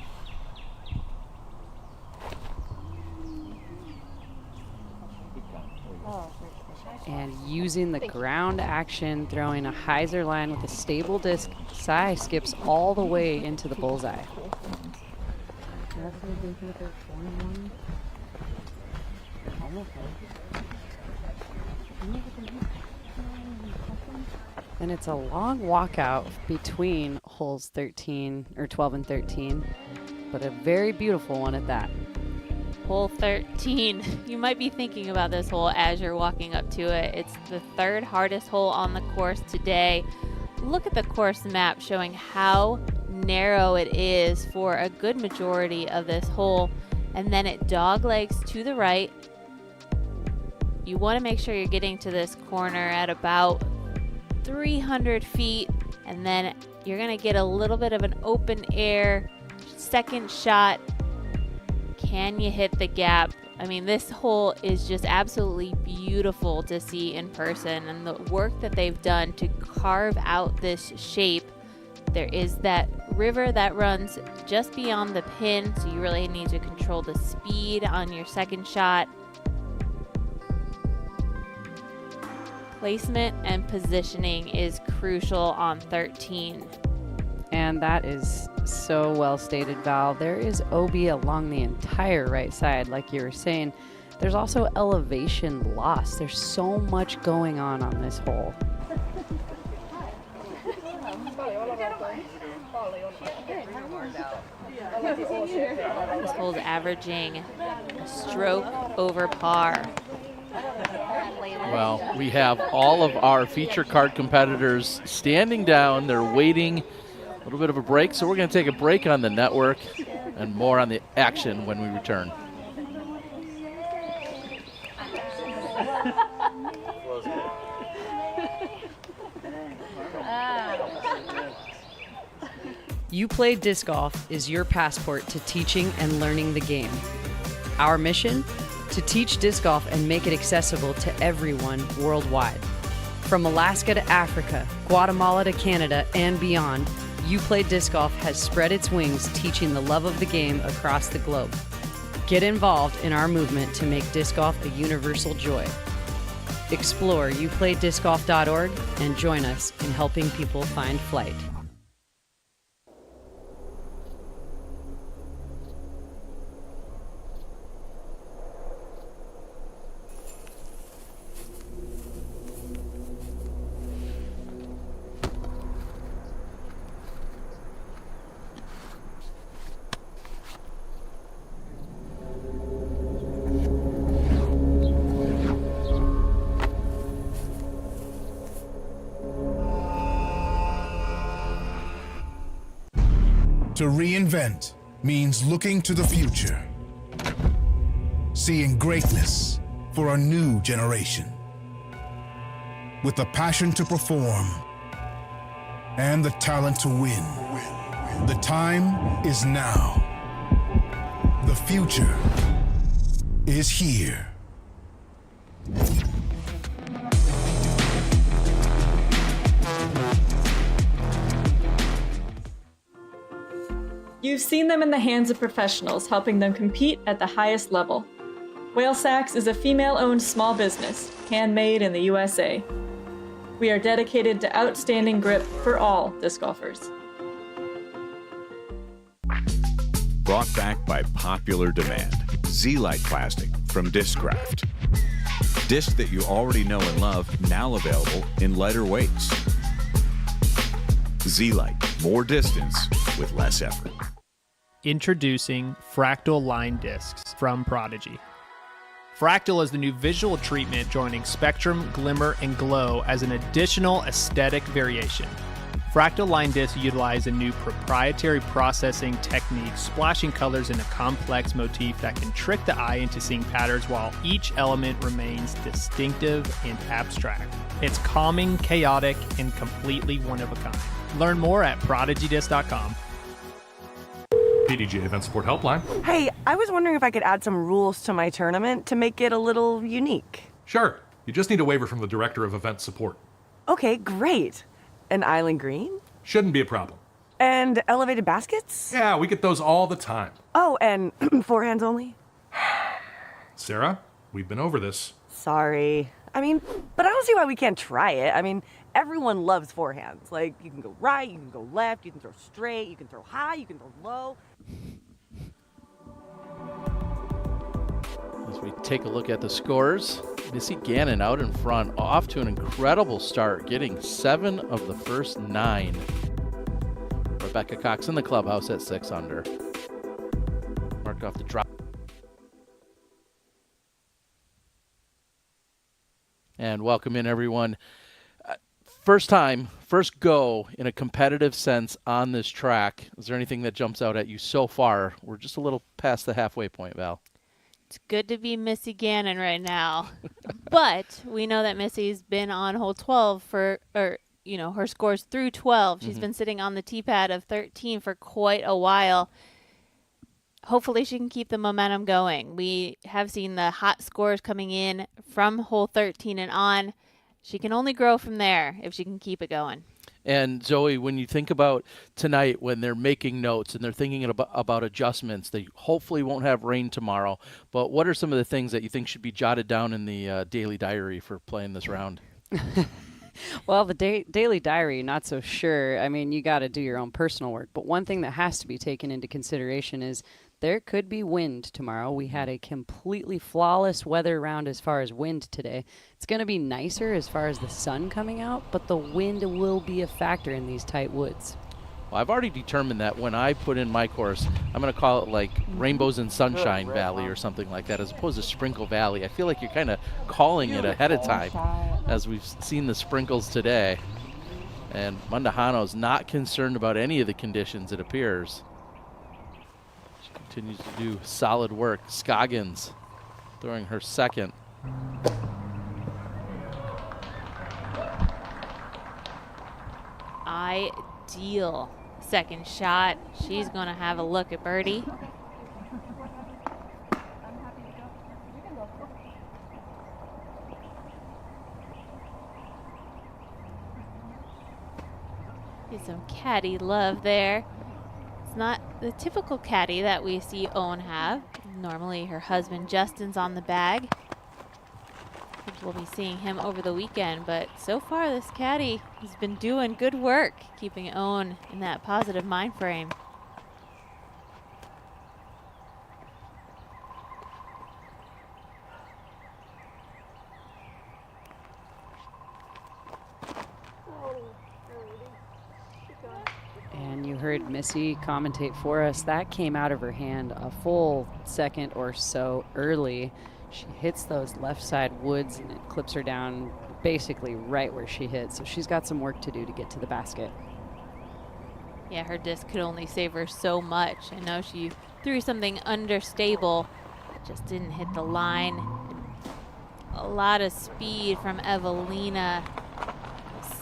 And using the ground action, throwing a hyzer line with a stable disc, Sai skips all the way into the bullseye. And it's a long walkout between holes 13 or 12 and 13, but a very beautiful one at that.
Hole 13. You might be thinking about this hole as you're walking up to it. It's the 3rd hardest hole on the course today. Look at the course map showing how narrow it is for a good majority of this hole. And then it doglegs to the right. You want to make sure you're getting to this corner at about 300 feet. And then you're going to get a little bit of an open air second shot. Can you hit the gap? I mean, this hole is just absolutely beautiful to see in person, and the work that they've done to carve out this shape. There is that river that runs just beyond the pin, so you really need to control the speed on your second shot. Placement and positioning is crucial on 13.
And that is so well stated, Val. There is OB along the entire right side, like you were saying. There's also elevation loss. There's so much going on this hole.
This hole's averaging a stroke over par.
Well, we have all of our feature card competitors standing down. They're waiting a little bit of a break, so we're going to take a break on the network and more on the action when we return.
You Play Disc Golf is your passport to teaching and learning the game. Our mission? To teach disc golf and make it accessible to everyone worldwide. From Alaska to Africa, Guatemala to Canada, and beyond, You Play Disc Golf has spread its wings teaching the love of the game across the globe. Get involved in our movement to make disc golf a universal joy. Explore youplaydiscgolf.org and join us in helping people find flight.
To reinvent means looking to the future, seeing greatness for a new generation. With the passion to perform and the talent to win. The time is now. The future is here.
You've seen them in the hands of professionals, helping them compete at the highest level. Whale Sacks is a female-owned small business, handmade in the USA. We are dedicated to outstanding grip for all disc golfers.
Brought back by popular demand. Z-Lite plastic from Discraft. Discs that you already know and love, now available in lighter weights. Z-Lite, more distance with less effort.
Introducing Fractal Line Discs from Prodigy. Fractal is the new visual treatment joining spectrum, glimmer, and glow as an additional aesthetic variation. Fractal Line Discs utilize a new proprietary processing technique, splashing colors in a complex motif that can trick the eye into seeing patterns while each element remains distinctive and abstract. It's calming, chaotic, and completely one of a kind. Learn more at prodigydisc.com.
PDGA Event Support Helpline.
Hey, I was wondering if I could add some rules to my tournament to make it a little unique.
Sure. You just need a waiver from the Director of Event Support.
Okay, great. An island green?
Shouldn't be a problem.
And elevated baskets?
Yeah, we get those all the time.
Oh, and forehands only?
Sarah, we've been over this.
Sorry. I mean, but I don't see why we can't try it. I mean, everyone loves forehands. Like, you can go right, you can go left, you can throw straight, you can throw high, you can throw low.
As we take a look at the scores, Missy Gannon out in front, off to an incredible start, getting 7 of the first 9. Rebecca Cox in the clubhouse at 6 under. Marked off the drop. And welcome in, everyone. First time, first go in a competitive sense on this track. Is there anything that jumps out at you so far? We're just a little past the halfway point, Val.
It's good to be Missy Gannon right now. But we know that Missy's been on hole 12 for, her scores through 12. She's been sitting on the tee pad of 13 for quite a while. Hopefully she can keep the momentum going. We have seen the hot scores coming in from hole 13 and on. She can only grow from there if she can keep it going.
And Zoe, when you think about tonight, when they're making notes and they're thinking about adjustments, they hopefully won't have rain tomorrow. But what are some of the things that you think should be jotted down in the daily diary for playing this round?
Well, the daily diary, not so sure. I mean, you got to do your own personal work. But one thing that has to be taken into consideration is there could be wind tomorrow. We had a completely flawless weather round as far as wind today. It's going to be nicer as far as the sun coming out, but the wind will be a factor in these tight woods.
Well, I've already determined that when I put in my course, I'm going to call it like Rainbows and Sunshine Valley or something like that, as opposed to Sprinkle Valley. I feel like you're kind of calling it ahead of time, as we've seen the sprinkles today. And Mandahano's not concerned about any of the conditions, it appears. She continues to do solid work. Scoggins throwing her second.
Ideal second shot. She's going to have a look at birdie. Get some caddy love there. It's not the typical caddy that we see Ohn have. Normally her husband Justin's on the bag. We'll be seeing him over the weekend, but so far this caddy has been doing good work, keeping Ohn in that positive mind frame.
And you heard Missy commentate for us. That came out of her hand a full second or so early. She hits those left side woods and it clips her down basically right where she hit. So she's got some work to do to get to the basket.
Yeah, her disc could only save her so much. I know she threw something understable, just didn't hit the line. A lot of speed from Evelina,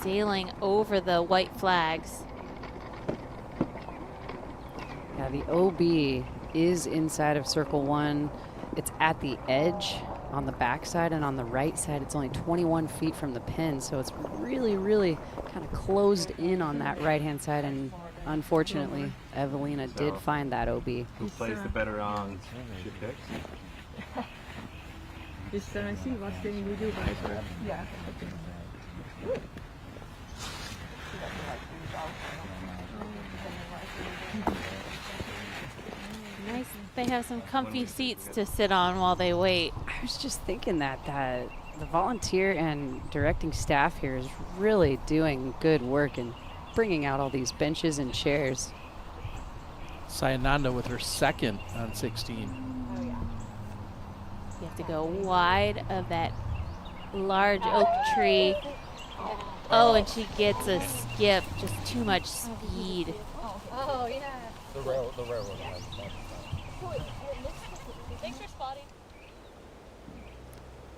sailing over the white flags.
Yeah, the OB is inside of circle 1. It's at the edge on the back side, and on the right side it's only 21 feet from the pin, so it's really, really kind of closed in on that right-hand side, and unfortunately Evelina did find that OB.
Who plays the better on your picks?
Just I see what thing we do, guys. Yeah.
Nice. They have some comfy seats to sit on while they wait.
I was just thinking that the volunteer and directing staff here is really doing good work and bringing out all these benches and chairs.
Sayananda with her second on 16.
You have to go wide of that large oak tree. Oh, and she gets a skip. Just too much speed.
Oh, yeah.
The railroad.
Thanks for spotting.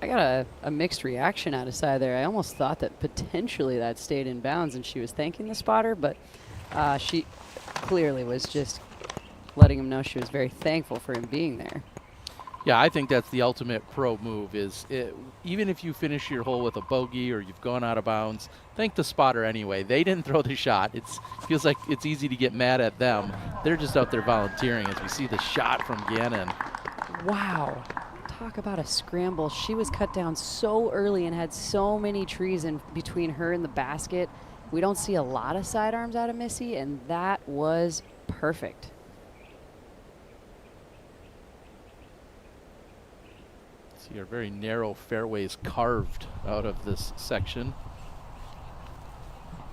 I got a mixed reaction out of Sai there. I almost thought that potentially that stayed in bounds and she was thanking the spotter, but she clearly was just letting him know she was very thankful for him being there.
Yeah, I think that's the ultimate pro move is even if you finish your hole with a bogey or you've gone out of bounds, thank the spotter anyway. They didn't throw the shot. It feels like it's easy to get mad at them. They're just out there volunteering as we see the shot from Gannon.
Wow. Talk about a scramble. She was cut down so early and had so many trees in between her and the basket. We don't see a lot of sidearms out of Missy, and that was perfect.
See our very narrow fairways carved out of this section.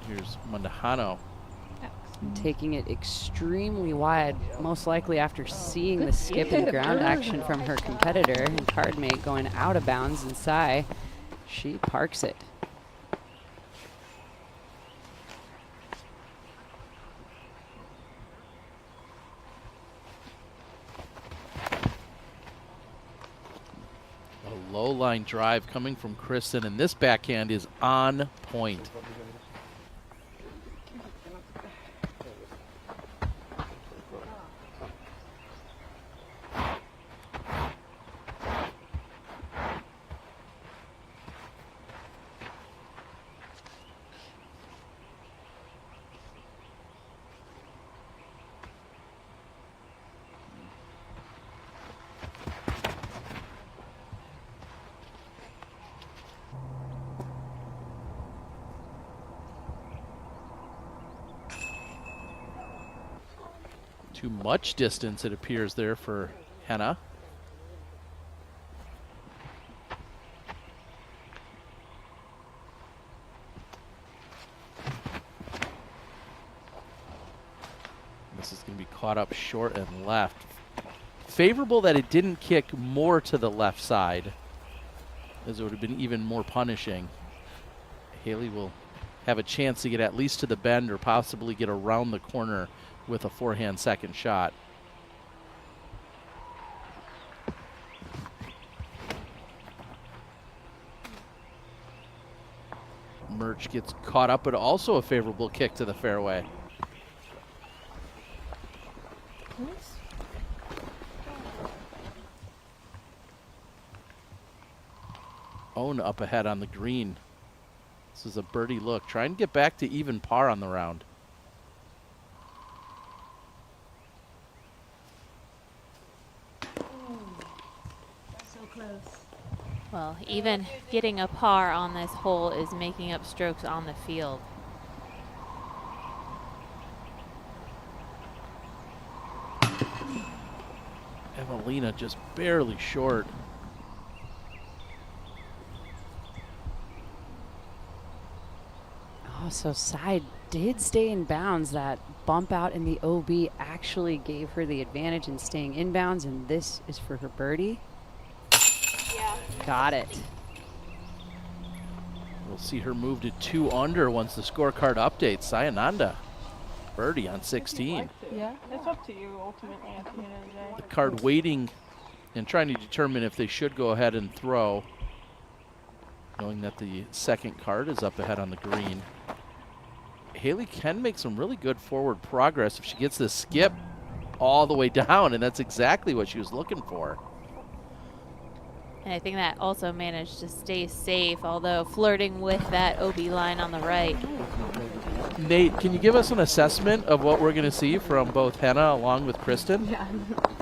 Here's Mandahano.
Taking it extremely wide, most likely after seeing the skip and ground action from her competitor and card mate going out of bounds, and Sai, she parks it.
A low line drive coming from Kristin, and this backhand is on point. Too much distance, it appears, there for Henna. This is going to be caught up short and left. Favorable that it didn't kick more to the left side, as it would have been even more punishing. Haley will have a chance to get at least to the bend or possibly get around the corner with a forehand second shot. Murch gets caught up, but also a favorable kick to the fairway. Ohn up ahead on the green. This is a birdie look. Try and get back to even par on the round.
Well, even getting a par on this hole is making up strokes on the field.
Evelina just barely short.
Oh, so Sai did stay in bounds. That bump out in the OB actually gave her the advantage in staying in bounds, and this is for her birdie.
Yeah.
Got it.
We'll see her move to 2 under once the scorecard updates. Sayananda birdie on 16.
Yeah, it's up to you ultimately at the end of the day.
The card waiting and trying to determine if they should go ahead and throw, knowing that the second card is up ahead on the green. Haley can make some really good forward progress if she gets this skip all the way down, and that's exactly what she was looking for.
And I think that also managed to stay safe, although flirting with that OB line on the right.
Nate, can you give us an assessment of what we're going to see from both Henna along with Kristin?
Yeah.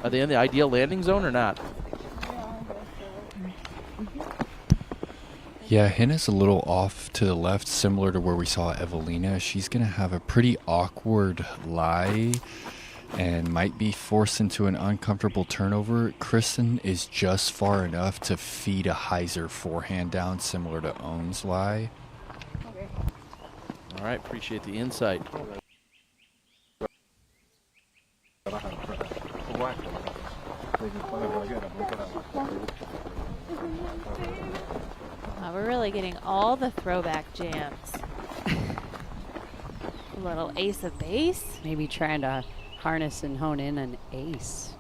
Are they in the ideal landing zone or not?
Yeah, Henna's a little off to the left, similar to where we saw Evelina. She's going to have a pretty awkward lie and might be forced into an uncomfortable turnover. Kristin is just far enough to feed a hyzer forehand down, similar to Ohn's lie.
All right, appreciate the insight.
We're really getting all the throwback jams. A little ace of base.
Maybe trying to harness and hone in an ace.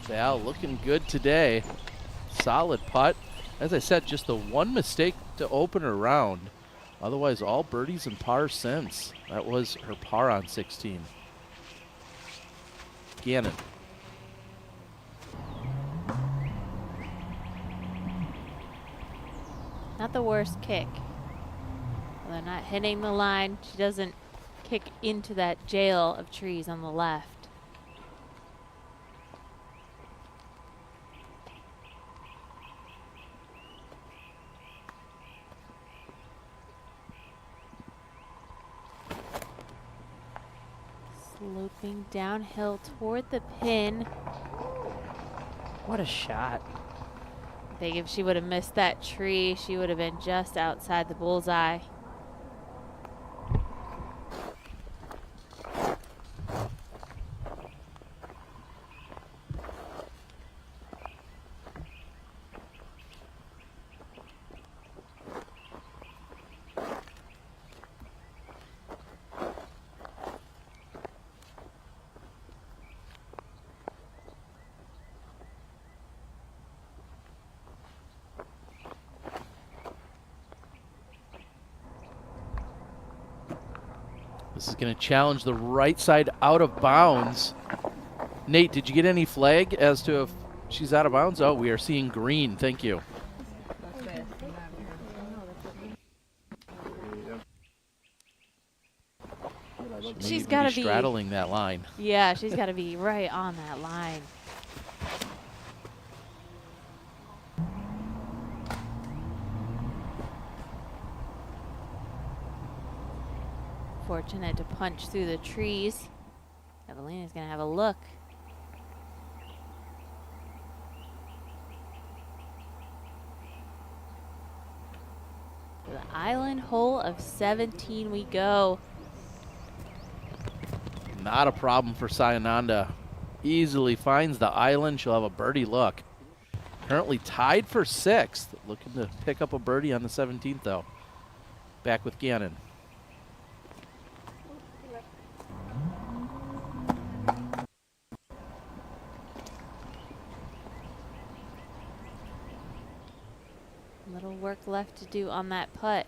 Val looking good today. Solid putt. As I said, just the one mistake to open her round. Otherwise, all birdies and pars since. That was her par on 16. Gannon.
Not the worst kick. Although not hitting the line, she doesn't kick into that jail of trees on the left. Sloping downhill toward the pin.
What a shot.
I think if she would have missed that tree, she would have been just outside the bullseye.
This is going to challenge the right side out of bounds. Nate, did you get any flag as to if she's out of bounds? Oh, we are seeing green. Thank you.
She's got to be
straddling that line.
Yeah, she's got to be right on that line. Fortunate to punch through the trees. Evelina's gonna have a look. To the island hole of 17 we go.
Not a problem for Sayananda. Easily finds the island. She'll have a birdie look. Currently tied for 6th. Looking to pick up a birdie on the 17th though. Back with Gannon.
Little work left to do on that putt.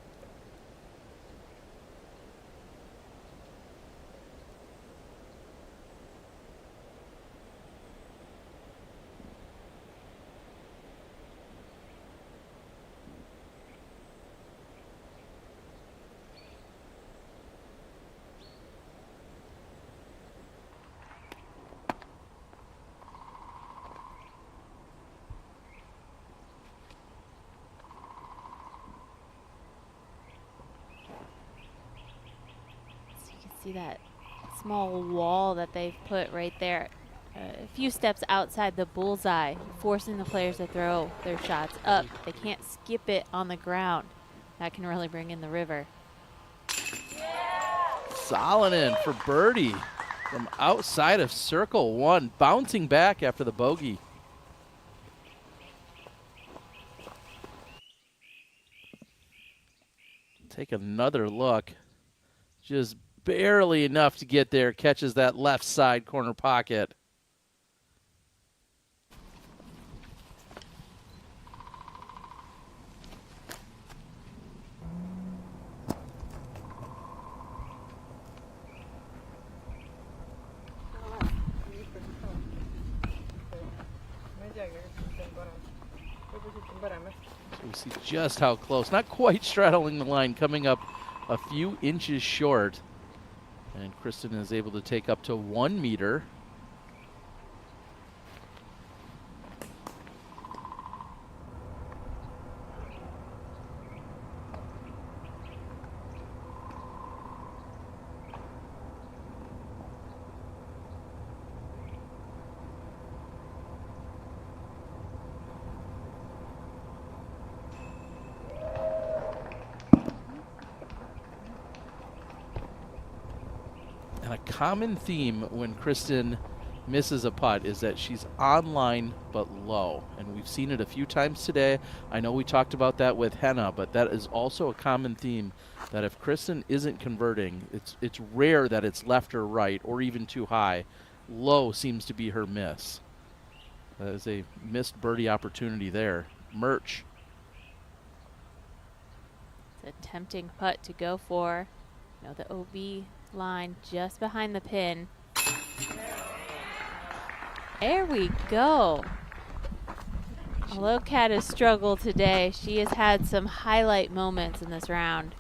See that small wall that they've put right there, a few steps outside the bullseye, forcing the players to throw their shots up. They can't skip it on the ground. That can really bring in the river.
Salonen for birdie from outside of circle 1, bouncing back after the bogey. take another look. Just barely enough to get there. Catches that left side corner pocket. So we see just how close. Not quite straddling the line, coming up a few inches short. And Kristin is able to take up to 1 meter. And a common theme when Kristin misses a putt is that she's online but low. And we've seen it a few times today. I know we talked about that with Henna, but that is also a common theme, that if Kristin isn't converting, it's rare that it's left or right or even too high. Low seems to be her miss. That is a missed birdie opportunity there. Murch.
It's a tempting putt to go for. You know, the OB line just behind the pin. There we go. Although Kat has struggled today, she has had some highlight moments in this round.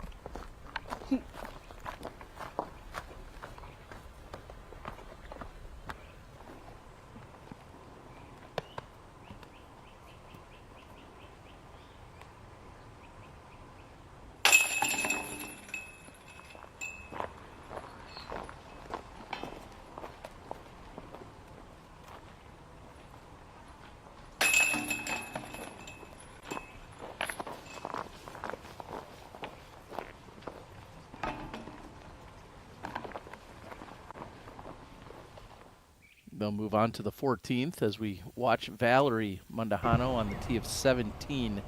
They'll move on to the 14th as we watch Valerie Mundahano on the tee of 17.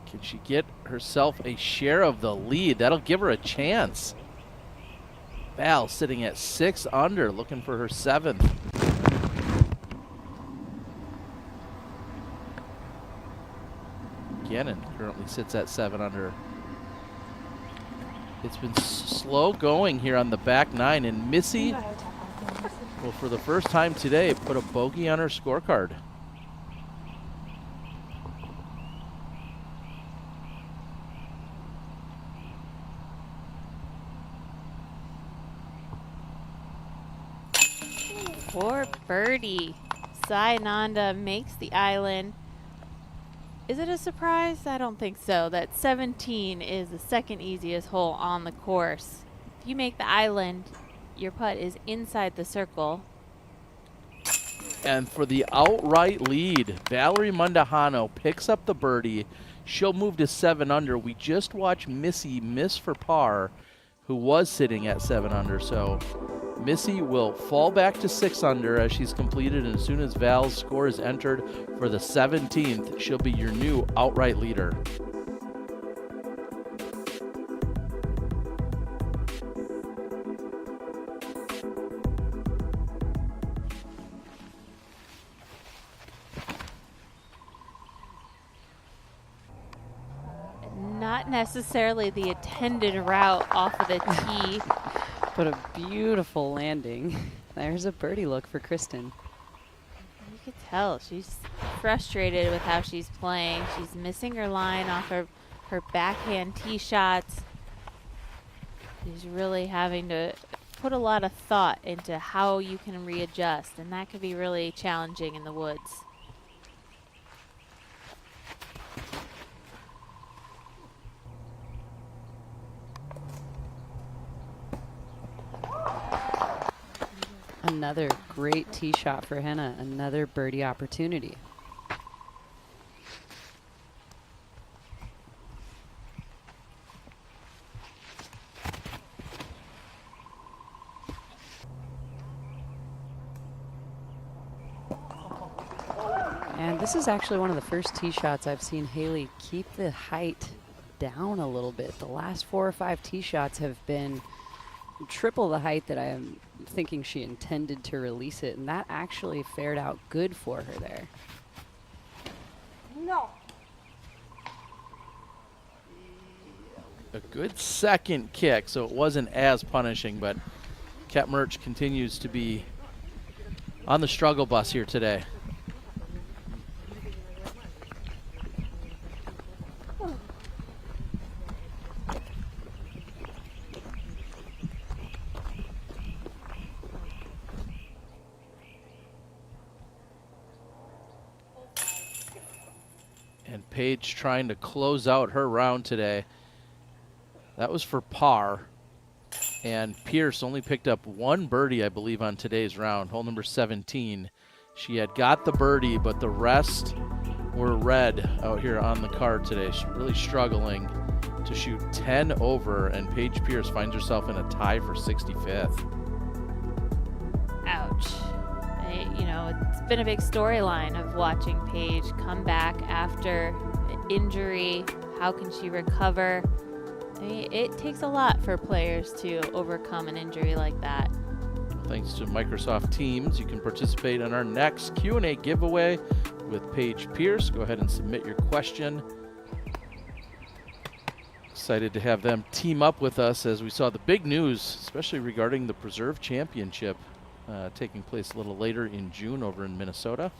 Can she get herself a share of the lead? That'll give her a chance. Val sitting at 6 under, looking for her 7th. Gannon currently sits at 7 under. It's been slow going here on the back 9, and Missy will, for the first time today, put a bogey on her scorecard.
For birdie, Sai Nanda makes the island. Is it a surprise? I don't think so. That 17 is the second easiest hole on the course. If you make the island, your putt is inside the circle.
And for the outright lead, Valerie Mundahano picks up the birdie. She'll move to 7 under. We just watched Missy miss for par, who was sitting at 7 under. So Missy will fall back to 6 under as she's completed, and as soon as Val's score is entered for the 17th, she'll be your new outright leader.
Not necessarily the intended route off of the tee.
But a beautiful landing. There's a birdie look for Kristin.
You could tell she's frustrated with how she's playing. She's missing her line off her backhand tee shots. She's really having to put a lot of thought into how you can readjust, and that can be really challenging in the woods.
Another great tee shot for Henna. Another birdie opportunity. And this is actually one of the first tee shots I've seen Haley keep the height down a little bit. The last 4 or 5 tee shots have been triple the height that I am thinking she intended to release it, and that actually fared out good for her there.
No.
A good second kick, so it wasn't as punishing, but Kat Murch continues to be on the struggle bus here today. And Paige trying to close out her round today. That was for par. And Pierce only picked up 1 birdie, I believe, on today's round, hole number 17. She had got the birdie, but the rest were red out here on the card today. She's really struggling to shoot 10 over, and Paige Pierce finds herself in a tie for 65th.
Ouch. It's been a big storyline of watching Paige come back after an injury. How can she recover? It takes a lot for players to overcome an injury like that.
Thanks to Microsoft Teams, you can participate in our next Q&A giveaway with Paige Pierce. Go ahead and submit your question. Excited to have them team up with us as we saw the big news, especially regarding the Preserve Championship taking place a little later in June over in Minnesota.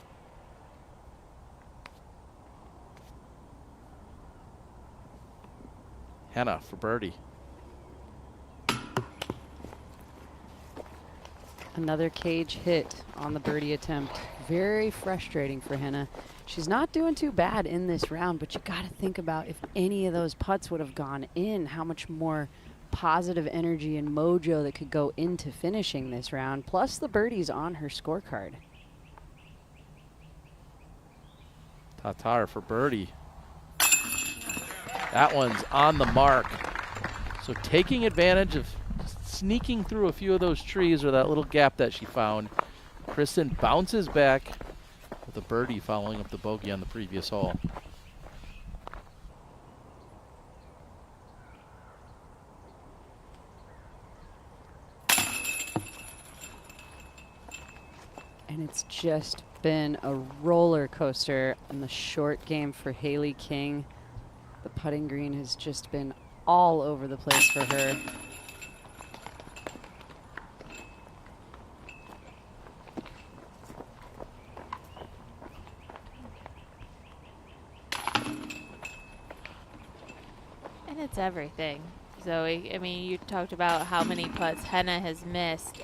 Hannah for birdie.
Another cage hit on the birdie attempt. Very frustrating for Hannah. She's not doing too bad in this round, but you got to think about if any of those putts would have gone in, how much more positive energy and mojo that could go into finishing this round, plus the birdies on her scorecard.
Tattar for birdie. That one's on the mark. So taking advantage of sneaking through a few of those trees or that little gap that she found, Kristin bounces back with a birdie following up the bogey on the previous hole.
And it's just been a roller coaster in the short game for Haley King. The putting green has just been all over the place for her.
And it's everything. Zoe, you talked about how many putts Hannah has missed.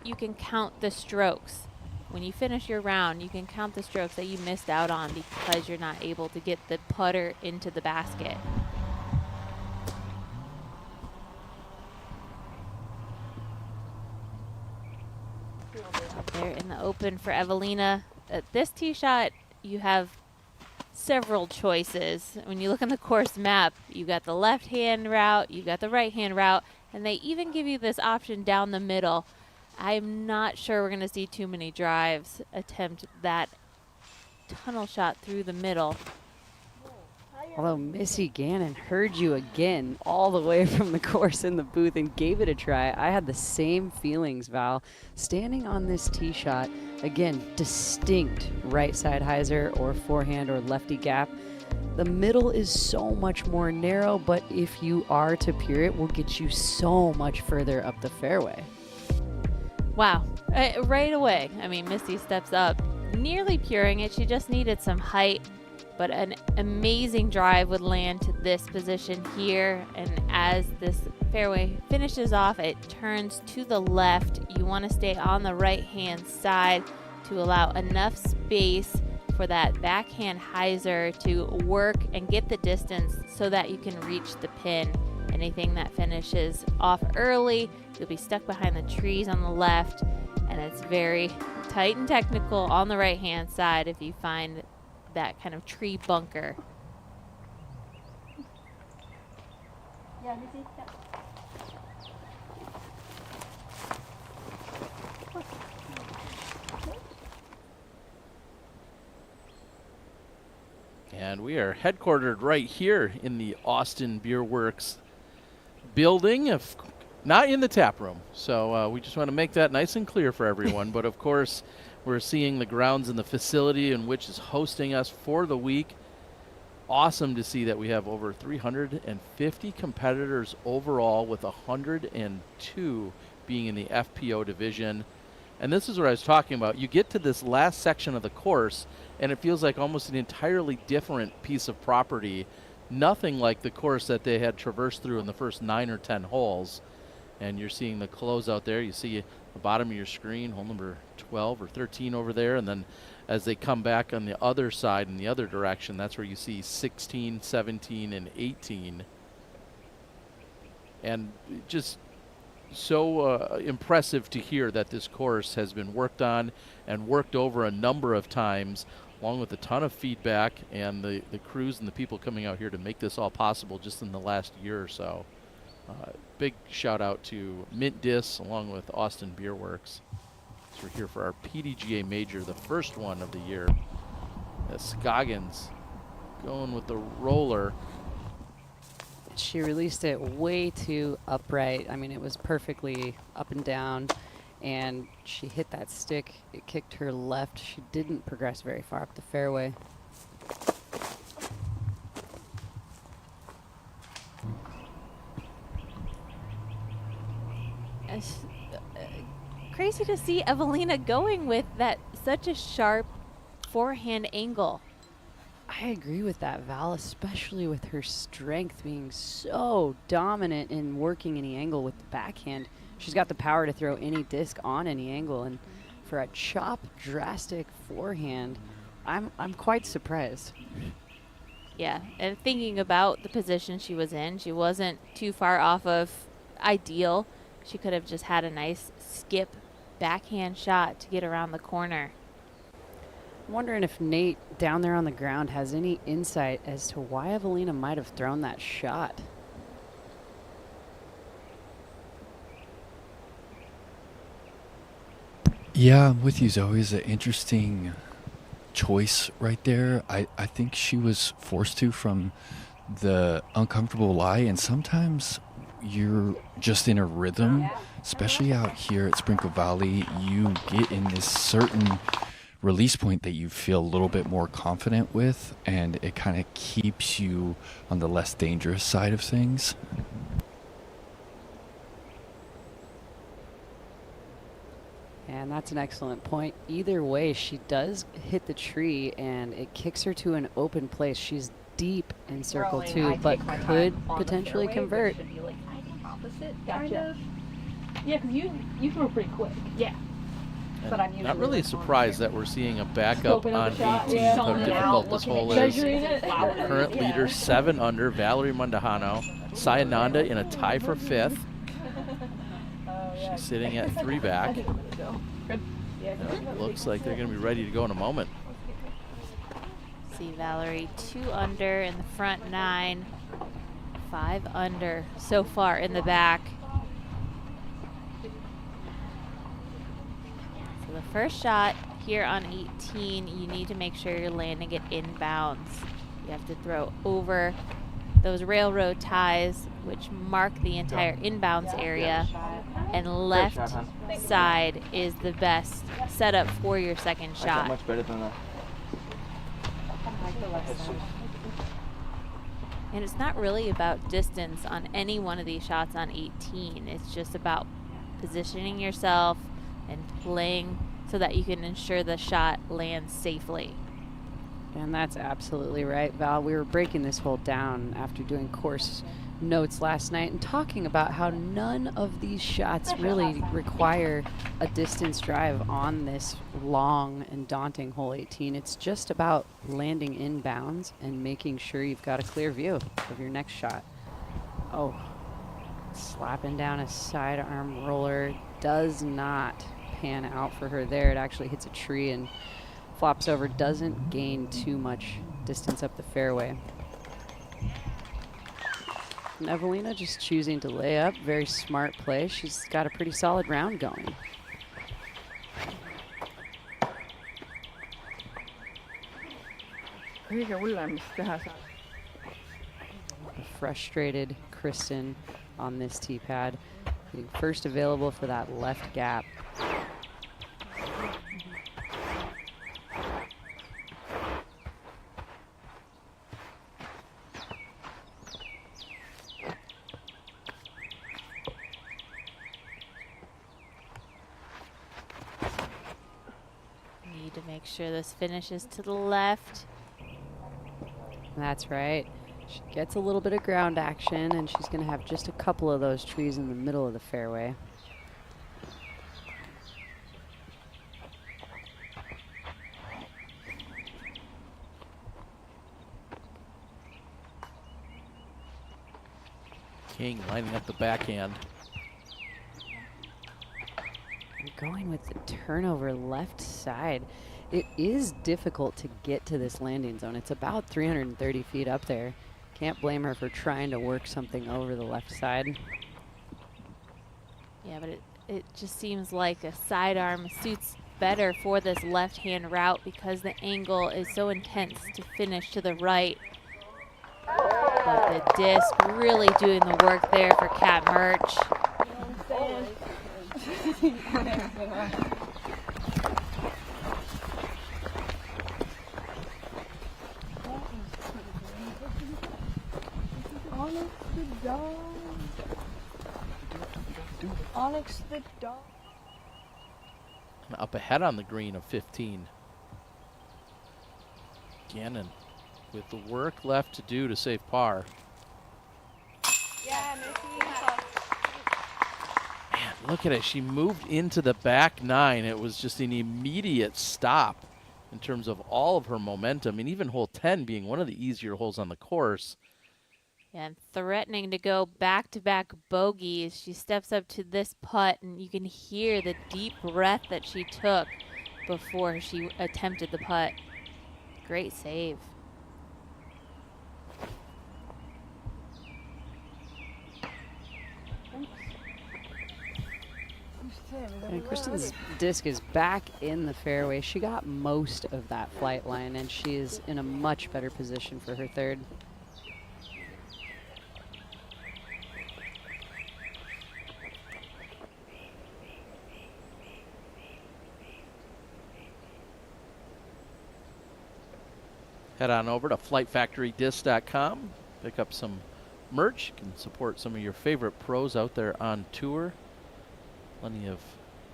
You can count the strokes. When you finish your round, you can count the strokes that you missed out on because you're not able to get the putter into the basket. Up there in the open for Evelina. This tee shot, you have several choices. When you look on the course map, you got the left-hand route, you got the right-hand route, and they even give you this option down the middle. I'm not sure we're going to see too many drives attempt that tunnel shot through the middle.
Although Missy Gannon heard you again all the way from the course in the booth and gave it a try. I had the same feelings, Val. Standing on this tee shot, again, distinct right side hyzer or forehand or lefty gap. The middle is so much more narrow, but if you are to peer it, will get you so much further up the fairway.
Wow. Right away. Missy steps up, nearly puring it. She just needed some height, but an amazing drive would land to this position here. And as this fairway finishes off, it turns to the left. You want to stay on the right-hand side to allow enough space for that backhand hyzer to work and get the distance so that you can reach the pin. Anything that finishes off early, you'll be stuck behind the trees on the left, and it's very tight and technical on the right-hand side if you find that kind of tree bunker.
Yeah, Missy.
And we are headquartered right here in the Austin Beer Works building, not in the tap room. So we just want to make that nice and clear for everyone. But of course, we're seeing the grounds and the facility in which is hosting us for the week. Awesome to see that we have over 350 competitors overall, with 102 being in the FPO division. And this is what I was talking about. You get to this last section of the course, and it feels like almost an entirely different piece of property. Nothing like the course that they had traversed through in the first 9 or 10 holes. And you're seeing the closeout there. You see the bottom of your screen, hole number 12 or 13 over there. And then as they come back on the other side in the other direction, that's where you see 16, 17, and 18. And just so impressive to hear that this course has been worked on and worked over a number of times, along with a ton of feedback and the crews and the people coming out here to make this all possible just in the last year or so. Big shout out to Mint Dis along with Austin Beer Works. So we're here for our PDGA Major, the first one of the year. Scoggins going with the roller.
She released it way too upright. I mean, it was perfectly up and down, and she hit that stick. It kicked her left. She didn't progress very far up the fairway.
Crazy to see Evelina going with that, such a sharp forehand angle.
I agree with that, Val, especially with her strength being so dominant in working any angle with the backhand. She's got the power to throw any disc on any angle, and for a chop drastic forehand, I'm quite surprised.
Yeah, and thinking about the position she was in, she wasn't too far off of ideal. She could have just had a nice skip backhand shot to get around the corner.
I'm wondering if Nate down there on the ground has any insight as to why Evelina might have thrown that shot.
Yeah, I'm with you, Zoe. It's an interesting choice right there. I think she was forced to from the uncomfortable lie, and sometimes you're just in a rhythm, especially out here at Sprinkle Valley. You get in this certain release point that you feel a little bit more confident with, and it kind of keeps you on the less dangerous side of things.
And that's an excellent point. Either way, she does hit the tree, and it kicks her to an open place. She's deep in circle two, but could potentially convert.
Opposite, kind of. Yeah, because you threw pretty quick. Yeah.
But I'm not really surprised that we're seeing a backup on 18, how difficult this hole is. Our current leader, 7 under, Valerie Mundahano. Sayananda in a tie for 5th. She's sitting at 3 back. Looks like they're going to be ready to go in a moment.
See Valerie 2 under in the front 9, 5 under so far in the back. So the first shot here on 18, you need to make sure you're landing it inbounds. You have to throw over those railroad ties, which mark the entire inbounds area, and left side is the best setup for your second shot.
Much better than that.
And it's not really about distance on any one of these shots on 18. It's just about positioning yourself and playing so that you can ensure the shot lands safely.
And that's absolutely right, Val. We were breaking this hole down after doing course notes last night and talking about how none of these shots really require a distance drive on this long and daunting hole 18. It's just about landing inbounds and making sure you've got a clear view of your next shot. Oh, slapping down a sidearm roller does not pan out for her there. It actually hits a tree and flops over, doesn't gain too much distance up the fairway. And Evelina just choosing to lay up. Very smart play. She's got a pretty solid round going. A frustrated Kristin on this tee pad, getting first available for that left gap.
Need to make sure this finishes to the left.
That's right. She gets a little bit of ground action, and she's going to have just a couple of those trees in the middle of the fairway.
King lining up the backhand.
And going with the turnover left side. It is difficult to get to this landing zone. It's about 330 feet up there. Can't blame her for trying to work something over the left side.
Yeah, but it just seems like a sidearm suits better for this left-hand route because the angle is so intense to finish to the right. But the disc really doing the work there for Kat Murch.
Onyx the dog.
Up ahead on the green of 15. Gannon with the work left to do to save par.
Yeah,
Man, look at it. She moved into the back nine. It was just an immediate stop in terms of all of her momentum, and even hole 10 being one of the easier holes on the course.
And threatening to go back-to-back bogeys. She steps up to this putt, and you can hear the deep breath that she took before she attempted the putt. Great save.
And Kristin's disc is back in the fairway. She got most of that flight line, and she is in a much better position for her third.
Head on over to flightfactorydisc.com. Pick up some merch. You can support some of your favorite pros out there on tour. Plenty of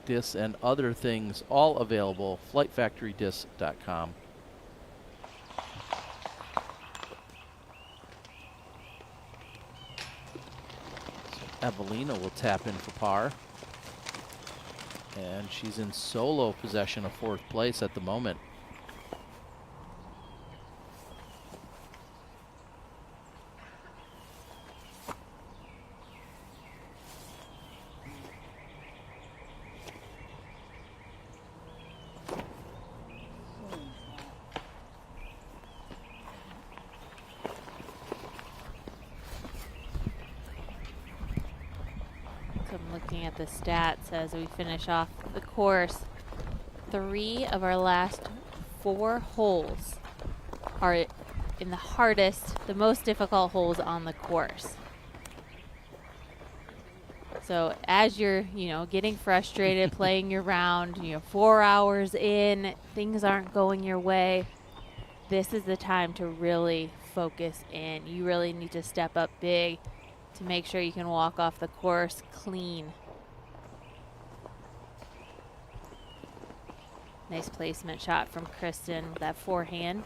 discs and other things all available. flightfactorydisc.com. So Evelina will tap in for par. And she's in solo possession of fourth place at the moment.
Looking at the stats as we finish off the course, 3 of our last 4 holes are in the hardest, the most difficult holes on the course. So as you're, getting frustrated, playing your round, 4 hours in, things aren't going your way, this is the time to really focus in. You really need to step up big to make sure you can walk off the course clean. Nice placement shot from Kristin with that forehand.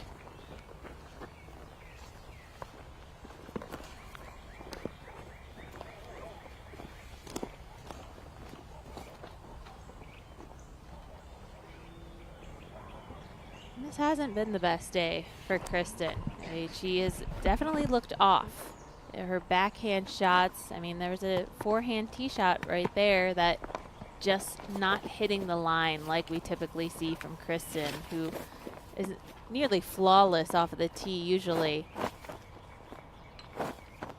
This hasn't been the best day for Kristin. She has definitely looked off. Her backhand shots, there was a forehand tee shot right there that just not hitting the line like we typically see from Kristin, who is nearly flawless off of the tee usually.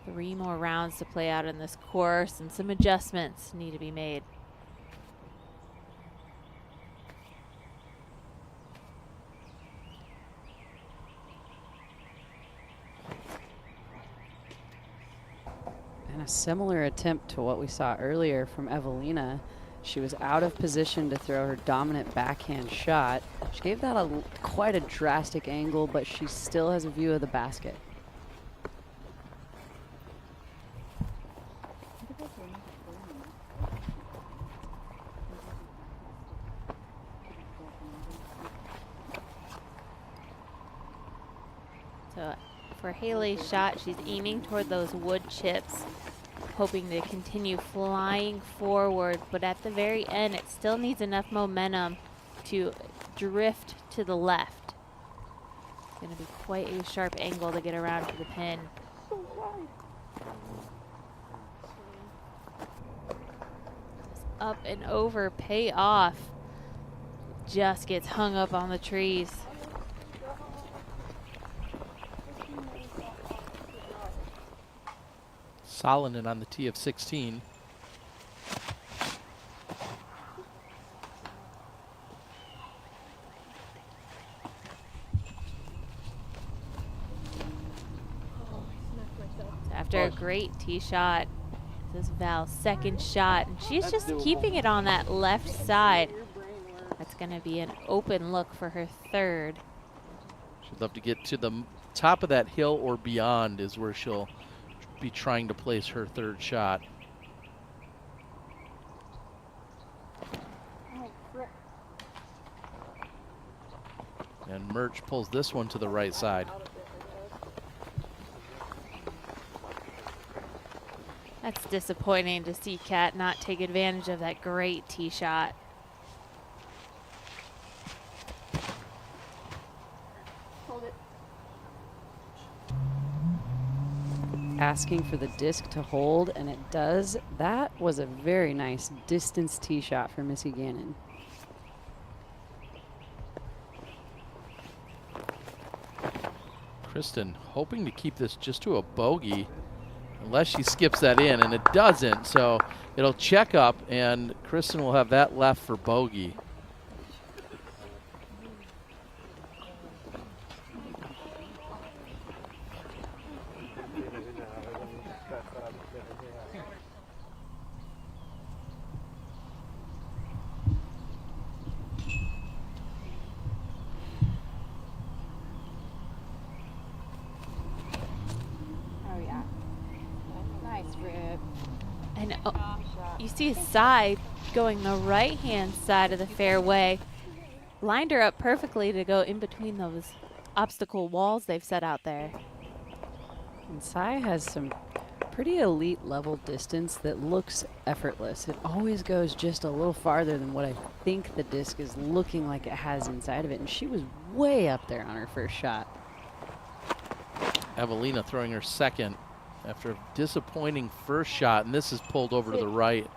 3 more rounds to play out in this course, and some adjustments need to be made.
And a similar attempt to what we saw earlier from Evelina. She was out of position to throw her dominant backhand shot. She gave that quite a drastic angle, but she still has a view of the basket.
So for Haley's shot, she's aiming toward those wood chips, hoping to continue flying forward, but at the very end, it still needs enough momentum to drift to the left. It's going to be quite a sharp angle to get around to the pin. This up and over payoff just gets hung up on the trees.
Salonen on the tee of 16.
After a great tee shot, this is Val's second shot, and she's just keeping it on that left side. That's going to be an open look for her third.
She'd love to get to the top of that hill or beyond is where she'll be trying to place her third shot. And Murch pulls this one to the right side.
That's disappointing to see Kat not take advantage of that great tee shot.
Hold it.
Asking for the disc to hold, and it does. That was a very nice distance tee shot for Missy Gannon.
Kristin hoping to keep this just to a bogey, unless she skips that in, and it doesn't, so it'll check up, and Kristin will have that left for bogey.
And you see Sai going the right-hand side of the fairway. Lined her up perfectly to go in between those obstacle walls they've set out there.
And Sai has some pretty elite level distance that looks effortless. It always goes just a little farther than what I think the disc is looking like it has inside of it. And she was way up there on her first shot.
Evelina throwing her second after a disappointing first shot, and this is pulled over to the right.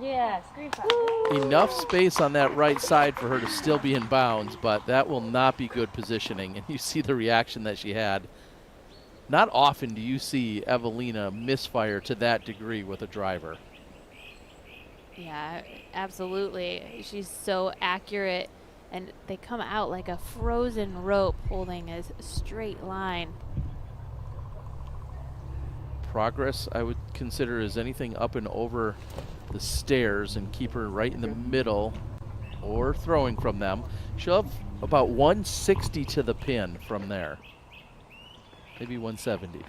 Yeah, screenshot.
Enough space on that right side for her to still be in bounds, but that will not be good positioning. And you see the reaction that she had. Not often do you see Evelina misfire to that degree with a driver.
Yeah, absolutely. She's so accurate, and they come out like a frozen rope holding a straight line.
Progress I would consider as anything up and over the stairs and keep her right in the middle or throwing from them. She'll have about 160 to the pin from there. Maybe 170.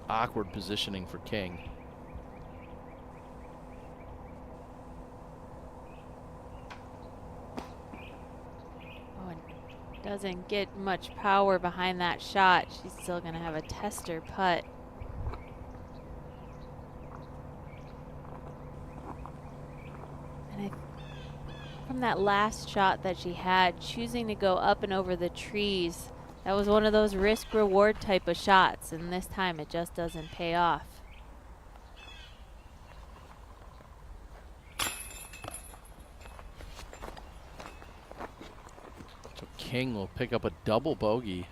Awkward positioning for King.
Oh, and doesn't get much power behind that shot. She's still going to have a tester putt. And from that last shot that she had, choosing to go up and over the trees, that was one of those risk-reward type of shots, and this time it just doesn't pay off.
So King will pick up a double bogey.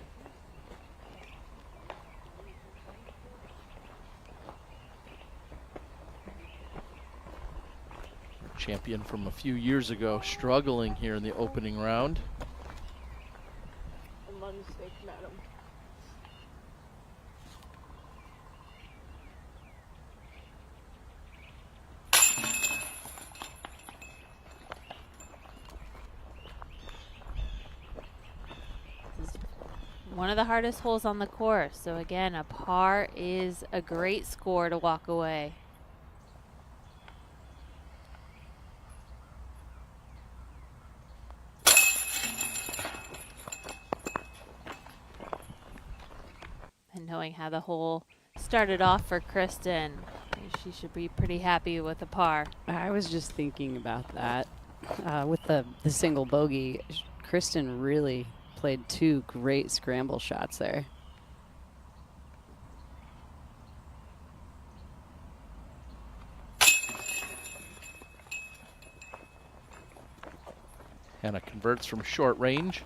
champion from a few years ago, struggling here in the opening round.
My mistake, madam.
One of the hardest holes on the course. So again, a par is a great score to walk away. And knowing how the hole started off for Kristin, she should be pretty happy with a par.
I was just thinking about that. With the single bogey, Kristin really played 2 great scramble shots there.
Hannah converts from short range.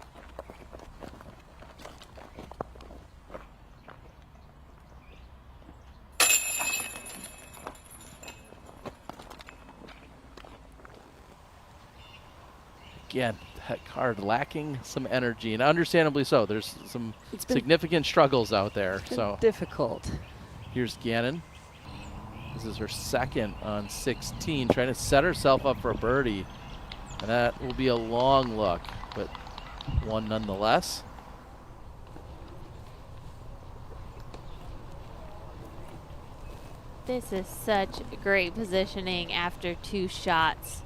Again, that card lacking some energy, and understandably so. There's some significant struggles out there. So
difficult.
Here's Gannon. This is her second on 16, trying to set herself up for a birdie. And that will be a long look, but one nonetheless.
This is such great positioning after 2 shots.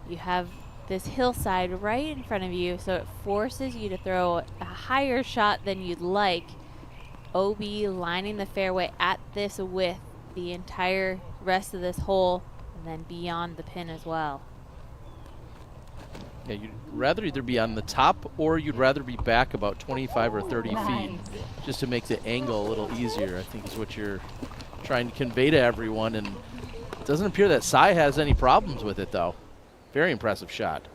You have this hillside right in front of you, so it forces you to throw a higher shot than you'd like. OB lining the fairway at this width the entire rest of this hole, and then beyond the pin as well.
Yeah, you'd rather either be on the top or you'd rather be back about 25 or 30 feet just to make the angle a little easier, I think is what you're trying to convey to everyone. And it doesn't appear that Sai has any problems with it, though. Very impressive shot.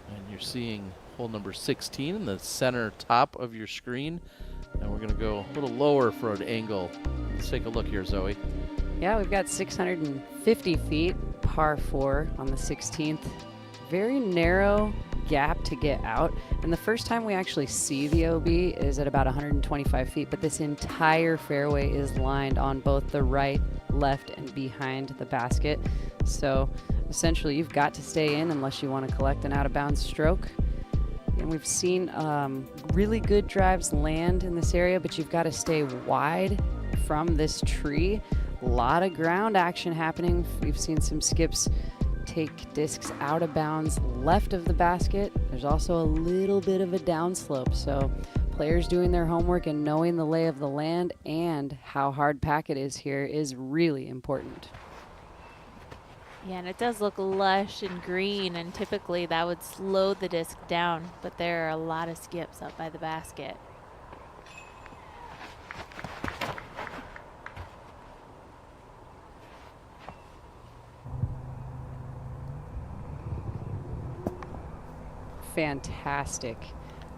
And you're seeing hole number 16 in the center top of your screen. And we're going to go a little lower for an angle. Let's take a look here, Zoe.
Yeah, we've got 650 feet, par 4 on the 16th. Very narrow gap to get out. And the first time we actually see the OB is at about 125 feet, but this entire fairway is lined on both the right, left, and behind the basket. So essentially you've got to stay in unless you want to collect an out-of-bounds stroke. And we've seen really good drives land in this area, but you've got to stay wide from this tree. A lot of ground action happening. We've seen some skips take discs out of bounds left of the basket. There's also a little bit of a downslope, so players doing their homework and knowing the lay of the land and how hard pack it is here is really important.
Yeah, and it does look lush and green, and typically that would slow the disc down, but there are a lot of skips up by the basket.
Fantastic.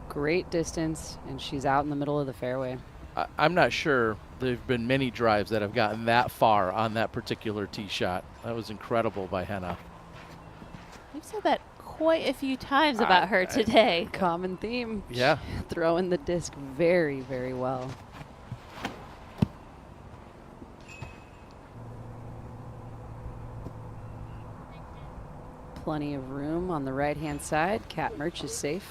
Great distance, and she's out in the middle of the fairway.
I'm not sure there have been many drives that have gotten that far on that particular tee shot. That was incredible by Hannah.
We've said that quite a few times about her today.
Common theme.
Yeah.
Throwing the disc very, very well. Plenty of room on the right-hand side. Cat Merch is safe.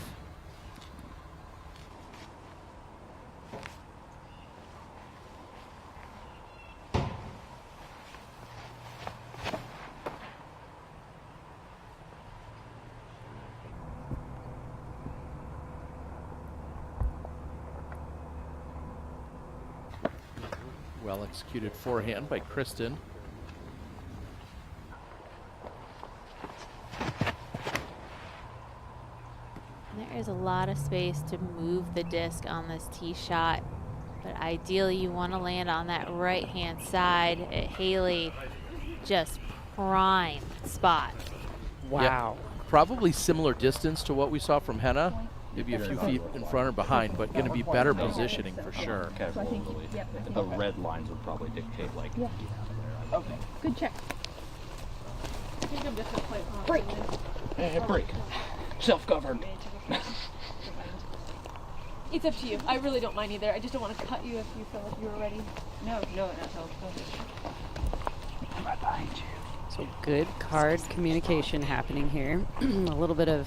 Well executed forehand by Kristin.
There is a lot of space to move the disc on this tee shot, but ideally you want to land on that right-hand side at Haley. Just prime spot.
Wow.
Yeah, probably similar distance to what we saw from Henna. maybe a few feet in front or behind, but going to be better positioning for sure.
Okay,
So I think, yeah, I think
the red lines would probably dictate like.
Yeah. Okay. Good check. I think I'm just gonna play break.
Break. Self-governed.
It's up to you. I really don't mind either. I just don't want to cut you if you feel like you were ready. No, not all.
I'm right behind you.
So good card communication happening here. A little bit of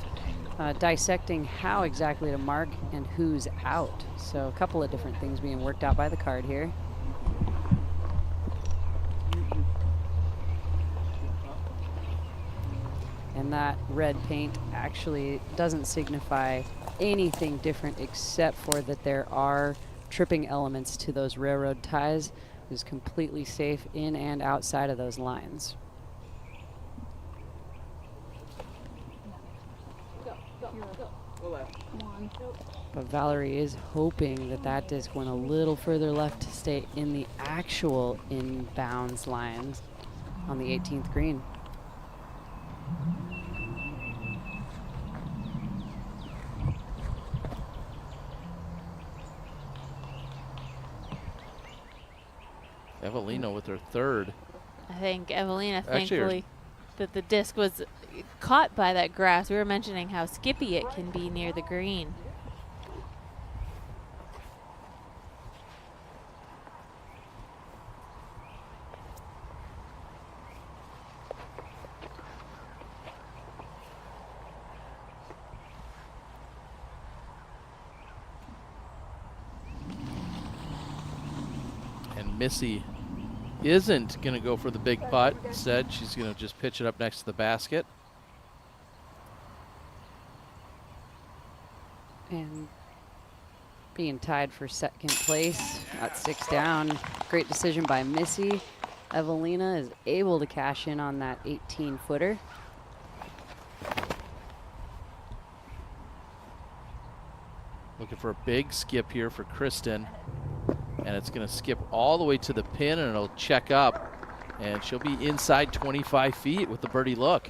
dissecting how exactly to mark and who's out. So a couple of different things being worked out by the card here. And that red paint actually doesn't signify anything different except for that there are tripping elements to those railroad ties. It was completely safe in and outside of those lines. But Valerie is hoping that that disc went a little further left to stay in the actual inbounds lines on the 18th green.
Evelina with her third.
I think Evelina,
Actually,
thankfully, that the disc was caught by that grass. We were mentioning how skippy it can be near the green.
And Missy isn't going to go for the big putt. Instead, she's going to just pitch it up next to the basket.
And being tied for second place at 6 down. Great decision by Missy. Evelina is able to cash in on that 18-footer.
Looking for a big skip here for Kristin. And it's going to skip all the way to the pin, and it'll check up. And she'll be inside 25 feet with the birdie look.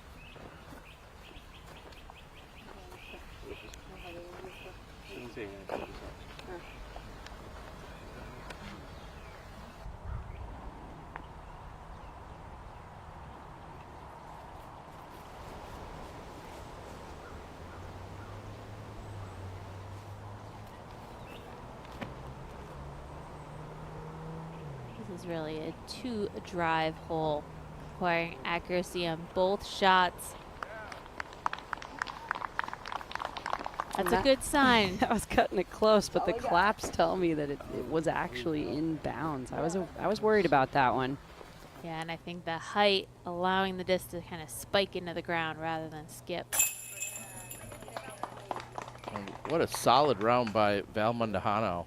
This is really a 2-drive hole, requiring accuracy on both shots. That's a good sign.
I was cutting it close, but the claps tell me that it was actually in bounds. I was worried about that one.
Yeah, and I think the height allowing the disc to kind of spike into the ground rather than skip.
And what a solid round by Val Mundahano.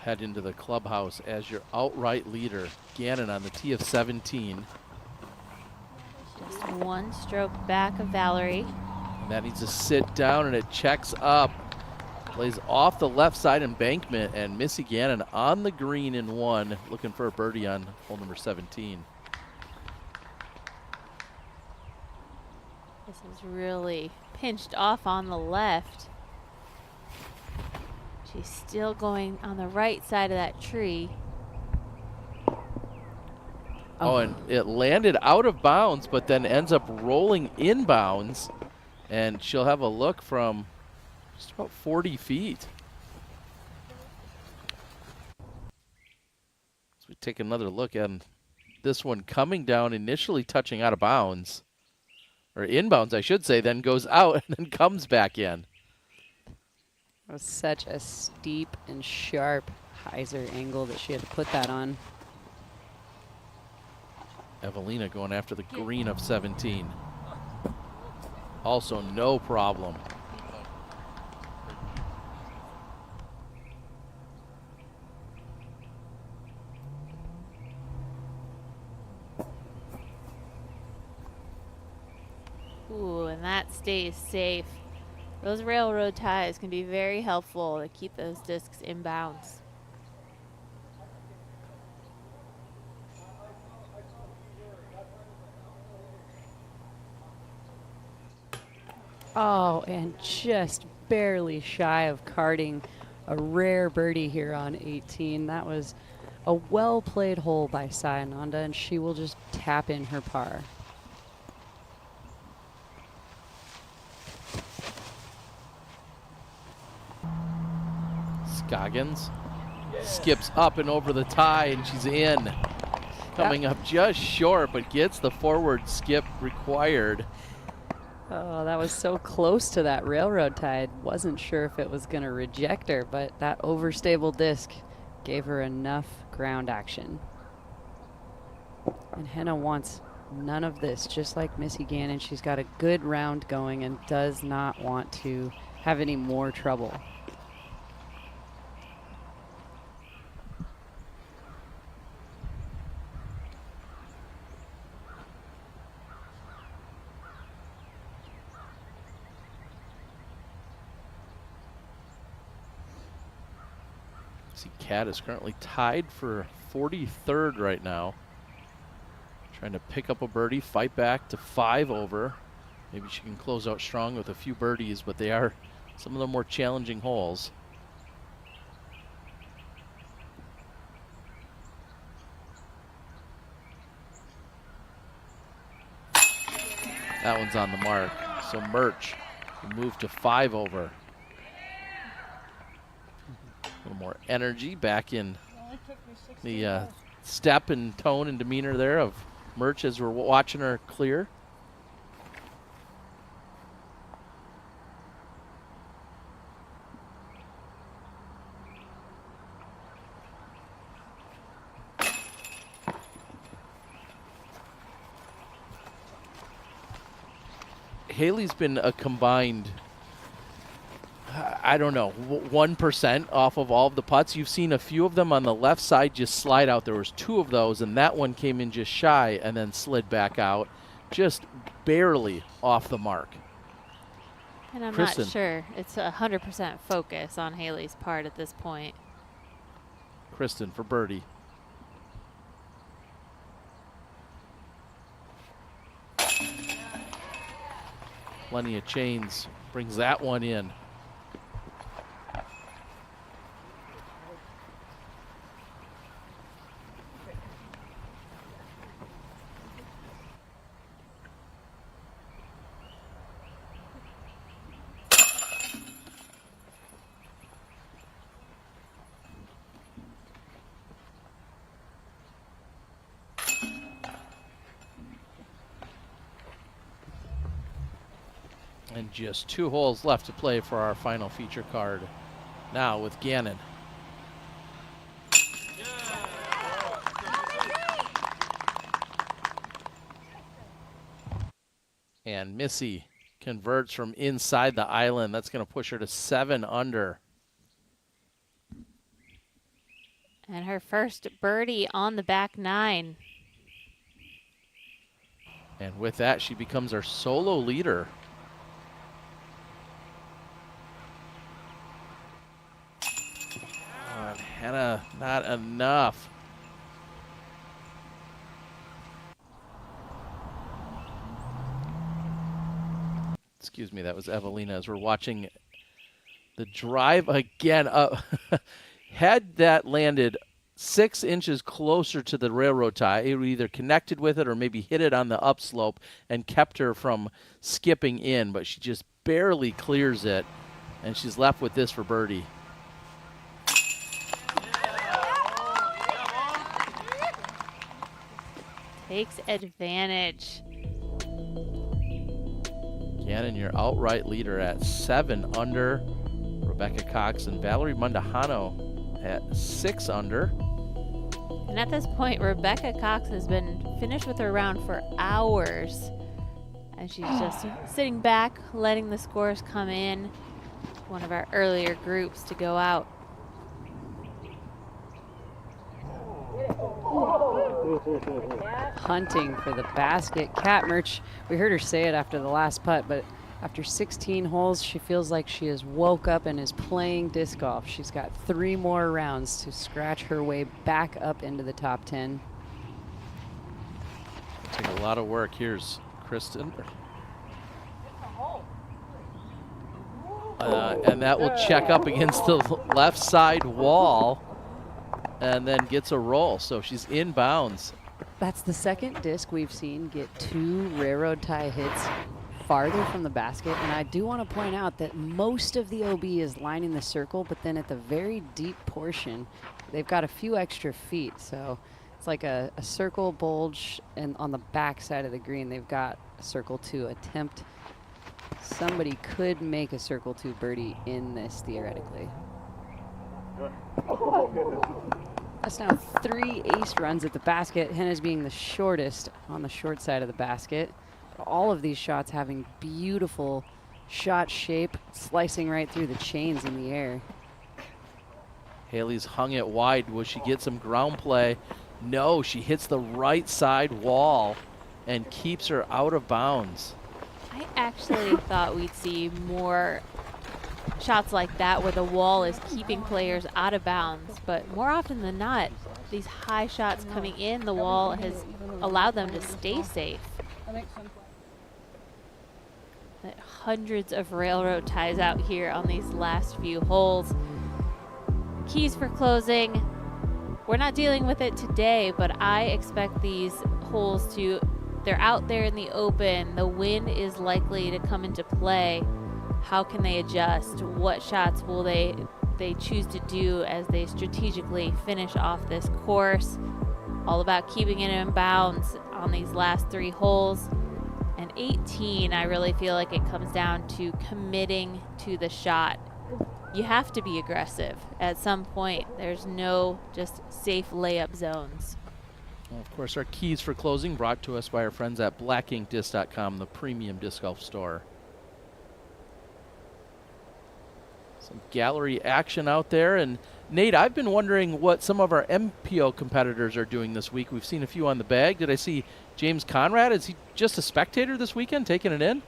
Head into the clubhouse as your outright leader. Gannon on the tee of 17.
Just one stroke back of Valerie.
And that needs to sit down, and it checks up. Plays off the left side embankment, and Missy Gannon on the green in one, looking for a birdie on hole number 17.
This is really pinched off on the left. She's still going on the right side of that tree.
Oh, and it landed out of bounds, but then ends up rolling inbounds. And she'll have a look from just about 40 feet. So we take another look at this one coming down, initially touching out of bounds. Or inbounds, I should say, then goes out and then comes back in.
It was such a steep and sharp hyzer angle that she had to put that on.
Evelina going after the green of 17. Also no problem.
Ooh, and that stays safe. Those railroad ties can be very helpful to keep those discs in bounds.
Oh, and just barely shy of carding a rare birdie here on 18. That was a well-played hole by Sayananda, and she will just tap in her par.
Scoggins skips up and over the tie, and she's in. Coming up just short, but gets the forward skip required.
Oh, that was so close to that railroad tide. Wasn't sure if it was going to reject her, but that overstable disc gave her enough ground action. And Henna wants none of this, just like Missy Gannon. She's got a good round going and does not want to have any more trouble.
Cat is currently tied for 43rd right now. Trying to pick up a birdie, fight back to 5 over. Maybe she can close out strong with a few birdies, but they are some of the more challenging holes. That one's on the mark. So Murch will move to 5 over. A little more energy back in the step and tone and demeanor there of Murch as we're watching her clear. Haley's been a combined, I don't know, 1% off of all of the putts. You've seen a few of them on the left side just slide out. There was 2 of those, and that one came in just shy and then slid back out, just barely off the mark.
And I'm
Kristin.
not sure it's 100% focus on Haley's part at this point.
Kristin for birdie. Plenty of chains, brings that one in. And just 2 holes left to play for our final feature card. Now with Gannon. And Missy converts from inside the island. That's going to push her to 7 under.
And her first birdie on the back 9.
And with that, she becomes our solo leader. Henna, not enough. Excuse me, that was Evelina as we're watching the drive again. Had that landed 6 inches closer to the railroad tie, it would either connected with it or maybe hit it on the upslope and kept her from skipping in, but she just barely clears it, and she's left with this for birdie.
Takes advantage.
Gannon, your outright leader at 7 under. Rebecca Cox and Valerie Mundahano at 6 under.
And at this point, Rebecca Cox has been finished with her round for hours. And she's just sitting back, letting the scores come in. One of our earlier groups to go out.
Hunting for the basket. Kat Murch, we heard her say it after the last putt, but after 16 holes, she feels like she has woke up and is playing disc golf. She's got 3 more rounds to scratch her way back up into the top 10.
Take a lot of work. Here's Kristin. And that will check up against the left side wall and then gets a roll. So she's inbounds.
That's the second disc we've seen get 2 railroad tie hits farther from the basket. And I do want to point out that most of the OB is lining the circle, but then at the very deep portion, they've got a few extra feet. So it's like a circle bulge, and on the back side of the green, they've got a circle 2 attempt. Somebody could make a circle 2 birdie in this theoretically. That's now 3 ace runs at the basket. Henna's being the shortest on the short side of the basket. All of these shots having beautiful shot shape, slicing right through the chains in the air.
Haley's hung it wide. Will she get some ground play? No, she hits the right side wall and keeps her out of bounds.
I actually thought we'd see more shots like that where the wall is keeping players out of bounds, but more often than not, these high shots coming in, the wall has allowed them to stay safe. Hundreds of railroad ties out here on these last few holes. Keys for closing. We're not dealing with it today, but I expect these holes they're out there in the open. The wind is likely to come into play. How can they adjust? What shots will they choose to do as they strategically finish off this course? All about keeping it in bounds on these last 3 holes. And 18, I really feel like it comes down to committing to the shot. You have to be aggressive at some point. There's no just safe layup zones.
Well, of course, our keys for closing brought to us by our friends at blackinkdisc.com, the premium disc golf store. Some gallery action out there. And Nate, I've been wondering what some of our MPO competitors are doing this week. We've seen a few on the bag. Did I see James Conrad? Is he just a spectator this weekend, taking it in?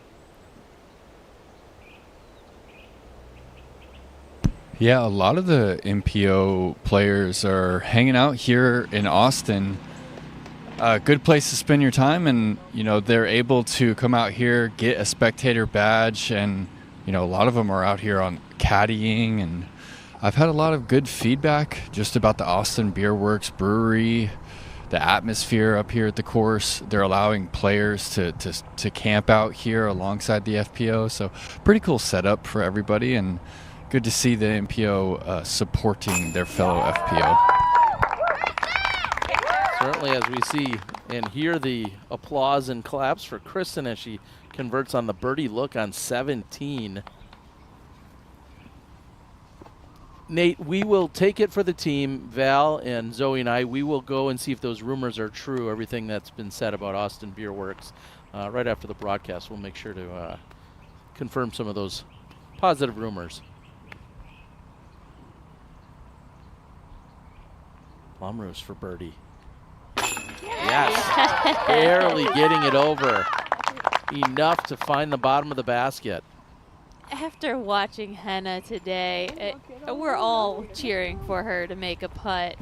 Yeah, a lot of the MPO players are hanging out here in Austin. A good place to spend your time, and they're able to come out here, get a spectator badge, and a lot of them are out here on caddying, and I've had a lot of good feedback just about the Austin Beer Works Brewery, the atmosphere up here at the course. They're allowing players to camp out here alongside the FPO, so pretty cool setup for everybody, and good to see the MPO supporting their fellow FPO.
Certainly, as we see and hear the applause and claps for Kristin as she converts on the birdie look on 17. Nate, we will take it for the team. Val and Zoe and I, we will go and see if those rumors are true, everything that's been said about Austin Beer Works. Right after the broadcast, we'll make sure to confirm some of those positive rumors. Plumrose for birdie. Yes, barely getting it over. Enough to find the bottom of the basket.
After watching Henna today, we're all cheering for her to make a putt.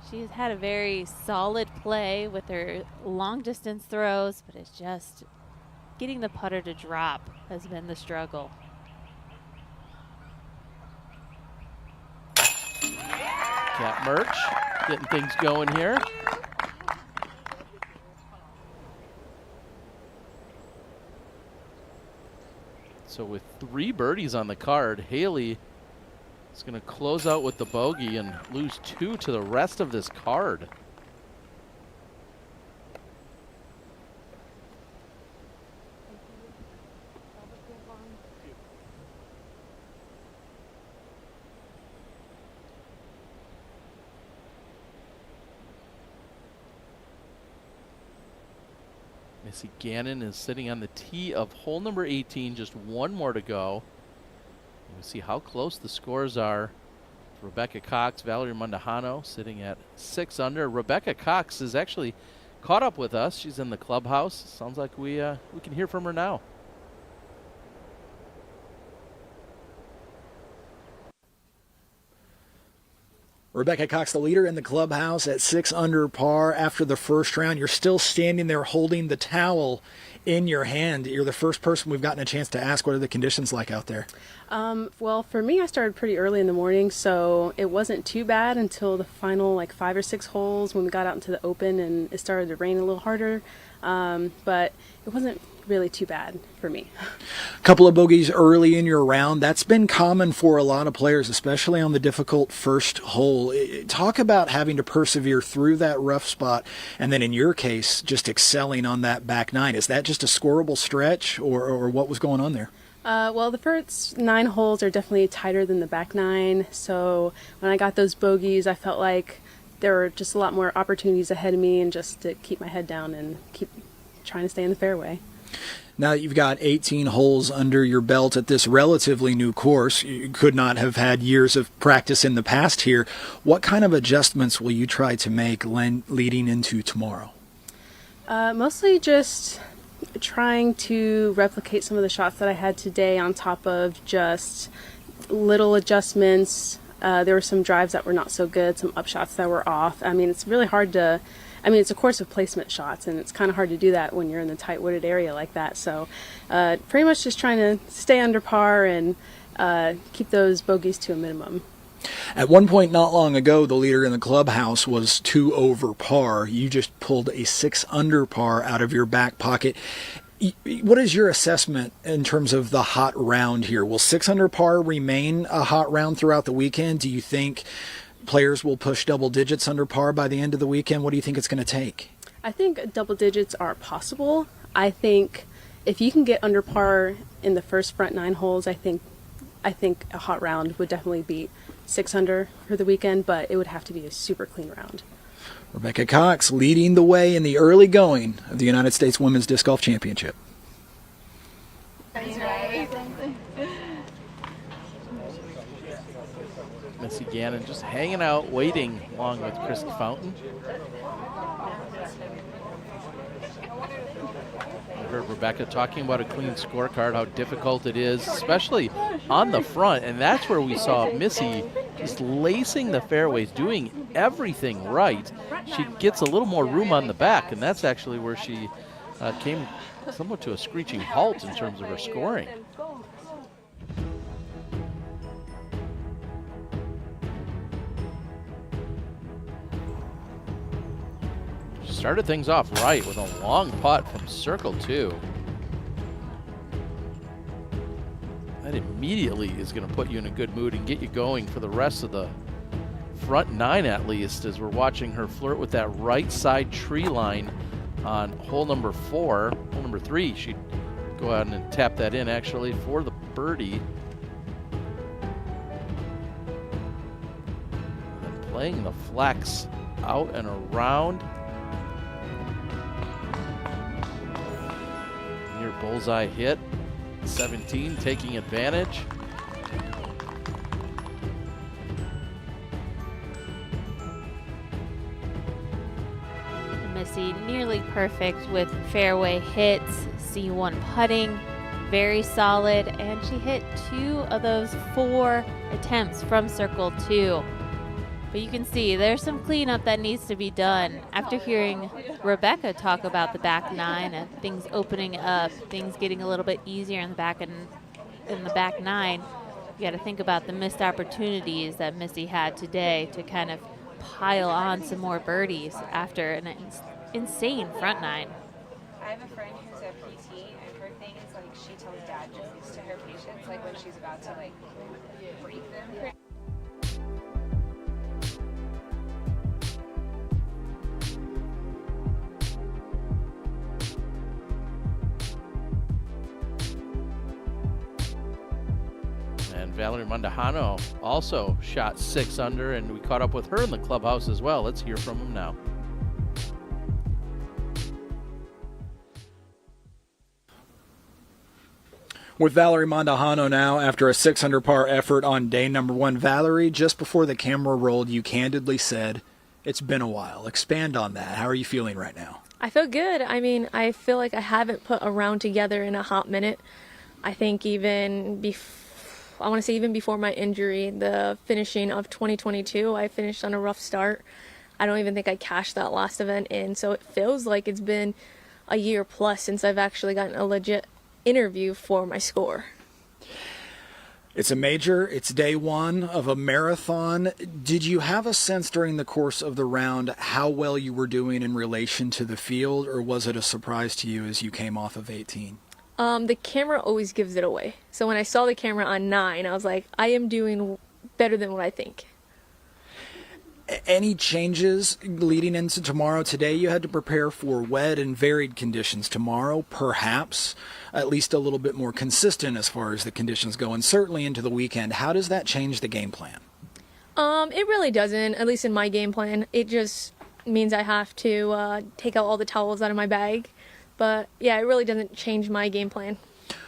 She's had a very solid play with her long distance throws, but it's just getting the putter to drop has been the struggle.
Cat Merch getting things going here. So with 3 birdies on the card, Haley is going to close out with the bogey and lose 2 to the rest of this card. Missy Gannon is sitting on the tee of hole number 18, just 1 more to go. We'll see how close the scores are. Rebecca Cox, Valerie Mondahano sitting at 6 under. Rebecca Cox is actually caught up with us. She's in the clubhouse. Sounds like we can hear from her now.
Rebecca Cox, the leader in the clubhouse at 6 under par after the first round. You're still standing there holding the towel in your hand. You're the first person we've gotten a chance to ask what are the conditions like out there.
Well, for me, I started pretty early in the morning, so it wasn't too bad until the final 5 or 6 holes when we got out into the open and it started to rain a little harder. But it wasn't really too bad for me.
A couple of bogeys early in your round. That's been common for a lot of players, especially on the difficult first hole. Talk about having to persevere through that rough spot, and then in your case, just excelling on that back nine. Is that just a scoreable stretch, or what was going on there?
Well, the first 9 holes are definitely tighter than the back 9. So when I got those bogeys, I felt like there were just a lot more opportunities ahead of me, and just to keep my head down and keep trying to stay in the fairway.
Now that you've got 18 holes under your belt at this relatively new course, you could not have had years of practice in the past here. What kind of adjustments will you try to make leading into tomorrow?
Mostly just trying to replicate some of the shots that I had today, on top of just little adjustments. There were some drives that were not so good, some upshots that were off. I mean, it's really hard to, it's a course of placement shots, and it's kind of hard to do that when you're in the tight wooded area like that. So pretty much just trying to stay under par and keep those bogeys to a minimum.
At one point not long ago, the leader in the clubhouse was 2 over par. You just pulled a 6 under par out of your back pocket. What is your assessment in terms of the hot round here? Will 6 under par remain a hot round throughout the weekend? Do you think players will push double digits under par by the end of the weekend? What do you think it's going to take?
I think double digits are possible. I think if you can get under par in the first front 9 holes, I think a hot round would definitely beat 6 under for the weekend, but it would have to be a super clean round.
Rebecca Cox leading the way in the early going of the United States Women's Disc Golf Championship.
Missy Gannon just hanging out, waiting along with Chris Fountain. I heard Rebecca talking about a clean scorecard, how difficult it is, especially on the front, and that's where we saw Missy just lacing the fairways, doing everything right. She gets a little more room on the back, and that's actually where she came somewhat to a screeching halt in terms of her scoring. Started things off right with a long putt from circle 2. That immediately is going to put you in a good mood and get you going for the rest of the front 9 at least, as we're watching her flirt with that right side tree line on hole number 4. Hole number 3, she'd go out and tap that in actually for the birdie. And playing the flex out and around. Near bullseye hit, 17 taking advantage.
Missy nearly perfect with fairway hits, C1 putting, very solid, and she hit 2 of those 4 attempts from circle 2. But you can see there's some cleanup that needs to be done. After hearing Rebecca talk about the back 9 and things opening up, things getting a little bit easier in the back 9, you got to think about the missed opportunities that Missy had today to kind of pile on some more birdies after an insane front 9.
I have a friend who's a PT, and her thing is she tells dad jokes to her patients when she's about to break them.
And Valerie Mondahano also shot 6 under, and we caught up with her in the clubhouse as well. Let's hear from him now.
With Valerie Mondahano now after a 6 under par effort on day number 1. Valerie, just before the camera rolled, you candidly said, it's been a while. Expand on that. How are you feeling right now?
I feel good. I feel like I haven't put a round together in a hot minute. I think even before my injury, the finishing of 2022, I finished on a rough start. I don't even think I cashed that last event in, so it feels like it's been a year plus since I've actually gotten a legit interview for my score.
It's a major. It's day one of a marathon. Did you have a sense during the course of the round how well you were doing in relation to the field, or was it a surprise to you as you came off of 18?
The camera always gives it away. So when I saw the camera on 9, I was like, I am doing better than what I think.
Any changes leading into tomorrow? Today you had to prepare for wet and varied conditions. Tomorrow, perhaps, at least a little bit more consistent as far as the conditions go, and certainly into the weekend. How does that change the game plan?
It really doesn't, at least in my game plan. It just means I have to take out all the towels out of my bag. But yeah, it really doesn't change my game plan.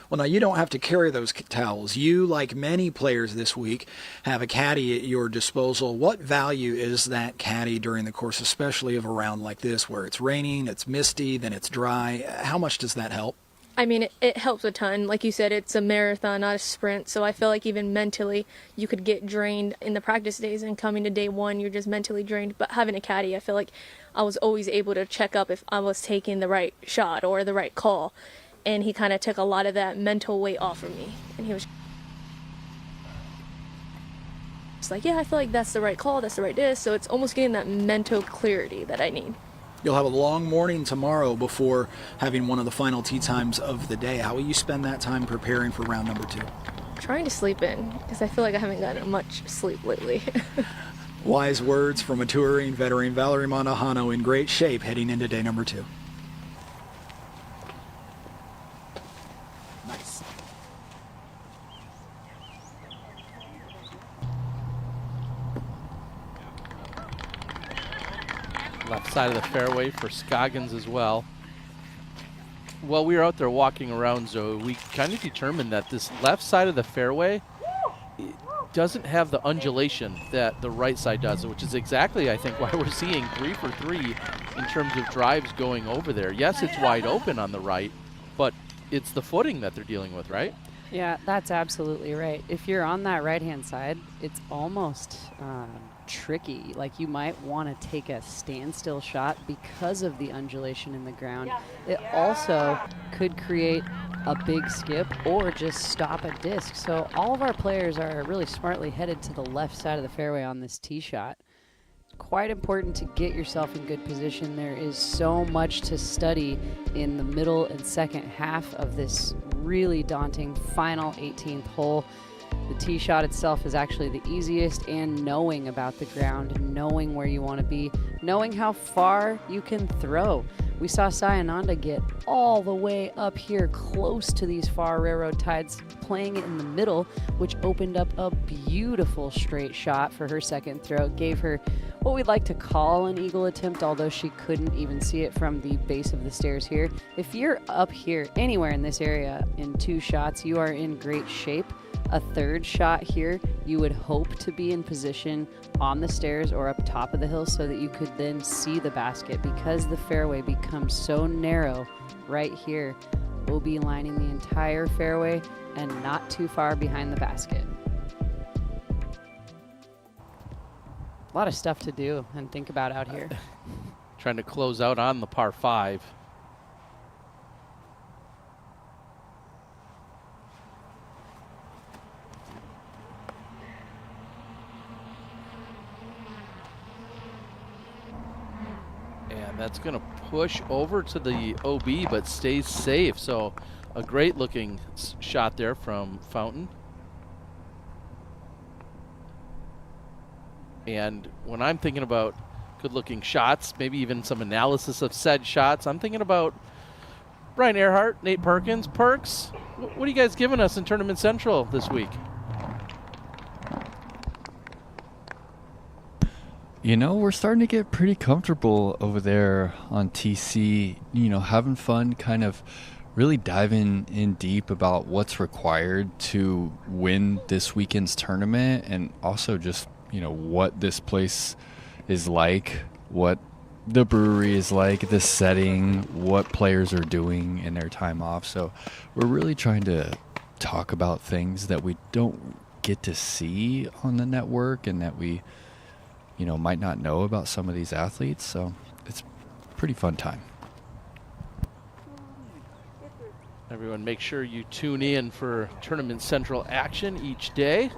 Well, now you don't have to carry those towels. You, like many players this week, have a caddy at your disposal. What value is that caddy during the course, especially of a round like this, where it's raining, it's misty, then it's dry? How much does that help?
I mean, it helps a ton. Like you said, it's a marathon, not a sprint. So I feel like even mentally, you could get drained in the practice days, and coming to day one, you're just mentally drained. But having a caddy, I feel like I was always able to check up if I was taking the right shot or the right call. And he kind of took a lot of that mental weight off of me. And he was just like, yeah, I feel like that's the right call, that's the right disc. So it's almost getting that mental clarity that I need.
You'll have a long morning tomorrow before having one of the final tee times of the day. How will you spend that time preparing for round number 2?
Trying to sleep in, because I feel like I haven't gotten much sleep lately.
Wise words from a touring veteran, Valerie Montejano, in great shape heading into day number 2. Nice.
Left side of the fairway for Scoggins as well. While we were out there walking around, Zoe, we kind of determined that this left side of the fairway doesn't have the undulation that the right side does, which is exactly, I think, why we're seeing 3 for 3 in terms of drives going over there. Yes, it's wide open on the right, but it's the footing that they're dealing with, right?
Yeah, that's absolutely right. If you're on that right-hand side, it's almost tricky. Like, you might want to take a standstill shot because of the undulation in the ground. It also could create a big skip or just stop a disc. So all of our players are really smartly headed to the left side of the fairway on this tee shot. Quite important to get yourself in good position. There is so much to study in the middle and second half of this really daunting final 18th hole. The tee shot itself is actually the easiest, and knowing about the ground, knowing where you want to be, knowing how far you can throw. We saw Sayananda get all the way up here close to these far railroad tides, playing it in the middle, which opened up a beautiful straight shot for her second throw. Gave her what we'd like to call an eagle attempt, although she couldn't even see it from the base of the stairs here. If you're up here, anywhere in this area, in 2 shots, you are in great shape. A third shot here, you would hope to be in position on the stairs or up top of the hill so that you could then see the basket. Because the fairway becomes so narrow right here, we'll be lining the entire fairway and not too far behind the basket. A lot of stuff to do and think about out here.
Trying to close out on the par 5. And that's going to push over to the OB, but stays safe. So a great looking shot there from Fountain. And when I'm thinking about good-looking shots, maybe even some analysis of said shots, I'm thinking about Brian Earhart, Nate Perkins. Perks, what are you guys giving us in Tournament Central this week?
You know, we're starting to get pretty comfortable over there on TC, you know, having fun, kind of really diving in deep about what's required to win this weekend's tournament, and also just, you know, what this place is like, what the brewery is like, the setting, what players are doing in their time off. So we're really trying to talk about things that we don't get to see on the network and that we, you know, might not know about some of these athletes. So it's a pretty fun time.
Everyone, make sure you tune in for Tournament Central action each day,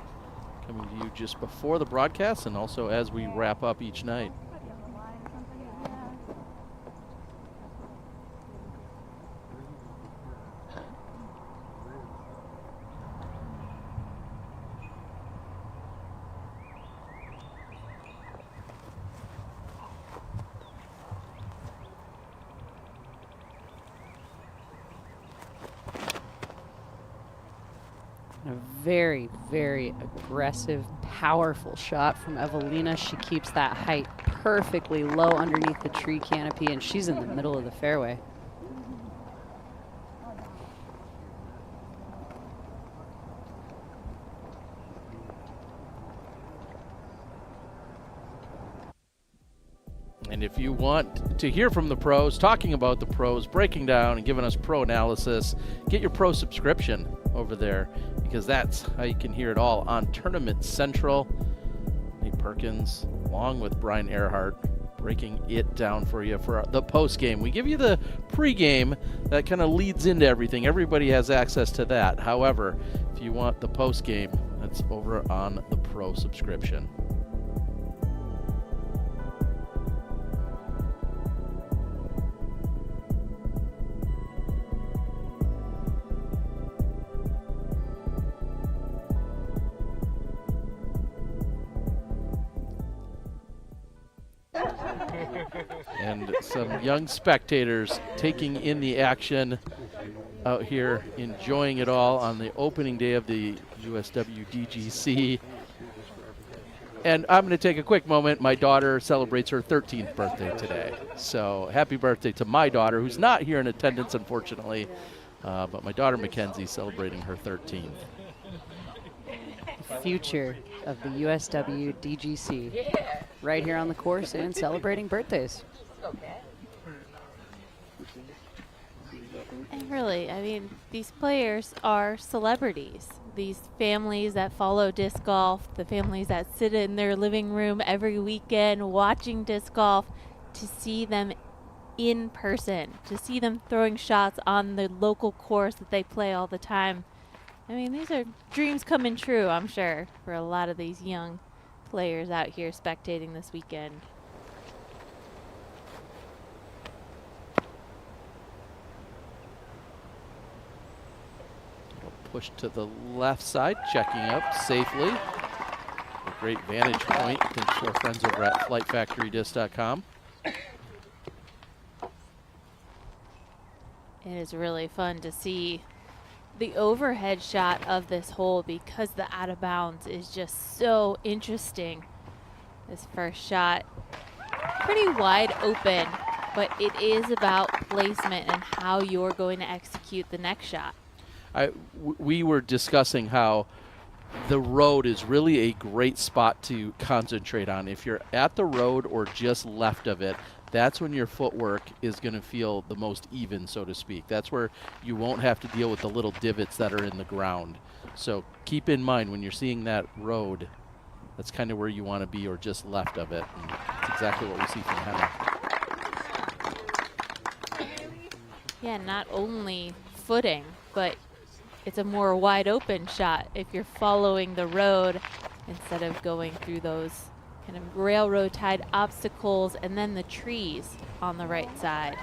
coming to you just before the broadcast and also as we wrap up each night.
A very, very aggressive, powerful shot from Evelina. She keeps that height perfectly low underneath the tree canopy, and she's in the middle of the fairway.
And if you want to hear from the pros, talking about the pros, breaking down and giving us pro analysis, get your pro subscription over there, because that's how you can hear it all on Tournament Central. Nate Perkins, along with Brian Earhart, breaking it down for you for the post game. We give you the pregame that kind of leads into everything. Everybody has access to that. However, if you want the post game, that's over on the pro subscription. And some young spectators taking in the action out here, enjoying it all on the opening day of the USWDGC. And I'm going to take a quick moment. My daughter celebrates her 13th birthday today. So happy birthday to my daughter, who's not here in attendance, unfortunately. But my daughter Mackenzie celebrating her 13th.
Future of the USWDGC. Right here on the course and celebrating birthdays.
And really, I mean, these players are celebrities. These families that follow disc golf, the families that sit in their living room every weekend watching disc golf, to see them in person, to see them throwing shots on the local course that they play all the time. I mean, these are dreams coming true, I'm sure, for a lot of these young players out here spectating this weekend.
Push to the left side, checking up safely. A great vantage point, thanks to our friends over at FlightFactoryDisc.com.
It is really fun to see the overhead shot of this hole, because the out of bounds is just so interesting. This first shot, pretty wide open, but it is about placement and how you're going to execute the next shot.
We were discussing how the road is really a great spot to concentrate on. If you're at the road or just left of it, that's when your footwork is going to feel the most even, so to speak. That's where you won't have to deal with the little divots that are in the ground. So keep in mind when you're seeing that road, that's kind of where you want to be, or just left of it. And that's exactly what we see from Henna.
Yeah, not only footing, but it's a more wide open shot if you're following the road instead of going through those kind of railroad tied obstacles and then the trees on the right side.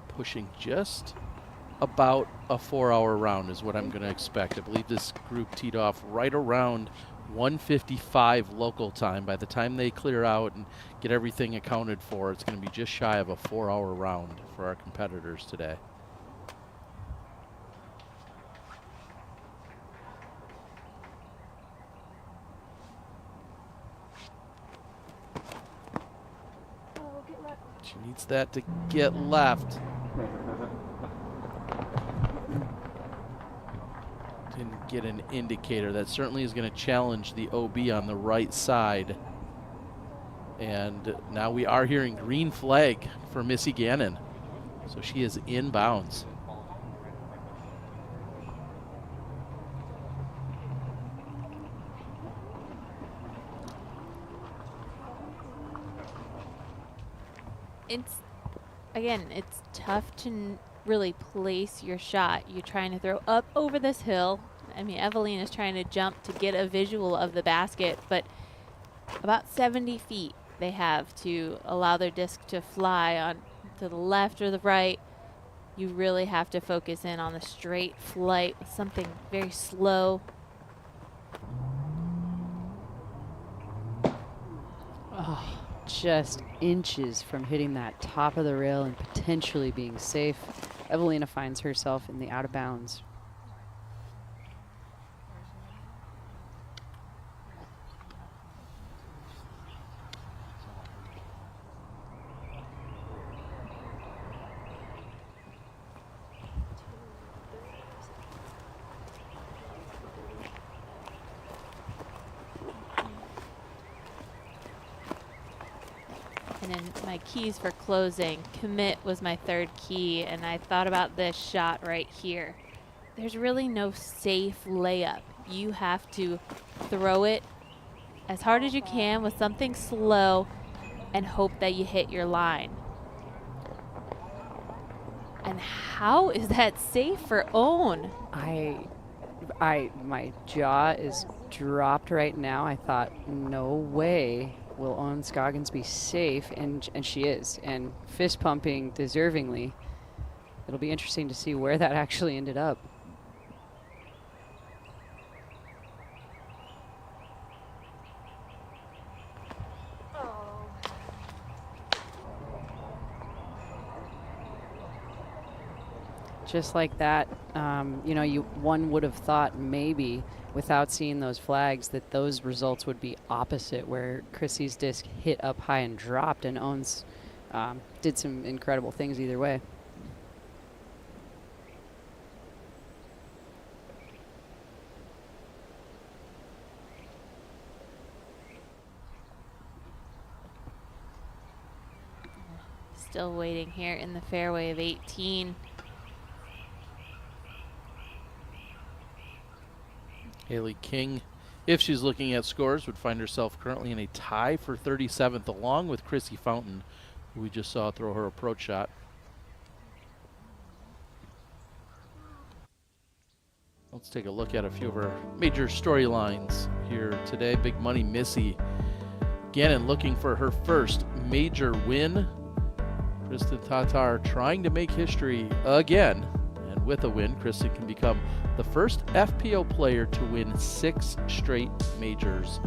Pushing just about a 4-hour round is what I'm going to expect. I believe this group teed off right around 1:55 local time. By the time they clear out and get everything accounted for, it's going to be just shy of a 4-hour round for our competitors today. She needs that to get left. Didn't get an indicator. That certainly is going to challenge the OB on the right side. And now we are hearing green flag for Missy Gannon. So she is inbounds.
it's tough to really place your shot. You're trying to throw up over this hill. I mean, Evelina's trying to jump to get a visual of the basket, but about 70 feet they have to allow their disc to fly on to the left or the right. You really have to focus in on the straight flight with something very slow.
Oh, just inches from hitting that top of the rail and potentially being safe. Evelina finds herself in the out of bounds.
And then my keys for closing, commit was my third key, and I thought about this shot right here. There's really no safe layup. You have to throw it as hard as you can with something slow and hope that you hit your line. And how is that safe for Ohn?
My jaw is dropped right now. I thought, no way will Ohn Scoggins be safe, and she is, and fist pumping deservingly. It'll be interesting to see where that actually ended up. Just like that, one would have thought maybe without seeing those flags that those results would be opposite, where Chrissy's disc hit up high and dropped, and Ohn's did some incredible things either way.
Still waiting here in the fairway of 18.
Haley King, if she's looking at scores, would find herself currently in a tie for 37th, along with Chrissy Fountain, who we just saw throw her approach shot. Let's take a look at a few of her major storylines here today. Big Money Missy Gannon looking for her first major win. Kristin Tattar trying to make history again. And with a win, Kristin can become the first FPO player to win 6 straight majors.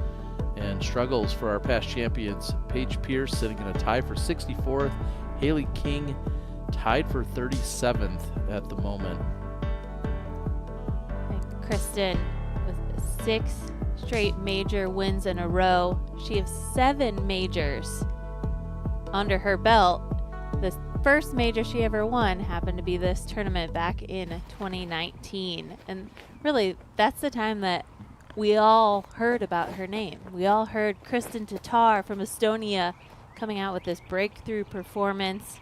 And struggles for our past champions. Paige Pierce sitting in a tie for 64th. Haley King tied for 37th at the moment.
Kristin with 6 straight major wins in a row. She has 7 majors under her belt. The first major she ever won happened to be this tournament back in 2019. And really, that's the time that we all heard about her name. We all heard Kristin Tattar from Estonia coming out with this breakthrough performance,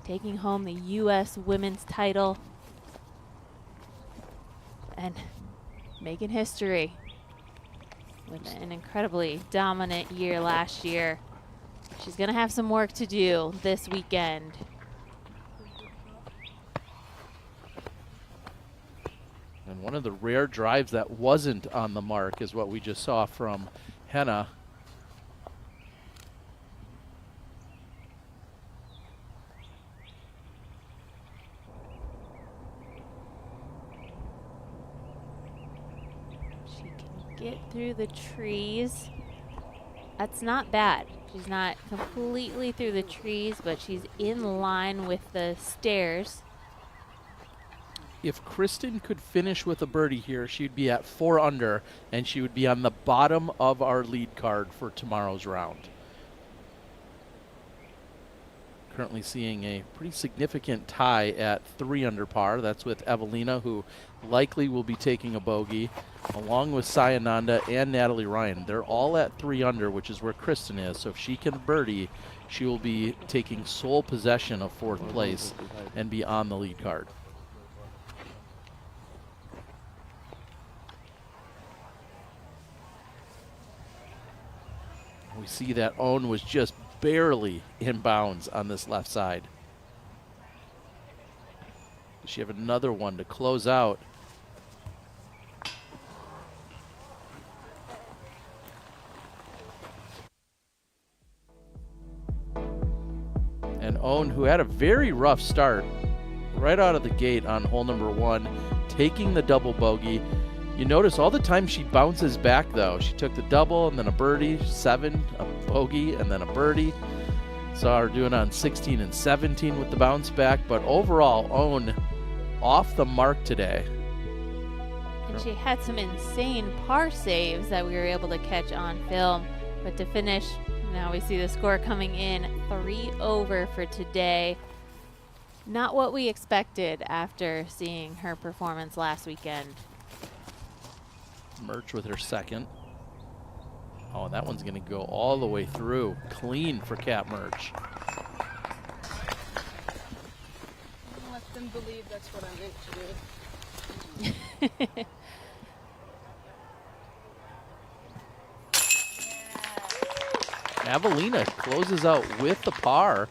taking home the U.S. women's title, and making history with an incredibly dominant year last year. She's going to have some work to do this weekend.
And one of the rare drives that wasn't on the mark is what we just saw from Henna.
She can get through the trees. That's not bad. She's not completely through the trees, but she's in line with the stairs.
If Kristin could finish with a birdie here, she'd be at 4 under, and she would be on the bottom of our lead card for tomorrow's round. Currently seeing a pretty significant tie at 3 under par. That's with Evelina, who likely will be taking a bogey, along with Sayananda and Natalie Ryan. They're all at 3 under, which is where Kristin is. So if she can birdie, she will be taking sole possession of 4th place and be on the lead card. We see that Ohn was just barely in bounds on this left side. Does she have another one to close out? And Ohn, who had a very rough start right out of the gate on hole number 1, taking the double bogey. You notice all the time she bounces back, though. She took the double and then a birdie, 7, a bogey, and then a birdie. Saw her doing on 16 and 17 with the bounce back, but overall, Ohn off the mark today.
And she had some insane par saves that we were able to catch on film. But to finish, now we see the score coming in 3 over for today. Not what we expected after seeing her performance last weekend.
Murch with her second. Oh, that one's going to go all the way through. Clean for Kat Murch.
Let them believe that's what I meant to do.
Evelina closes out with the par,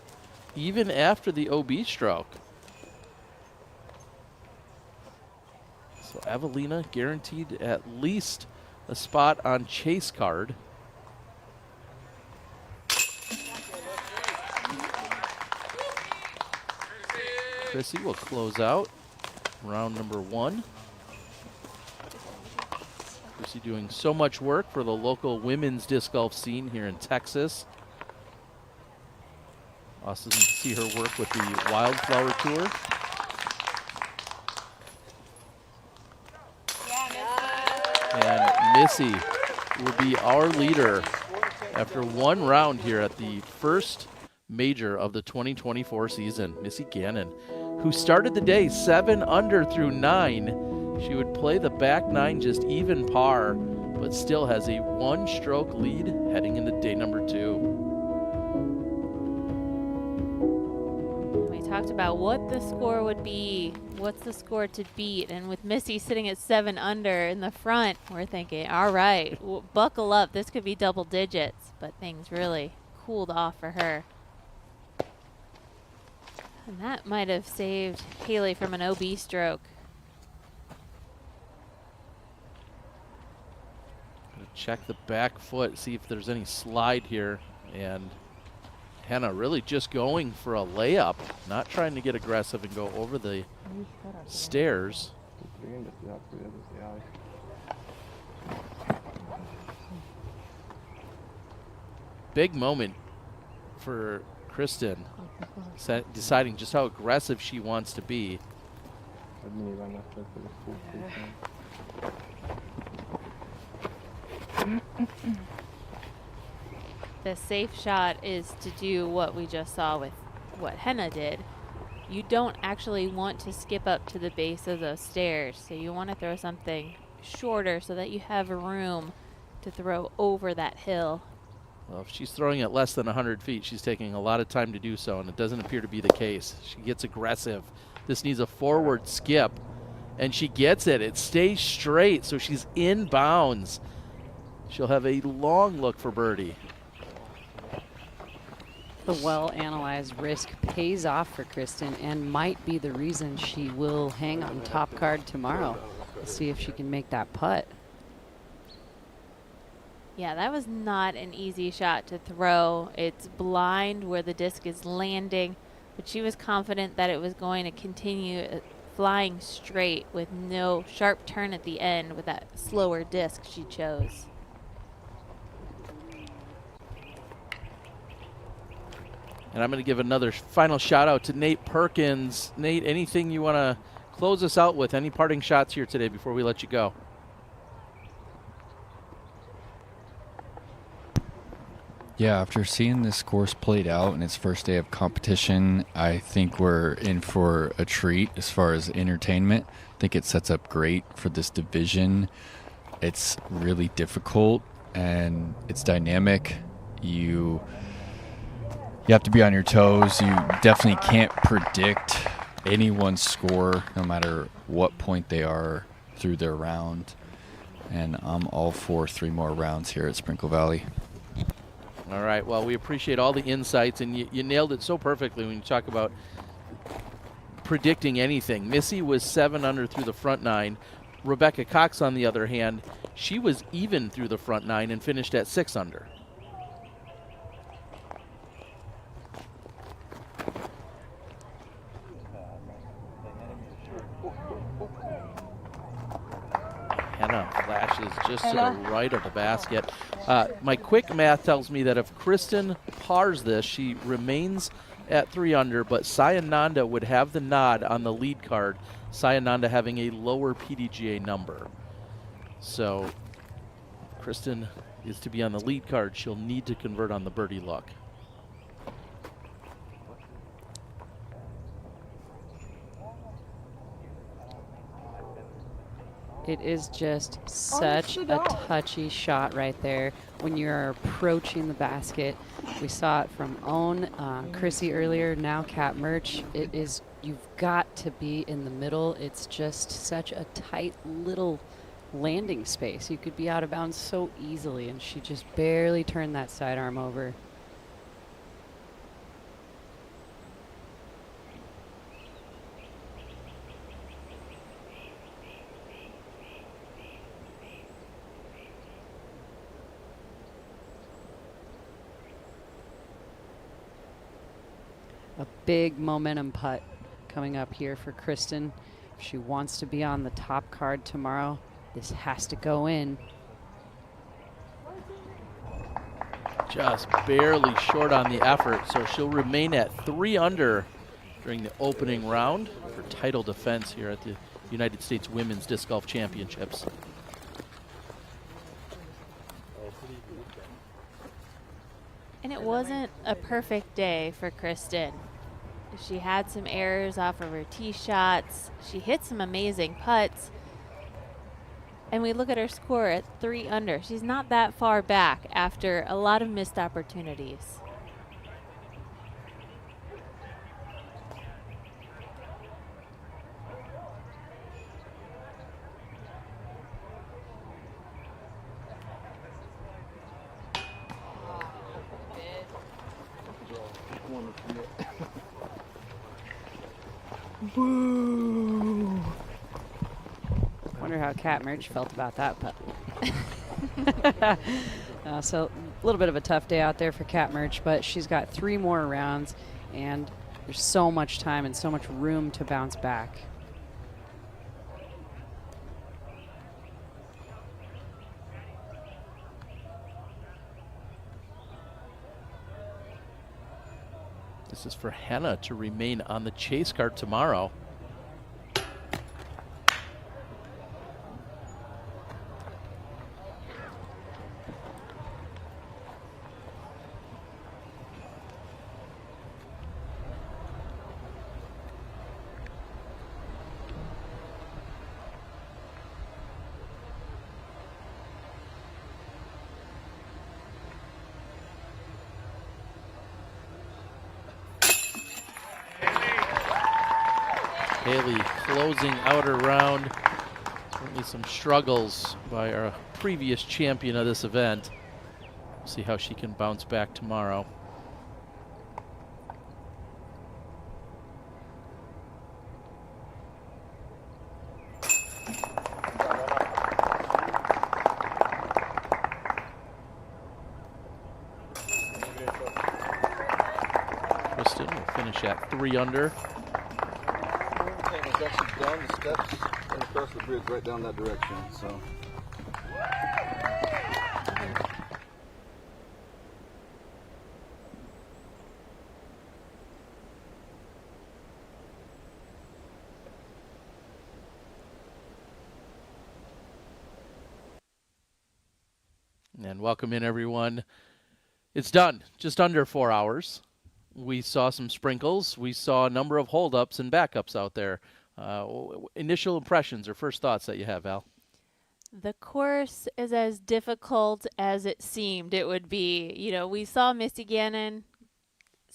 even after the OB stroke. So Evelina guaranteed at least a spot on chase card. Chrissy will close out round number 1. Chrissy doing so much work for the local women's disc golf scene here in Texas. Awesome to see her work with the Wildflower Tour. And Missy will be our leader after 1 round here at the first major of the 2024 season. Missy Gannon, who started the day 7 under through 9. She would play the back 9 just even par, but still has a 1-stroke lead heading into day number 2.
We talked about what the score would be, what's the score to beat, and with Missy sitting at 7 under in the front, we're thinking, all right, buckle up, this could be double digits, but things really cooled off for her. And that might have saved Haley from an OB stroke.
Check the back foot, see if there's any slide here. And Hannah really just going for a layup, not trying to get aggressive and go over the stairs. Big moment for Kristin, deciding just how aggressive she wants to be.
The safe shot is to do what we just saw with what Henna did. You don't actually want to skip up to the base of those stairs, so you want to throw something shorter so that you have room to throw over that hill.
Well, if she's throwing it less than 100 feet, she's taking a lot of time to do so, and it doesn't appear to be the case. She gets aggressive. This needs a forward skip, and she gets it. It stays straight, so she's in bounds. She'll have a long look for birdie.
The well-analyzed risk pays off for Kristin and might be the reason she will hang on top card tomorrow. We'll see if she can make that putt.
Yeah, that was not an easy shot to throw. It's blind where the disc is landing, but she was confident that it was going to continue flying straight with no sharp turn at the end with that slower disc she chose.
And I'm going to give another final shout out to Nate Perkins. Nate, anything you want to close us out with? Any parting shots here today before we let you go?
Yeah, after seeing this course played out in its first day of competition, I think we're in for a treat as far as entertainment. I think it sets up great for this division. It's really difficult and it's dynamic. You have to be on your toes. You definitely can't predict anyone's score, no matter what point they are through their round. And I'm all for 3 more rounds here at Sprinkle Valley.
All right. Well, we appreciate all the insights, and you nailed it so perfectly when you talk about predicting anything. Missy was 7 under through the front 9. Rebecca Cox, on the other hand, she was even through the front 9 and finished at 6 under. Hannah flashes just to the right of the basket. My quick math tells me that if Kristin pars this, she remains at 3 under, but Sayananda would have the nod on the lead card, Sayananda having a lower PDGA number. So Kristin is to be on the lead card. She'll need to convert on the birdie luck.
It is just such a touchy shot right there when you're approaching the basket. We saw it from Ohn, Chrissy earlier, now Kat Murch. It is, you've got to be in the middle. It's just such a tight little landing space. You could be out of bounds so easily, and she just barely turned that sidearm over. A big momentum putt coming up here for Kristin. If she wants to be on the top card tomorrow, this has to go in.
Just barely short on the effort, so she'll remain at 3 under during the opening round for title defense here at the United States Women's Disc Golf Championships.
And it wasn't a perfect day for Kristin. She had some errors off of her tee shots. She hit some amazing putts. And we look at her score at 3 under. She's not that far back after a lot of missed opportunities.
Woo! Wonder how Kat Murch felt about that putt. So a little bit of a tough day out there for Kat Murch, but she's got 3 more rounds, and there's so much time and so much room to bounce back.
This is for Hannah to remain on the chase card tomorrow. Haley closing out her round. Certainly some struggles by our previous champion of this event. We'll see how she can bounce back tomorrow. Kristin will finish at 3 under.
Down the steps and across the bridge right down that direction, so.
And welcome in, everyone. It's done. Just under 4 hours. We saw some sprinkles. We saw a number of holdups and backups out there. Initial impressions or first thoughts that you have, Val?
The course is as difficult as it seemed it would be. You know, we saw Missy Gannon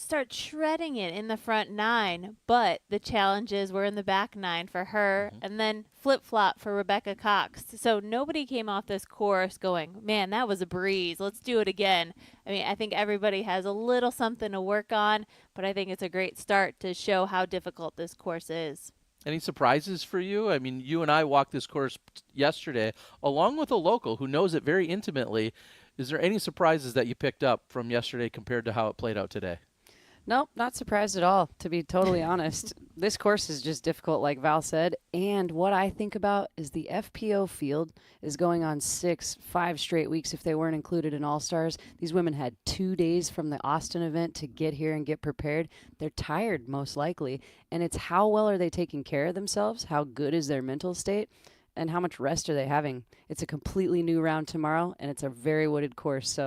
start shredding it in the front 9, but the challenges were in the back 9 for her, and then flip-flop for Rebecca Cox. So nobody came off this course going, man, that was a breeze. Let's do it again. I mean, I think everybody has a little something to work on, but I think it's a great start to show how difficult this course is.
Any surprises for you? I mean, you and I walked this course yesterday, along with a local who knows it very intimately. Is there any surprises that you picked up from yesterday compared to how it played out today?
Nope, not surprised at all, to be totally honest. This course is just difficult, like Val said. And what I think about is the FPO field is going on 5 straight weeks if they weren't included in All-Stars. These women had 2 days from the Austin event to get here and get prepared. They're tired, most likely. And it's how well are they taking care of themselves? How good is their mental state? And how much rest are they having? It's a completely new round tomorrow, and it's a very wooded course,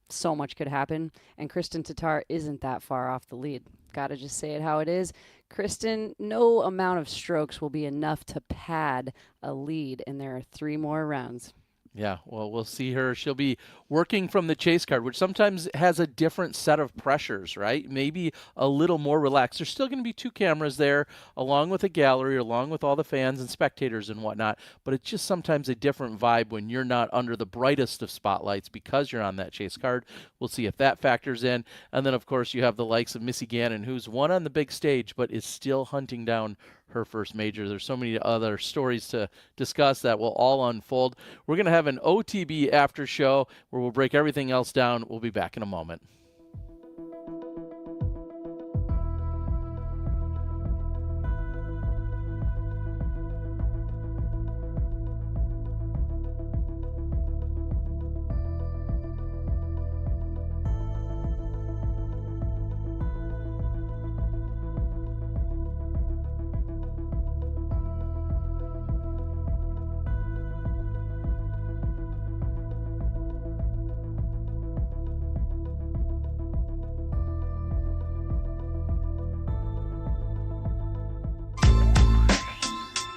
so much could happen. And Kristin Tattar isn't that far off the lead. Gotta just say it how it is. Kristin, no amount of strokes will be enough to pad a lead, and there are 3 more rounds.
Yeah, well, we'll see her. She'll be working from the chase card, which sometimes has a different set of pressures, right? Maybe a little more relaxed. There's still going to be 2 cameras there, along with a gallery, along with all the fans and spectators and whatnot, but it's just sometimes a different vibe when you're not under the brightest of spotlights because you're on that chase card. We'll see if that factors in. And then, of course, you have the likes of Missy Gannon, who's won on the big stage, but is still hunting down her first major. There's so many other stories to discuss that will all unfold. We're going to have an OTB after show where we'll break everything else down. We'll be back in a moment.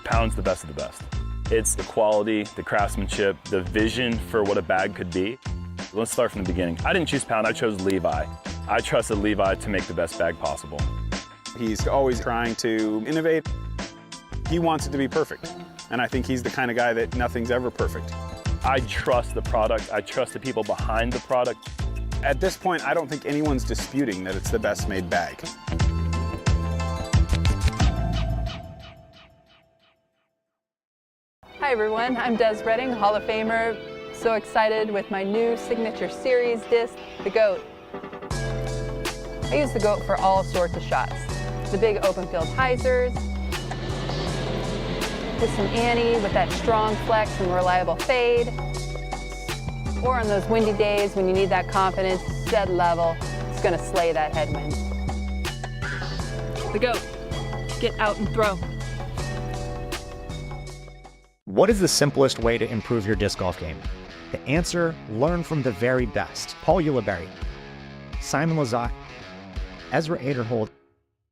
Pound's the best of the best. It's the quality, the craftsmanship, the vision for what a bag could be. Let's start from the beginning. I didn't choose Pound, I chose Levi. I trusted Levi to make the best bag possible.
He's always trying to innovate. He wants it to be perfect. And I think he's the kind of guy that nothing's ever perfect.
I trust the product, I trust the people behind the product.
At this point, I don't think anyone's disputing that it's the best made bag.
Hi everyone, I'm Des Redding, Hall of Famer. So excited with my new signature series disc, the GOAT. I use the GOAT for all sorts of shots. The big open field hyzers, with some Annie with that strong flex and reliable fade, or on those windy days when you need that confidence, dead level, it's gonna slay that headwind. The GOAT, get out and throw.
What is the simplest way to improve your disc golf game? The answer, learn from the very best. Paul Ulibarri, Simon Lizotte, Ezra Aderhold,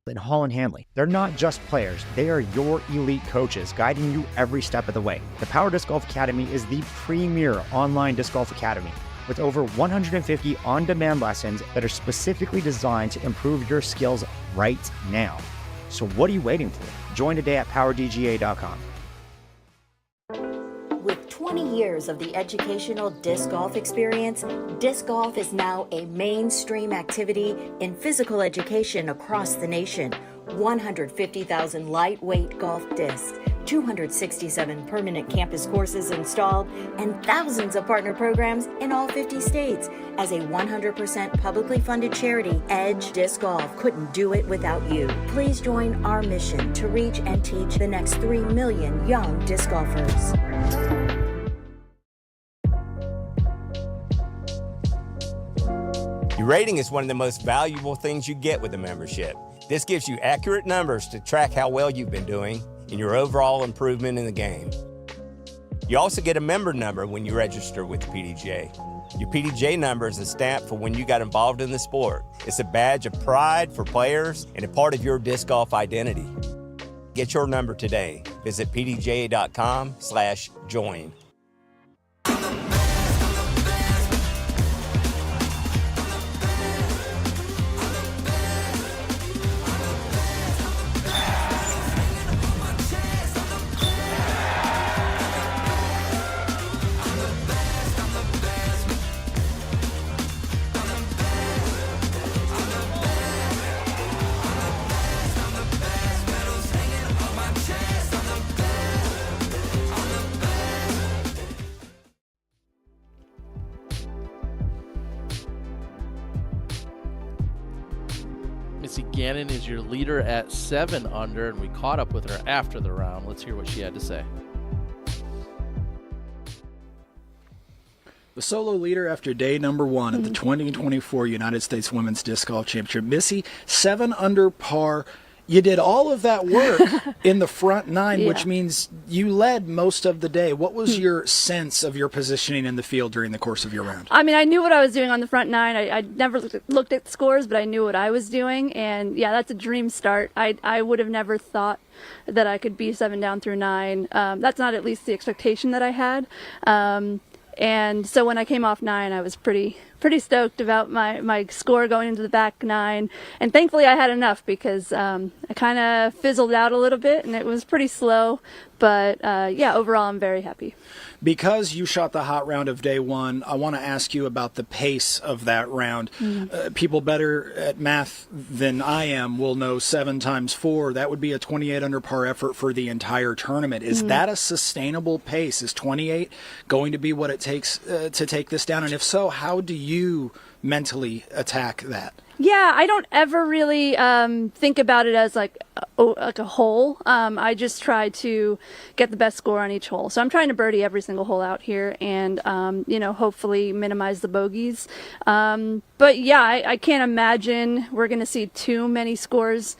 and Holland Hanley. They're not just players, they are your elite coaches guiding you every step of the way. The Power Disc Golf Academy is the premier online disc golf academy with over 150 on-demand lessons that are specifically designed to improve your skills right now. So what are you waiting for? Join today at powerdga.com.
With 20 years of the educational disc golf experience, disc golf is now a mainstream activity in physical education across the nation. 150,000 lightweight golf discs, 267 permanent campus courses installed, and thousands of partner programs in all 50 states. As a 100% publicly funded charity, Edge Disc Golf couldn't do it without you. Please join our mission to reach and teach the next 3 million young disc golfers.
Your rating is one of the most valuable things you get with a membership. This gives you accurate numbers to track how well you've been doing and your overall improvement in the game. You also get a member number when you register with the PDGA. Your PDGA number is a stamp for when you got involved in the sport. It's a badge of pride for players and a part of your disc golf identity. Get your number today. Visit pdga.com/join.
Gannon is your leader at 7 under, and we caught up with her after the round. Let's hear what she had to say.
The solo leader after day number 1 at the 2024 United States Women's Disc Golf Championship. Missy, 7 under par. You did all of that work in the front 9, which means you led most of the day. What was your sense of your positioning in the field during the course of your round?
I mean, I knew what I was doing on the front 9. I never looked at scores, but I knew what I was doing. And yeah, that's a dream start. I would have never thought that I could be 7 down through 9. That's not at least the expectation that I had. And so when I came off 9, I was pretty stoked about my score going into the back 9. And thankfully I had enough because I kind of fizzled out a little bit and it was pretty slow. But yeah, overall I'm very happy.
Because you shot the hot round of day 1, I want to ask you about the pace of that round. People better at math than I am will know 7 times 4. That would be a 28 under par effort for the entire tournament. Is that a sustainable pace? Is 28 going to be what it takes to take this down? And if so, how do you mentally attack that?
Yeah, I don't ever really think about it as like a hole. I just try to get the best score on each hole. So I'm trying to birdie every single hole out here and, hopefully minimize the bogeys. But yeah, I can't imagine we're going to see too many scores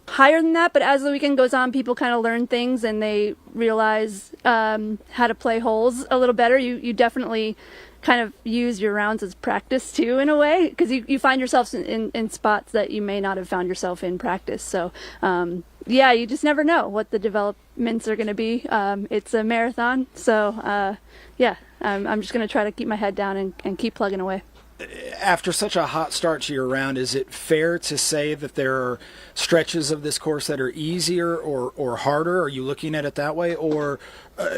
higher than that. But as the weekend goes on, people kind of learn things and they realize how to play holes a little better. You definitely kind of use your rounds as practice too, in a way, because you find yourself in spots that you may not have found yourself in practice. So yeah, you just never know what the developments are going to be. It's a marathon, so yeah, I'm just going to try to keep my head down and keep plugging away.
After such a hot start to your round, is it fair to say that there are stretches of this course that are easier or harder? Are you looking at it that way? Or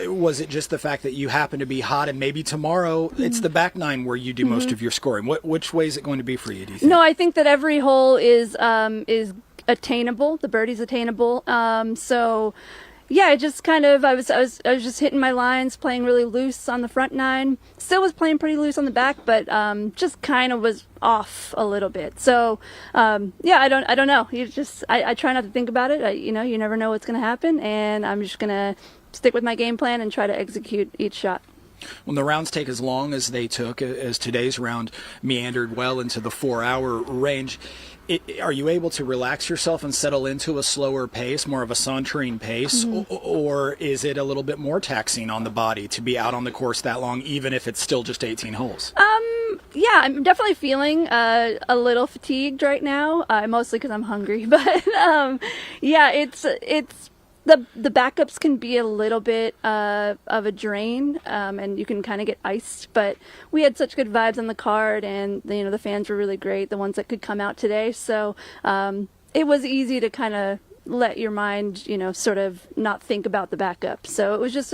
was it just the fact that you happen to be hot and maybe tomorrow it's the back 9 where you do most of your scoring? Which way is it going to be for you, do you think?
No, I think that every hole is attainable. The birdie's attainable. So yeah, it just kind of, I was just hitting my lines, playing really loose on the front 9. Still was playing pretty loose on the back, but just kind of was off a little bit. So yeah, I don't know. I try not to think about it. You never know what's going to happen, and I'm just going to stick with my game plan and try to execute each shot.
When the rounds take as long as they took, as today's round meandered well into the 4-hour range, are you able to relax yourself and settle into a slower pace, more of a sauntering pace, or is it a little bit more taxing on the body to be out on the course that long, even if it's still just 18 holes?
Yeah, I'm definitely feeling a little fatigued right now, mostly because I'm hungry. But yeah, it's the backups can be a little bit of a drain, and you can kind of get iced. But we had such good vibes on the card, and the fans were really great, the ones that could come out today. So it was easy to kind of let your mind, sort of not think about the backup. So it was just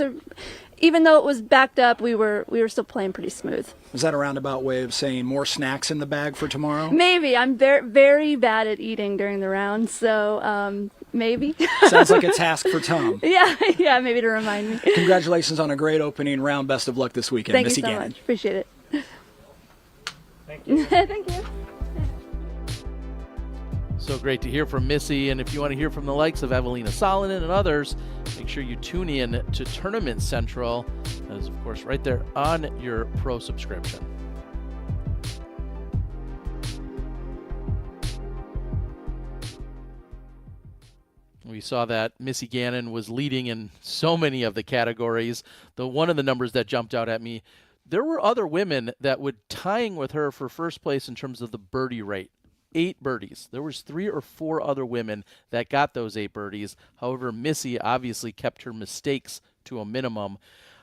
even though it was backed up, we were still playing pretty smooth.
Is that a roundabout way of saying more snacks in the bag for tomorrow?
Maybe. I'm very, very bad at eating during the round, so maybe.
Sounds like a task for Tom.
Yeah, maybe to remind me.
Congratulations on a great opening round. Best of luck this weekend.
Thank
Missy
you so
Gannon.
much. Appreciate it.
Thank you.
Thank you.
So great to hear from Missy, and if you want to hear from the likes of Evelina Salonen and others, make sure you tune in to Tournament Central. That is, of course, right there on your pro subscription. We saw that Missy Gannon was leading in so many of the categories. One of the numbers that jumped out at me, there were other women that would tying with her for first place in terms of the birdie rate. 8 birdies. There was 3 or 4 other women that got those 8 birdies. However, Missy obviously kept her mistakes to a minimum.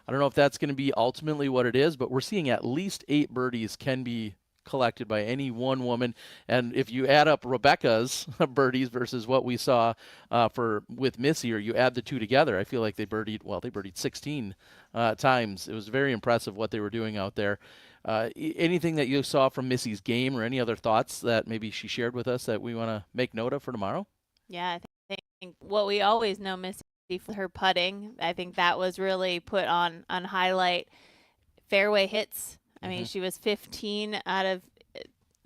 I don't know if that's going to be ultimately what it is, but we're seeing at least 8 birdies can be collected by any one woman. And if you add up Rebecca's birdies versus what we saw with Missy, or you add the two together, I feel like they birdied 16 times. It was very impressive what they were doing out there. Anything that you saw from Missy's game, or any other thoughts that maybe she shared with us that we want to make note of for tomorrow?
Yeah, I think what we always know Missy for her putting, I think that was really put on highlight. Fairway hits. I mean, she was 15 out of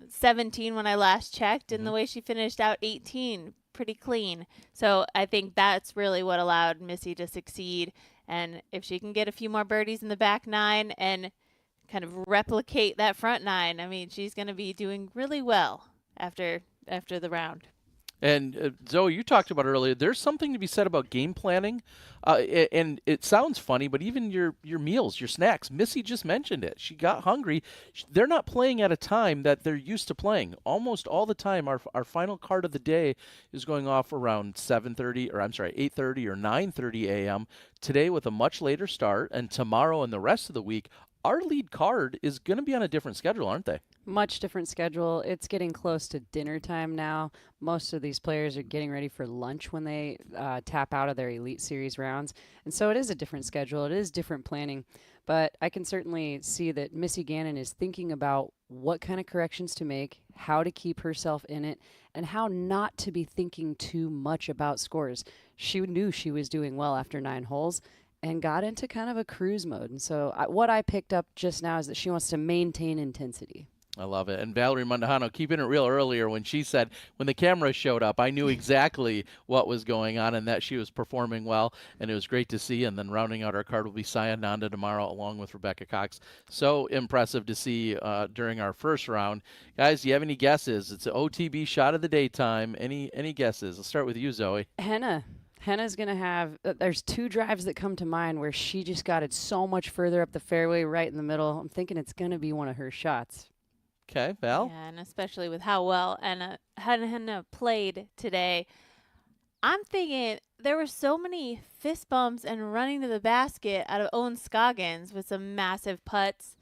17 when I last checked, and the way she finished out 18, pretty clean. So I think that's really what allowed Missy to succeed. And if she can get a few more birdies in the back 9 and kind of replicate that front 9, I mean, she's going to be doing really well after the round.
And Zoe, you talked about earlier, there's something to be said about game planning. And it sounds funny, but even your meals, your snacks, Missy just mentioned it. She got hungry. They're not playing at a time that they're used to playing. Almost all the time, our final card of the day is going off around 8:30 or 9:30 a.m. Today with a much later start, and tomorrow and the rest of the week, our lead card is going to be on a different schedule, aren't they?
Much different schedule. It's getting close to dinner time now. Most of these players are getting ready for lunch when they tap out of their Elite Series rounds. And so it is a different schedule. It is different planning. But I can certainly see that Missy Gannon is thinking about what kind of corrections to make, how to keep herself in it, and how not to be thinking too much about scores. She knew she was doing well after 9 holes and got into kind of a cruise mode. And so what I picked up just now is that she wants to maintain intensity.
I love it. And Valerie Mondahano keeping it real earlier when she said, when the camera showed up, I knew exactly what was going on and that she was performing well, and it was great to see. And then rounding out our card will be Saya Nanda tomorrow along with Rebecca Cox. So impressive to see during our first round. Guys, do you have any guesses? It's an OTB shot of the daytime. Any guesses? Let's start with you, Zoe.
Henna's going to have, there's 2 drives that come to mind where she just got it so much further up the fairway right in the middle. I'm thinking it's going to be one of her shots.
Okay, Val?
Yeah, and especially with how well Henna played today. I'm thinking there were so many fist bumps and running to the basket out of Ohn Scoggins with some massive putts.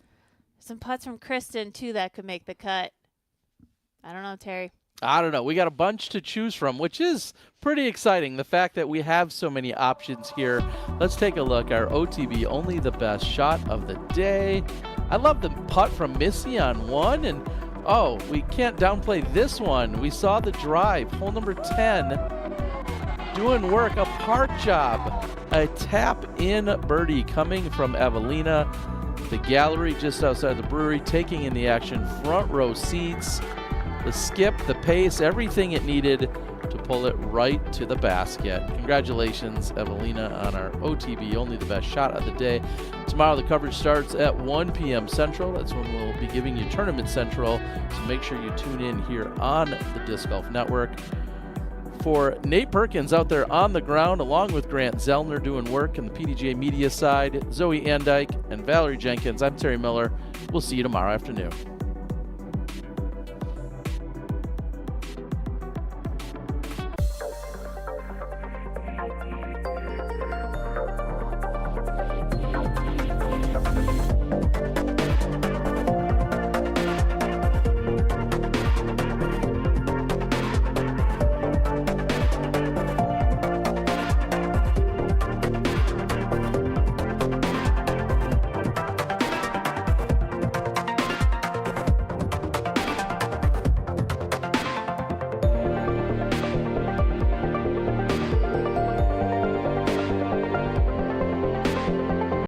Some putts from Kristin, too, that could make the cut. I don't know, Terry.
I don't know. We got a bunch to choose from, which is pretty exciting. The fact that we have so many options here. Let's take a look. Our OTB, only the best shot of the day. I love the putt from Missy on 1. And, oh, we can't downplay this one. We saw the drive. Hole number 10. Doing work. A park job. A tap-in birdie coming from Evelina. The gallery just outside the brewery taking in the action. Front row seats. The skip, the pace, everything it needed to pull it right to the basket. Congratulations, Evelina, on our OTB, only the best shot of the day. Tomorrow the coverage starts at 1 p.m. Central. That's when we'll be giving you Tournament Central. So make sure you tune in here on the Disc Golf Network. For Nate Perkins out there on the ground, along with Grant Zellner doing work on the PDGA media side, Zoe Andike and Valerie Jenkins, I'm Terry Miller. We'll see you tomorrow afternoon.